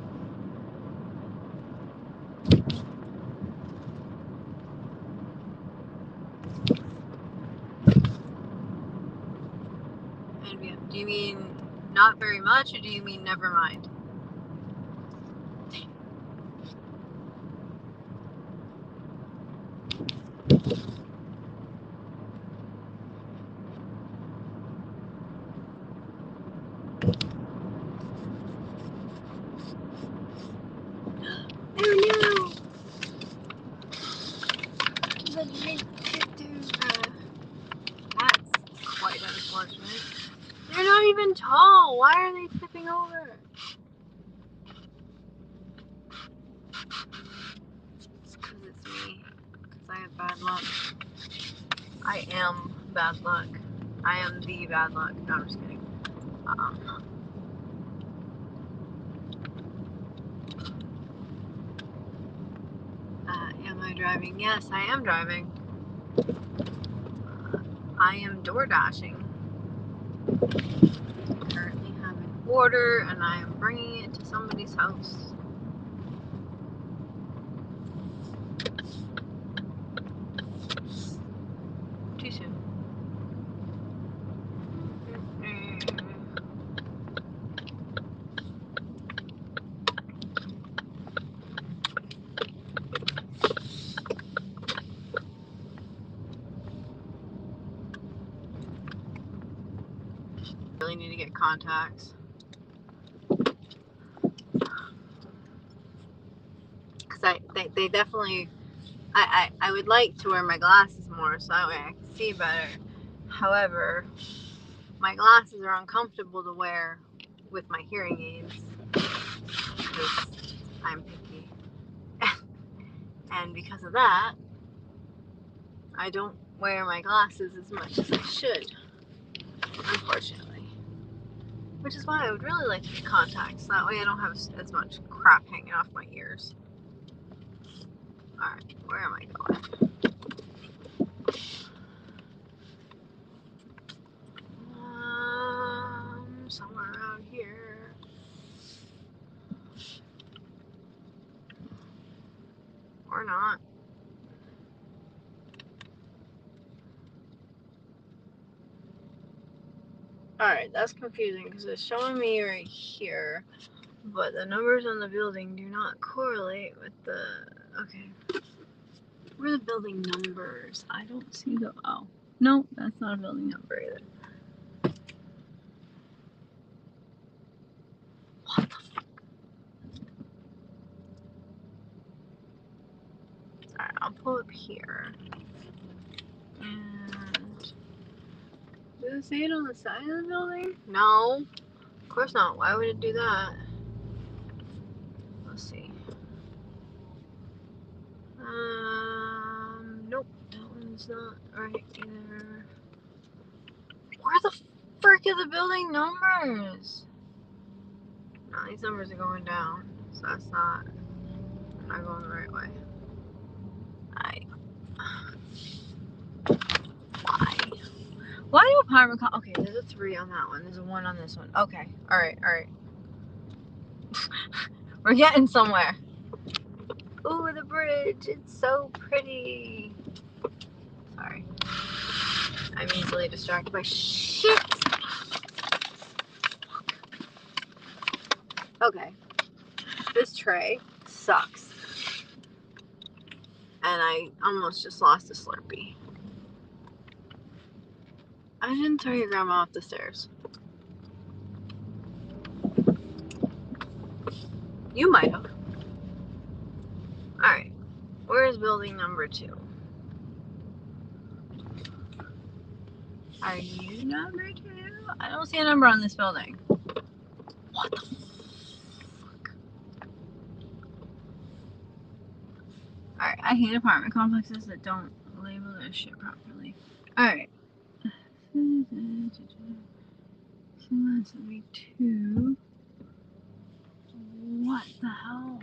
And do you mean not very much, or do you mean never mind? Oh no! That's quite unfortunate. They're not even tall. Why are they tipping over? It's because it's me. Because I have bad luck. I am bad luck. I am the bad luck. No, I'm just kidding. Am I driving? Yes, I am driving. I am DoorDashing. I currently have an order and I am bringing it to somebody's house. Too soon. Really need to get contacts. Because they definitely, I would like to wear my glasses more so that way I can see better. However, my glasses are uncomfortable to wear with my hearing aids because I'm picky. And because of that, I don't wear my glasses as much as I should, unfortunately. Which is why I would really like to get contacts. That way I don't have as much crap hanging off my ears. Alright, where am I going? Somewhere around here. Or not. Alright, that's confusing because it's showing me right here, but the numbers on the building do not correlate with the... Okay. Where are the building numbers? I don't see the... Oh. No, that's not a building number either. What the fuck? Alright, I'll pull up here. And... does it say it on the side of the building? No. Of course not. Why would it do that? Let's see. It's not right either. Where the frick are the building numbers? No, these numbers are going down, so that's not. I'm not going the right way. Why do apartment okay, there's a 3 on that one. There's a 1 on this one. Okay. Alright. We're getting somewhere. Ooh, the bridge. It's so pretty. Sorry. I'm easily distracted by shit. Okay. This tray sucks. And I almost just lost a Slurpee. I didn't throw your grandma off the stairs. You might have. Alright. Where's building number 2? Are you number 2? I don't see a number on this building. What the fuck? Alright, I hate apartment complexes that don't label their shit properly. Alright. So that's gonna be 2. What the hell?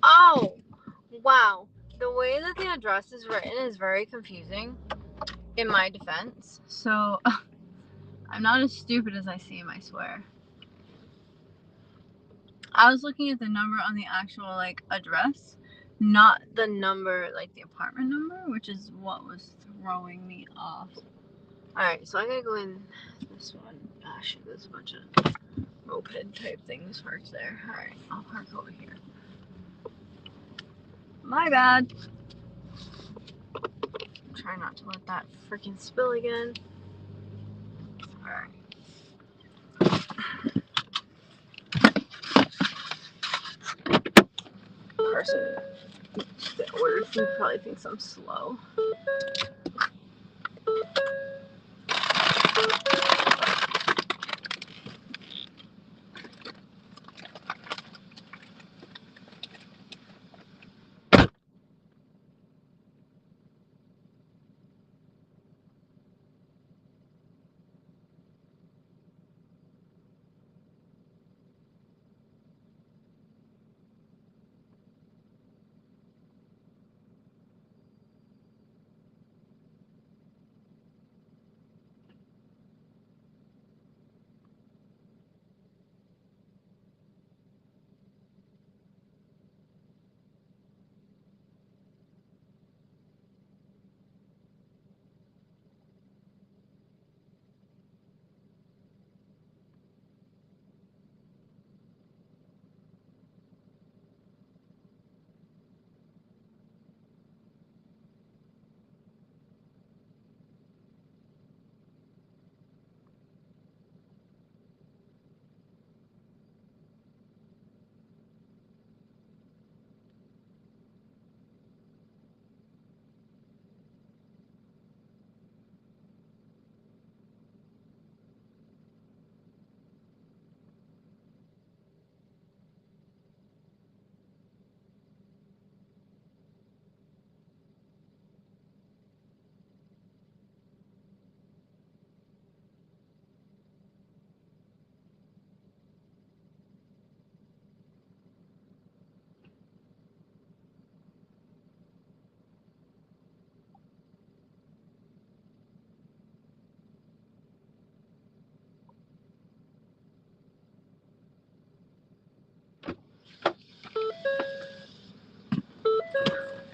Oh! Wow. The way that the address is written is very confusing, in my defense. So, I'm not as stupid as I seem, I swear. I was looking at the number on the actual, like, address, not the number, like, the apartment number, which is what was throwing me off. Alright, so I gotta go in this one. Ah, shit, there's a bunch of moped type things parked there. Alright, I'll park over here. My bad. Try not to let that freaking spill again. Alright. Person that ordered food probably thinks I'm slow.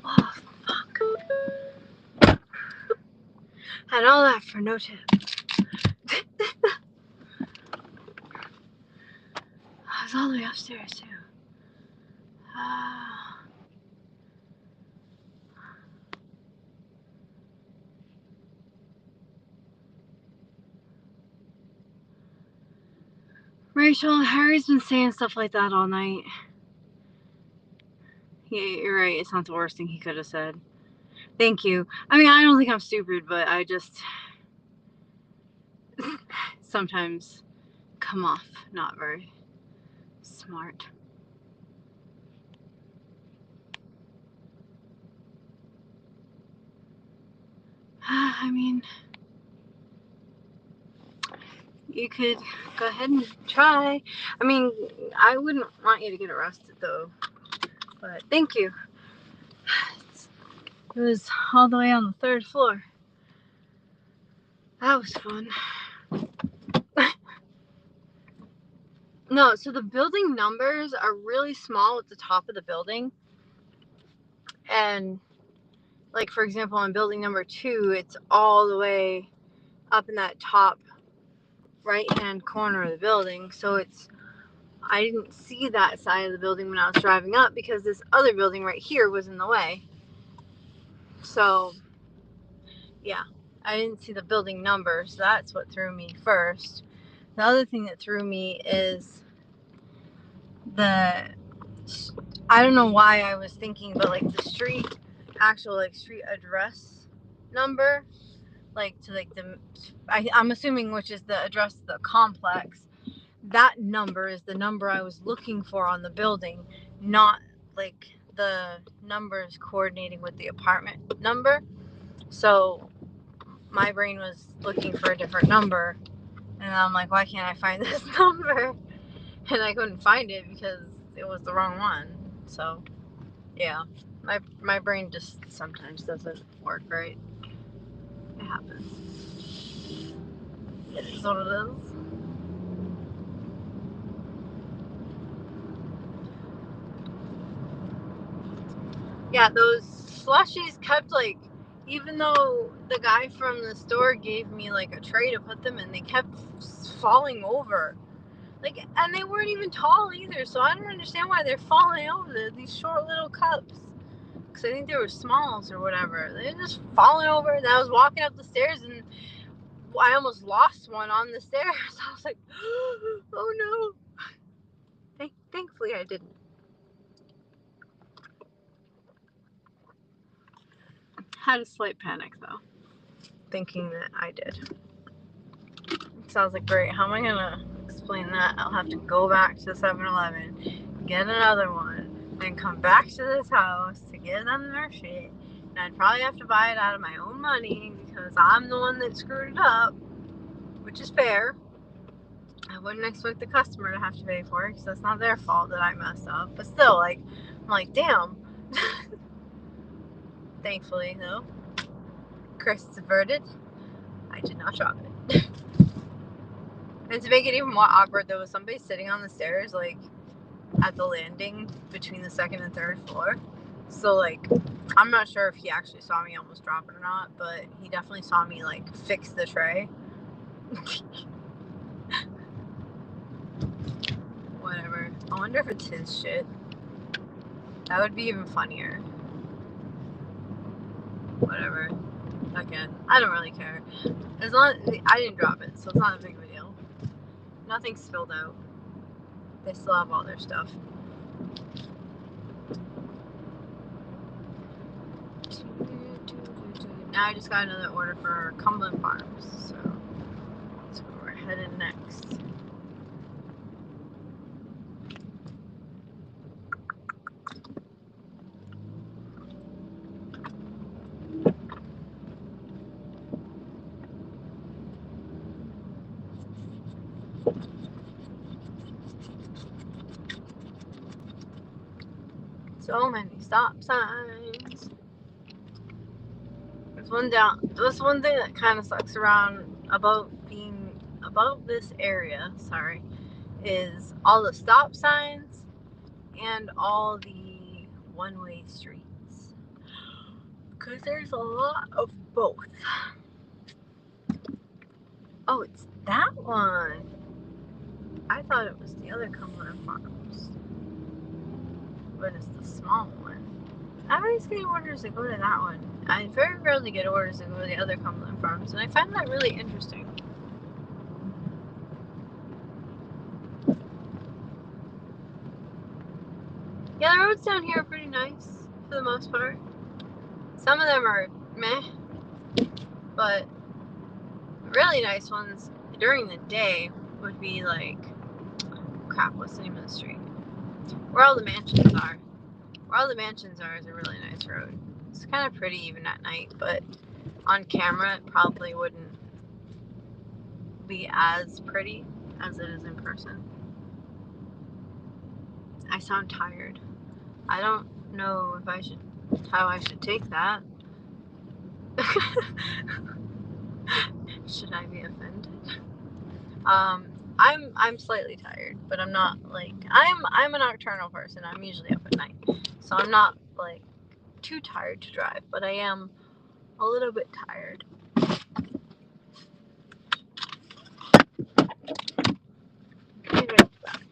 Oh, fuck. And all that for no tip. I was all the way upstairs, too. Rachel, Harry's been saying stuff like that all night. Yeah, you're right. It's not the worst thing he could have said. Thank you. I mean, I don't think I'm stupid, but I just sometimes come off not very smart. I mean, you could go ahead and try. I mean, I wouldn't want you to get arrested though, but thank you. It was all the way on the 3rd floor. That was fun. No, so the building numbers are really small at the top of the building. And like, for example, on building number 2, it's all the way up in that top right-hand corner of the building. So I didn't see that side of the building when I was driving up because this other building right here was in the way. So, yeah, I didn't see the building numbers. That's what threw me first. The other thing that threw me is I don't know why I was thinking, but like the actual like street address number, like to like I'm assuming which is the address of the complex. That number is the number I was looking for on the building, not like the numbers coordinating with the apartment number. So my brain was looking for a different number, and I'm like, why can't I find this number? And I couldn't find it because it was the wrong one. So yeah, my brain just sometimes doesn't work right. It happens. It is what it is. Yeah, those slushies kept like, even though the guy from the store gave me like a tray to put them in, they kept falling over. Like, and they weren't even tall either, so I don't understand why they're falling over. They're these short little cups. Because I think they were smalls or whatever. They're just falling over. And I was walking up the stairs and I almost lost one on the stairs. I was like, oh no. Thankfully I didn't. Had a slight panic though, thinking that I did. Sounds like great. How am I gonna explain that? I'll have to go back to the 7-Eleven, get another one, then come back to this house to get them their shit. And I'd probably have to buy it out of my own money because I'm the one that screwed it up, which is fair. I wouldn't expect the customer to have to pay for it because that's not their fault that I messed up. But still, like, I'm like, damn. Thankfully, though, curse is averted. I did not drop it. And to make it even more awkward, there was somebody sitting on the stairs, like, at the landing between the 2nd and 3rd floor. So, like, I'm not sure if he actually saw me almost drop it or not, but he definitely saw me, like, fix the tray. Whatever. I wonder if it's his shit. That would be even funnier. Whatever. Again, I don't really care. As long as I didn't drop it, so it's not a big of a deal. Nothing spilled out. They still have all their stuff. Now I just got another order for Cumberland Farms, so that's where we're headed next. So many stop signs. There's one down. That's one thing that kind of sucks around about this area. Sorry, is all the stop signs and all the one-way streets. Because there's a lot of both. Oh, it's that one. I thought it was the other Cumberland Farms, but it's the small one. I always get orders that go to that one. I very rarely get orders that go to the other Cumberland Farms, and I find that really interesting. Yeah, the roads down here are pretty nice for the most part. Some of them are meh, but really nice ones during the day would be like, crap, what's the name of the street? Where all the mansions are. Where all the mansions are is a really nice road. It's kind of pretty even at night, but on camera it probably wouldn't be as pretty as it is in person. I sound tired. I don't know if how I should take that. Should I be offended? I'm slightly tired, but I'm not like I'm a nocturnal person. I'm usually up at night, so I'm not like too tired to drive, but I am a little bit tired. Be right back.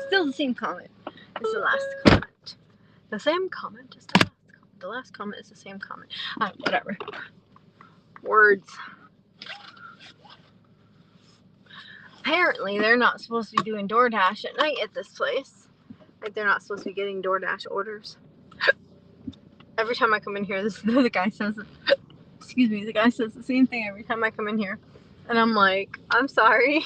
Still the same comment as the last comment. The same comment as the last comment. The last comment is the same comment. Whatever. Words. apparently they're not supposed to be doing DoorDash at night at this place. Like, they're not supposed to be getting DoorDash orders. Every time I come in here, the guy says, excuse me, the guy says the same thing every time I come in here. And I'm like, I'm sorry.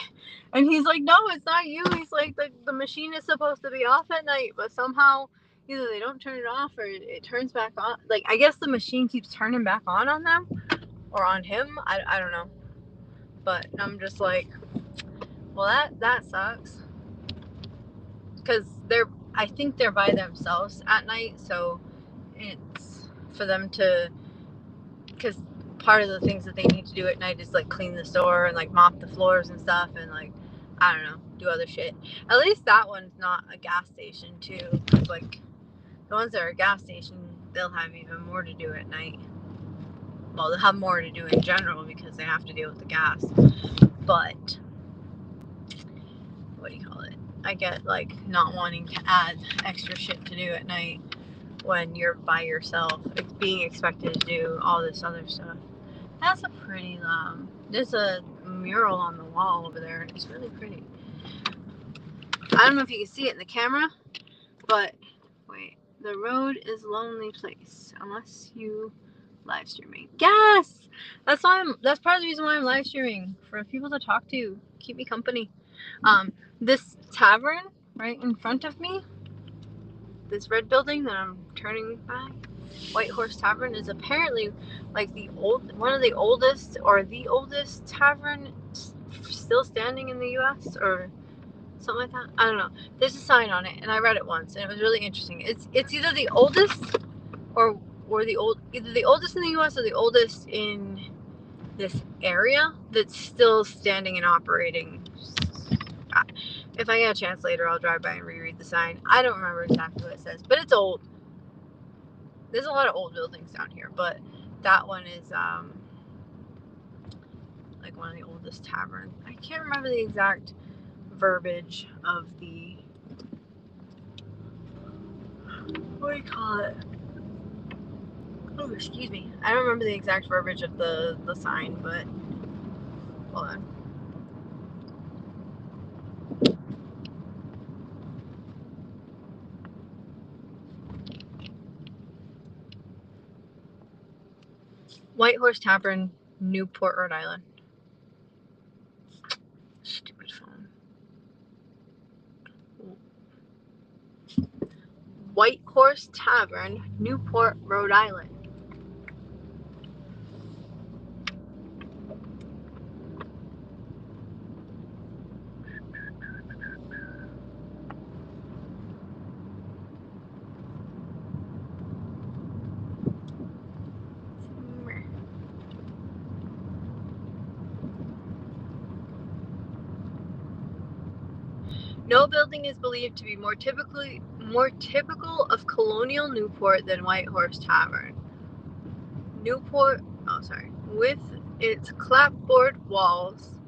And he's like, no, it's not you. He's like, the machine is supposed to be off at night, but somehow either they don't turn it off or it turns back on. Like, I guess the machine keeps turning back on them or on him. I don't know. But I'm just like, well, that sucks. Because I think they're by themselves at night. So it's for them to, because part of the things that they need to do at night is like clean the store and like mop the floors and stuff and like, I don't know, do other shit. At least that one's not a gas station too. Cause like the ones that are a gas station, they'll have even more to do at night. Well, they'll have more to do in general because they have to deal with the gas. But what do you call it? I get like not wanting to add extra shit to do at night when you're by yourself, being expected to do all this other stuff. That's a pretty there's a mural on the wall over there. It's really pretty. I don't know if you can see it in the camera, but wait, the road is a lonely place unless you live streaming. Yes, that's part of the reason why I'm live streaming, for people to talk to, keep me company. This tavern right in front of me, this red building that I'm turning by, White Horse Tavern, is apparently like one of the oldest or the oldest tavern still standing in the U.S. or something like that. I don't know. There's a sign on it, and I read it once, and it was really interesting. It's either the oldest or either the oldest in the U.S. or the oldest in this area that's still standing and operating. If I get a chance later, I'll drive by and reread the sign. I don't remember exactly what it says, but it's old. There's a lot of old buildings down here, but that one is like one of the oldest taverns. I can't remember the exact verbiage of the, what do you call it? Oh, excuse me. I don't remember the exact verbiage of the sign, but hold on. White Horse Tavern, Newport, Rhode Island. Stupid phone. White Horse Tavern, Newport, Rhode Island. No building is believed to be more typical of colonial Newport than White Horse Tavern. Newport, with its clapboard walls,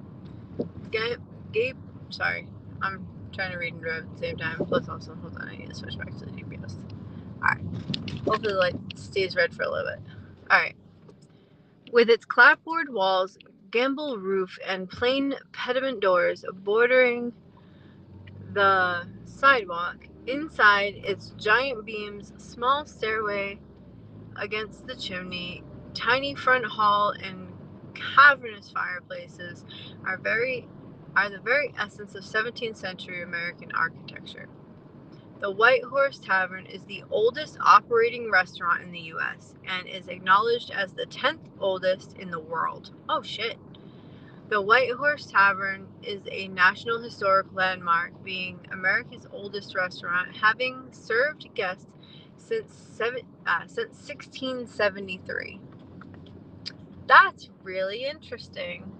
sorry, I'm trying to read and drive at the same time. Plus, also, hold on, I need to switch back to the GPS. Alright, hopefully the light stays red for a little bit. Alright, with its clapboard walls, gable roof, and plain pediment doors bordering the sidewalk, inside its giant beams, small stairway against the chimney, tiny front hall, and cavernous fireplaces are the very essence of 17th century American architecture. The White Horse Tavern is the oldest operating restaurant in the U.S. and is acknowledged as the 10th oldest in the world. Oh shit. The White Horse Tavern is a National Historic Landmark, being America's oldest restaurant, having served guests since 1673. That's really interesting.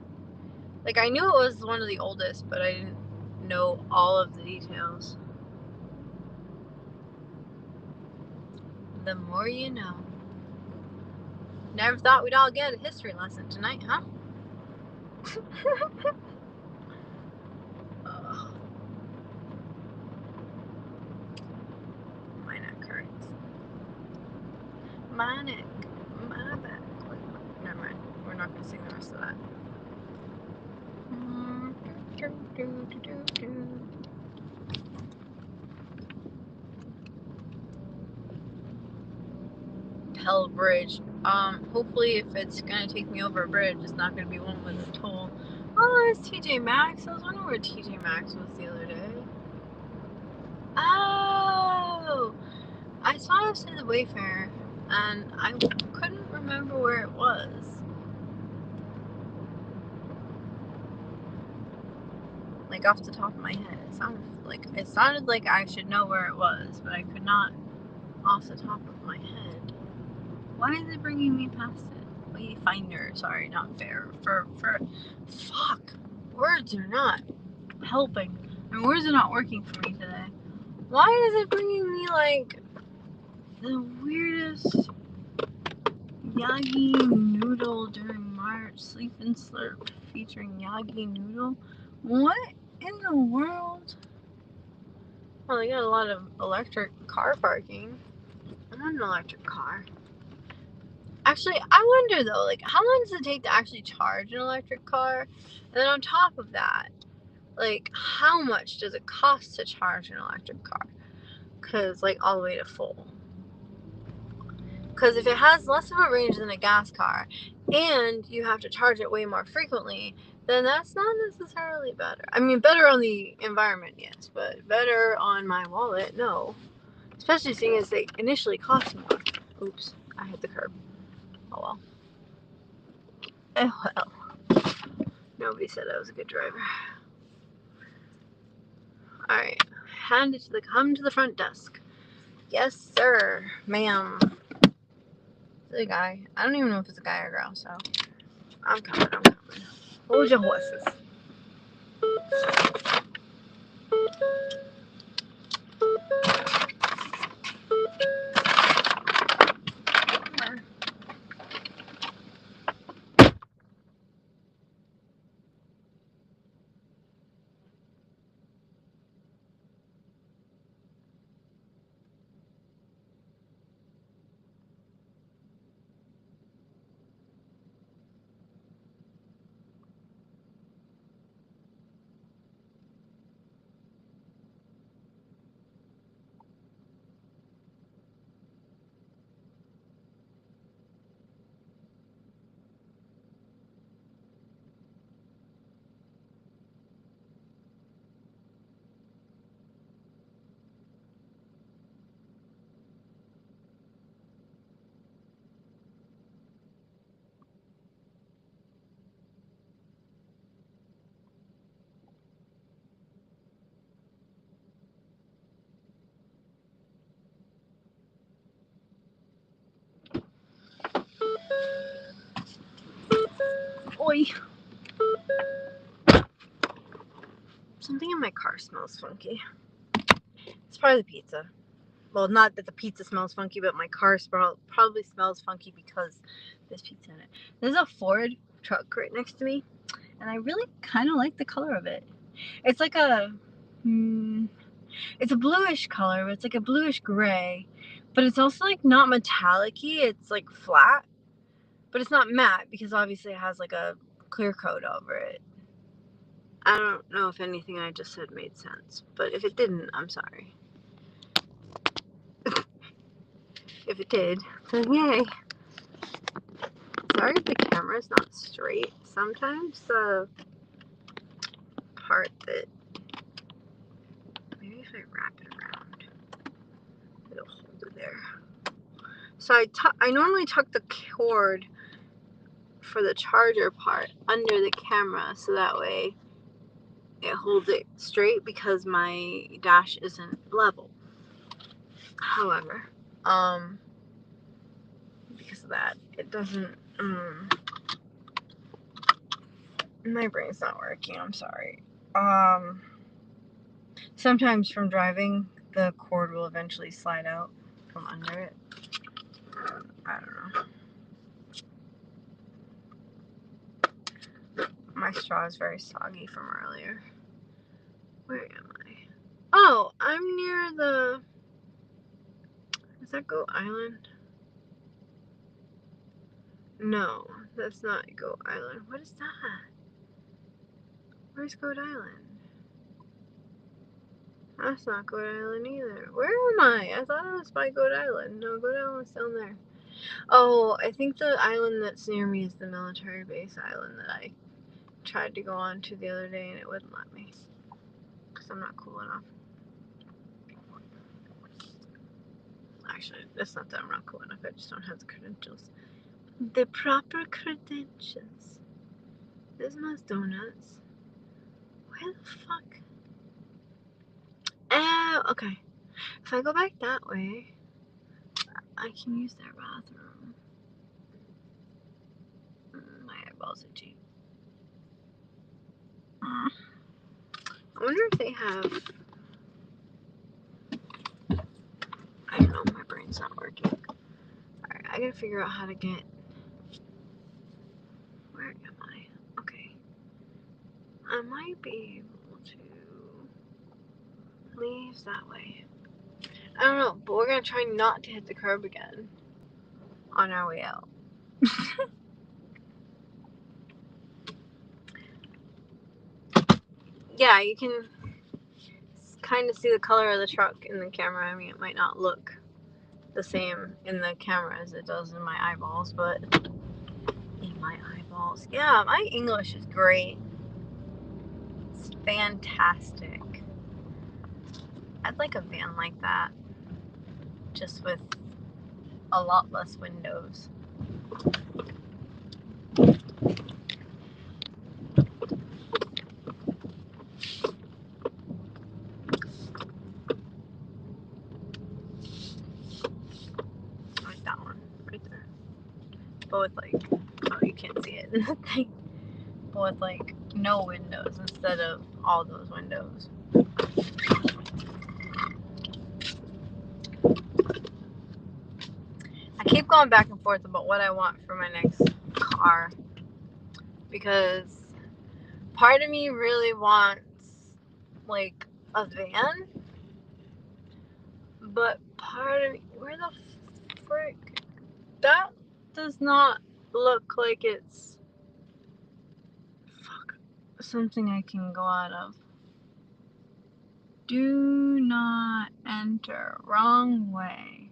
Like, I knew it was one of the oldest, but I didn't know all of the details. The more you know. Never thought we'd all get a history lesson tonight, huh? Ugh. My neck hurts. My neck. My back. Never mind. We're not going to sing the rest of that. Pell Bridge. Hopefully if it's gonna take me over a bridge, it's not gonna be one with a toll. Oh, it's TJ Maxx. I was wondering where TJ Maxx was the other day. Oh, I saw it outside the Wayfair, and I couldn't remember where it was. Like off the top of my head, it sounded like I should know where it was, but I could not off the top of my head. Why is it bringing me past it? Wayfinder, sorry, not fair. Fuck. Words are not helping. And words are not working for me today. Why is it bringing me like the weirdest Yagi noodle during March? Sleep and Slurp featuring Yagi noodle? What in the world? Well, they got a lot of electric car parking. I want an electric car. Actually, I wonder though, like, how long does it take to actually charge an electric car? And then on top of that, like, how much does it cost to charge an electric car? Because, like, all the way to full. Because if it has less of a range than a gas car, and you have to charge it way more frequently, then that's not necessarily better. I mean, better on the environment, yes, but better on my wallet, no. Especially seeing as they initially cost more. Oops, I hit the curb. Oh well. Oh well. Nobody said I was a good driver. Alright. Come to the front desk. Yes, sir. Ma'am. It's a guy. I don't even know if it's a guy or a girl, so I'm coming. Hold your horses. Oi. Something in my car smells funky. It's probably the pizza. Well, not that the pizza smells funky, but my car probably smells funky because there's pizza in it. There's a Ford truck right next to me, and I really kind of like the color of it. It's like it's a bluish color, but it's like a bluish gray, but it's also like not metallic-y, it's like flat, but it's not matte because obviously it has like a clear coat over it. I don't know if anything I just said made sense, but if it didn't, I'm sorry. If it did, then yay. Sorry if the camera's not straight. Sometimes the part that, maybe if I wrap it around, it'll hold it there. So I normally tuck the cord for the charger part under the camera so that way it holds it straight because my dash isn't level. However, because of that, it doesn't, my brain's not working, I'm sorry. Sometimes from driving, the cord will eventually slide out from under it. I don't know. My straw is very soggy from earlier. Where am I? Oh, I'm near the, is that Goat Island? No, that's not Goat Island. What is that? Where's Goat Island? That's not Goat Island either. Where am I? I thought I was by Goat Island. No, Goat Island's down there. Oh, I think the island that's near me is the military base island that I tried to go on to the other day and it wouldn't let me. Because I'm not cool enough. Actually, it's not that I'm not cool enough. I just don't have the credentials. The proper credentials. There's Mo's Donuts. Where the fuck? Okay. If I go back that way, I can use their bathroom. My eyeballs are cheap. I wonder if they have. I don't know. My brain's not working. Alright, I gotta figure out how to get. Where am I? Okay. I might be able to leave that way. I don't know, but we're gonna try not to hit the curb again on our way out. Yeah, you can kind of see the color of the truck in the camera. I mean, it might not look the same in the camera as it does in my eyeballs, but in my eyeballs. Yeah, my English is great. It's fantastic. I'd like a van like that, just with a lot less windows. Like that one, right there. But with like, oh, you can't see it in the thing. But with like no windows instead of all those windows. I keep going back and forth about what I want for my next car because part of me really wants like a van, but part of me, where the frick? That does not look like it's something I can go out of. Do not enter. Wrong way.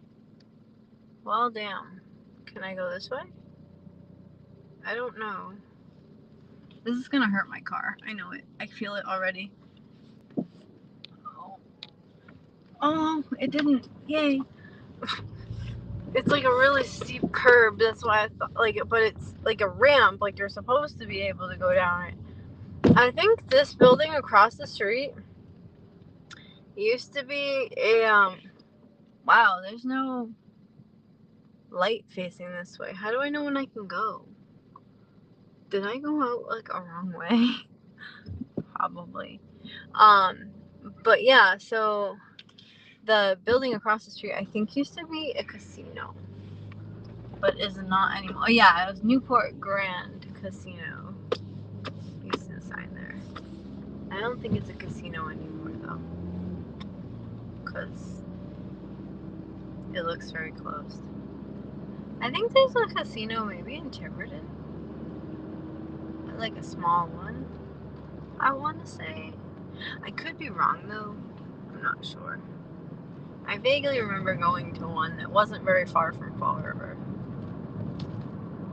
Well, damn. Can I go this way? I don't know. This is gonna hurt my car. I know it. I feel it already. Oh, it didn't. Yay. It's like a really steep curb. That's why I thought, like, but it's like a ramp. Like you're supposed to be able to go down it. I think this building across the street used to be a Wow, there's no light facing this way. How do I know when I can go? Did I go out like a wrong way? Probably. But yeah, so the building across the street I think used to be a casino, but is not anymore. Oh yeah, it was Newport Grand Casino. You see the sign there. I don't think it's a casino anymore though, because it looks very closed. I think there's a casino maybe in Tiverton, like a small one. I want to say. I could be wrong though. I'm not sure. I vaguely remember going to one that wasn't very far from Fall River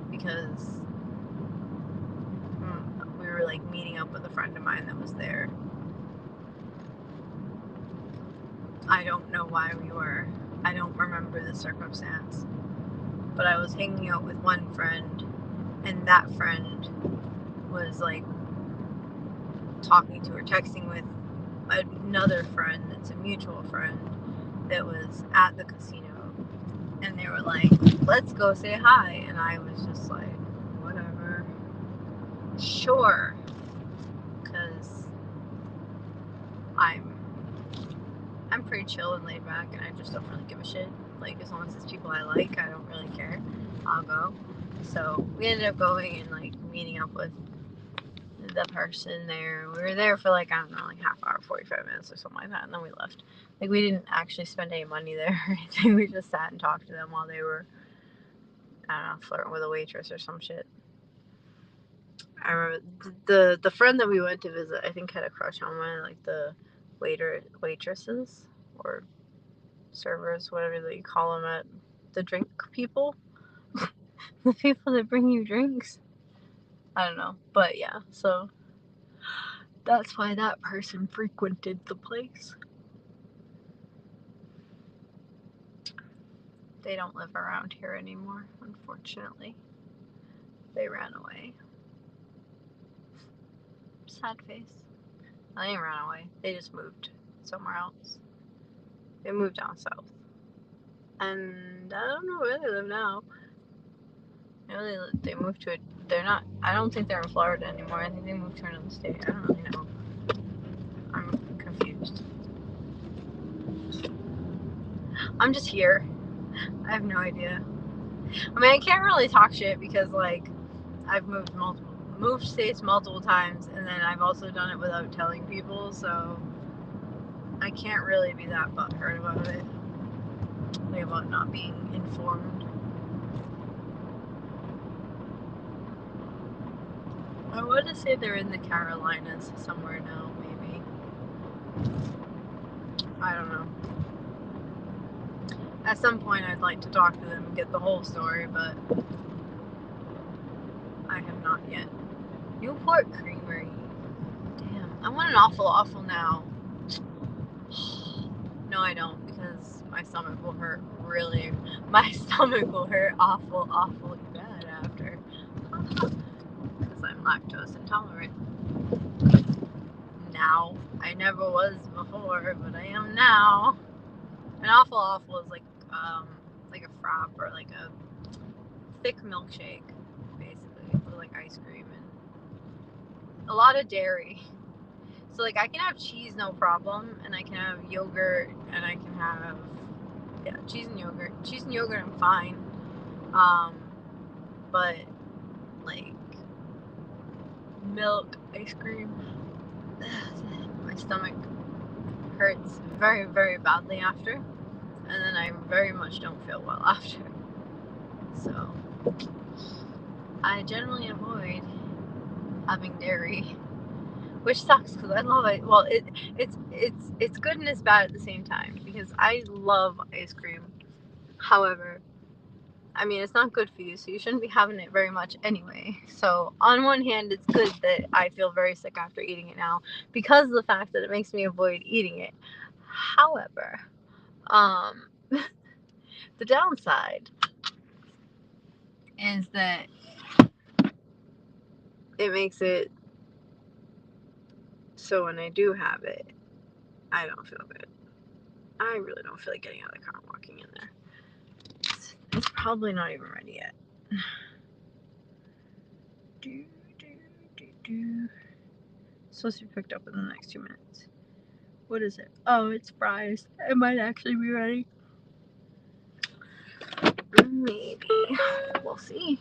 because we were like meeting up with a friend of mine that was there. I don't know why we were. I don't remember the circumstance. But I was hanging out with one friend, and that friend was like talking to or texting with another friend that's a mutual friend that was at the casino. And they were like, let's go say hi. And I was just like, whatever. Sure. Because I'm pretty chill and laid back, and I just don't really give a shit. Like, as long as it's people I like, I don't really care. I'll go. So we ended up going and like meeting up with the person there. We were there for like, I don't know, like half hour, 45 minutes or something like that, and then we left. Like, we didn't actually spend any money there or anything. We just sat and talked to them while they were, I don't know, flirting with a waitress or some shit. I remember the friend that we went to visit, I think, had a crush on one of like the waitresses or servers, whatever that you call them at the drink people, the people that bring you drinks. I don't know, but yeah, so that's why that person frequented the place. They don't live around here anymore, unfortunately. They ran away. Sad face. They didn't run away. They just moved somewhere else. They moved down south. And I don't know where they live now. I know they moved to it. They're not. I don't think they're in Florida anymore. I think they moved to another state. I don't really know. I'm confused. I'm just here. I have no idea. I mean, I can't really talk shit because like I've moved states multiple times, and then I've also done it without telling people, so I can't really be that butthurt about it. Like about not being informed. I want to say they're in the Carolinas somewhere now, maybe. I don't know. At some point, I'd like to talk to them and get the whole story, but I have not yet. Newport Creamery. Damn, I want an awful now. No, I don't, because my stomach will hurt really. My stomach will hurt awfully bad after. Because I'm lactose intolerant. Now. I never was before, but I am now. An awful is like a frap or like a thick milkshake, basically, with like ice cream and a lot of dairy. So like I can have cheese no problem, and I can have yogurt, and I can have cheese and yogurt. Cheese and yogurt I'm fine. But like milk, ice cream, my stomach hurts very, very badly after, and then I very much don't feel well after. So I generally avoid having dairy, which sucks because I love it. Well, it's good and it's bad at the same time because I love ice cream. However, I mean, it's not good for you, so you shouldn't be having it very much anyway. So on one hand, it's good that I feel very sick after eating it now because of the fact that it makes me avoid eating it. However, the downside is that it makes it so when I do have it, I don't feel good. I really don't feel like getting out of the car and walking in there. It's probably not even ready yet. It's supposed to be picked up in the next 2 minutes. What is it? Oh, it's fries. It might actually be ready. Maybe. We'll see.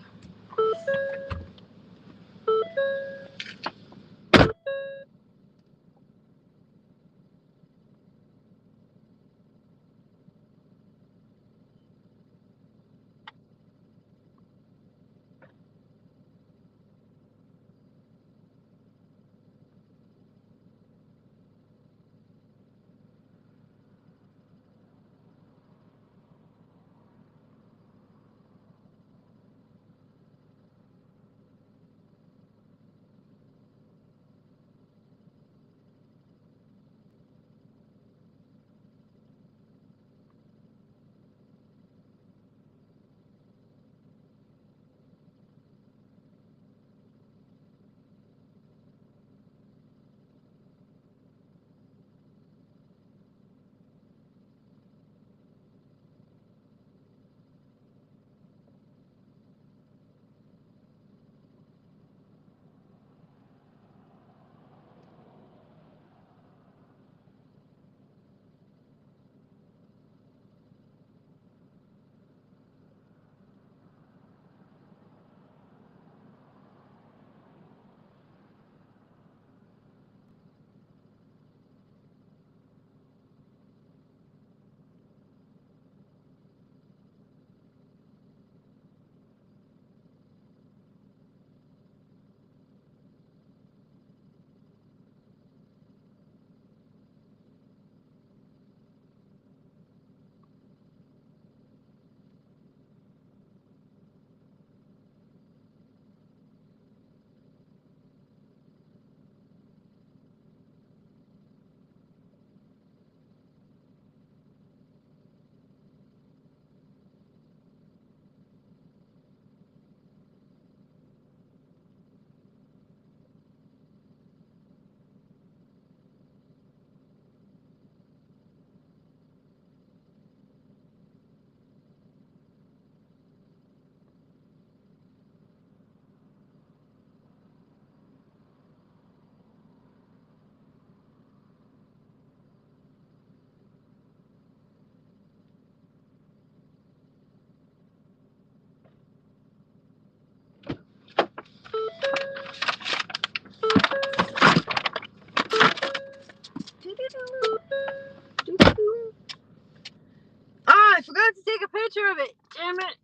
I forgot to take a picture of it. Damn it.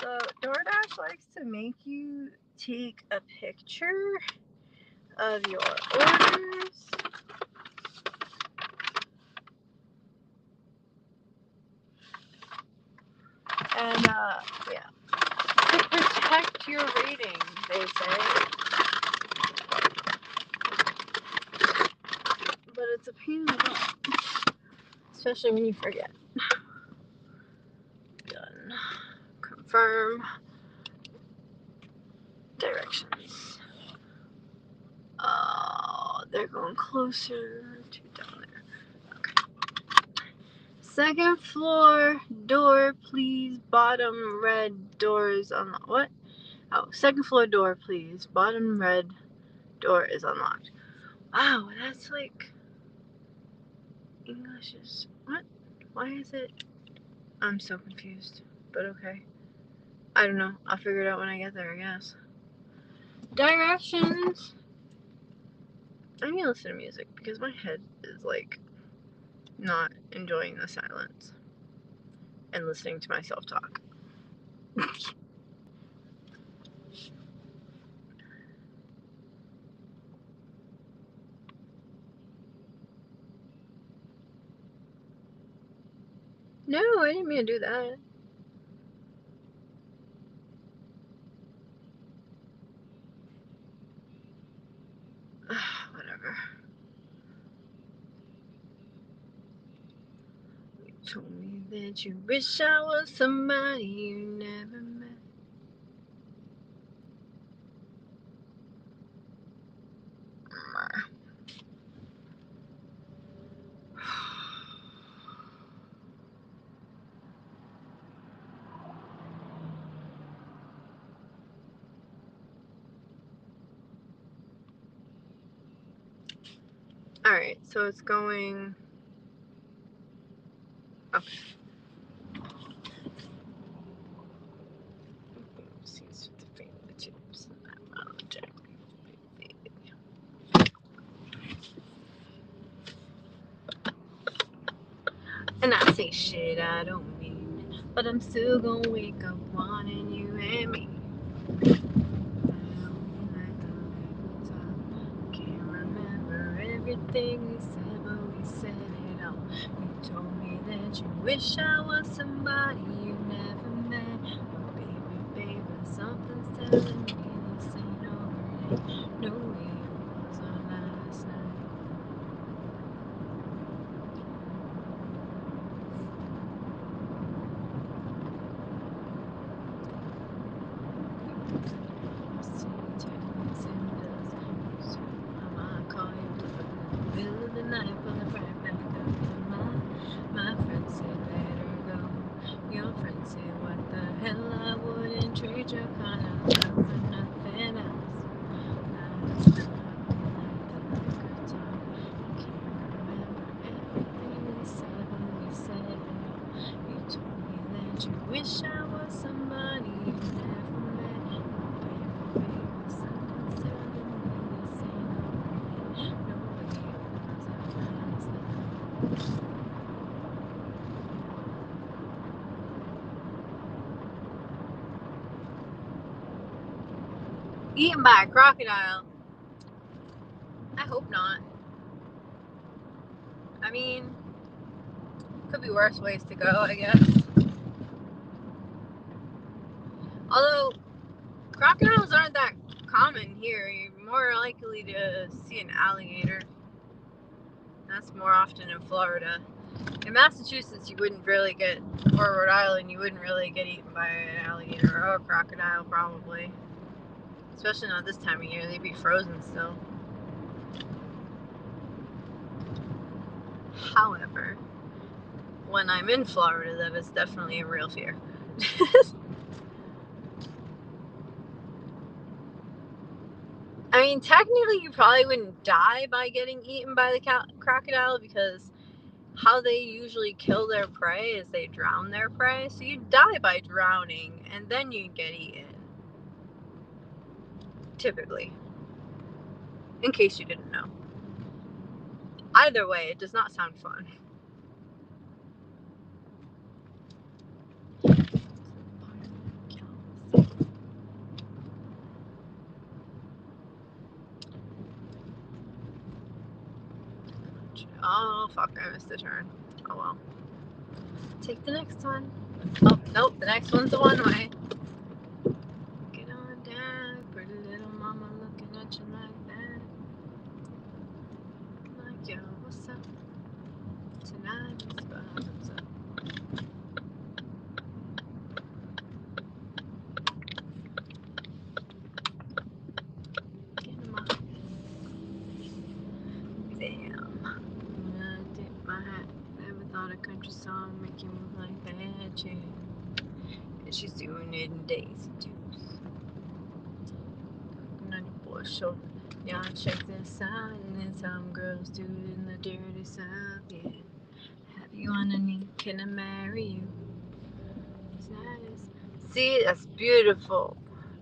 So DoorDash likes to make you take a picture of your orders. And yeah. To protect your rating, they say. But it's a pain in the butt. Especially when you forget. Done. Confirm. Directions. Oh, they're going closer to down there. Okay. Second floor door, please. Bottom red door is unlocked. What? Oh, second floor door, please. Bottom red door is unlocked. Wow, that's like English is what? Why is it? I'm so confused. But okay. I don't know. I'll figure it out when I get there, I guess. Directions. I need to listen to music because my head is like not enjoying the silence and listening to myself talk. No, I didn't mean to do that. Whatever. You told me that you wish I was somebody you never met. Alright, so it's going. Okay. Seeds with the fingertips. I'm out of jack. And I say shit I don't mean, but I'm still gonna wake up wanting you and me. Can't remember everything we said, but we said it all. You told me that you wish I was somebody you never met. But baby, baby, something's telling me this ain't over yet. No way it was our last night. My friend said let her go. Your friend said what the hell, I wouldn't trade your kind of love for nothing else. Last night we let the liquor talk. Can't remember everything we said when we said it all. You told me that you wish I was somebody you never met. Baby, baby, something's telling me this ain't over yet. No way it was our last night. Eaten by a crocodile. I hope not. I mean, could be worse ways to go, I guess. Although, crocodiles aren't that common here. You're more likely to see an alligator. That's more often in Florida. In Massachusetts, you wouldn't really get, or Rhode Island, you wouldn't really get eaten by an alligator or a crocodile, probably. Especially not this time of year. They'd be frozen still. However, when I'm in Florida, that is definitely a real fear. I mean, technically, you probably wouldn't die by getting eaten by the crocodile because how they usually kill their prey is they drown their prey. So you die by drowning and then you get eaten. Typically. In case you didn't know. Either way, it does not sound fun. Oh, fuck, I missed the turn. Oh well. Take the next one. Oh, nope, the next one's the one way. Get on down, pretty little mama looking at you like that. Like, yo, what's up? Tonight is bottoms up. Get 'em up. Damn. I dip my hat. Never thought a country song make you move like that, yeah. And she's doing it in Daisy Dukes. On your boy shoulder. Y'all check this out, and then some girls do it in the dirty south, yeah. Have you on a knee? Can I marry you? It's nice. See, that's beautiful.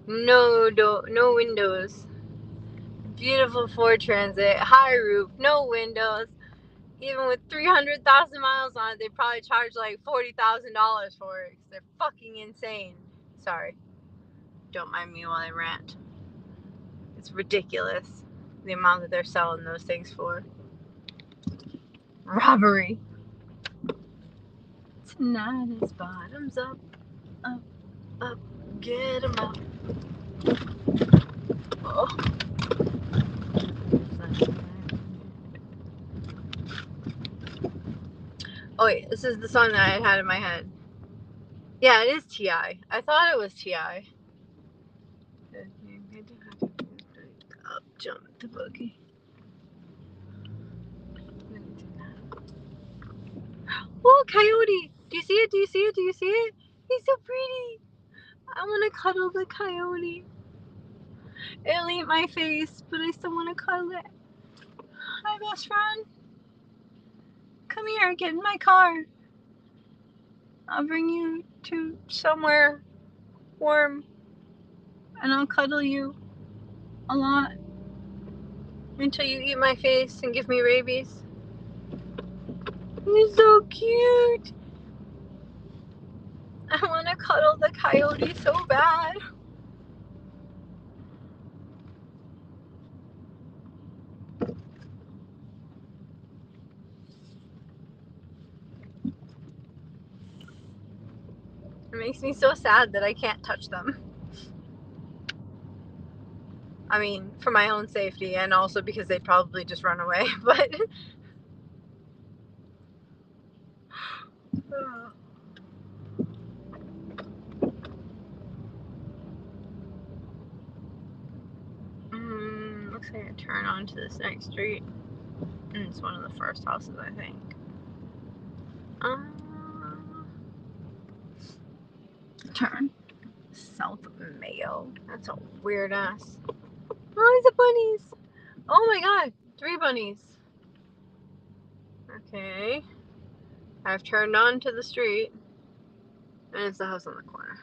No windows. Beautiful Ford Transit, high roof, no windows. Even with 300,000 miles on it, they probably charge like $40,000 for it. 'Cause they're fucking insane. Sorry. Don't mind me while I rant. It's ridiculous the amount that they're selling those things for. Robbery. Tonight is bottoms up, up, up. Get 'em up. Oh. Oh wait, this is the song that I had in my head. Yeah, it is T.I. I thought it was T.I. Up jump the boogie. Oh, coyote! Do you see it? Do you see it? Do you see it? He's so pretty. I want to cuddle the coyote. It'll eat my face, but I still want to cuddle it. Hi, best friend. Come here, get in my car. I'll bring you to somewhere warm, and I'll cuddle you a lot until you eat my face and give me rabies. He's so cute. I want to cuddle the coyote so bad. It makes me so sad that I can't touch them. I mean, for my own safety, and also because they'd probably just run away, but... Looks like I turn onto this next street. And it's one of the first houses, I think. Turn. South Mayo. That's a weird ass. Oh, it's a bunnies. Oh my god, 3 bunnies. Okay. I've turned onto the street. And it's the house on the corner.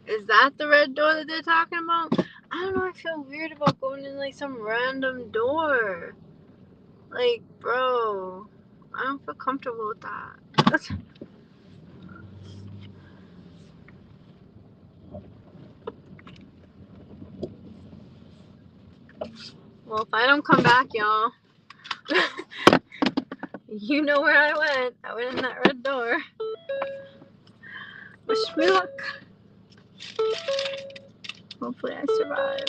Is that the red door that they're talking about? I don't know, I feel weird about going in like some random door. Like, bro, I don't feel comfortable with that. Well, if I don't come back, y'all, you know where I went. I went in that red door. Wish me luck. Hopefully I survive.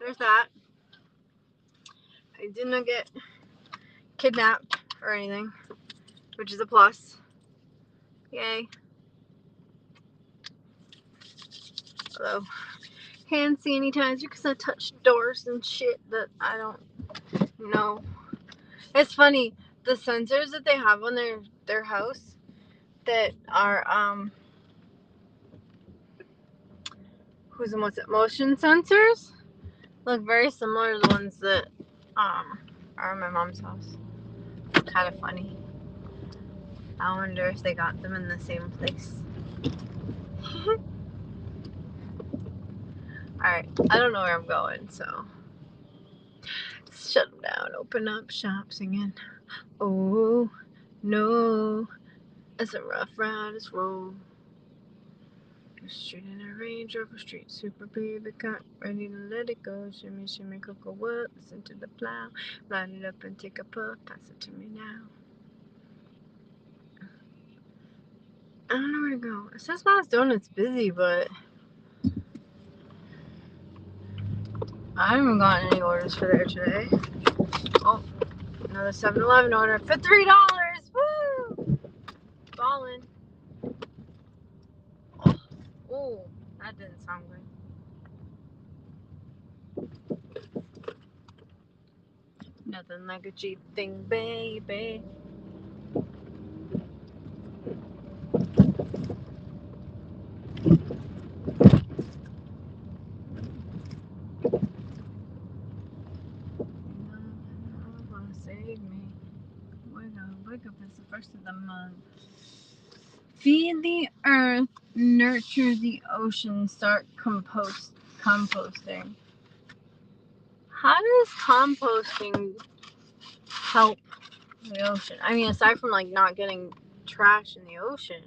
there's that. I did not get kidnapped or anything, which is a plus. Yay. Although, hand sanitizer because I touched doors and shit that I don't know. It's funny, the sensors that they have on their house that are motion sensors look very similar to the ones that are in my mom's house. It's kind of funny. I wonder if they got them in the same place. Alright, I don't know where I'm going, so shut them down, open up shop singing. Oh no, it's a rough rider's roll. Street in a Range Rover, street super baby got ready to let it go. Shimmy, shimmy, cocoa what? Listen to the plow. Light it up and take a puff. Pass it to me now. I don't know where to go. It says Mass Donut's busy, but I haven't gotten any orders for there today. Oh, another 7-Eleven order for $3. Woo! Ballin'. Oh, that didn't sound good. Nothing like a cheap thing, baby. Save me. Wake up, it's the first of the month. Feed the earth, nurture the ocean, start composting. How does composting help the ocean? I mean, aside from like not getting trash in the ocean,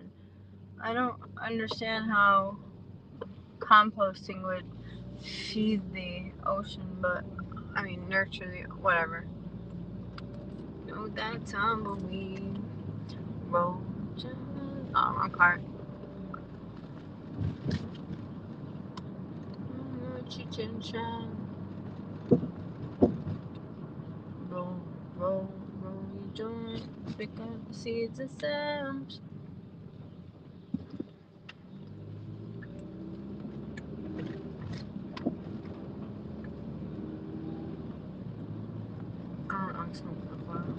I don't understand how composting would feed the ocean, but I mean, nurture the whatever. Know that tumbleweed roll. Oh, wrong card. Chichen. Roll, roll, roll your joint. Pick up the seeds and stems. I'm smoking the flower.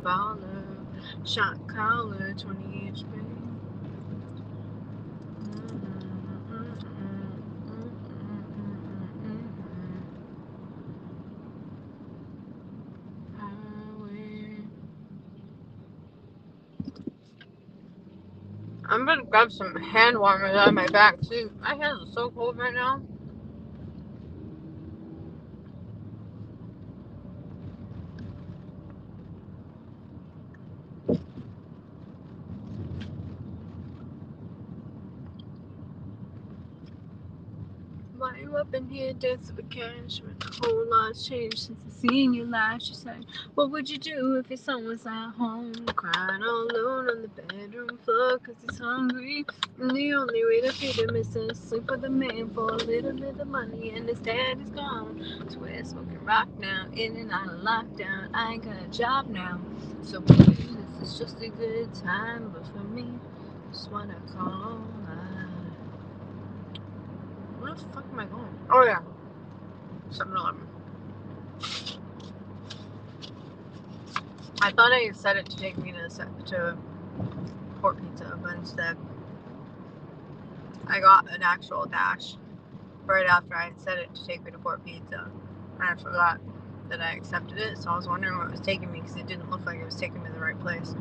Baller, shot collar, 20-inch bang. I'm gonna grab some hand warmers out of my back too. My hands are so cold right now. Why you up in here dancing with cash when a whole lot's changed since I seen you last? She said, what would you do if your son was at home crying all alone on the bedroom floor cause he's hungry? And the only way to feed him is to sleep with a man for a little bit of money and his dad is gone. So we're smoking rock now, in and out of lockdown. I ain't got a job now. So for you, this is just a good time, but for me, it's what I call life. Where the fuck am I going? Oh yeah, 7-Eleven. I thought I set it to take me to Port Pizza, but instead I got an actual dash right after I had set it to take me to Port Pizza. And I forgot that I accepted it, so I was wondering where it was taking me because it didn't look like it was taking me to the right place.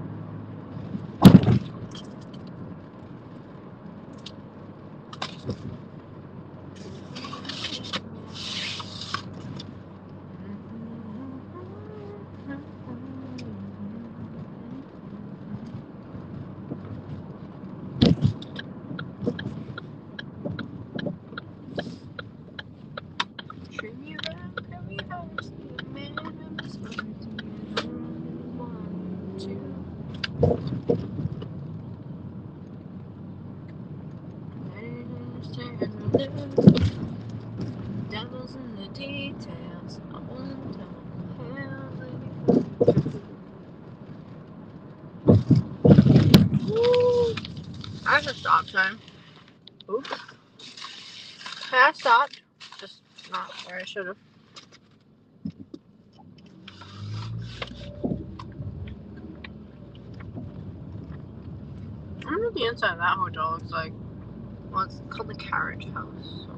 and the devil's in the details. I won't tell Woo! I have a stop sign. Oops. I stopped. Just not where I should have. I wonder what the inside of that hotel looks like. Well, it's called the Carriage House. So.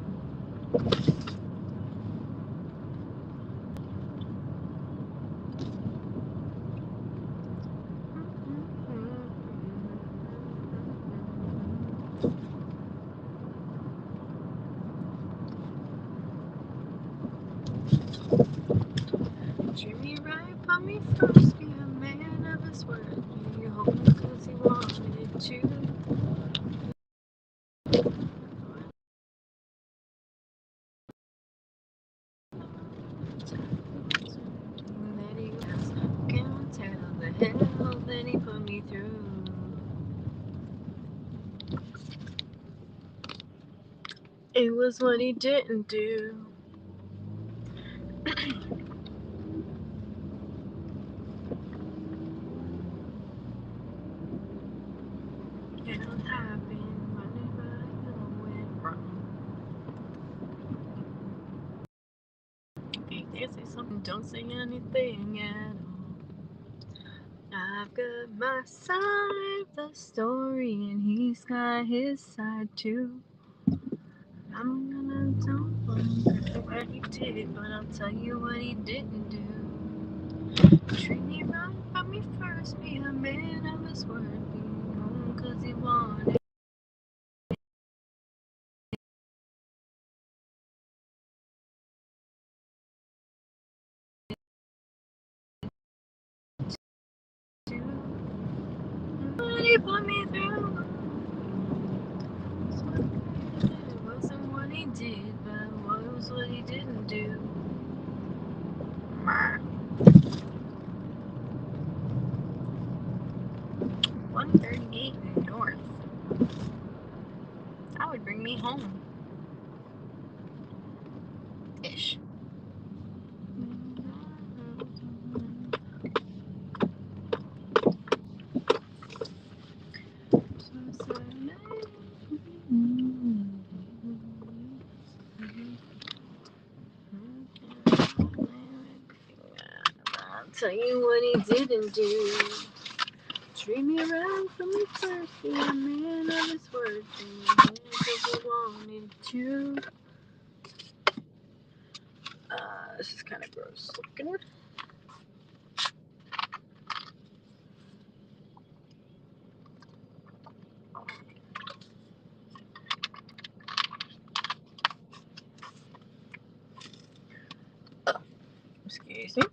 Treat me right, put me first, be a man of his word. Be home because he wanted to. That he was, can't tell the hell that he put me through. It was what he didn't do. It'll happen whenever I know it wrong. If they say something, don't say anything at all. I've got my side of the story, and he's got his side too. I'm gonna tell him what he did, but I'll tell you what he didn't do. Treat me right, put me first, be a man of his word, be home 'cause he wanted. What he put me through. It wasn't what he did, but it was what he didn't do. 138 North. That would bring me home. Ish. I'll tell you what he didn't do. Treat me right from the first, be a man of his word, because he wanted to. This is kind of gross looking. Excuse me.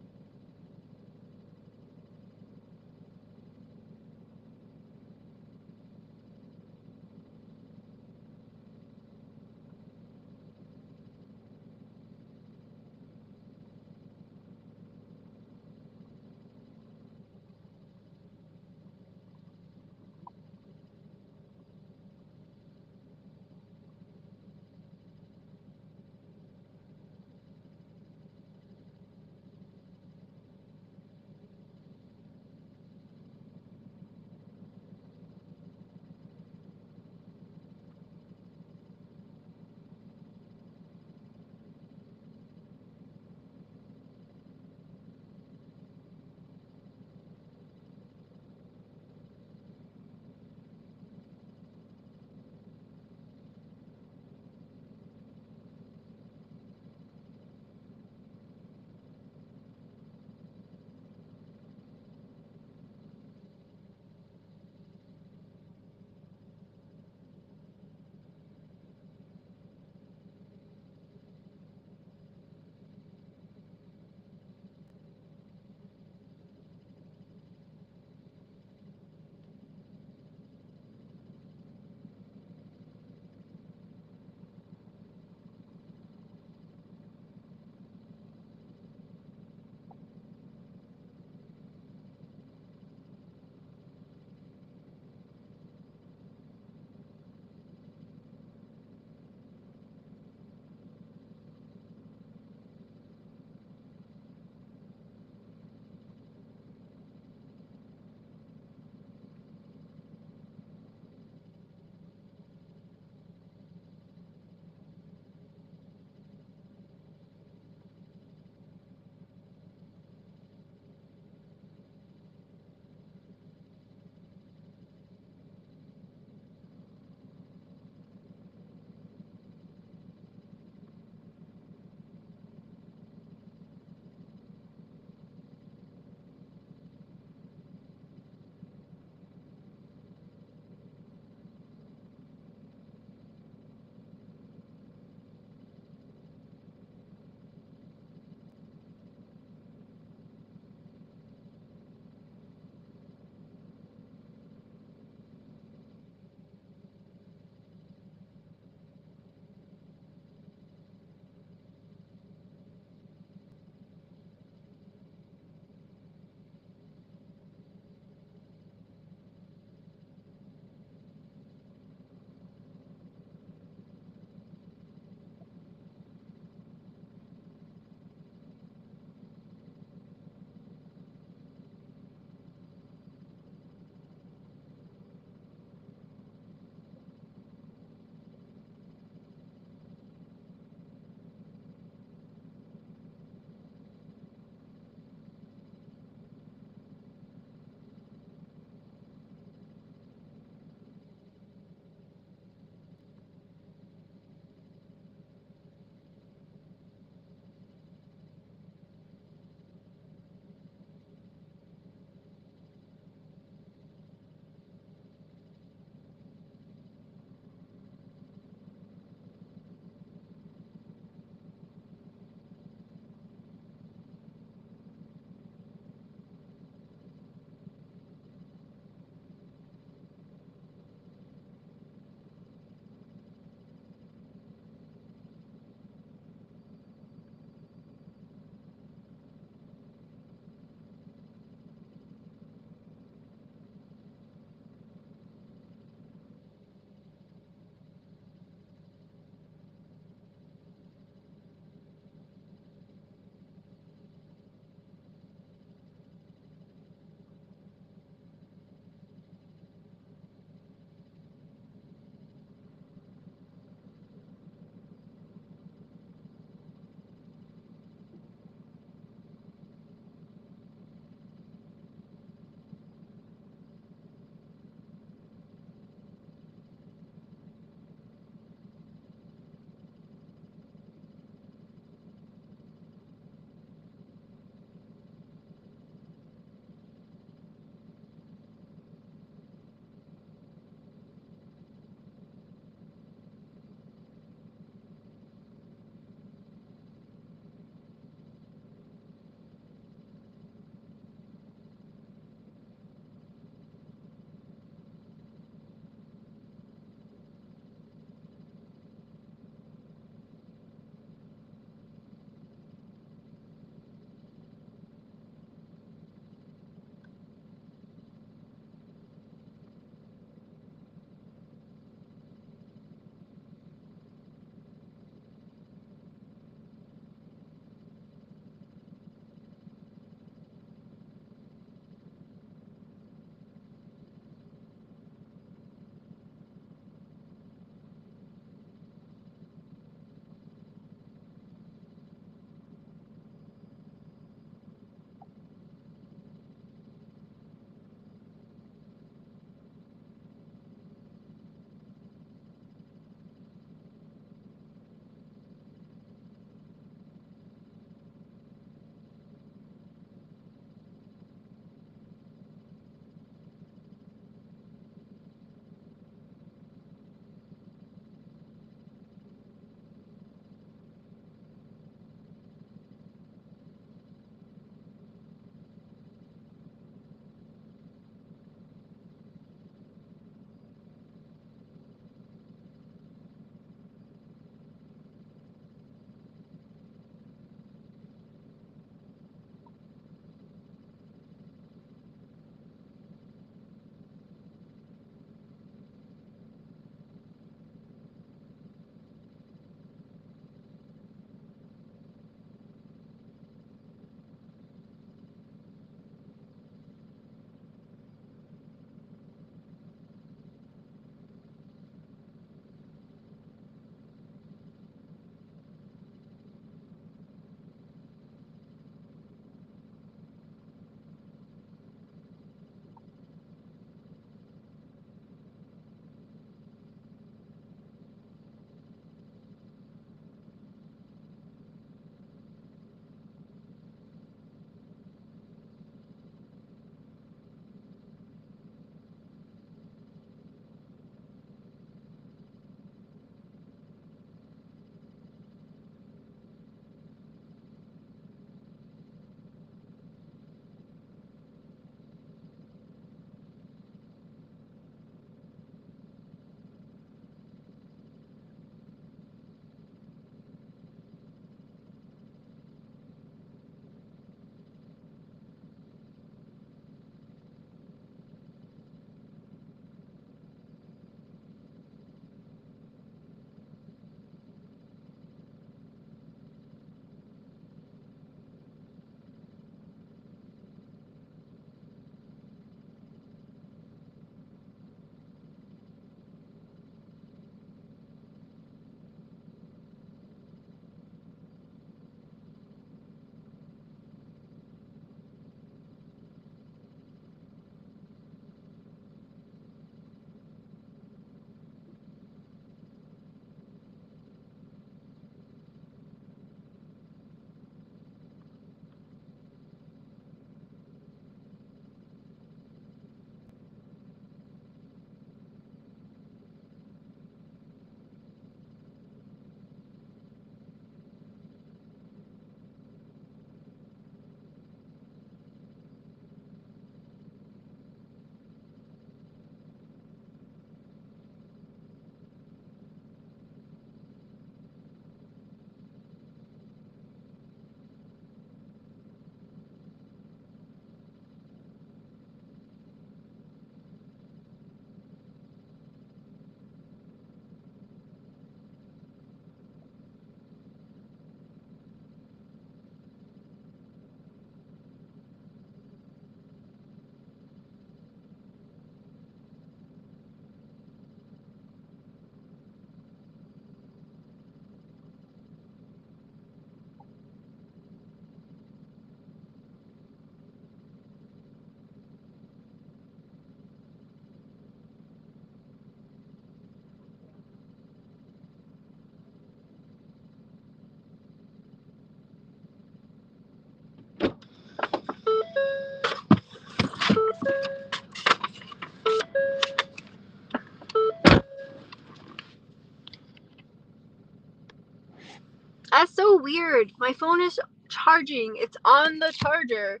That's so weird. My phone is charging. It's on the charger,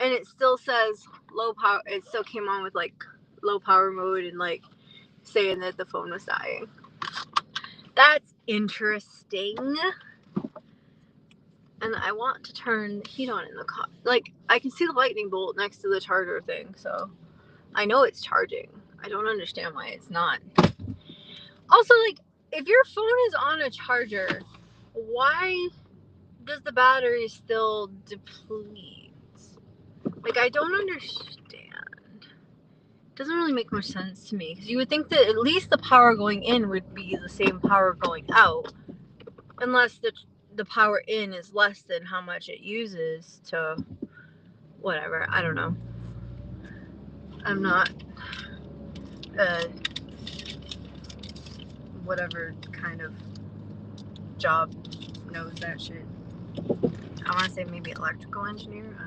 and it still says low power. It still came on with like low power mode and like saying that the phone was dying. That's interesting. And I want to turn the heat on in the car. Like, I can see the lightning bolt next to the charger thing, so I know it's charging. I don't understand why it's not. Also, like, if your phone is on a charger, why does the battery still deplete? Like, I don't understand. It doesn't really make much sense to me, because you would think that at least the power going in would be the same power going out, unless the power in is less than how much it uses to whatever. I don't know. I'm not whatever kind of job knows that shit. I want to say maybe electrical engineer. I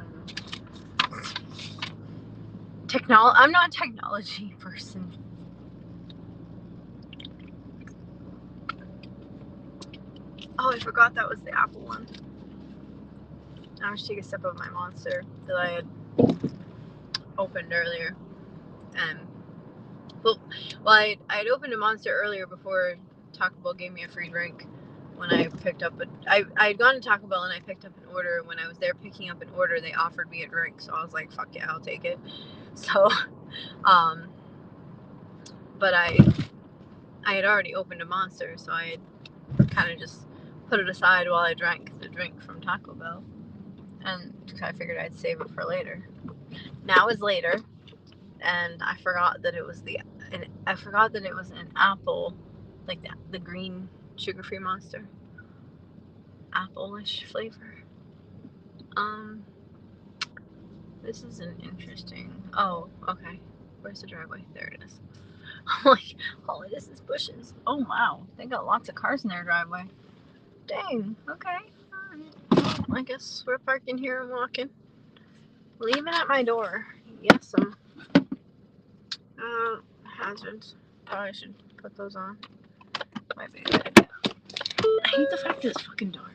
don't know. I'm not a technology person. Oh, I forgot that was the apple one. I was take a sip of my Monster that I had opened earlier. Well, I had opened a Monster earlier before Taco Bell gave me a free drink when I picked up I had gone to Taco Bell and I picked up an order. When I was there picking up an order, they offered me a drink, so I was like, fuck yeah, I'll take it. So, but I had already opened a Monster, so I had kind of just put it aside while I drank the drink from Taco Bell, and I figured I'd save it for later. Now it's later, and I forgot that it was an apple, like the green sugar-free Monster, apple-ish flavor. This is an interesting. Oh, okay. Where's the driveway? There it is. I'm like, all of this is bushes. Oh wow, they got lots of cars in their driveway. Dang. Okay. Alright. I guess we're parking here and walking. Leaving at my door. Yes, hazards. Probably should put those on. Might be a good idea. I hate the fact that it's fucking dark.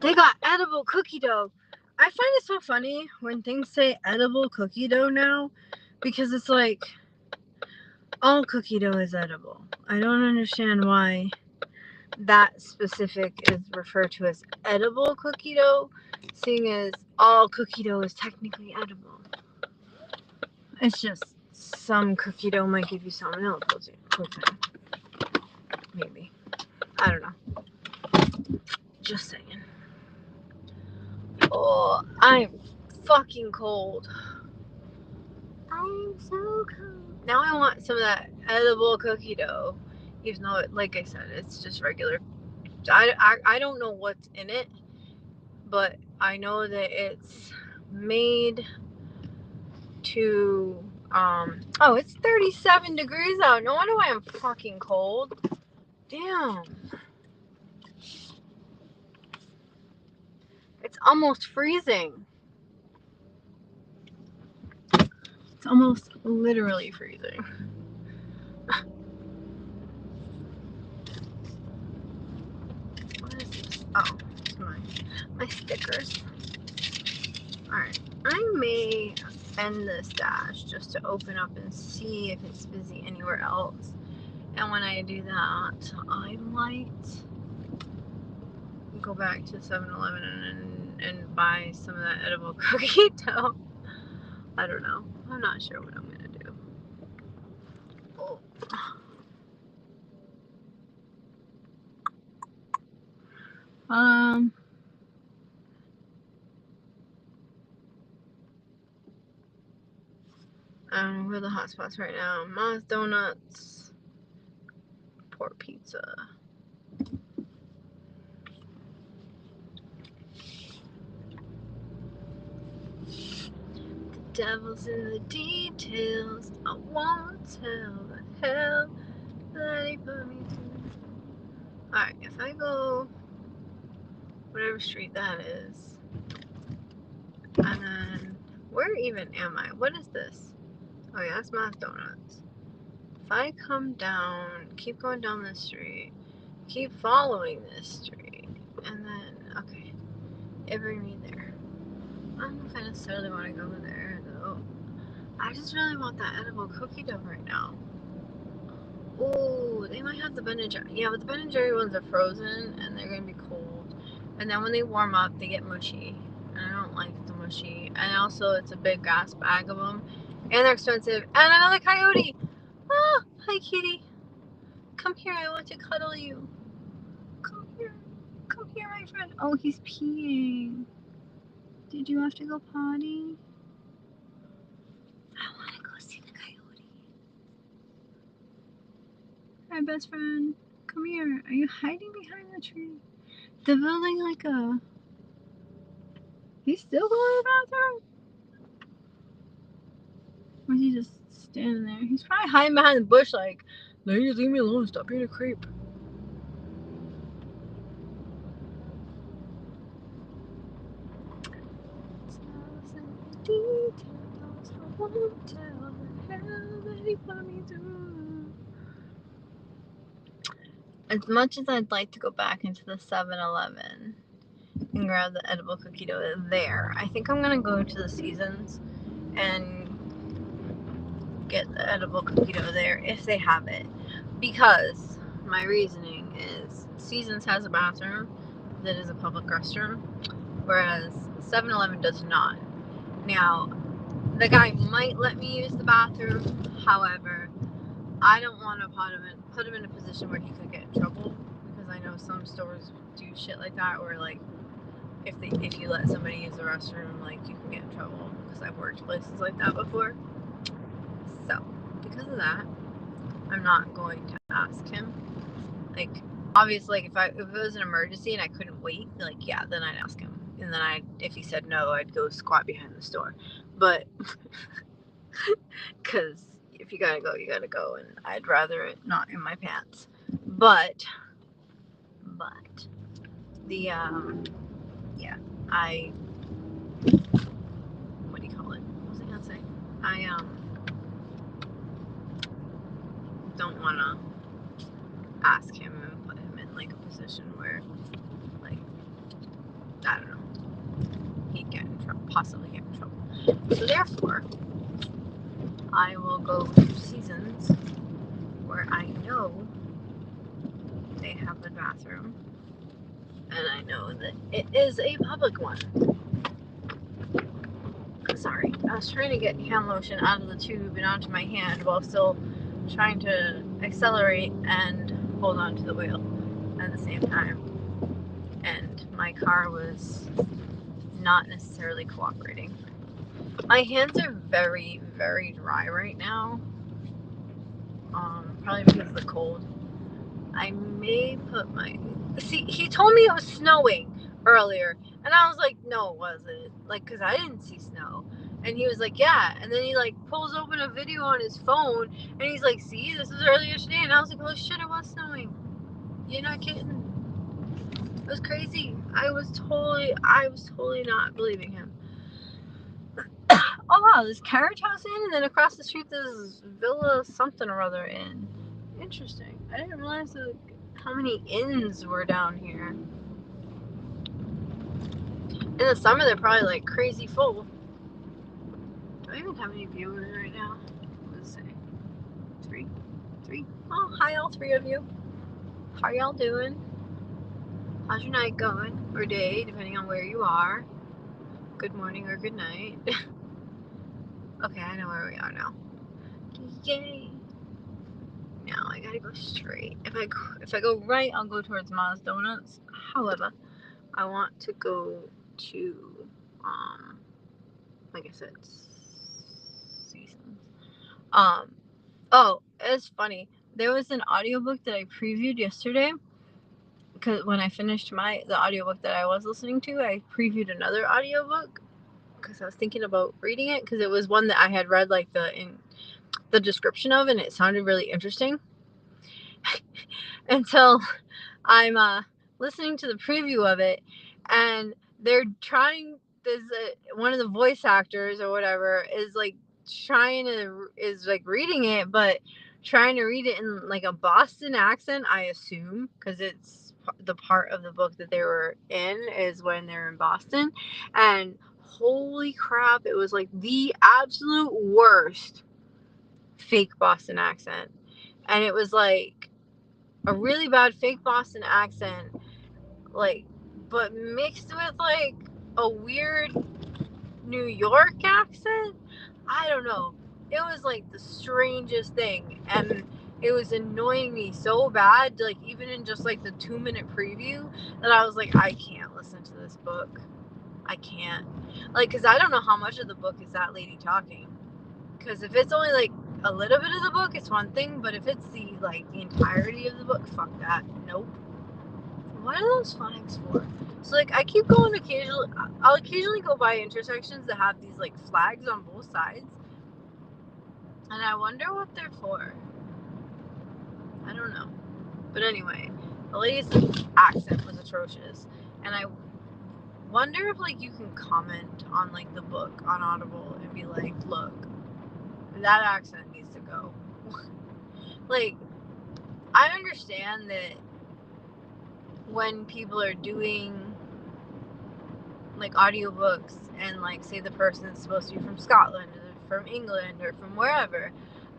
They got edible cookie dough. I find it so funny when things say edible cookie dough now, because it's like all cookie dough is edible. I don't understand why that specific is referred to as edible cookie dough, seeing as all cookie dough is technically edible. It's just some cookie dough might give you salmonella poisoning. Maybe. I don't know. Just saying. Oh, I'm fucking cold. I'm so cold. Now I want some of that edible cookie dough. Even though, like I said, it's just regular. I don't know what's in it, but I know that it's made to, oh, it's 37 degrees out. No wonder why I'm fucking cold. Damn. It's almost freezing. It's almost literally freezing. What is this? Oh, it's my stickers. Alright. I may end this dash just to open up and see if it's busy anywhere else. And when I do that, I might go back to 7-Eleven and buy some of that edible cookie dough. I don't know. I'm not sure what I'm gonna do. Oh. We're the hotspots right now. Mom's Donuts, Port Pizza. The devil's in the details. I won't tell the hell that he put me through. Alright, if I go whatever street that is, and then where even am I? What is this? Oh yeah, that's Mom's Donuts. If I come down, keep going down this street, keep following this street, and then, okay, it brings me there. I don't know if I necessarily want to go there, though. I just really want that edible cookie dough right now. Ooh, they might have the Ben & Jerry. Yeah, but the Ben & Jerry ones are frozen, and they're going to be cold. And then when they warm up, they get mushy. And I don't like the mushy. And also, it's a big gas bag of them. And they're expensive. And another coyote! Ah, hi, kitty. Come here, I want to cuddle you. Come here. Come here, my friend. Oh, he's peeing. Did you have to go potty? I want to go see the coyote. Hi, best friend. Come here. Are you hiding behind the tree? They're building like a... He's still going to the bathroom? Or is he just standing there? He's probably hiding behind the bush like, ladies, leave me alone. Stop being a creep. As much as I'd like to go back into the 7-Eleven and grab the edible cookie dough there, I think I'm gonna go to the Seasons and get the edible cookie dough there if they have it, because my reasoning is Seasons has a bathroom that is a public restroom, whereas 7-Eleven does not. Now, the guy might let me use the bathroom, however, I don't want to put him in a position where he could get in trouble, because I know some stores do shit like that, where like if you let somebody use the restroom, like you can get in trouble, because I've worked places like that before. So because of that, I'm not going to ask him. Like, obviously, like if it was an emergency and I couldn't wait, like yeah, then I'd ask him, and then if he said no, I'd go squat behind the store. But because if you gotta go, you gotta go, and I'd rather it not in my pants. But the yeah, what do you call it? What was I gonna say? I don't wanna ask him and put him in like a position where, like, I don't know, he'd get in trouble, possibly get in trouble. So therefore, I will go to Seasons where I know they have a bathroom, and I know that it is a public one. Sorry, I was trying to get hand lotion out of the tube and onto my hand while still trying to accelerate and hold on to the wheel at the same time. And my car was not necessarily cooperating. My hands are very, very dry right now. Probably because of the cold. I may put my... See, he told me it was snowing earlier. And I was like, no, it wasn't. Like, because I didn't see snow. And he was like, yeah. And then he, like, pulls open a video on his phone. And he's like, see, this is earlier today. And I was like, oh, shit, it was snowing. You're not kidding. It was crazy. I was totally not believing him. Oh, wow, there's Carriage House Inn. And then across the street, there's Villa something or other Inn. Interesting. I didn't realize how many inns were down here. In the summer, they're probably like crazy full. Do I even have any viewers right now? Let's see. Three. Oh, hi all three of you. How y'all doing? How's your night going? Or day, depending on where you are. Good morning or good night. Okay, I know where we are now. Yay! Now I gotta go straight. If I go right, I'll go towards Ma's Donuts. However, I want to go to like I said, Seasons. Oh, it's funny. There was an audiobook that I previewed yesterday. Because when I finished the audiobook that I was listening to, I previewed another audiobook because I was thinking about reading it because it was one that I had read like the description of, and it sounded really interesting. Until I'm listening to the preview of it, and they're trying. There's one of the voice actors or whatever is like reading it, but trying to read it in like a Boston accent, I assume, because it's the part of the book that they were in is when they're in Boston, and holy crap, it was like the absolute worst fake Boston accent, and it was like a really bad fake Boston accent, like, but mixed with like a weird New York accent. I don't know. It was like the strangest thing, and it was annoying me so bad, like even in just like the 2-minute preview, that I was like, I can't listen to this book. I can't, like, because I don't know how much of the book is that lady talking. Because if it's only like a little bit of the book, it's one thing, but if it's the entirety of the book, fuck that. Nope. What are those flags for? So like I keep going occasionally. I'll occasionally go by intersections that have these like flags on both sides, and I wonder what they're for. I don't know. But anyway, the lady's accent was atrocious, and I wonder if like you can comment on like the book on Audible and be like, look, that accent needs to go. Like, I understand that when people are doing like audiobooks and like say the person's supposed to be from Scotland or from England or from wherever,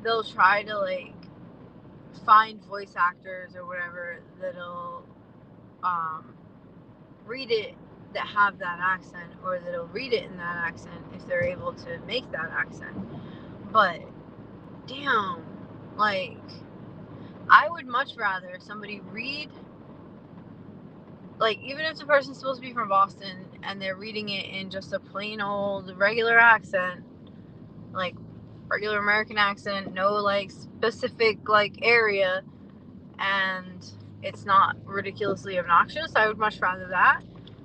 they'll try to like find voice actors or whatever that'll read it that have that accent, or that'll read it in that accent if they're able to make that accent. But damn, like, I would much rather somebody read, like, even if the person's supposed to be from Boston and they're reading it in just a plain old regular accent, like regular American accent, no like specific like area, and it's not ridiculously obnoxious, I would much rather that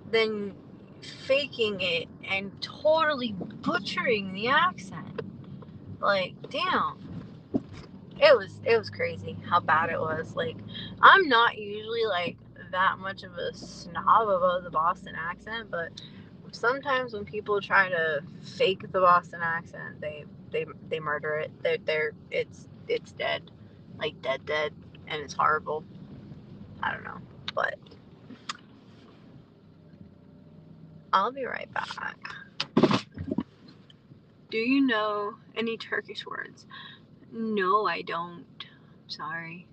than faking it and totally butchering the accent. Like, damn. It was crazy how bad it was. Like, I'm not usually like that much of a snob about the Boston accent, but sometimes when people try to fake the Boston accent, they murder it. It's dead, like dead, and it's horrible. I don't know, but I'll be right back. Do you know any Turkish words? No, I don't. Sorry.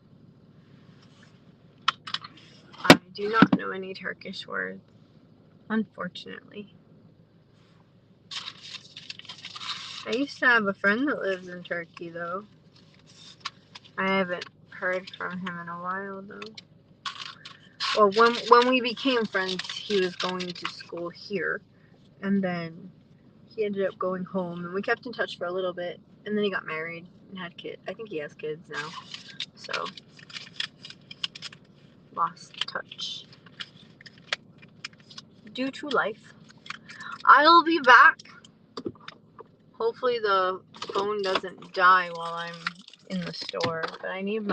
I do not know any Turkish words, unfortunately. I used to have a friend that lives in Turkey, though. I haven't heard from him in a while, though. Well, when we became friends, he was going to school here, and then he ended up going home, and we kept in touch for a little bit, and then he got married and had kids. I think he has kids now, so lost touch due to life. I'll be back. Hopefully the phone doesn't die while I'm in the store, but I need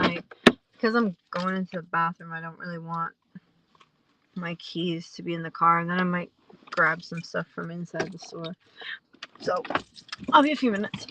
because I'm going into the bathroom, I don't really want my keys to be in the car, and then I might grab some stuff from inside the store. So I'll be a few minutes.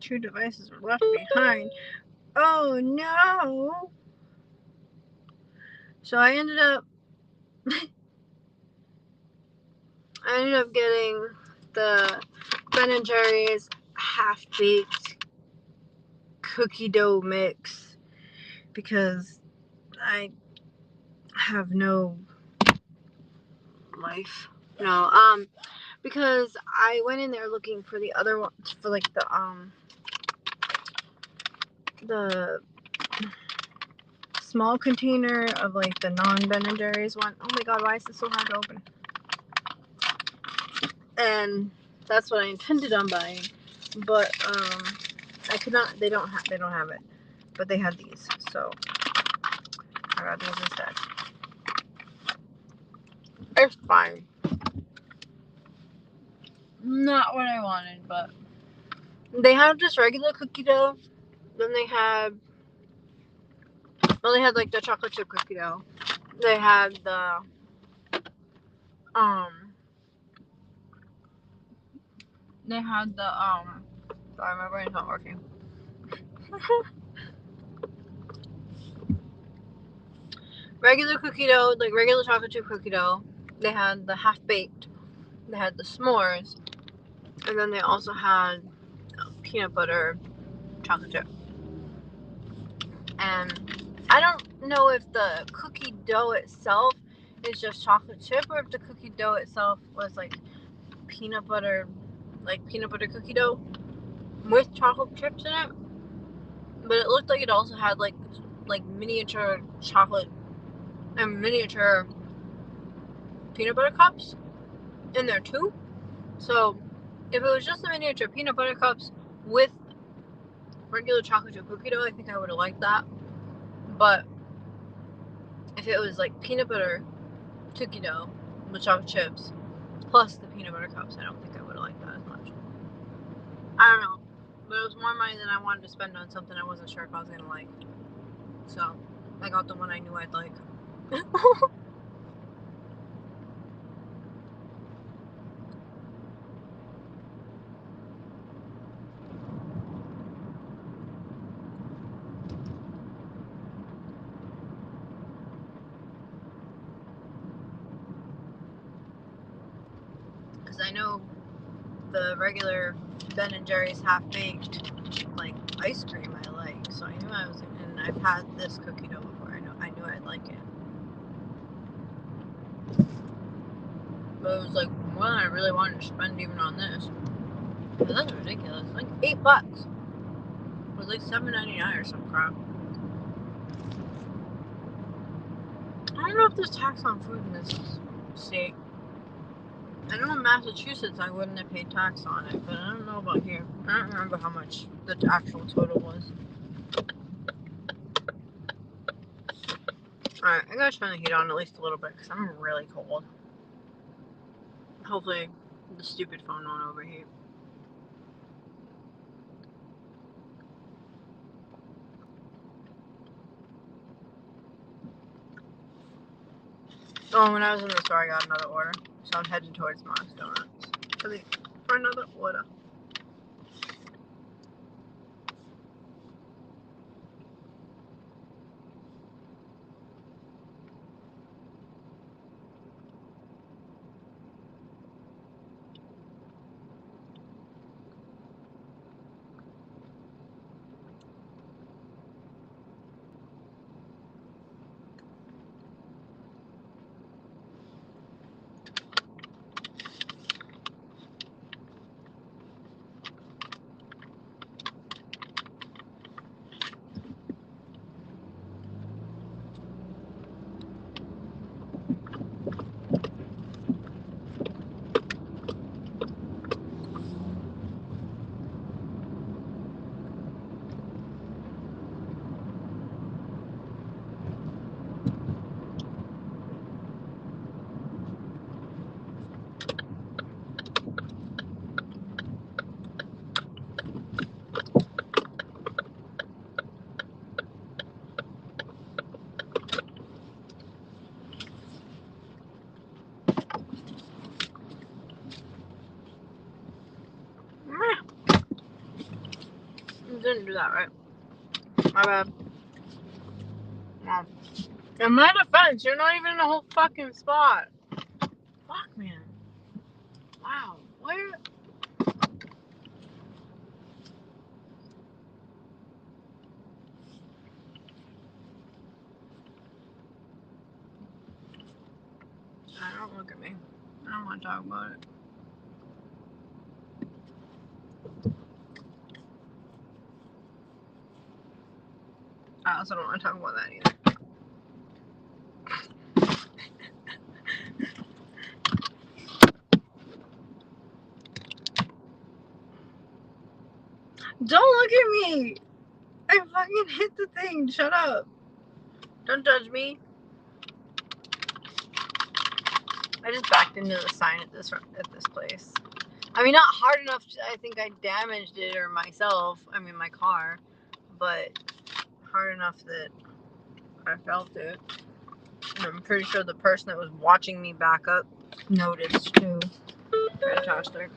2 devices were left behind. Oh no! So I ended up getting the Ben & Jerry's half-baked cookie dough mix because I have no life. No, because I went in there looking for the other one, for like the small container of like the non-Ben & Jerry's one. Oh my god, why is this so hard to open? And that's what I intended on buying, but I could not. They don't have it, but they had these, so I got these instead. It's fine. Not what I wanted, but they had just regular cookie dough. Then they had like the chocolate chip cookie dough. They had the sorry, my brain's not working. Regular cookie dough, like regular chocolate chip cookie dough. They had the half baked. They had the s'mores, and then they also had peanut butter chocolate chip. And I don't know if the cookie dough itself is just chocolate chip or if the cookie dough itself was like peanut butter cookie dough with chocolate chips in it. But it looked like it also had like miniature chocolate and miniature peanut butter cups in there too. So if it was just the miniature peanut butter cups with regular chocolate chip cookie dough, I think I would have liked that. But if it was like peanut butter cookie dough with chocolate chips plus the peanut butter cups, I don't think I would have liked that as much. I don't know, but it was more money than I wanted to spend on something I wasn't sure if I was gonna like. So I got the one I knew I'd like. Because I know the regular Ben & Jerry's half-baked like ice cream I like, so I knew I was, and I've had this cookie dough before. I knew I'd like it, but it was like more than I really wanted to spend even on this. And that's ridiculous. Like $8. It was like $7.99 or some crap. I don't know if there's tax on food in this state. I know in Massachusetts I wouldn't have paid tax on it, but I don't know about here. I don't remember how much the actual total was. Alright, I gotta turn the heat on at least a little bit because I'm really cold. Hopefully the stupid phone won't overheat. Oh, when I was in the store I got another order. So I'm heading towards Mom's Donuts for another order. didn't do that, right? My bad. Wow. In my defense, you're not even in the whole fucking spot. Fuck, man. Wow. Where? Don't look at me. I don't want to talk about it. I also don't want to talk about that either. Don't look at me! I fucking hit the thing. Shut up. Don't judge me. I just backed into the sign at this place. I mean, not hard enough. I think I damaged it or myself. I mean, my car, but hard enough that I felt it. And I'm pretty sure the person that was watching me back up noticed too. Fantastic.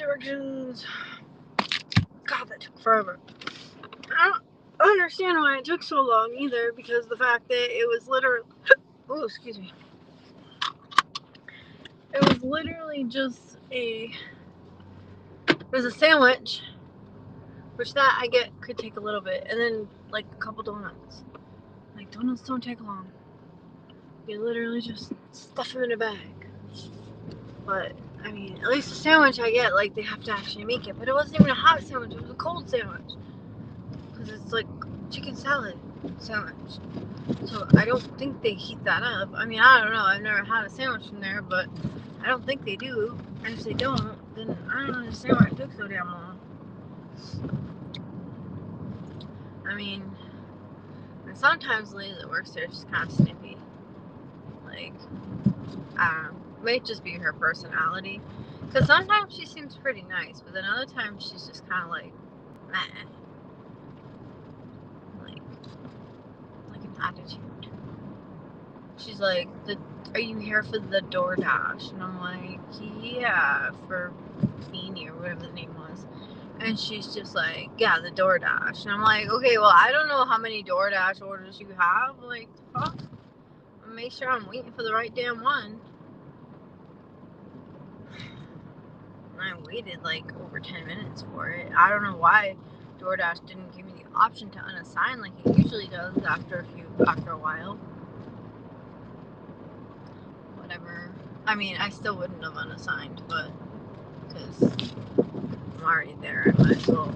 directions. God, that took forever. I don't understand why it took so long either, because the fact that it was literally, oh, excuse me. It was literally just it was a sandwich, which that I get could take a little bit, and then like a couple donuts. Like, donuts don't take long. You literally just stuff them in a bag. But, I mean, at least a sandwich I get, like, they have to actually make it. But it wasn't even a hot sandwich, it was a cold sandwich. Because it's like chicken salad sandwich. So I don't think they heat that up. I mean, I don't know. I've never had a sandwich from there, but I don't think they do. And if they don't, then I don't understand why it took so damn long. I mean, and sometimes the lady that works there is just kind of snippy. Like, I don't know. Might just be her personality. Because sometimes she seems pretty nice, but then other times she's just kind of like, meh. Like an attitude. She's like, are you here for the DoorDash? And I'm like, yeah, for Beanie or whatever the name was. And she's just like, yeah, the DoorDash. And I'm like, okay, well, I don't know how many DoorDash orders you have. Like, fuck. Make sure I'm waiting for the right damn one. And I waited like over 10 minutes for it. I don't know why DoorDash didn't give me the option to unassign like it usually does after a while. Whatever. I mean, I still wouldn't have unassigned, but because I'm already there, I might as well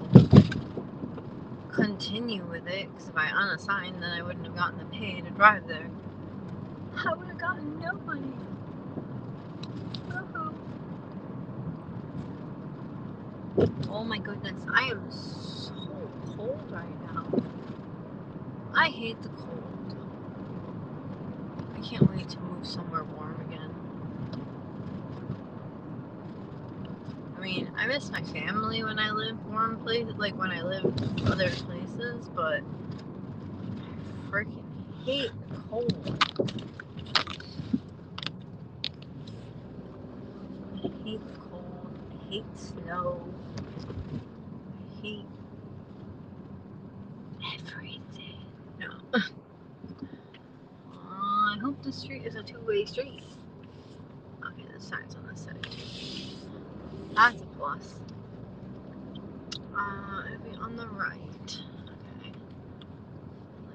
continue with it. Because if I unassigned, then I wouldn't have gotten the pay to drive there. I would have gotten no money. Oh my goodness, I am so cold right now. I hate the cold. I can't wait to move somewhere warm again. I mean, I miss my family when I live warm places, like when I live other places, but I freaking hate the cold. I hate the cold. I hate snow. I hate everything. No. I hope the street is a two-way street. Okay, the sign's on this side too. That's a plus. It'll be on the right. Okay.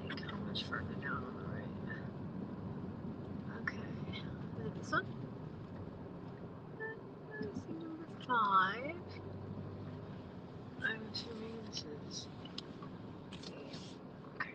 Like, how much further down on the right? Okay. Is it this one? That's number 5. I'm assuming this is... Okay.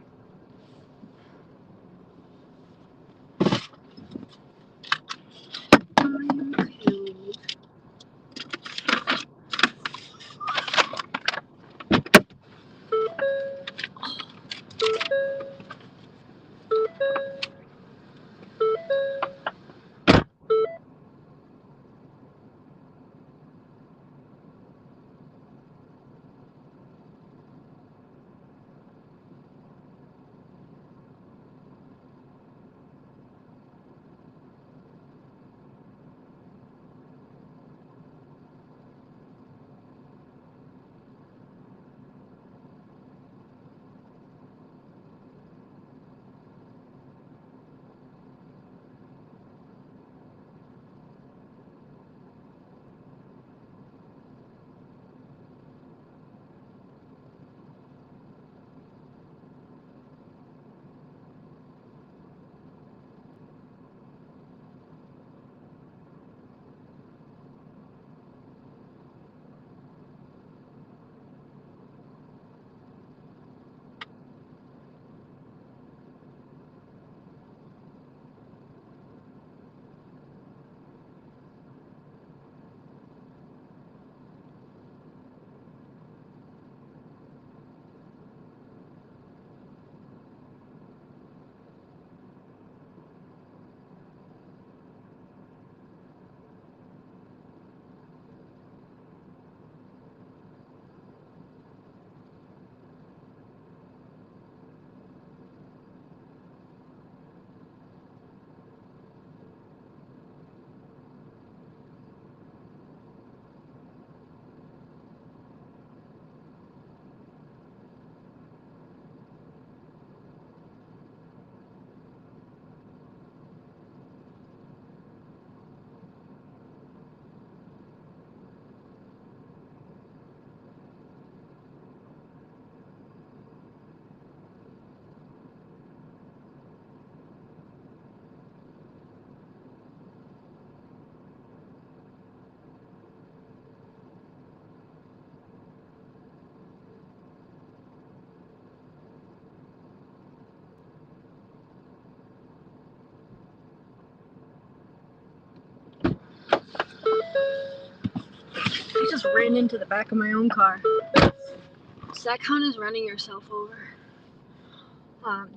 ran into the back of my own car. Does that count as running yourself over?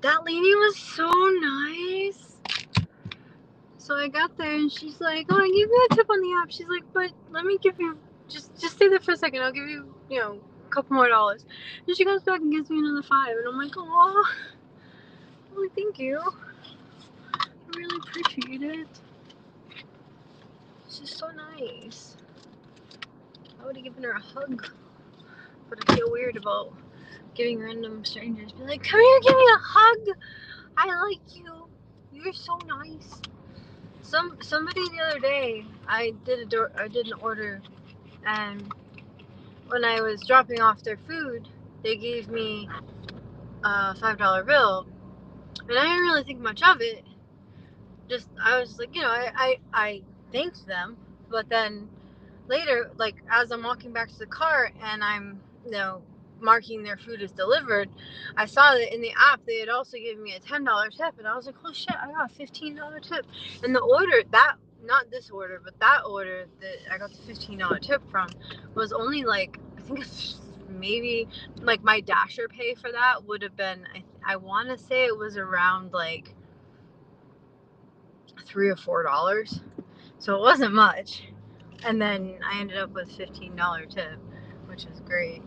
That lady was so nice. So I got there and she's like, "Oh, I gave you a tip on the app." She's like, "But let me give you just stay there for a second. I'll give you, a couple more dollars." And she goes back and gives me another $5, and I'm like, "Oh, thank you. I really appreciate it." She's so nice. I would have given her a hug, but I feel weird about giving random strangers. Be like, "Come here, give me a hug. I like you. You're so nice." Somebody the other day, I did an order, and when I was dropping off their food, they gave me a $5 bill, and I didn't really think much of it. I was like, I thanked them, but then later, like as I'm walking back to the car and I'm, marking their food as delivered, I saw that in the app they had also given me a $10 tip, and I was like, "Oh shit, I got a $15 tip." And the order not this order, but that order that I got the $15 tip from was only like, I think it's maybe like my Dasher pay for that would have been, I want to say it was around like $3 or $4, so it wasn't much. And then I ended up with $15 tip, which is great.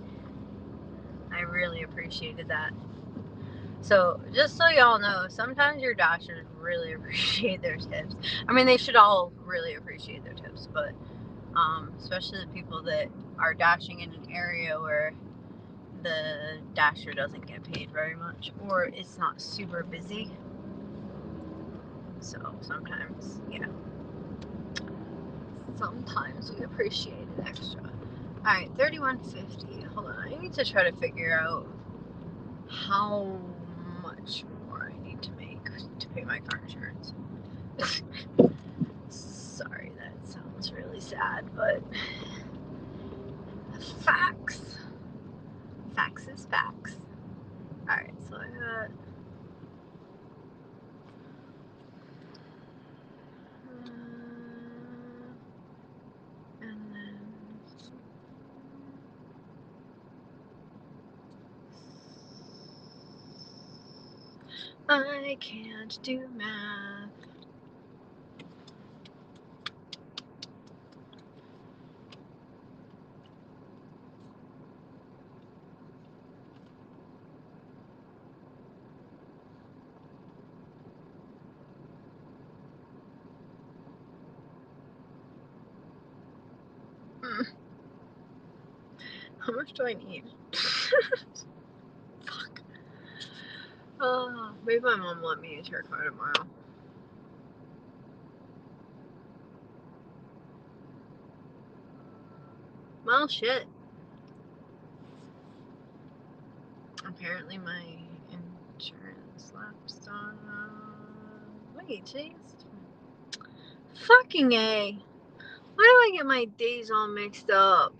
I really appreciated that. So just so y'all know, sometimes your Dashers really appreciate their tips. I mean, they should all really appreciate their tips, but especially the people that are dashing in an area where the Dasher doesn't get paid very much, or it's not super busy. So sometimes, sometimes we appreciate it extra. Alright, $31.50. Hold on, I need to try to figure out how much more I need to make to pay my car insurance. Sorry, that sounds really sad, but facts. Facts is facts. Alright, so I got and then I can't do math. How much do I need? Fuck. Maybe my mom will let me use her car tomorrow. Well, shit. Apparently my insurance lapsed on... Wait, jeez. Fucking A. Why do I get my days all mixed up?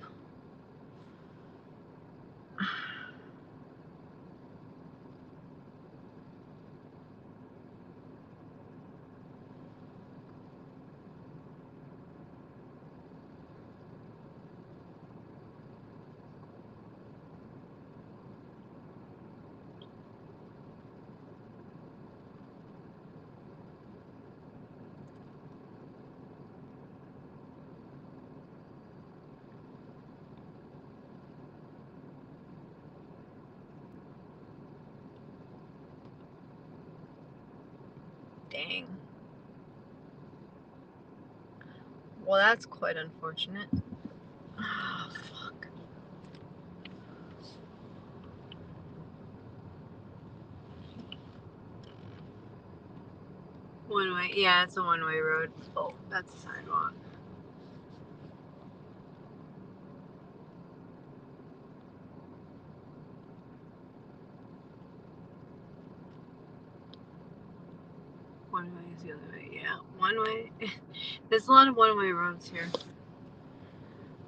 Dang. Well, that's quite unfortunate. Oh, fuck. One way. Yeah, it's a one-way road. Oh, that's a sidewalk. One way is the other way. Yeah, one way. There's a lot of one-way roads here.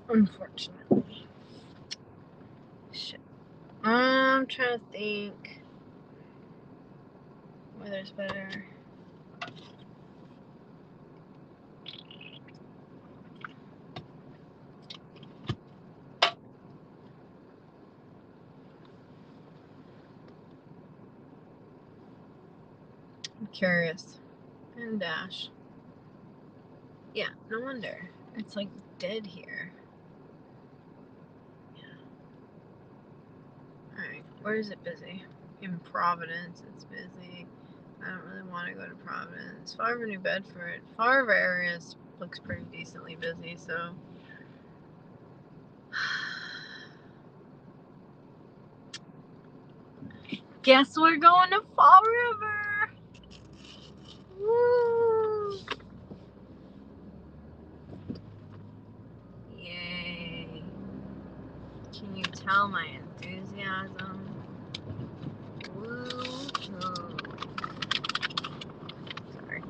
Unfortunately. Shit. I'm trying to think where there's better. I'm curious. And dash. Yeah, no wonder. It's like dead here. Yeah. Alright, where is it busy? In Providence, it's busy. I don't really want to go to Providence. Fall River, New Bedford. Fall River area looks pretty decently busy, so. Guess we're going to Fall River! Woo! Yay. Can you tell my enthusiasm? Woo! Sorry.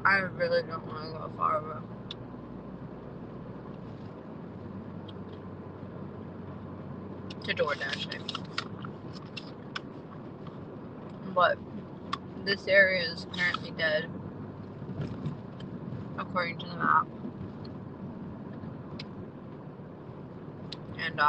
I really don't want to go to Fall River. To DoorDashing. But this area is currently dead, according to the map. And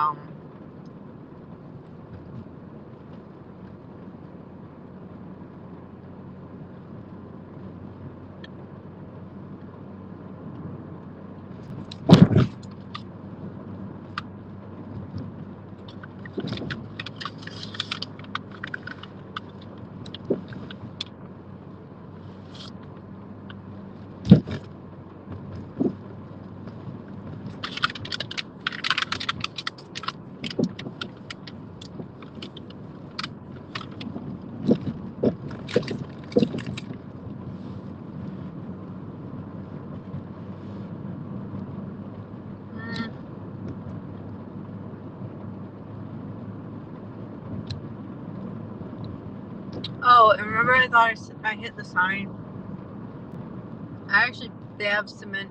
oh, and remember I thought I hit the sign? They have cement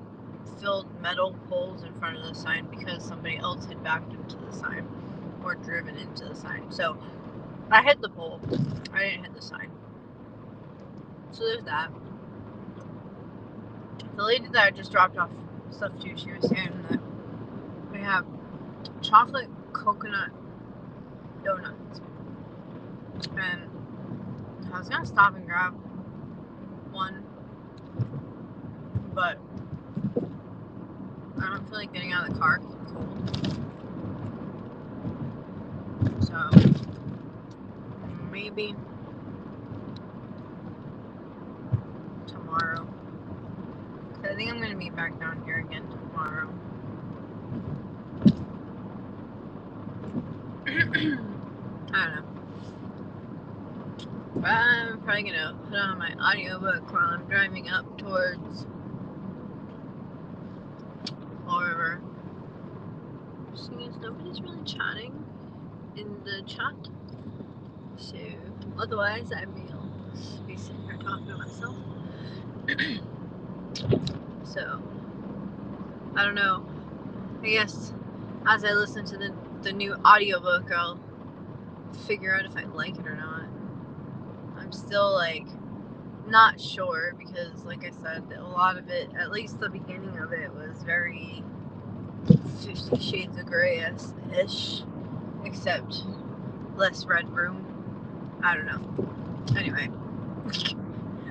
filled metal poles in front of the sign because somebody else had backed into the sign or driven into the sign. So I hit the pole. I didn't hit the sign. So there's that. The lady that I just dropped off stuff to, she was saying that we have chocolate coconut donuts. And I was gonna stop and grab one, but I don't feel like getting out of the car because it's cold. So maybe tomorrow. I think I'm gonna be back down here again tomorrow. I don't know. But I'm probably gonna put on my audiobook while I'm driving up towards Fall River. Seeing as nobody's really chatting in the chat. So otherwise I will be sitting here talking to myself. So I don't know. I guess as I listen to the new audiobook, I'll figure out if I like it or not. I'm still like not sure because, like I said, a lot of it, at least the beginning of it, was very 50 Shades of Grey-ish, except less red room. I don't know. Anyway,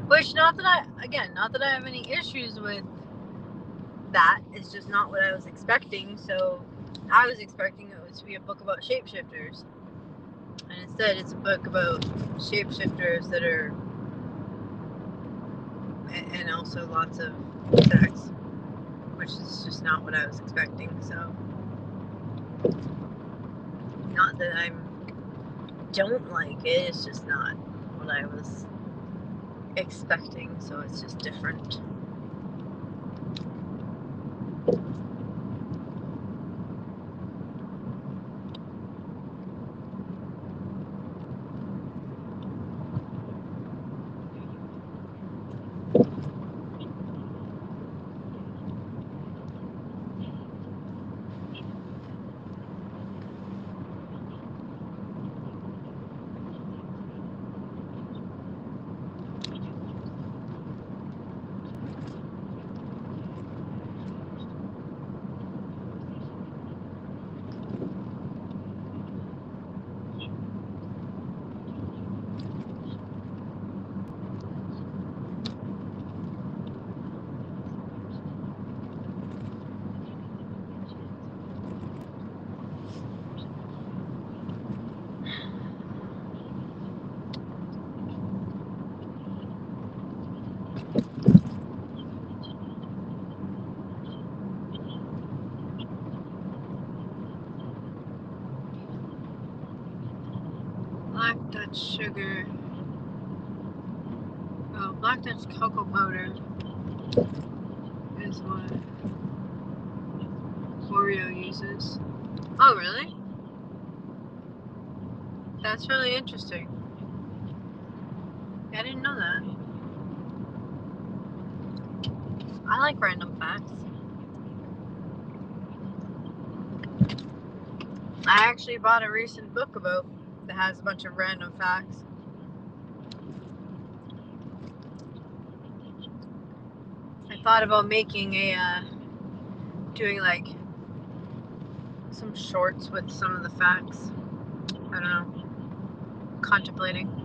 which not that I have any issues with that. It's just not what I was expecting. So I was expecting it to be a book about shapeshifters, and instead it's a book about shapeshifters that are, and also lots of sex, which is just not what I was expecting. So not that I don't like it, it's just not what I was expecting, so it's just different. Black Dutch sugar. Oh, Black Dutch cocoa powder is what Oreo uses. Oh, really? That's really interesting. I didn't know that. I like random facts. I actually bought a recent book about that has a bunch of random facts. I thought about making doing like some shorts with some of the facts. I don't know. Contemplating.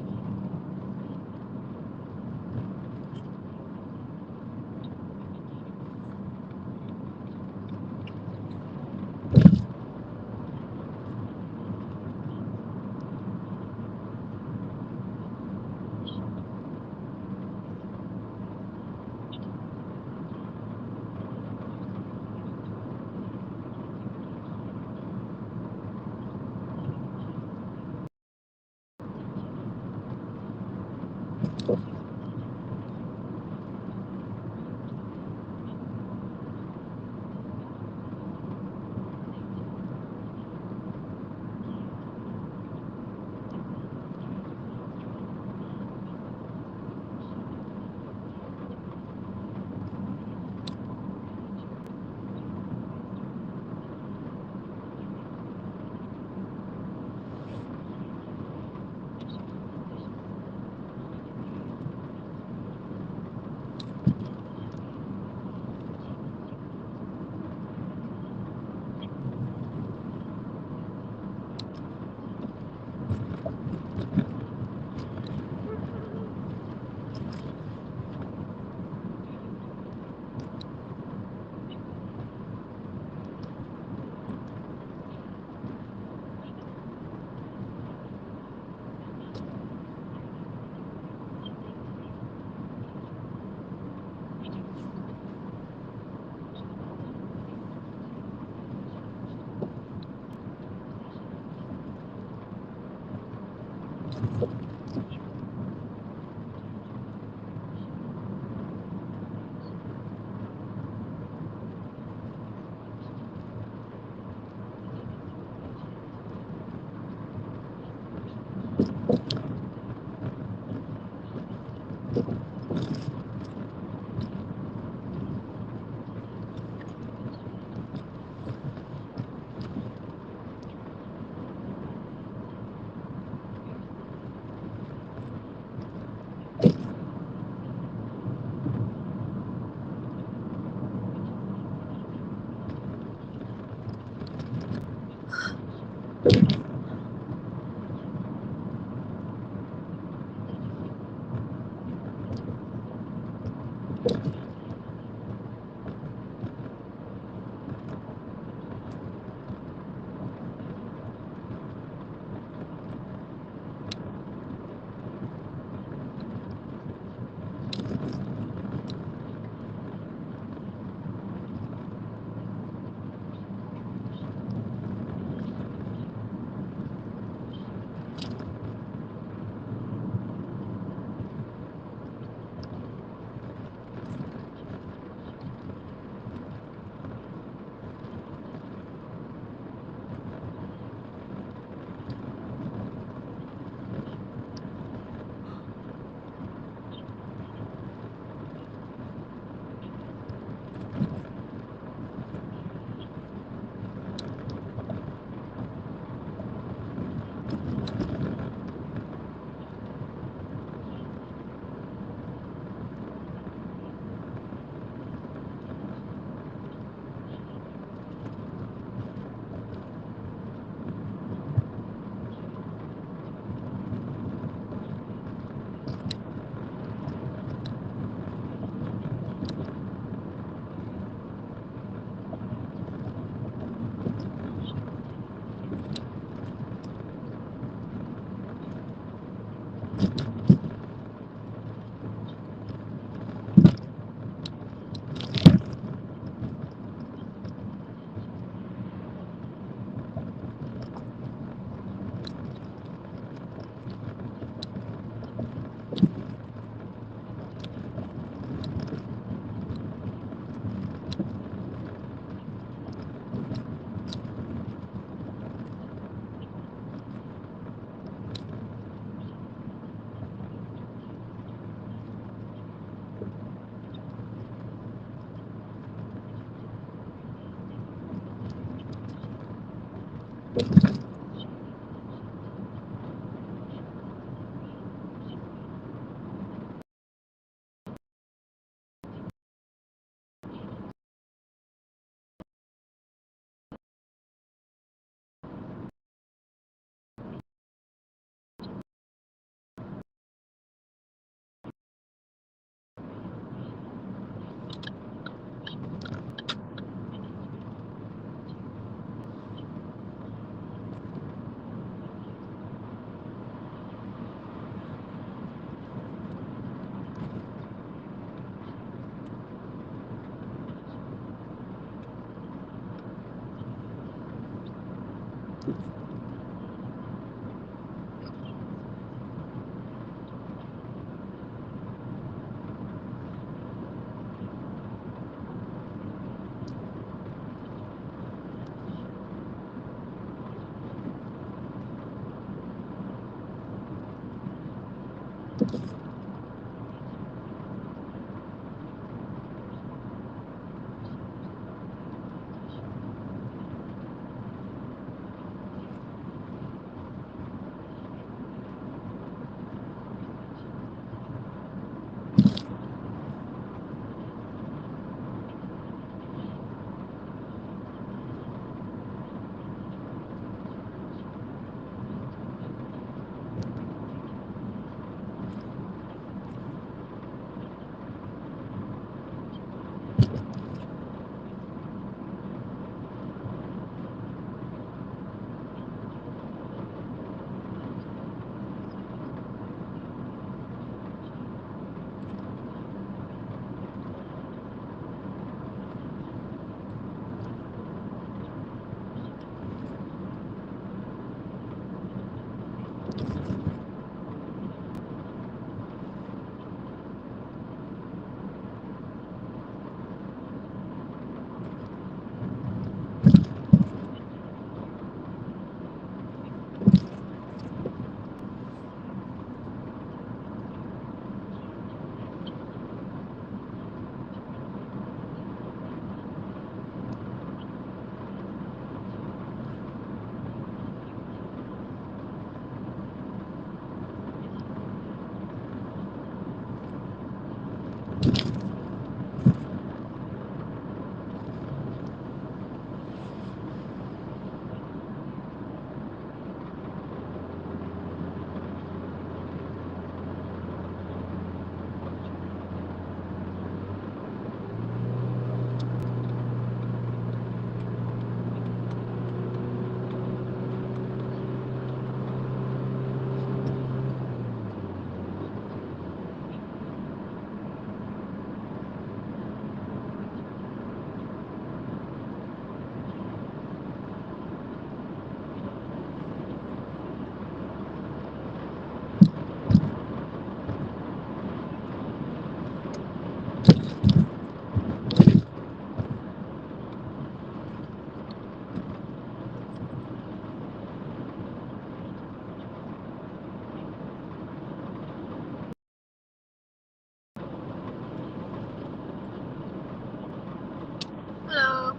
Hello.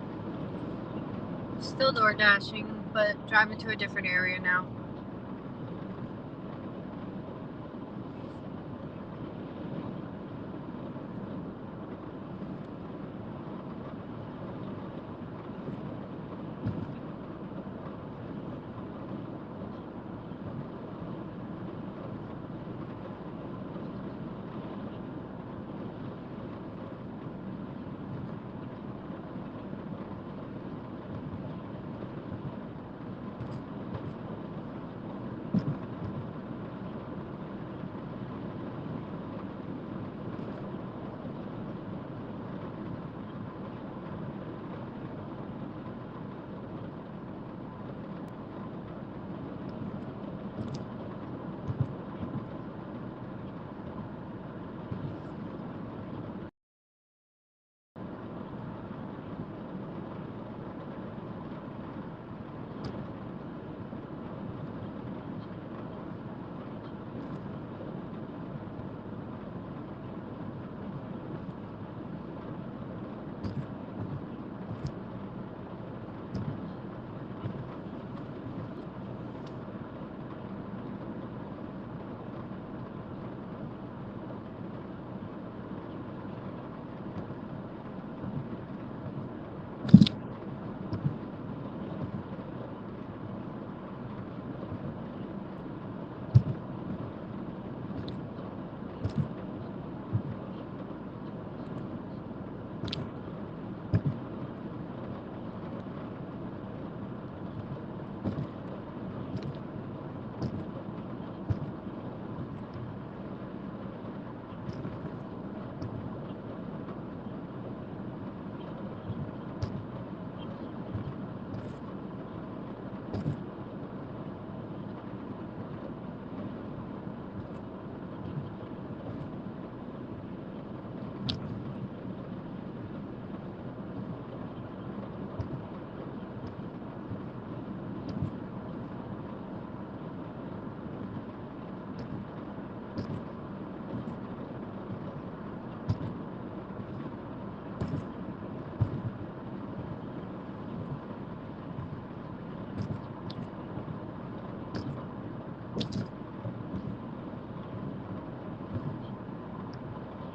Still DoorDashing, but driving to a different area now.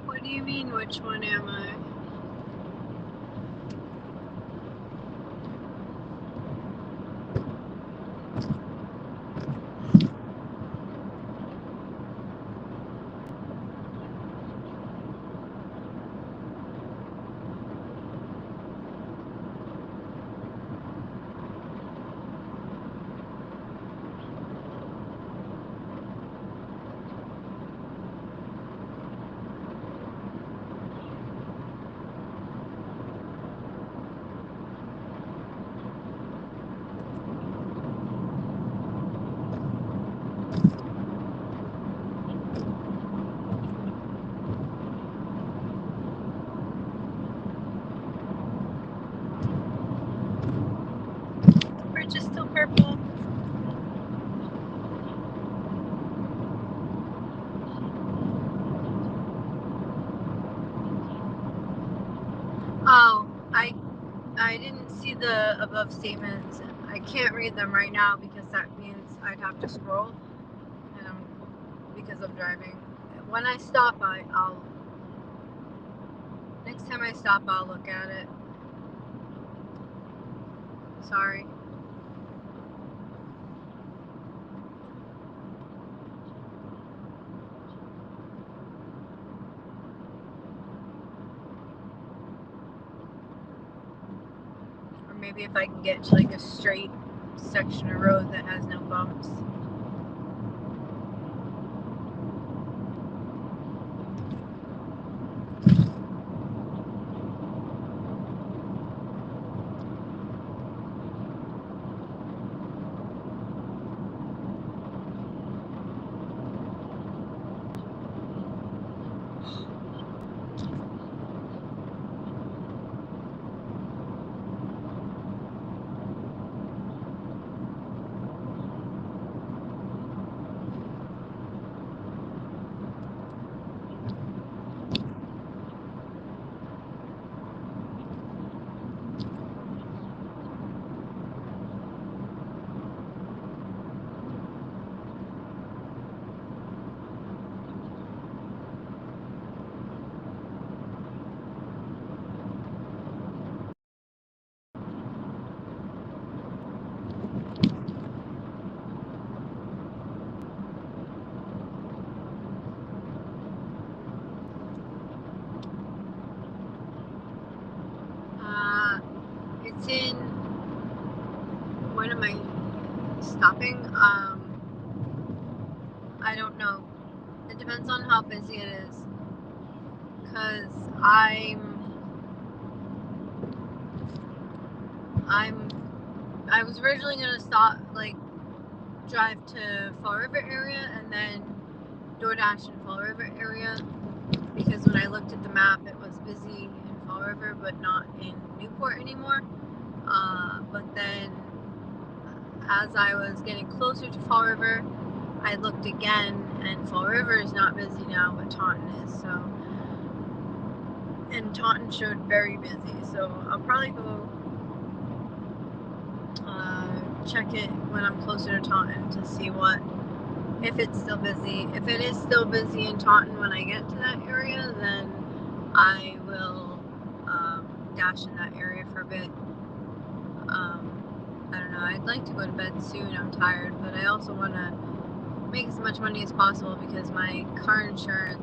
What do you mean, which one am I? The bridge is still purple. Oh, I didn't see the above statements. I can't read them right now because that means I'd have to scroll, and because I'm driving. When I stop, I'll next time I stop, I'll look at it. Sorry. Or maybe if I can get to like a straight section of road that has no bumps. It's in. When am I stopping? I don't know. It depends on how busy it is. Cause I was originally gonna stop, like, drive to Fall River area and then DoorDash in Fall River area, because when I looked at the map, it was busy in Fall River, but not in Newport anymore. But then, as I was getting closer to Fall River, I looked again, and Fall River is not busy now, but Taunton is. So, and Taunton showed very busy. So I'll probably go check it when I'm closer to Taunton to see if it's still busy. If it is still busy in Taunton when I get to that area, then I will dash in that area for a bit. I don't know. I'd like to go to bed soon. I'm tired, but I also want to make as much money as possible because my car insurance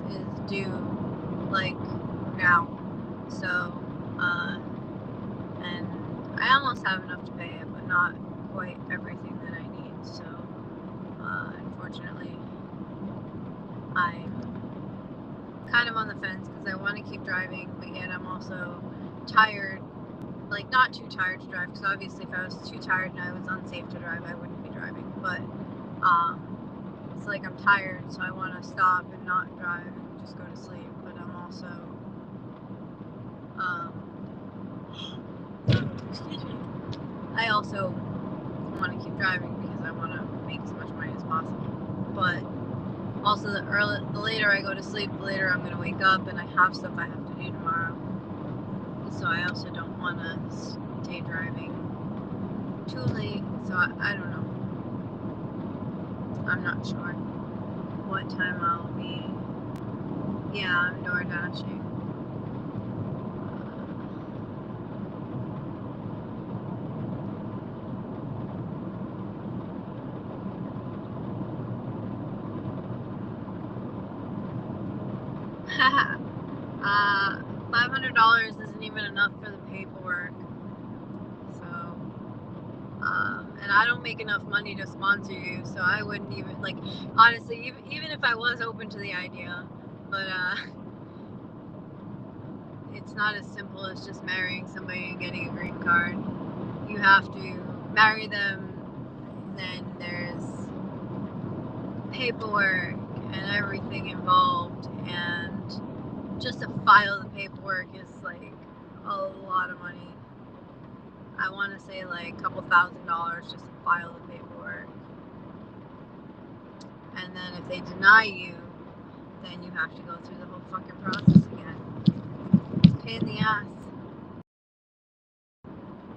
is due like now. So, and I almost have enough to pay it, but not quite everything that I need. So, unfortunately, I'm kind of on the fence because I want to keep driving, but yet I'm also tired. Like, not too tired to drive, because obviously if I was too tired and I was unsafe to drive, I wouldn't be driving. But it's like I'm tired, so I want to stop and not drive and just go to sleep. But I'm also excuse me. I also want to keep driving because I want to make as much money as possible. But also, the later I go to sleep, the later I'm going to wake up, and I have stuff I have to do tomorrow. So I also don't want to stay driving too late. So I don't know. I'm not sure what time I'll be. Yeah, I'm DoorDashing. $500 isn't even enough for the paperwork. So, and I don't make enough money to sponsor you, so I wouldn't even, like, honestly, even if I was open to the idea, but it's not as simple as just marrying somebody and getting a green card. You have to marry them, then there's paperwork and everything involved, and just to file the paperwork is like a lot of money. I want to say like a couple $1,000 just to file the paperwork. And then if they deny you, then you have to go through the whole fucking process again. It's a pain in the ass.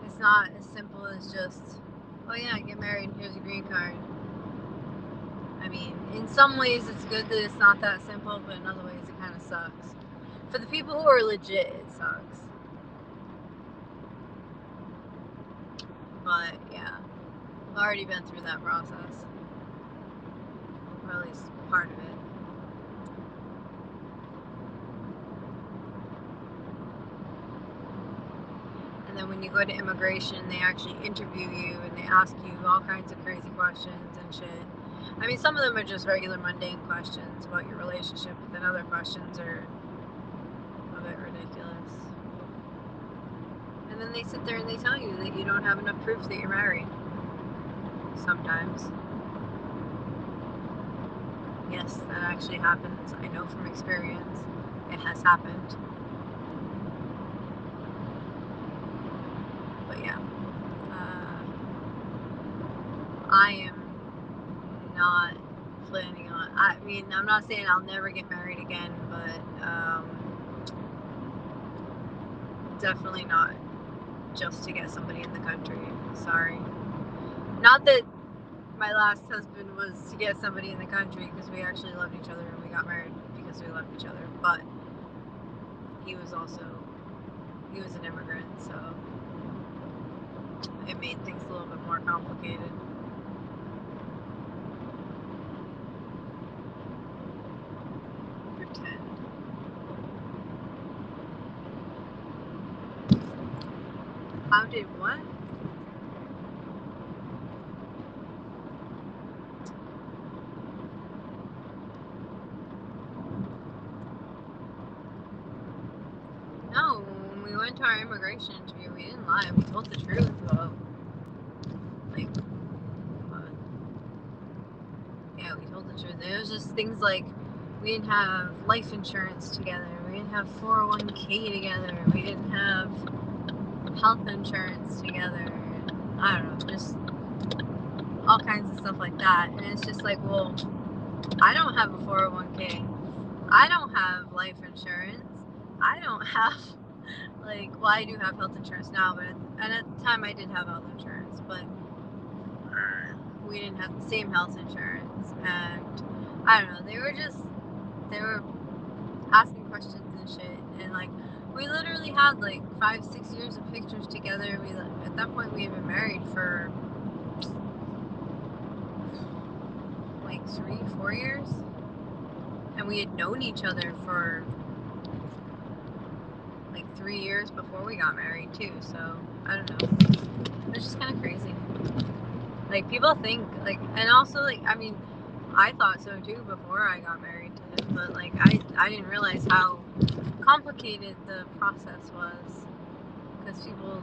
It's not as simple as just, oh yeah, get married and here's a green card. I mean, in some ways it's good that it's not that simple, but in other ways it kind of sucks. For the people who are legit, it sucks. But yeah, I've already been through that process. Or at least part of it. And then when you go to immigration, they actually interview you and they ask you all kinds of crazy questions and shit. I mean, some of them are just regular mundane questions about your relationship, but then other questions are a bit ridiculous. And then they sit there and they tell you that you don't have enough proof that you're married. Sometimes. Yes, that actually happens. I know from experience. It has happened. But yeah. I am not planning on, I mean, I'm not saying I'll never get married again, but definitely not just to get somebody in the country. Sorry. Not that my last husband was to get somebody in the country, because we actually loved each other and we got married because we loved each other, but he was an immigrant, so it made things a little bit more complicated. Pretend. How did what? No, when we went to our immigration interview, we didn't lie. We told the truth about, like, yeah, we told the truth. It was just things like we didn't have life insurance together. We didn't have 401k together. We didn't have health insurance together. I don't know, just all kinds of stuff like that. And it's just like, well, I don't have a 401k. I don't have life insurance. I don't have, like, well, I do have health insurance now, and at the time I did have health insurance, but we didn't have the same health insurance. And I don't know, they were asking questions and shit. And like, we literally had like 5-6 years of pictures together. At that point we had been married for like 3-4 years, and we had known each other for like 3 years before we got married too. So I don't know, it's just kind of crazy. Like, people think, like, and also, like, I mean, I thought so too before I got married to him, but like, I didn't realize how complicated the process was, because people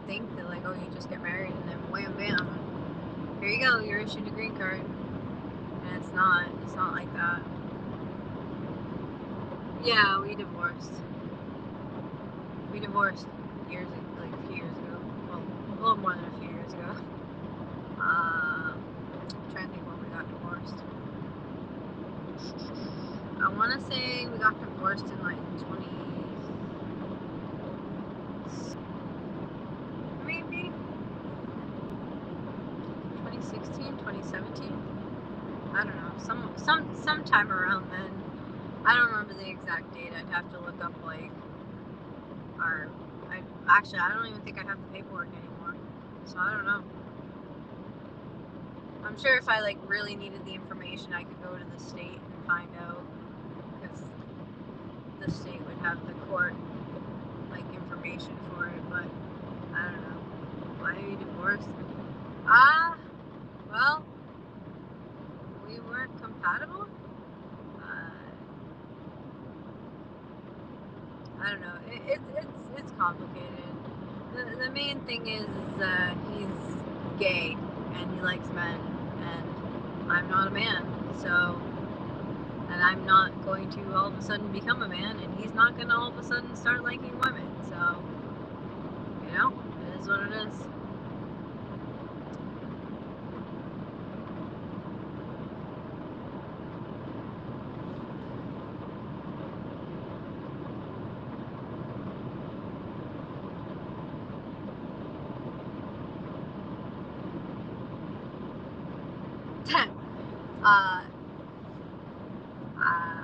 think that, like, oh, you just get married and then wham bam, here you go, you're issued a green card. And it's not like that. Yeah, we divorced years ago, like a few years ago, well, a little more than a few years ago. I'm trying to think when we got divorced. I want to say we got divorced in like 2016, 2017. I don't know, sometime around then. I don't remember the exact date. I'd have to look up like I don't even think I have the paperwork anymore. So I don't know. I'm sure if I like really needed the information, I could go to the state and find out, because the state would have the court like information for it. But I don't know. Why are you divorced? Well, we weren't compatible. I don't know. It's complicated. The main thing is he's gay and he likes men, and I'm not a man. So, and I'm not going to all of a sudden become a man, and he's not going to all of a sudden start liking women. So, you know, it is what it is.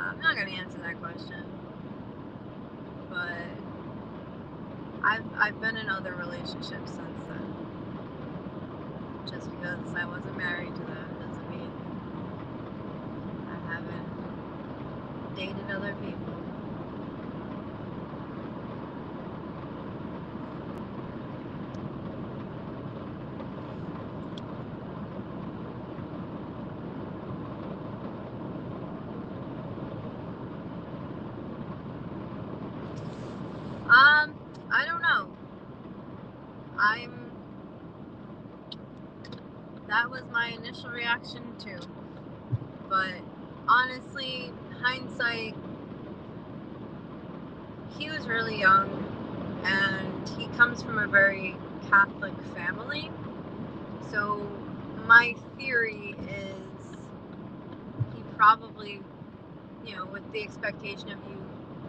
I'm not going to answer that question, but I've been in other relationships since then. Just because I wasn't married to them doesn't mean I haven't dated other people. I don't know. That was my initial reaction too. But honestly, hindsight, he was really young and he comes from a very Catholic family. So my theory is he probably, with the expectation of you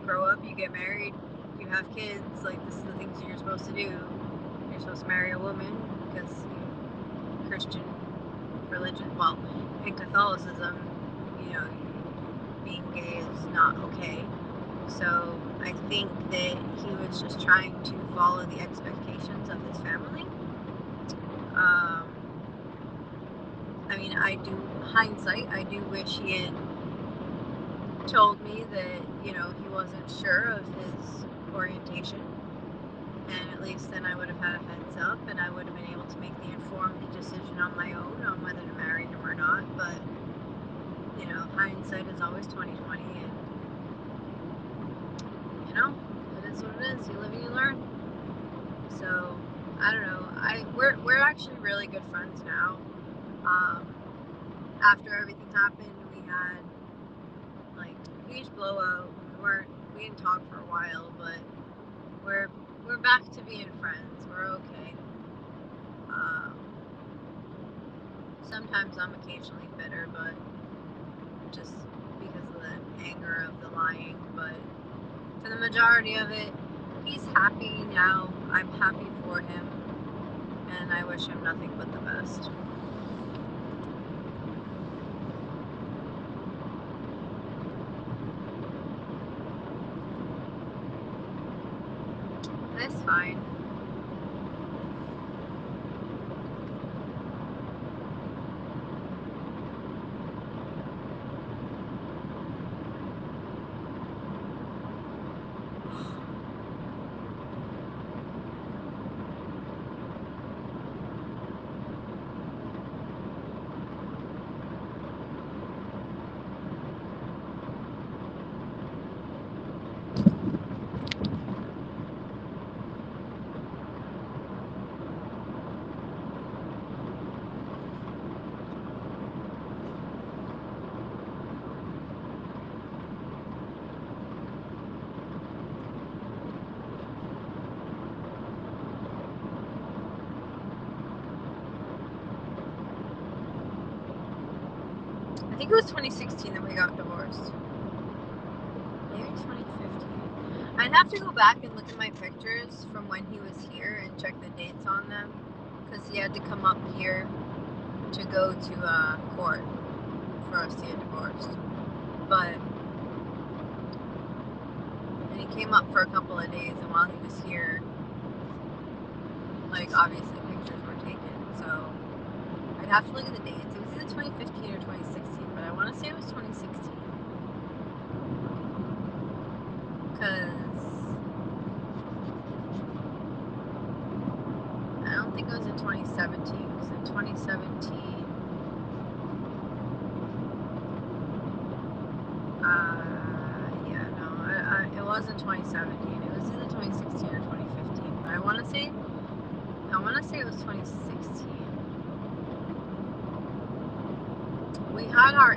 grow up, you get married, you have kids, like this is the things you're supposed to do. You're supposed to marry a woman because Christian religion, well, in Catholicism, being gay is not okay. So I think that he was just trying to follow the expectations of his family. Hindsight, I do wish he had told me that, he wasn't sure of his orientation. And at least then I would have had a heads up and I would have been able to make the informed decision on my own on whether to marry him or not. But, hindsight is always 20/20, and, it is what it is. You live and you learn. So, I don't know. We're actually really good friends now. After everything happened, we had like a huge blowout. We didn't talk for a while, but we're back to being friends. We're okay. Sometimes I'm occasionally bitter, but just because of the anger of the lying. But for the majority of it, he's happy now. I'm happy for him, and I wish him nothing but the best. That's fine. I think it was 2016 that we got divorced. Maybe 2015. I'd have to go back and look at my pictures from when he was here and check the dates on them, because he had to come up here to go to court for us to get divorced. But and he came up for a couple of days, and while he was here, like obviously pictures were taken. So I'd have to look at the dates. It was either 2015 or 2016, but I want to say it was 2016 because I don't think it was in 2017. Because in 2017. It wasn't 2017. It was either 2016 or 2015. But I want to say it was 2016. We had our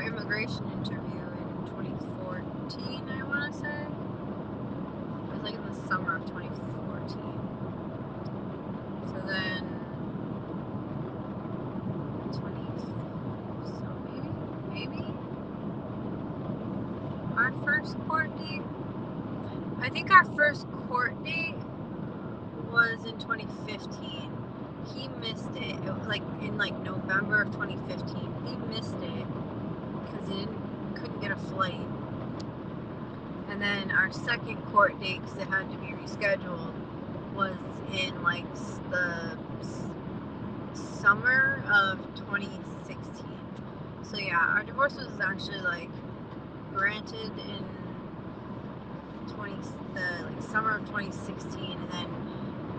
immigration interview in 2014. I want to say it was like in the summer of 2014. So then 20. So maybe our first court date. I think our first court date was in 2015. He missed it. It was like in like November of 2015. He missed it because he couldn't get a flight. And then our second court date, because it had to be rescheduled, was in like the summer of 2016. So yeah, our divorce was actually like granted in the summer of 2016, and then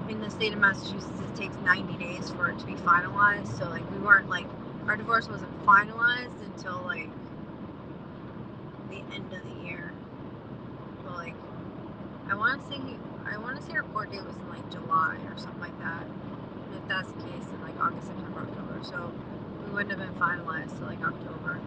in the state of Massachusetts it takes 90 days for it to be finalized. So like we weren't like, our divorce wasn't finalized until like the end of the year. So like I want to say our court date was in like July or something like that. And if that's the case, then like August, September, October. So we wouldn't have been finalized till like October.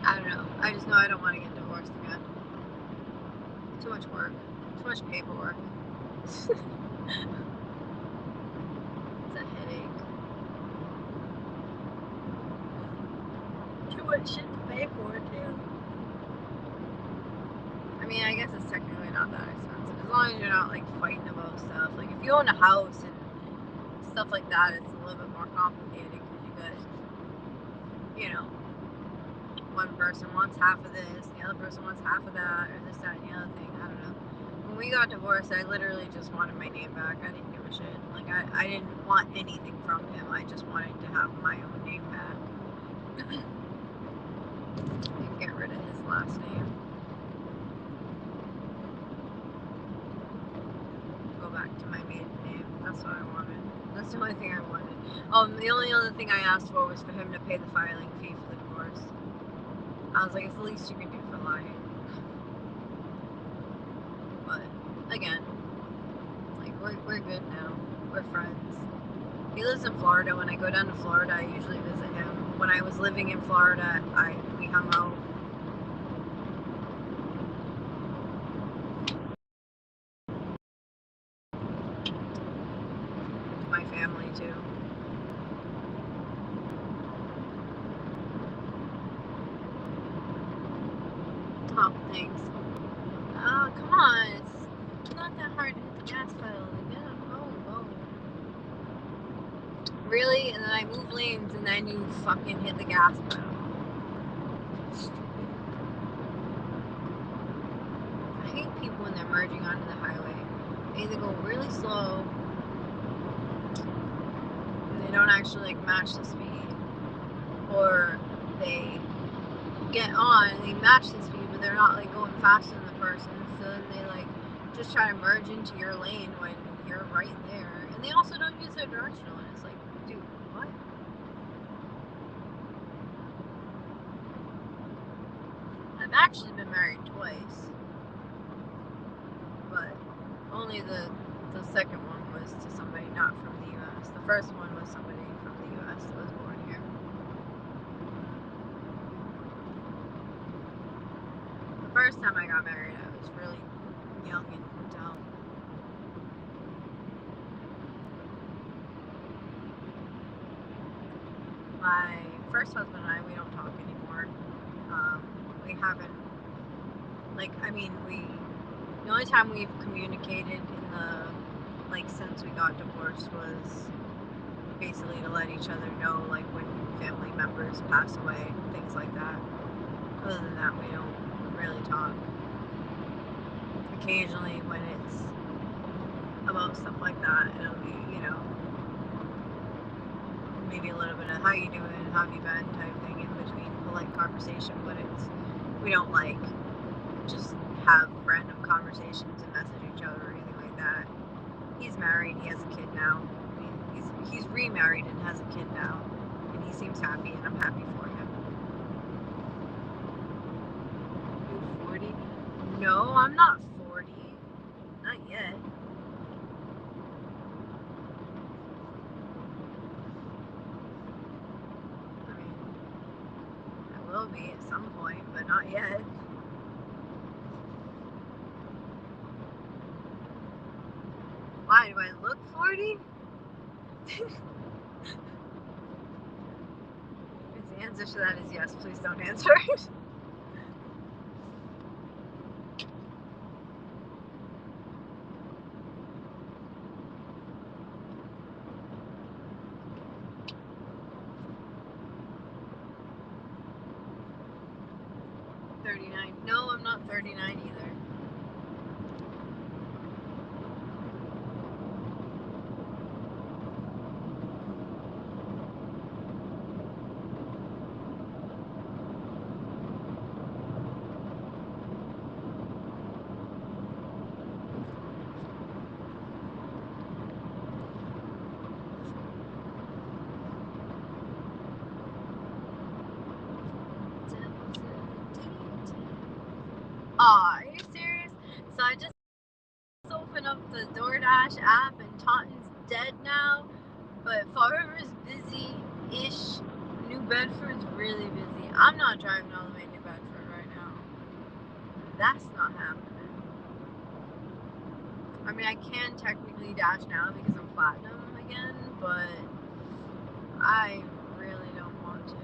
I don't know. I just know I don't want to get divorced again. Too much work. Too much paperwork. It's a headache. Too much shit to pay for too. I mean, I guess it's technically not that expensive as long as you're not like fighting about stuff. Like if you own a house and stuff like that, it's a little bit more complicated because you got, one person wants half of this, the other person wants half of that, or this, that, and the other thing. I don't know. When we got divorced, I literally just wanted my name back. I didn't give a shit. Like I didn't want anything from him. I just wanted to have my own name back and get rid of his last name. Go back to my maiden name. That's what I wanted. That's the only thing I wanted. The only other thing I asked for was for him to pay the filing fee for the divorce. I was like, it's the least you can do for lying. But again, like we're good now. We're friends. He lives in Florida. When I go down to Florida, I usually visit him. When I was living in Florida, we hung out. My family too. Oh, thanks. Oh, come on. It's not that hard to hit the gas pedal. Yeah, go. Really? And then I move lanes and then you fucking hit the gas pedal. I hate people when they're merging onto the highway. They either go really slow and they don't actually like match the speed, or they get on and they match the speed but they're not like going faster than the person, so then they like just try to merge into your lane when you're right there, and they also don't use their directional, and it's like, dude, what? I've actually been married twice, but only the second one was to somebody not from the US. The first one was somebody from the US that was born here. The first time I got married, I was really young and dumb. My first husband and I, we don't talk anymore. We haven't Like, I mean, the only time we've communicated in the, like, since we got divorced was basically to let each other know, like, when family members pass away, things like that. Other than that, we don't really talk. Occasionally, when it's about stuff like that, it'll be, maybe a little bit of how you doing, how have you been type thing in between polite conversation, but we don't, like, just have random conversations and message each other or anything like that. He's married, he has a kid now. He's remarried and has a kid now, and he seems happy, and I'm happy for him. You 40? No, I'm not 40. Not yet. I mean, I will be at some point, but not yet. Why, do I look 40? If the answer to that is yes, please don't answer it. No, I'm not 39 either. Aw, are you serious? So I just opened up the DoorDash app and Taunton's dead now, but Fall River's busy-ish. New Bedford's really busy. I'm not driving all the way to New Bedford right now. That's not happening. I mean, I can technically dash now because I'm platinum again, but I really don't want to.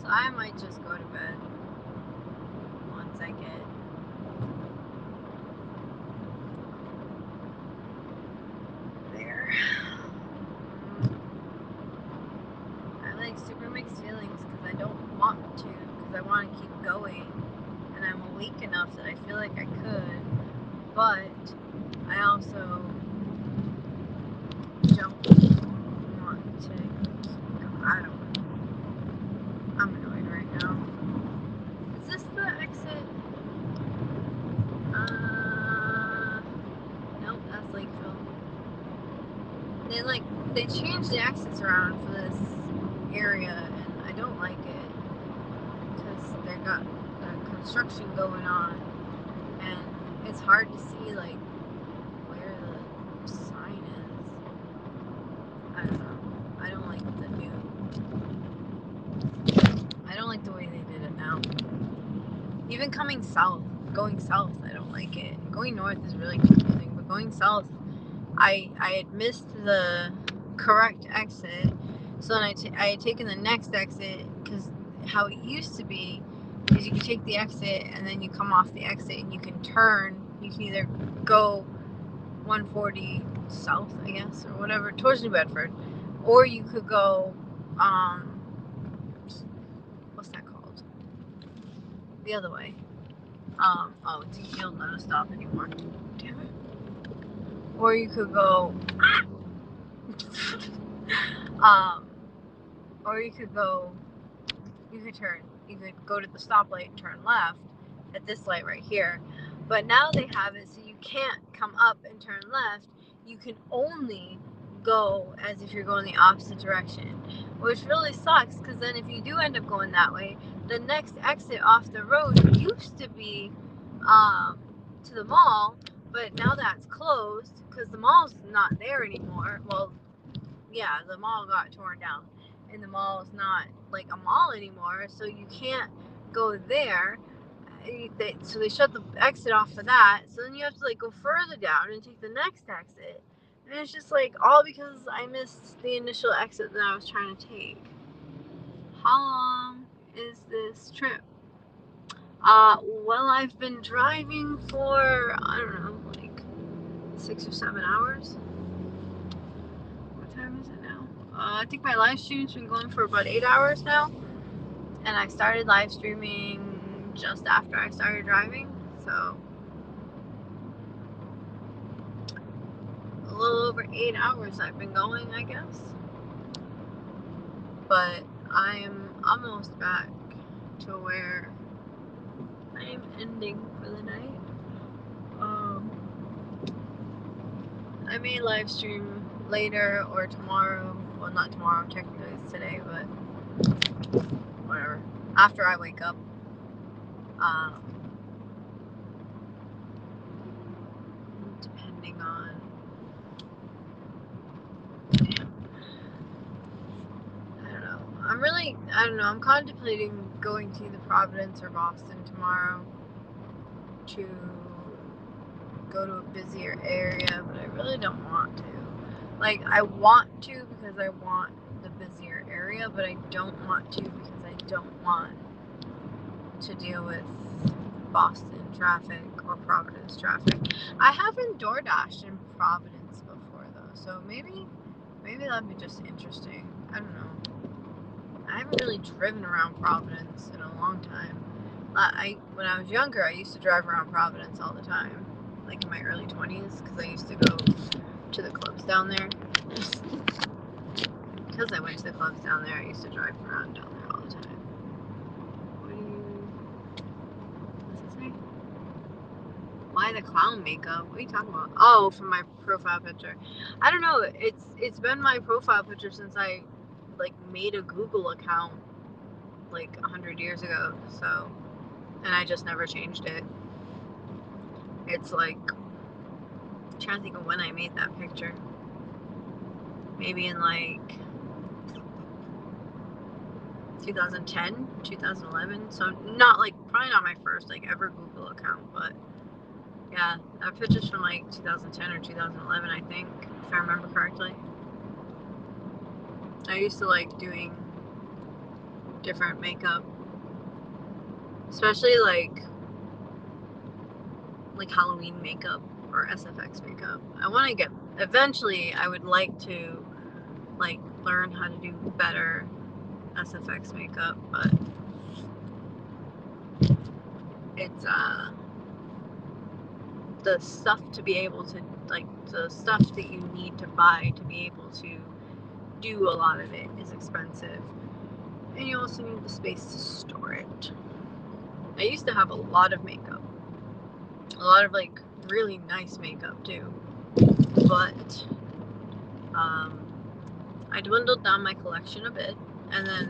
So I might just go to bed once I get there. I like super mixed feelings because I don't want to, because I want to keep going, and I'm awake enough that I feel like I could, but I also don't want to keep going. I don't know. I'm annoyed right now. Is this the exit? Nope, that's Lakeville. They changed the exits around for this area, and I don't like it because they got construction going on, and it's hard to see like where the sign is. I don't know. I don't like I don't like the way they did it now. Even going south, I don't like it. Going north is really confusing, but going south, I had missed the correct exit, so then I had taken the next exit, because how it used to be is you can take the exit and then you come off the exit and you can turn. You can either go 140 south, I guess, or whatever, towards New Bedford, or you could go what's that called? The other way. Oh, you'll not stop anymore. Damn it. Or you could go or you could go to the stoplight and turn left at this light right here. But now they have it so you can't come up and turn left. You can only go as if you're going the opposite direction, which really sucks, because then if you do end up going that way, the next exit off the road used to be to the mall, but now that's closed because the mall's not there anymore. Well, yeah, the mall got torn down, and the mall is not like a mall anymore, so you can't go there. So they shut the exit off for that, so then you have to like go further down and take the next exit, and it's just like all because I missed the initial exit that I was trying to take. How long is this trip? Well, I've been driving for, I don't know, like 6 or 7 hours. What time is it now? I think my live stream's been going for about 8 hours now. And I started live streaming just after I started driving. So, a little over 8 hours I've been going, I guess. But I'm almost back to where I'm ending for the night. I may live stream later or tomorrow. Well, not tomorrow, technically it's today, but whatever. After I wake up. Depending on. I don't know. I'm contemplating going to either Providence or Boston tomorrow to go to a busier area, but I really don't want to. Like, I want to because I want the busier area, but I don't want to because I don't want to deal with Boston traffic or Providence traffic. I haven't DoorDashed in Providence before though, so maybe that'd be just interesting. I don't know. I haven't really driven around Providence in a long time. When I was younger, I used to drive around Providence all the time, like in my early 20s, because I used to go to the clubs down there. Because I went to the clubs down there, I used to drive around down there all the time. What's it say? Why the clown makeup? What are you talking about? Oh, from my profile picture. I don't know. It's been my profile picture since I made a Google account 100 years ago. So, and I just never changed it. It's I'm trying to think of when I made that picture. Maybe in 2010, 2011. So not probably not my first ever Google account, but yeah, that picture's from 2010 or 2011, I think, if I remember correctly. I used to like doing different makeup, especially like Halloween makeup or SFX makeup. I want to get, eventually I would like to learn how to do better SFX makeup, but it's the stuff to be able to the stuff that you need to buy to be able to do a lot of it is expensive, and you also need the space to store it. I used to have a lot of makeup, a lot of really nice makeup too, but I dwindled down my collection a bit, and then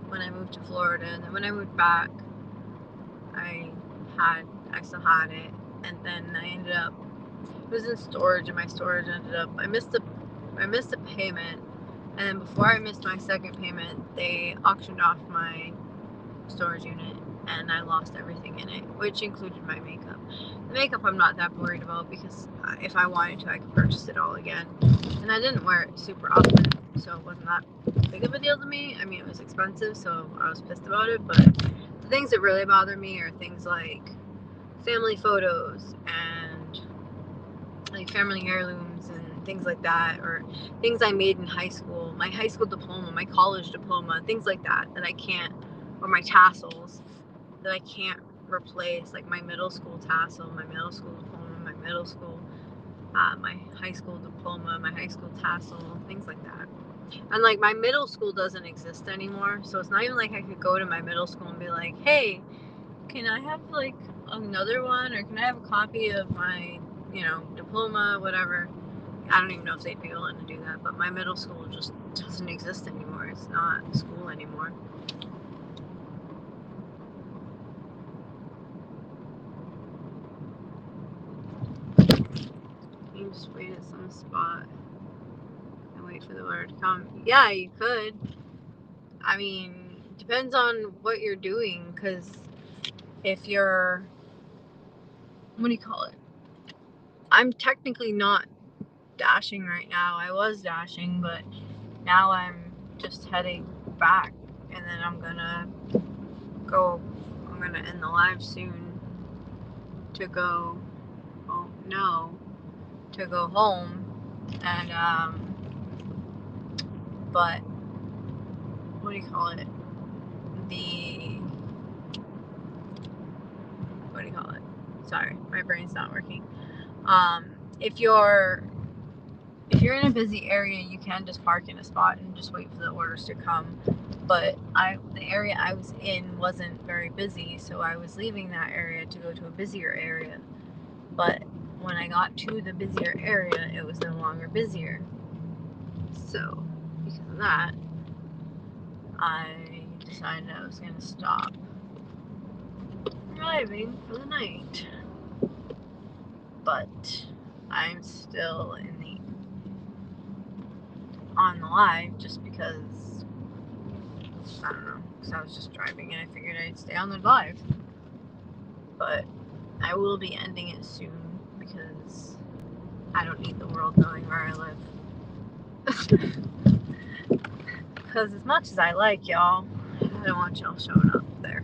when I moved to Florida, and then when I moved back, I still had it, and then I ended up, it was in storage, and my storage ended up, I missed a payment, and then before I missed my second payment, they auctioned off my storage unit, and I lost everything in it, which included my makeup. The makeup I'm not that worried about, because if I wanted to, I could purchase it all again, and I didn't wear it super often, so it wasn't that big of a deal to me. I mean, it was expensive, so I was pissed about it, but the things that really bother me are things like family photos and family heirlooms and things like that, or things I made in high school, my high school diploma, my college diploma, things like that I can't, or my tassels that I can't replace, like my middle school tassel, my middle school diploma, my middle school, my high school diploma, my high school tassel, things like that. And my middle school doesn't exist anymore, so it's not even like I could go to my middle school and be like, hey, can I have another one, or can I have a copy of my diploma, whatever. I don't even know if they'd be willing to do that, but my middle school just doesn't exist anymore. It's not school anymore. You just wait at some spot and wait for the order to come. Yeah, you could. I mean, depends on what you're doing, because if you're, what do you call it? I'm technically not dashing right now. I was dashing, but now I'm just heading back, and then I'm gonna go I'm gonna end the live soon to go, oh no, to go home. And, but, what do you call it? What do you call it? Sorry, my brain's not working. If you're in a busy area, you can just park in a spot and just wait for the orders to come. But the area I was in wasn't very busy, so I was leaving that area to go to a busier area. But when I got to the busier area, it was no longer busier. So because of that, I decided I was going to stop driving for the night. But I'm still on the live just because, I don't know, because I was just driving and I figured I'd stay on the live. But I will be ending it soon because I don't need the world knowing where I live. Because as much as I like y'all, I don't want y'all showing up there.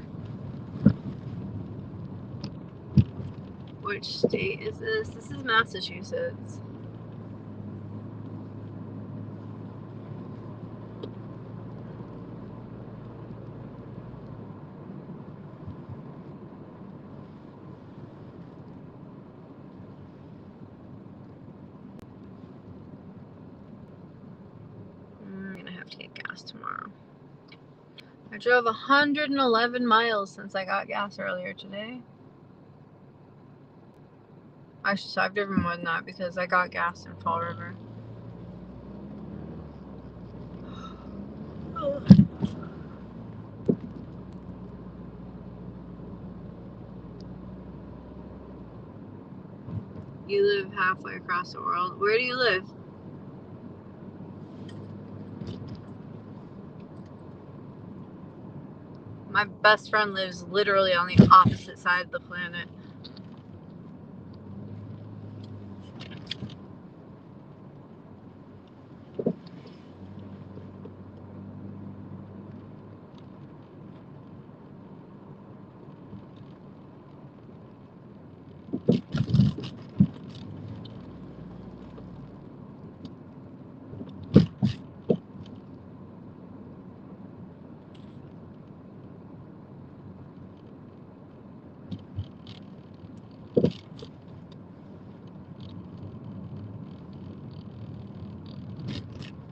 Which state is this? This is Massachusetts. I'm gonna have to get gas tomorrow. I drove 111 miles since I got gas earlier today. Actually, I've driven more than that because I got gas in Fall River. You live halfway across the world. Where do you live? My best friend lives literally on the opposite side of the planet.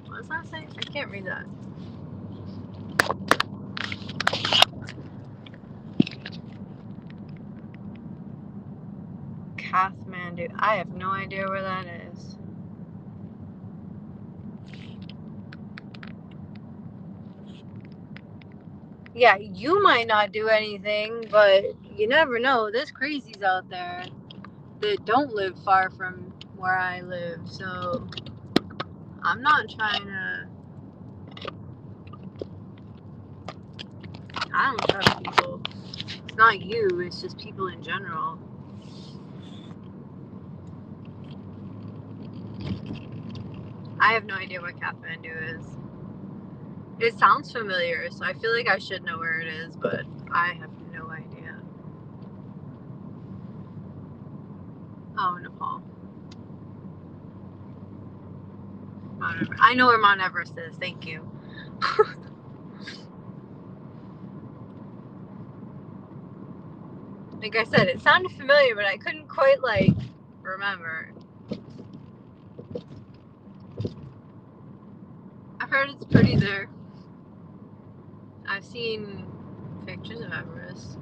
What does that say? I can't read that. Kathmandu. I have no idea where that is. Yeah, you might not do anything, but you never know. There's crazies out there that don't live far from where I live, so I'm not trying to. I don't trust people. It's not you, it's just people in general. I have no idea what Kathmandu is. It sounds familiar, so I feel like I should know where it is, but I have no idea. Oh, Nepal. Mount Everest. I know where Mount Everest is, thank you. Like I said, it sounded familiar, but I couldn't quite, remember. I've heard it's pretty there. I've seen pictures of Everest.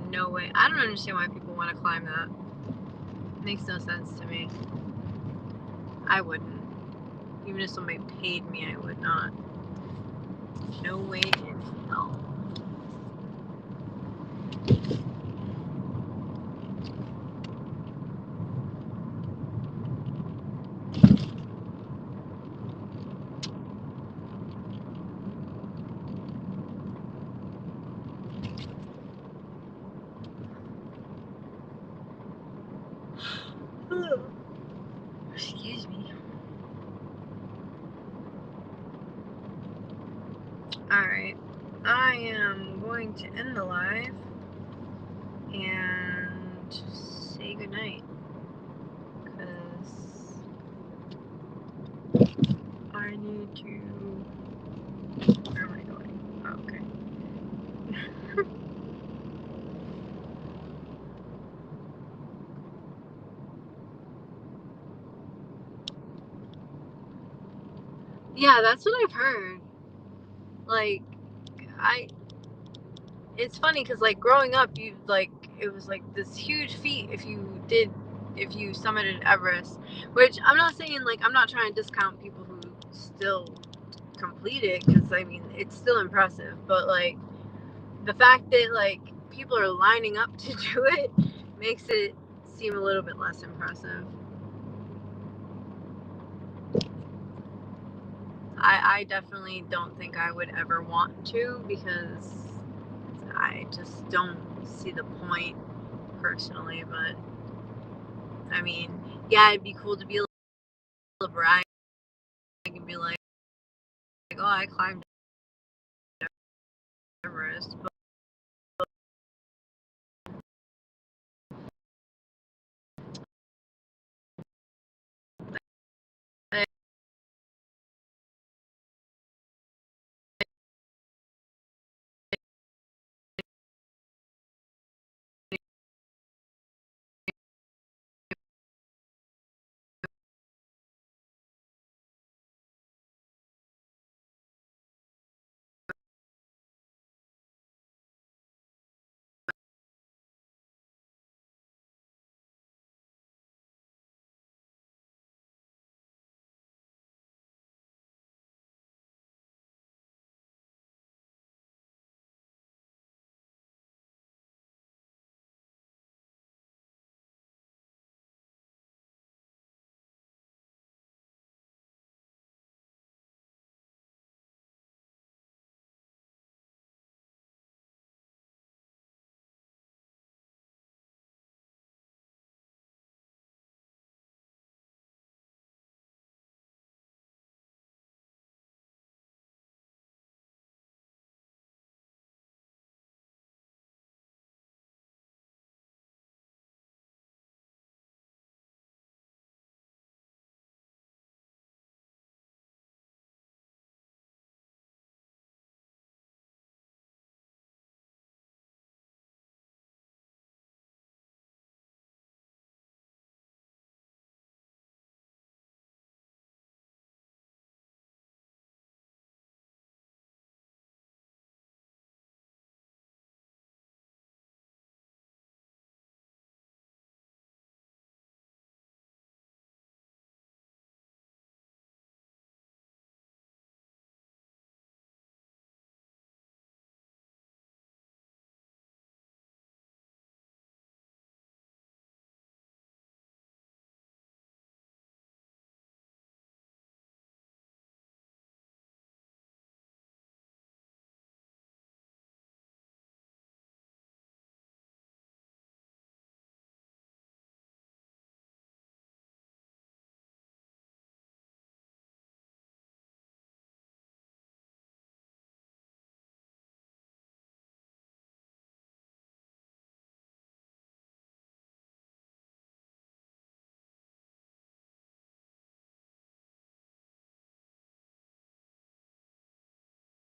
No way. I don't understand why people want to climb that. It makes no sense to me. I wouldn't. Even if somebody paid me, I would not. No way in hell. Excuse me. Alright. I am going going to end the live and say goodnight, because I need to... Where am I going? Oh, okay. Yeah, that's what I've heard. Like, it's funny because, like, growing up, it was like this huge feat if you summited Everest, which I'm not saying, like, I'm not trying to discount people who still complete it, because I mean, it's still impressive, but like, the fact that, like, people are lining up to do it makes it seem a little bit less impressive. I definitely don't think I would ever want to, because I just don't see the point personally. But I mean, yeah, it'd be cool to be able to brag and be like, oh, I climbed Everest,